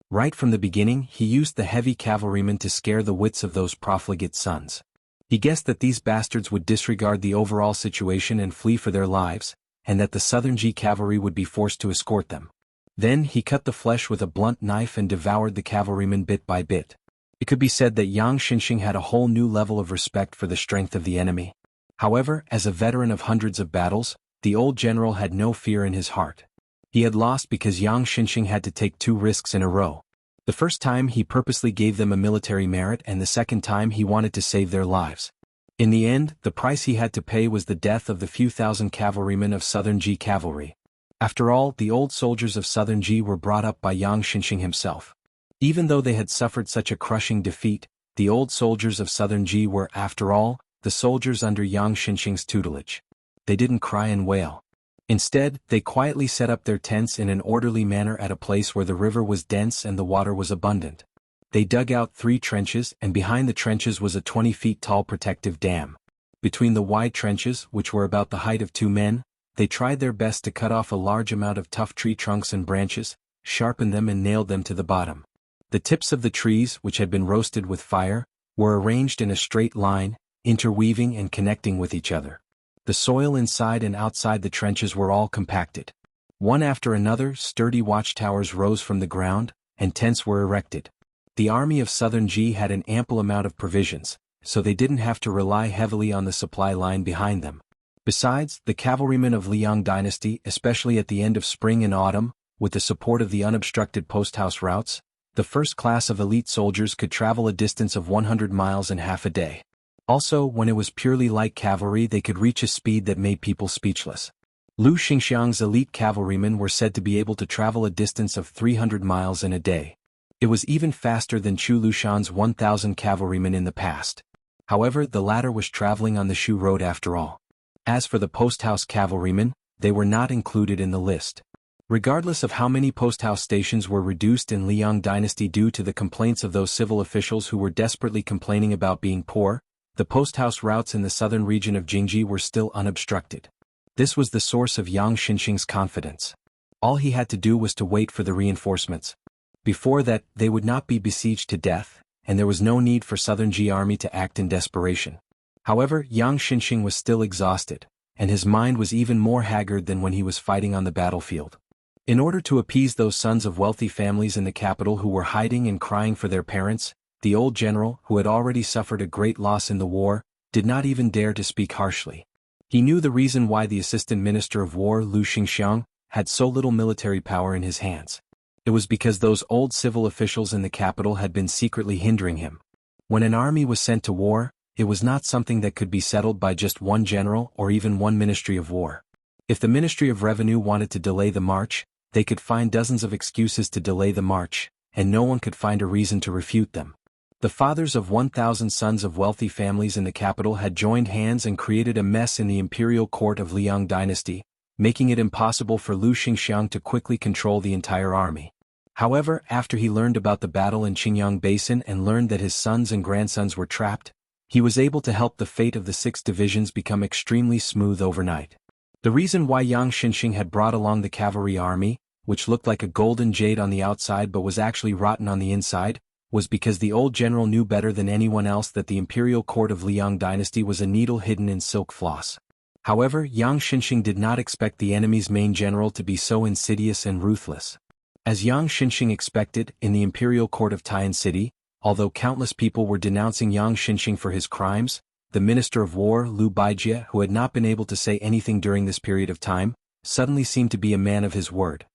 Right from the beginning, he used the heavy cavalrymen to scare the wits of those profligate sons. He guessed that these bastards would disregard the overall situation and flee for their lives, and that the Southern Ji cavalry would be forced to escort them. Then he cut the flesh with a blunt knife and devoured the cavalrymen bit by bit. It could be said that Yang Xinxing had a whole new level of respect for the strength of the enemy. However, as a veteran of hundreds of battles, the old general had no fear in his heart. He had lost because Yang Xinxing had to take 2 risks in a row. The first time he purposely gave them a military merit, and the second time he wanted to save their lives. In the end, the price he had to pay was the death of the few thousand cavalrymen of Southern Ji cavalry. After all, the old soldiers of Southern Ji were brought up by Yang Xinxing himself. Even though they had suffered such a crushing defeat, the old soldiers of Southern Ji were, after all, the soldiers under Yang Xinxing's tutelage. They didn't cry and wail. Instead, they quietly set up their tents in an orderly manner at a place where the river was dense and the water was abundant. They dug out 3 trenches, and behind the trenches was a 20 feet tall protective dam. Between the wide trenches, which were about the height of 2 men, they tried their best to cut off a large amount of tough tree trunks and branches, sharpened them and nailed them to the bottom. The tips of the trees, which had been roasted with fire, were arranged in a straight line, interweaving and connecting with each other. The soil inside and outside the trenches were all compacted. One after another, sturdy watchtowers rose from the ground, and tents were erected. The army of Southern Ji had an ample amount of provisions, so they didn't have to rely heavily on the supply line behind them. Besides, the cavalrymen of Liang dynasty, especially at the end of spring and autumn, with the support of the unobstructed post-house routes, the first class of elite soldiers could travel a distance of 100 miles in half a day. Also, when it was purely light cavalry, they could reach a speed that made people speechless. Lu Xingxiang's elite cavalrymen were said to be able to travel a distance of 300 miles in a day. It was even faster than Chu Lushan's 1,000 cavalrymen in the past. However, the latter was traveling on the Shu Road after all. As for the post-house cavalrymen, they were not included in the list. Regardless of how many posthouse stations were reduced in Liang dynasty due to the complaints of those civil officials who were desperately complaining about being poor, the posthouse routes in the southern region of Jingji were still unobstructed. This was the source of Yang Xinxing's confidence. All he had to do was to wait for the reinforcements. Before that, they would not be besieged to death, and there was no need for Southern Ji army to act in desperation. However, Yang Xinxing was still exhausted, and his mind was even more haggard than when he was fighting on the battlefield. In order to appease those sons of wealthy families in the capital who were hiding and crying for their parents, the old general, who had already suffered a great loss in the war, did not even dare to speak harshly. He knew the reason why the Assistant Minister of War Lu Xingxiang had so little military power in his hands. It was because those old civil officials in the capital had been secretly hindering him. When an army was sent to war, it was not something that could be settled by just one general or even one Ministry of War. If the Ministry of Revenue wanted to delay the march, they could find dozens of excuses to delay the march, and no one could find a reason to refute them. The fathers of 1,000 sons of wealthy families in the capital had joined hands and created a mess in the imperial court of Liang dynasty, making it impossible for Lu Xingxiang to quickly control the entire army. However, after he learned about the battle in Qingyang Basin and learned that his sons and grandsons were trapped, he was able to help the fate of the 6 divisions become extremely smooth overnight. The reason why Yang Xinxing had brought along the cavalry army, which looked like a golden jade on the outside but was actually rotten on the inside, was because the old general knew better than anyone else that the imperial court of Liang dynasty was a needle hidden in silk floss. However, Yang Xinxing did not expect the enemy's main general to be so insidious and ruthless. As Yang Xinxing expected, in the imperial court of Tian City, although countless people were denouncing Yang Xinxing for his crimes, the Minister of War Lu Baijie, who had not been able to say anything during this period of time, suddenly seemed to be a man of his word.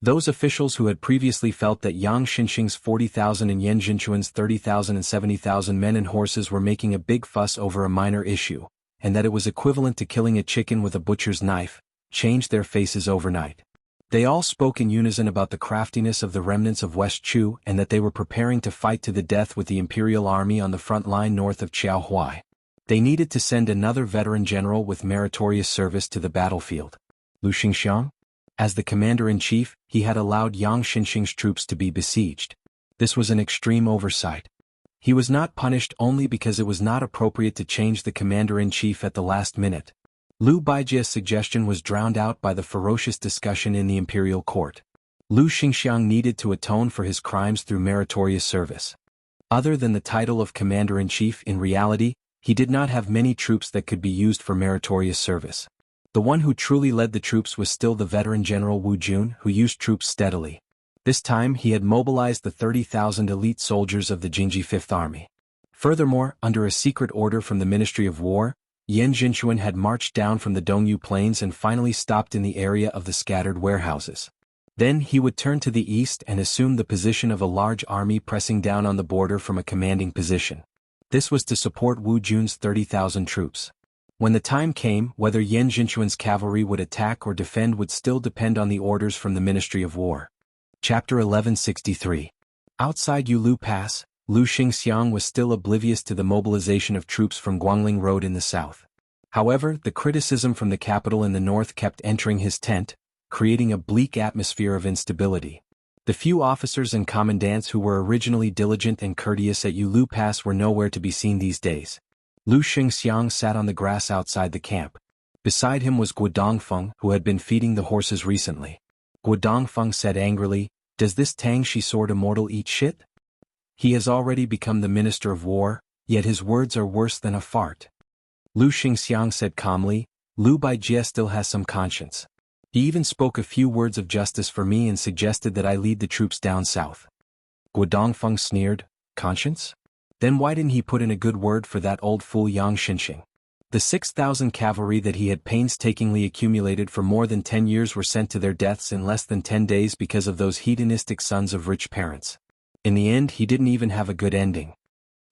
Those officials who had previously felt that Yang Xinxing's 40,000 and Yan Jinchuan's 30,000 and 70,000 men and horses were making a big fuss over a minor issue, and that it was equivalent to killing a chicken with a butcher's knife, changed their faces overnight. They all spoke in unison about the craftiness of the remnants of West Chu and that they were preparing to fight to the death with the imperial army on the front line north of Qiaohuai. They needed to send another veteran general with meritorious service to the battlefield. Lu Xingxiang? As the commander-in-chief, he had allowed Yang Xinxing's troops to be besieged. This was an extreme oversight. He was not punished only because it was not appropriate to change the commander-in-chief at the last minute. Lu Baijie's suggestion was drowned out by the ferocious discussion in the imperial court. Lu Xingxiang needed to atone for his crimes through meritorious service. Other than the title of commander-in-chief, in reality, he did not have many troops that could be used for meritorious service. The one who truly led the troops was still the veteran General Wu Jun, who used troops steadily. This time he had mobilized the 30,000 elite soldiers of the Jingji Fifth Army. Furthermore, under a secret order from the Ministry of War, Yan Jinchuan had marched down from the Dongyu Plains and finally stopped in the area of the scattered warehouses. Then he would turn to the east and assume the position of a large army pressing down on the border from a commanding position. This was to support Wu Jun's 30,000 troops. When the time came, whether Yan Jinchuan's cavalry would attack or defend would still depend on the orders from the Ministry of War. Chapter 1163. Outside Yulu Pass, Lu Xingxiang was still oblivious to the mobilization of troops from Guangling Road in the south. However, the criticism from the capital in the north kept entering his tent, creating a bleak atmosphere of instability. The few officers and commandants who were originally diligent and courteous at Yulu Pass were nowhere to be seen these days. Lu Xingxiang sat on the grass outside the camp. Beside him was Guo Dongfeng, who had been feeding the horses recently. Guo Dongfeng said angrily, "Does this Tang Shi sword immortal eat shit? He has already become the Minister of War, yet his words are worse than a fart." Lu Xingxiang said calmly, "Lu Baijie still has some conscience. He even spoke a few words of justice for me and suggested that I lead the troops down south." Guo Dongfeng sneered, "Conscience? Then why didn't he put in a good word for that old fool Yang Xinxing?" The 6,000 cavalry that he had painstakingly accumulated for more than 10 years were sent to their deaths in less than 10 days because of those hedonistic sons of rich parents. In the end, he didn't even have a good ending.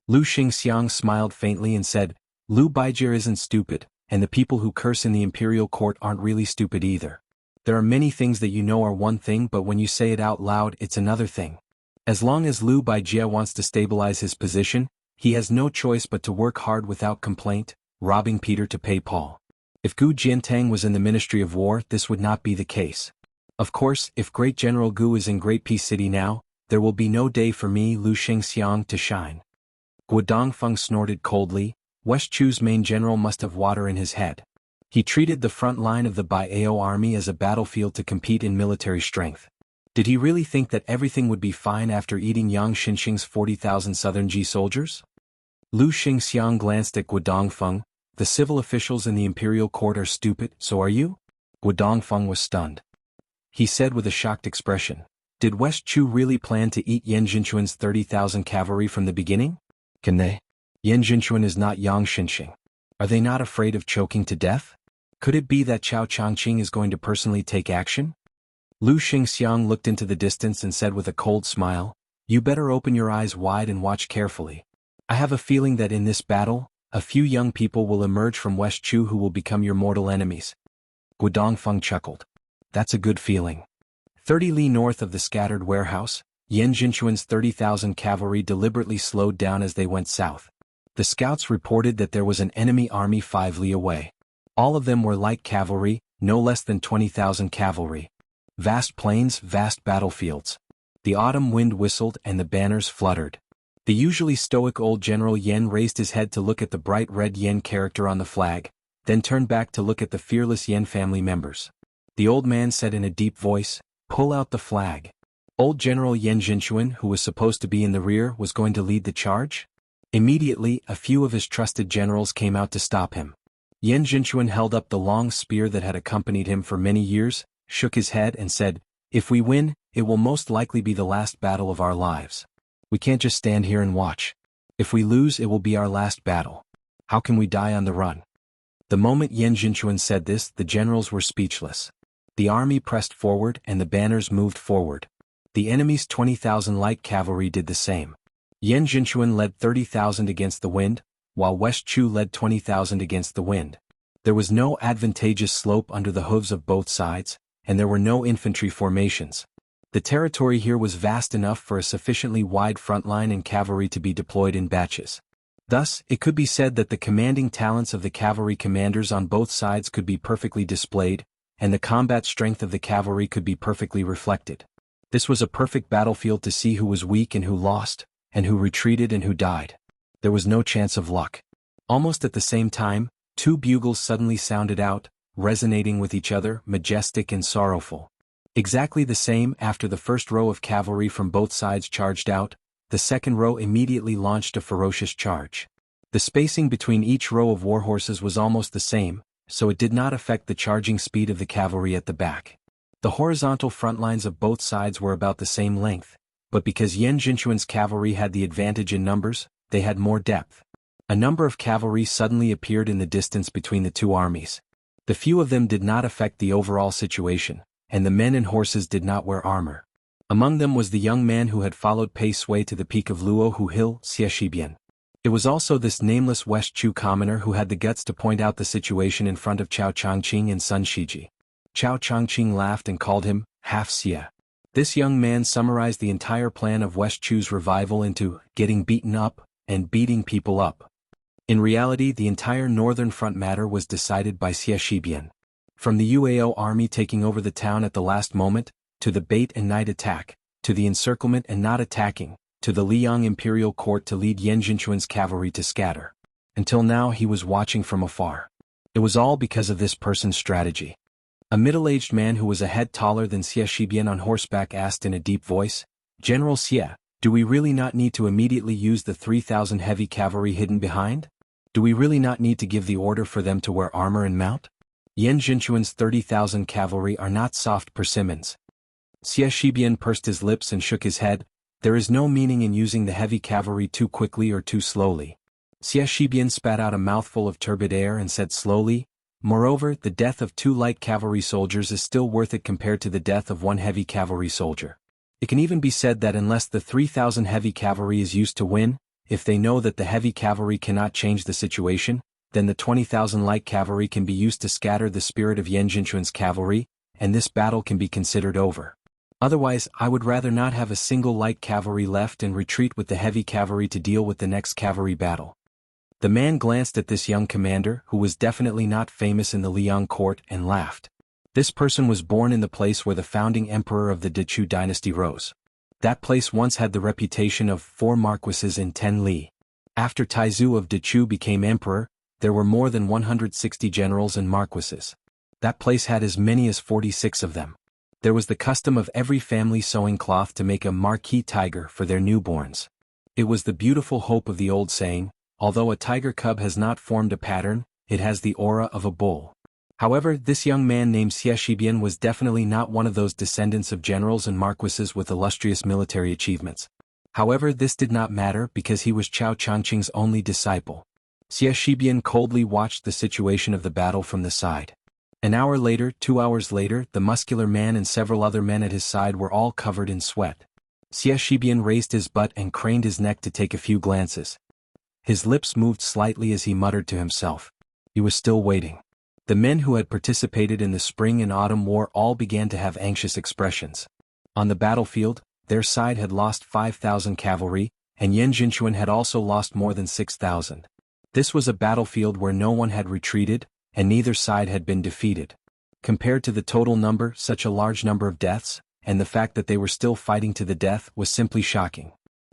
Lu Xingxiang smiled faintly and said, "Lu Baijie isn't stupid, and the people who curse in the imperial court aren't really stupid either. There are many things that you know are one thing, but when you say it out loud, it's another thing. As long as Lu Baijie wants to stabilize his position, he has no choice but to work hard without complaint, robbing Peter to pay Paul. If Gu Jiantang was in the Ministry of War, this would not be the case. Of course, if Great General Gu is in Great Peace City now, there will be no day for me, Lu Xingxiang, to shine. Guo Dongfeng snorted coldly. West Chu's main general must have water in his head. He treated the front line of the Baiao army as a battlefield to compete in military strength. Did he really think that everything would be fine after eating Yang Xinxing's 40,000 Southern Ji soldiers? Lu Xingxiang glanced at Guo Dongfeng. The civil officials in the imperial court are stupid, so are you? Guo Dongfeng was stunned. He said with a shocked expression, did West Chu really plan to eat Yan Jinchuan's 30,000 cavalry from the beginning? Can they? Yan Jinchuan is not Yang Xinxing. Are they not afraid of choking to death? Could it be that Chao Changqing is going to personally take action? Lu Xingxiang looked into the distance and said with a cold smile, you better open your eyes wide and watch carefully. I have a feeling that in this battle, a few young people will emerge from West Chu who will become your mortal enemies. Guo Dongfeng chuckled. That's a good feeling. 30 li north of the scattered warehouse, Yan Jinchuan's 30,000 cavalry deliberately slowed down as they went south. The scouts reported that there was an enemy army 5 li away. All of them were light cavalry, no less than 20,000 cavalry. Vast plains, vast battlefields. The autumn wind whistled and the banners fluttered. The usually stoic old General Yan raised his head to look at the bright red Yan character on the flag, then turned back to look at the fearless Yan family members. The old man said in a deep voice, pull out the flag. Old General Yan Jinchuan, who was supposed to be in the rear, was going to lead the charge? Immediately, a few of his trusted generals came out to stop him. Yan Jinchuan held up the long spear that had accompanied him for many years, shook his head and said, if we win, it will most likely be the last battle of our lives. We can't just stand here and watch. If we lose, it will be our last battle. How can we die on the run? The moment Yan Jinchuan said this, the generals were speechless. The army pressed forward and the banners moved forward. The enemy's 20,000 light cavalry did the same. Yan Jinchuan led 30,000 against the wind, while West Chu led 20,000 against the wind. There was no advantageous slope under the hooves of both sides, and there were no infantry formations. The territory here was vast enough for a sufficiently wide front line and cavalry to be deployed in batches. Thus, it could be said that the commanding talents of the cavalry commanders on both sides could be perfectly displayed, and the combat strength of the cavalry could be perfectly reflected. This was a perfect battlefield to see who was weak and who lost, and who retreated and who died. There was no chance of luck. Almost at the same time, two bugles suddenly sounded out, resonating with each other, majestic and sorrowful. Exactly the same after the first row of cavalry from both sides charged out, the second row immediately launched a ferocious charge. The spacing between each row of warhorses was almost the same, so it did not affect the charging speed of the cavalry at the back. The horizontal front lines of both sides were about the same length, but because Yan Jinchuan's cavalry had the advantage in numbers, they had more depth. A number of cavalry suddenly appeared in the distance between the two armies. The few of them did not affect the overall situation, and the men and horses did not wear armor. Among them was the young man who had followed Pei Sui to the peak of Luohu Hill, Xie Shibian. It was also this nameless West Chu commoner who had the guts to point out the situation in front of Chao Changqing and Sun Shiji. Chao Changqing laughed and called him, half Xie. This young man summarized the entire plan of West Chu's revival into getting beaten up and beating people up. In reality, the entire northern front matter was decided by Xie Shibian. From the Uao army taking over the town at the last moment, to the bait and night attack, to the encirclement and not attacking, to the Liang imperial court to lead Yan Jinchuan's cavalry to scatter. Until now he was watching from afar. It was all because of this person's strategy. A middle-aged man who was a head taller than Xie Shibian on horseback asked in a deep voice, General Xie, do we really not need to immediately use the 3,000 heavy cavalry hidden behind? Do we really not need to give the order for them to wear armor and mount? Yan Jinchuan's 30,000 cavalry are not soft persimmons. Xie Shibian pursed his lips and shook his head. There is no meaning in using the heavy cavalry too quickly or too slowly. Xie Shibian spat out a mouthful of turbid air and said slowly, moreover, the death of 2 light cavalry soldiers is still worth it compared to the death of 1 heavy cavalry soldier. It can even be said that unless the 3,000 heavy cavalry is used to win, if they know that the heavy cavalry cannot change the situation, then the 20,000 light cavalry can be used to scatter the spirit of Yan Jinchuan's cavalry, and this battle can be considered over. Otherwise, I would rather not have a single light cavalry left and retreat with the heavy cavalry to deal with the next cavalry battle. The man glanced at this young commander, who was definitely not famous in the Liang court, and laughed. This person was born in the place where the founding emperor of the Dechu dynasty rose. That place once had the reputation of 4 marquises in 10 li. After Taizu of Dechu became emperor, there were more than 160 generals and marquises. That place had as many as 46 of them. There was the custom of every family sewing cloth to make a marquis tiger for their newborns. It was the beautiful hope of the old saying, although a tiger cub has not formed a pattern, it has the aura of a bull. However, this young man named Xie Shibian was definitely not one of those descendants of generals and marquises with illustrious military achievements. However, this did not matter because he was Chao Changqing's only disciple. Xie Shibian coldly watched the situation of the battle from the side. An hour later, 2 hours later, the muscular man and several other men at his side were all covered in sweat. Xie Shibian raised his butt and craned his neck to take a few glances. His lips moved slightly as he muttered to himself. He was still waiting. The men who had participated in the spring and autumn war all began to have anxious expressions. On the battlefield, their side had lost 5,000 cavalry, and Yan Jinchuan had also lost more than 6,000. This was a battlefield where no one had retreated, and neither side had been defeated. Compared to the total number, such a large number of deaths, and the fact that they were still fighting to the death was simply shocking.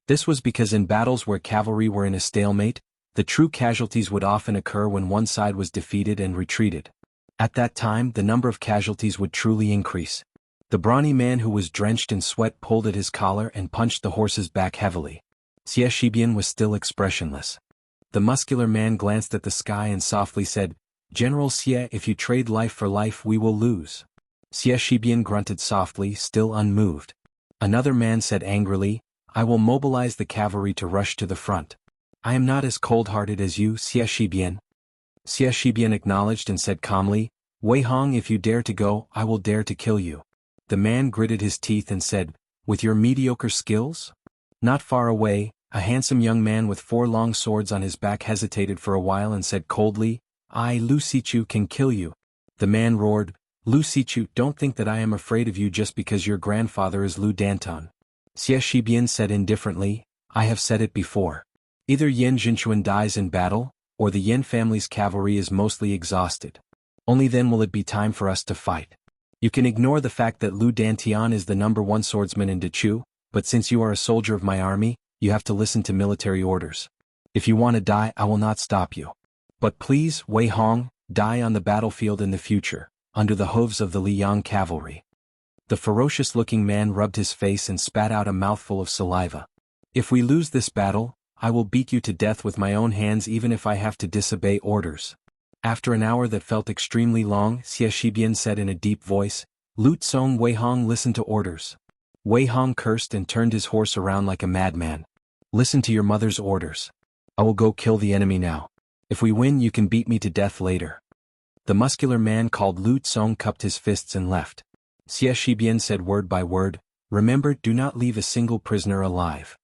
This was because in battles where cavalry were in a stalemate, the true casualties would often occur when one side was defeated and retreated. At that time, the number of casualties would truly increase. The brawny man who was drenched in sweat pulled at his collar and punched the horse's back heavily. Xie Shibian was still expressionless. The muscular man glanced at the sky and softly said, "General Xie, if you trade life for life we will lose." Xie Shibian grunted softly, still unmoved. Another man said angrily, "I will mobilize the cavalry to rush to the front. I am not as cold-hearted as you, Xie Shibian." Xie Shibian acknowledged and said calmly, "Wei Hong, if you dare to go, I will dare to kill you." The man gritted his teeth and said, "With your mediocre skills?" Not far away, a handsome young man with 4 long swords on his back hesitated for a while and said coldly, "I, Lu Sichu, can kill you." The man roared, "Lu Sichu, don't think that I am afraid of you just because your grandfather is Lu Danton." Xie Shibian said indifferently, "I have said it before. Either Yan Jinchuan dies in battle, or the Yan family's cavalry is mostly exhausted. Only then will it be time for us to fight. You can ignore the fact that Lu Dantian is the #1 swordsman in Dechu, but since you are a soldier of my army, you have to listen to military orders. If you want to die, I will not stop you. But please, Wei Hong, die on the battlefield in the future, under the hooves of the Liang cavalry." The ferocious-looking man rubbed his face and spat out a mouthful of saliva. "If we lose this battle, I will beat you to death with my own hands even if I have to disobey orders." After an hour that felt extremely long, Xie Shibian said in a deep voice, "Lu Tsong, Wei Hong, listen to orders." Wei Hong cursed and turned his horse around like a madman. "Listen to your mother's orders. I will go kill the enemy now. If we win, you can beat me to death later." The muscular man called Lu Tsong cupped his fists and left. Xie Shibian said word by word, "Remember, do not leave a single prisoner alive."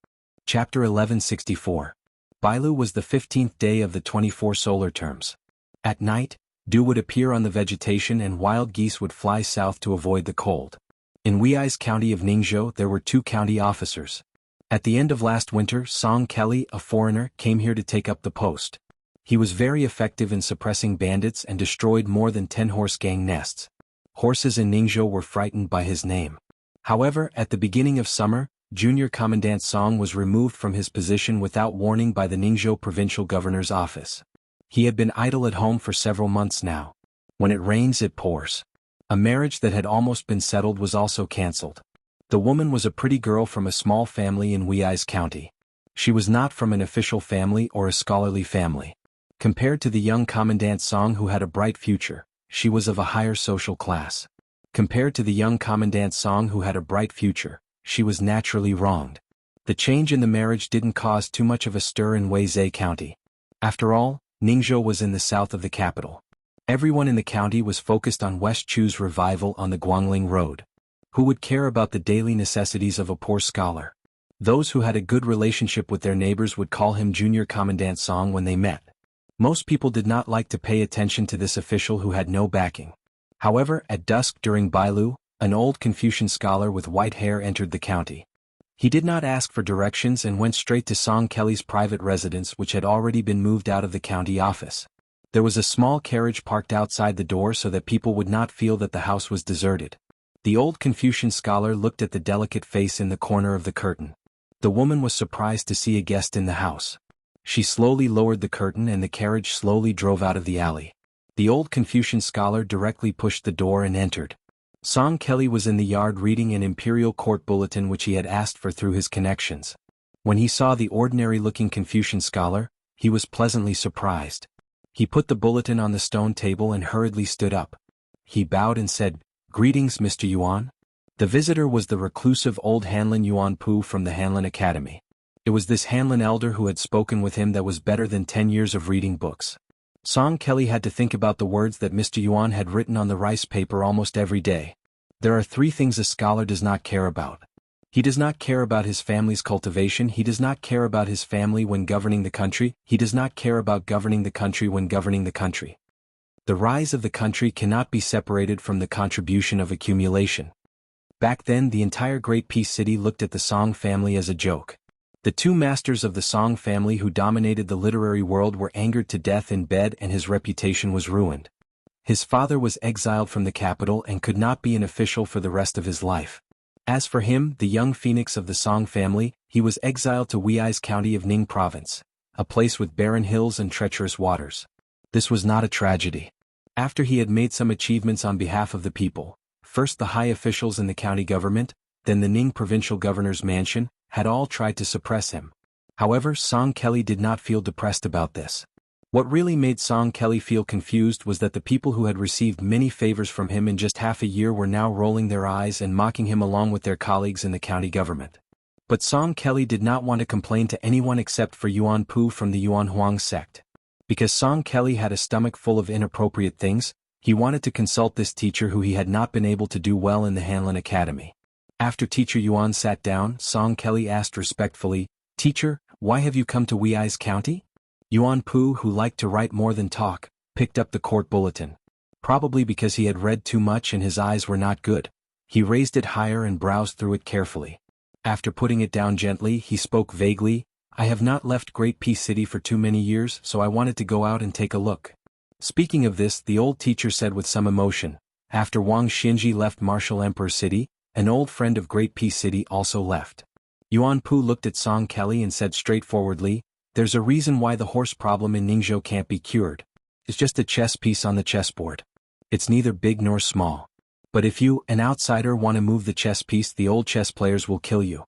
Chapter 1164. Bailu was the 15th day of the 24 solar terms. At night, dew would appear on the vegetation and wild geese would fly south to avoid the cold. In Wuxia's county of Ningzhou there were 2 county officers. At the end of last winter, Song Kelly, a foreigner, came here to take up the post. He was very effective in suppressing bandits and destroyed more than 10 horse gang nests. Horses in Ningzhou were frightened by his name. However, at the beginning of summer, Junior Commandant Song was removed from his position without warning by the Ningzhou provincial governor's office. He had been idle at home for several months now. When it rains, it pours. A marriage that had almost been settled was also cancelled. The woman was a pretty girl from a small family in Wuxia's county. She was not from an official family or a scholarly family. Compared to the young Commandant Song who had a bright future, she was of a higher social class. Compared to the young Commandant Song who had a bright future, she was naturally wronged. The change in the marriage didn't cause too much of a stir in Weizhe County. After all, Ningzhou was in the south of the capital. Everyone in the county was focused on West Chu's revival on the Guangling Road. Who would care about the daily necessities of a poor scholar? Those who had a good relationship with their neighbors would call him Junior Commandant Song when they met. Most people did not like to pay attention to this official who had no backing. However, at dusk during Bailu, an old Confucian scholar with white hair entered the county. He did not ask for directions and went straight to Song Kelly's private residence which had already been moved out of the county office. There was a small carriage parked outside the door so that people would not feel that the house was deserted. The old Confucian scholar looked at the delicate face in the corner of the curtain. The woman was surprised to see a guest in the house. She slowly lowered the curtain and the carriage slowly drove out of the alley. The old Confucian scholar directly pushed the door and entered. Song Kelly was in the yard reading an imperial court bulletin which he had asked for through his connections. When he saw the ordinary-looking Confucian scholar, he was pleasantly surprised. He put the bulletin on the stone table and hurriedly stood up. He bowed and said, "Greetings, Mr. Yuan." The visitor was the reclusive old Hanlin Yuan Pu from the Hanlin Academy. It was this Hanlin elder who had spoken with him that was better than 10 years of reading books. Song Kelly had to think about the words that Mr. Yuan had written on the rice paper almost every day. There are 3 things a scholar does not care about. He does not care about his family's cultivation. He does not care about his family when governing the country. He does not care about governing the country when governing the country. The rise of the country cannot be separated from the contribution of accumulation. Back then the entire Great Peace City looked at the Song family as a joke. The 2 masters of the Song family who dominated the literary world were angered to death in bed and his reputation was ruined. His father was exiled from the capital and could not be an official for the rest of his life. As for him, the young phoenix of the Song family, he was exiled to Wuxia's county of Ning province, a place with barren hills and treacherous waters. This was not a tragedy. After he had made some achievements on behalf of the people, first the high officials in the county government, then the Ning provincial governor's mansion, had all tried to suppress him. However, Song Kelly did not feel depressed about this. What really made Song Kelly feel confused was that the people who had received many favors from him in just half a year were now rolling their eyes and mocking him along with their colleagues in the county government. But Song Kelly did not want to complain to anyone except for Yuan Pu from the Yuan Huang sect. Because Song Kelly had a stomach full of inappropriate things, he wanted to consult this teacher who he had not been able to do well in the Hanlin Academy. After Teacher Yuan sat down, Song Kelly asked respectfully, "Teacher, why have you come to Wuxia's county?" Yuan Pu, who liked to write more than talk, picked up the court bulletin. Probably because he had read too much and his eyes were not good, he raised it higher and browsed through it carefully. After putting it down gently, he spoke vaguely, "I have not left Great Peace City for too many years, so I wanted to go out and take a look." Speaking of this, the old teacher said with some emotion, "After Wang Xinji left Martial Emperor City, an old friend of Great Peace City also left." Yuan Pu looked at Song Kelly and said straightforwardly, "There's a reason why the horse problem in Ningzhou can't be cured. It's just a chess piece on the chessboard. It's neither big nor small. But if you, an outsider, want to move the chess piece, the old chess players will kill you."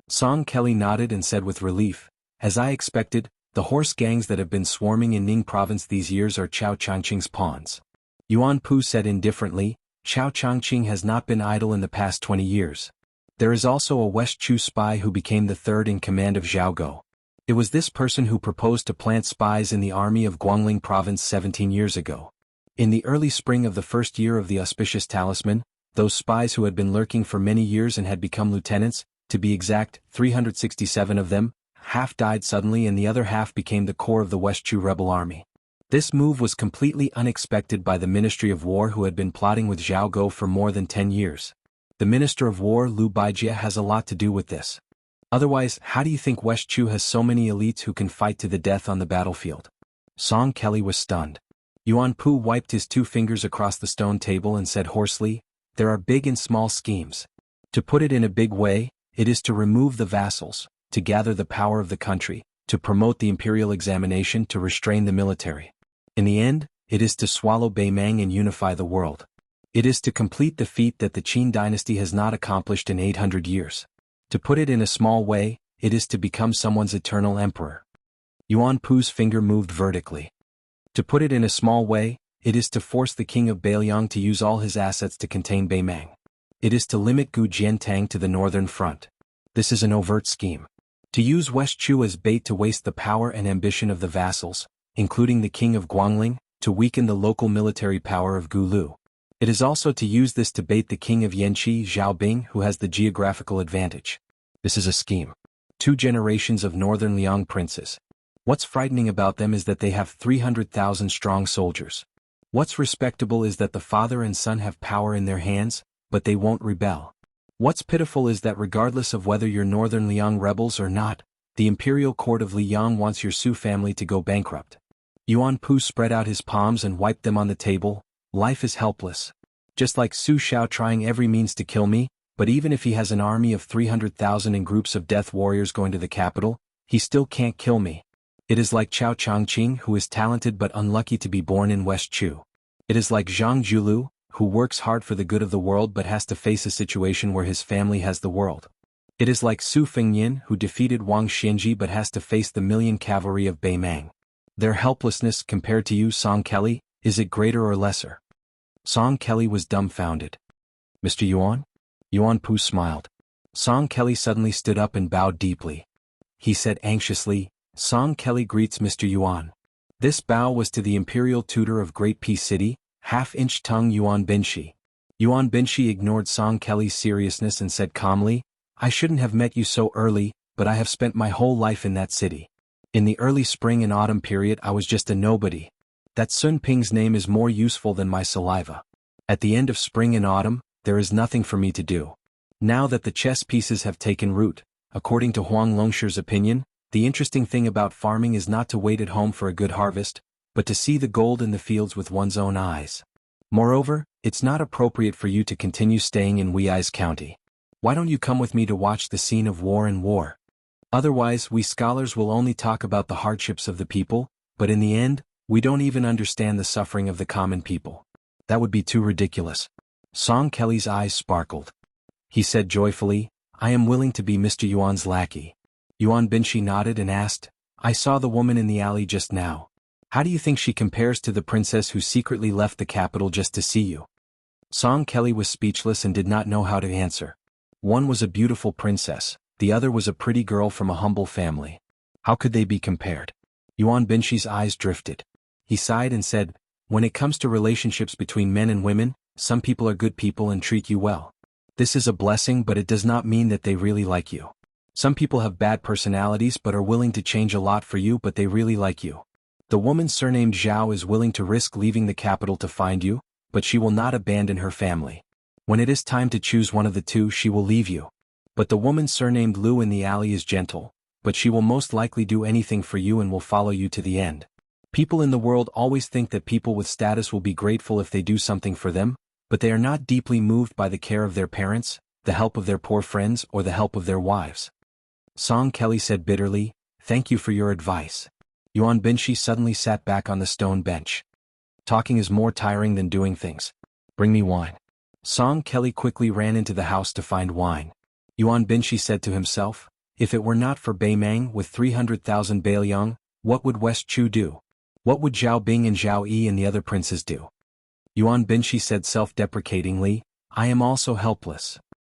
Song Kelly nodded and said with relief, "As I expected, the horse gangs that have been swarming in Ning province these years are Chao Changqing's pawns." Yuan Pu said indifferently, "Chao Changqing has not been idle in the past 20 years. There is also a West Chu spy who became the 3rd in command of Jianghu. It was this person who proposed to plant spies in the army of Guangling province 17 years ago. In the early spring of the first year of the auspicious talisman, those spies who had been lurking for many years and had become lieutenants, to be exact, 367 of them, half died suddenly and the other half became the core of the West Chu rebel army. This move was completely unexpected by the Ministry of War who had been plotting with Jianghu for more than 10 years. The Minister of War Liu Baijie has a lot to do with this. Otherwise, how do you think West Chu has so many elites who can fight to the death on the battlefield?" Song Kelly was stunned. Yuan Pu wiped his 2 fingers across the stone table and said hoarsely, "There are big and small schemes. To put it in a big way, it is to remove the vassals, to gather the power of the country, to promote the imperial examination, to restrain the military. In the end, it is to swallow Beimang and unify the world. It is to complete the feat that the Qin dynasty has not accomplished in 800 years. To put it in a small way, it is to become someone's eternal emperor." Yuan Pu's finger moved vertically. To put it in a small way, it is to force the king of Beiliang to use all his assets to contain Beimang. It is to limit Gu Jiantang to the northern front. This is an overt scheme. To use West Chu as bait to waste the power and ambition of the vassals, including the king of Guangling, to weaken the local military power of Gulu. It is also to use this to bait the king of Yanqi Xiaobing who has the geographical advantage. This is a scheme. 2 generations of northern Liang princes. What's frightening about them is that they have 300,000 strong soldiers. What's respectable is that the father and son have power in their hands, but they won't rebel. What's pitiful is that regardless of whether you're northern Liang rebels or not, the imperial court of Liang wants your Su family to go bankrupt. Yuan Pu spread out his palms and wiped them on the table. Life is helpless. Just like Su Xiao trying every means to kill me, but even if he has an army of 300,000 and groups of death warriors going to the capital, he still can't kill me. It is like Chao Changqing, who is talented but unlucky to be born in West Chu. It is like Zhang Julu, who works hard for the good of the world but has to face a situation where his family has the world. It is like Su Fengyin, who defeated Wang Xianji but has to face the million cavalry of Bei Mang. Their helplessness compared to you, Song Kelly, is it greater or lesser? Song Kelly was dumbfounded. Mr. Yuan? Yuan Pu smiled. Song Kelly suddenly stood up and bowed deeply. He said anxiously, Song Kelly greets Mr. Yuan. This bow was to the imperial tutor of Great Peace City, half-inch tongue Yuan Binshi. Yuan Binshi ignored Song Kelly's seriousness and said calmly, I shouldn't have met you so early, but I have spent my whole life in that city. In the early spring and autumn period I was just a nobody. That Sun Ping's name is more useful than my saliva. At the end of spring and autumn, there is nothing for me to do. Now that the chess pieces have taken root, according to Huang Longshi's opinion, the interesting thing about farming is not to wait at home for a good harvest, but to see the gold in the fields with one's own eyes. Moreover, it's not appropriate for you to continue staying in Wei's county. Why don't you come with me to watch the scene of war and war? Otherwise, we scholars will only talk about the hardships of the people, but in the end, we don't even understand the suffering of the common people. That would be too ridiculous. Song Kelly's eyes sparkled. He said joyfully, I am willing to be Mr. Yuan's lackey. Yuan Binshi nodded and asked, I saw the woman in the alley just now. How do you think she compares to the princess who secretly left the capital just to see you? Song Kelly was speechless and did not know how to answer. One was a beautiful princess, the other was a pretty girl from a humble family. How could they be compared? Yuan Binshi's eyes drifted. He sighed and said, when it comes to relationships between men and women, some people are good people and treat you well. This is a blessing, but it does not mean that they really like you. Some people have bad personalities but are willing to change a lot for you, but they really like you. The woman surnamed Zhao is willing to risk leaving the capital to find you, but she will not abandon her family. When it is time to choose one of the two, she will leave you. But the woman surnamed Lu in the alley is gentle, but she will most likely do anything for you and will follow you to the end. People in the world always think that people with status will be grateful if they do something for them, but they are not deeply moved by the care of their parents, the help of their poor friends, or the help of their wives. Song Kelly said bitterly, thank you for your advice. Yuan Binshi suddenly sat back on the stone bench. Talking is more tiring than doing things. Bring me wine. Song Kelly quickly ran into the house to find wine. Yuan Binshi said to himself, if it were not for Bei Mang with 300,000 Bailiang, what would West Chu do? What would Zhao Bing and Zhao Yi and the other princes do? Yuan Binshi said self-deprecatingly, I am also helpless.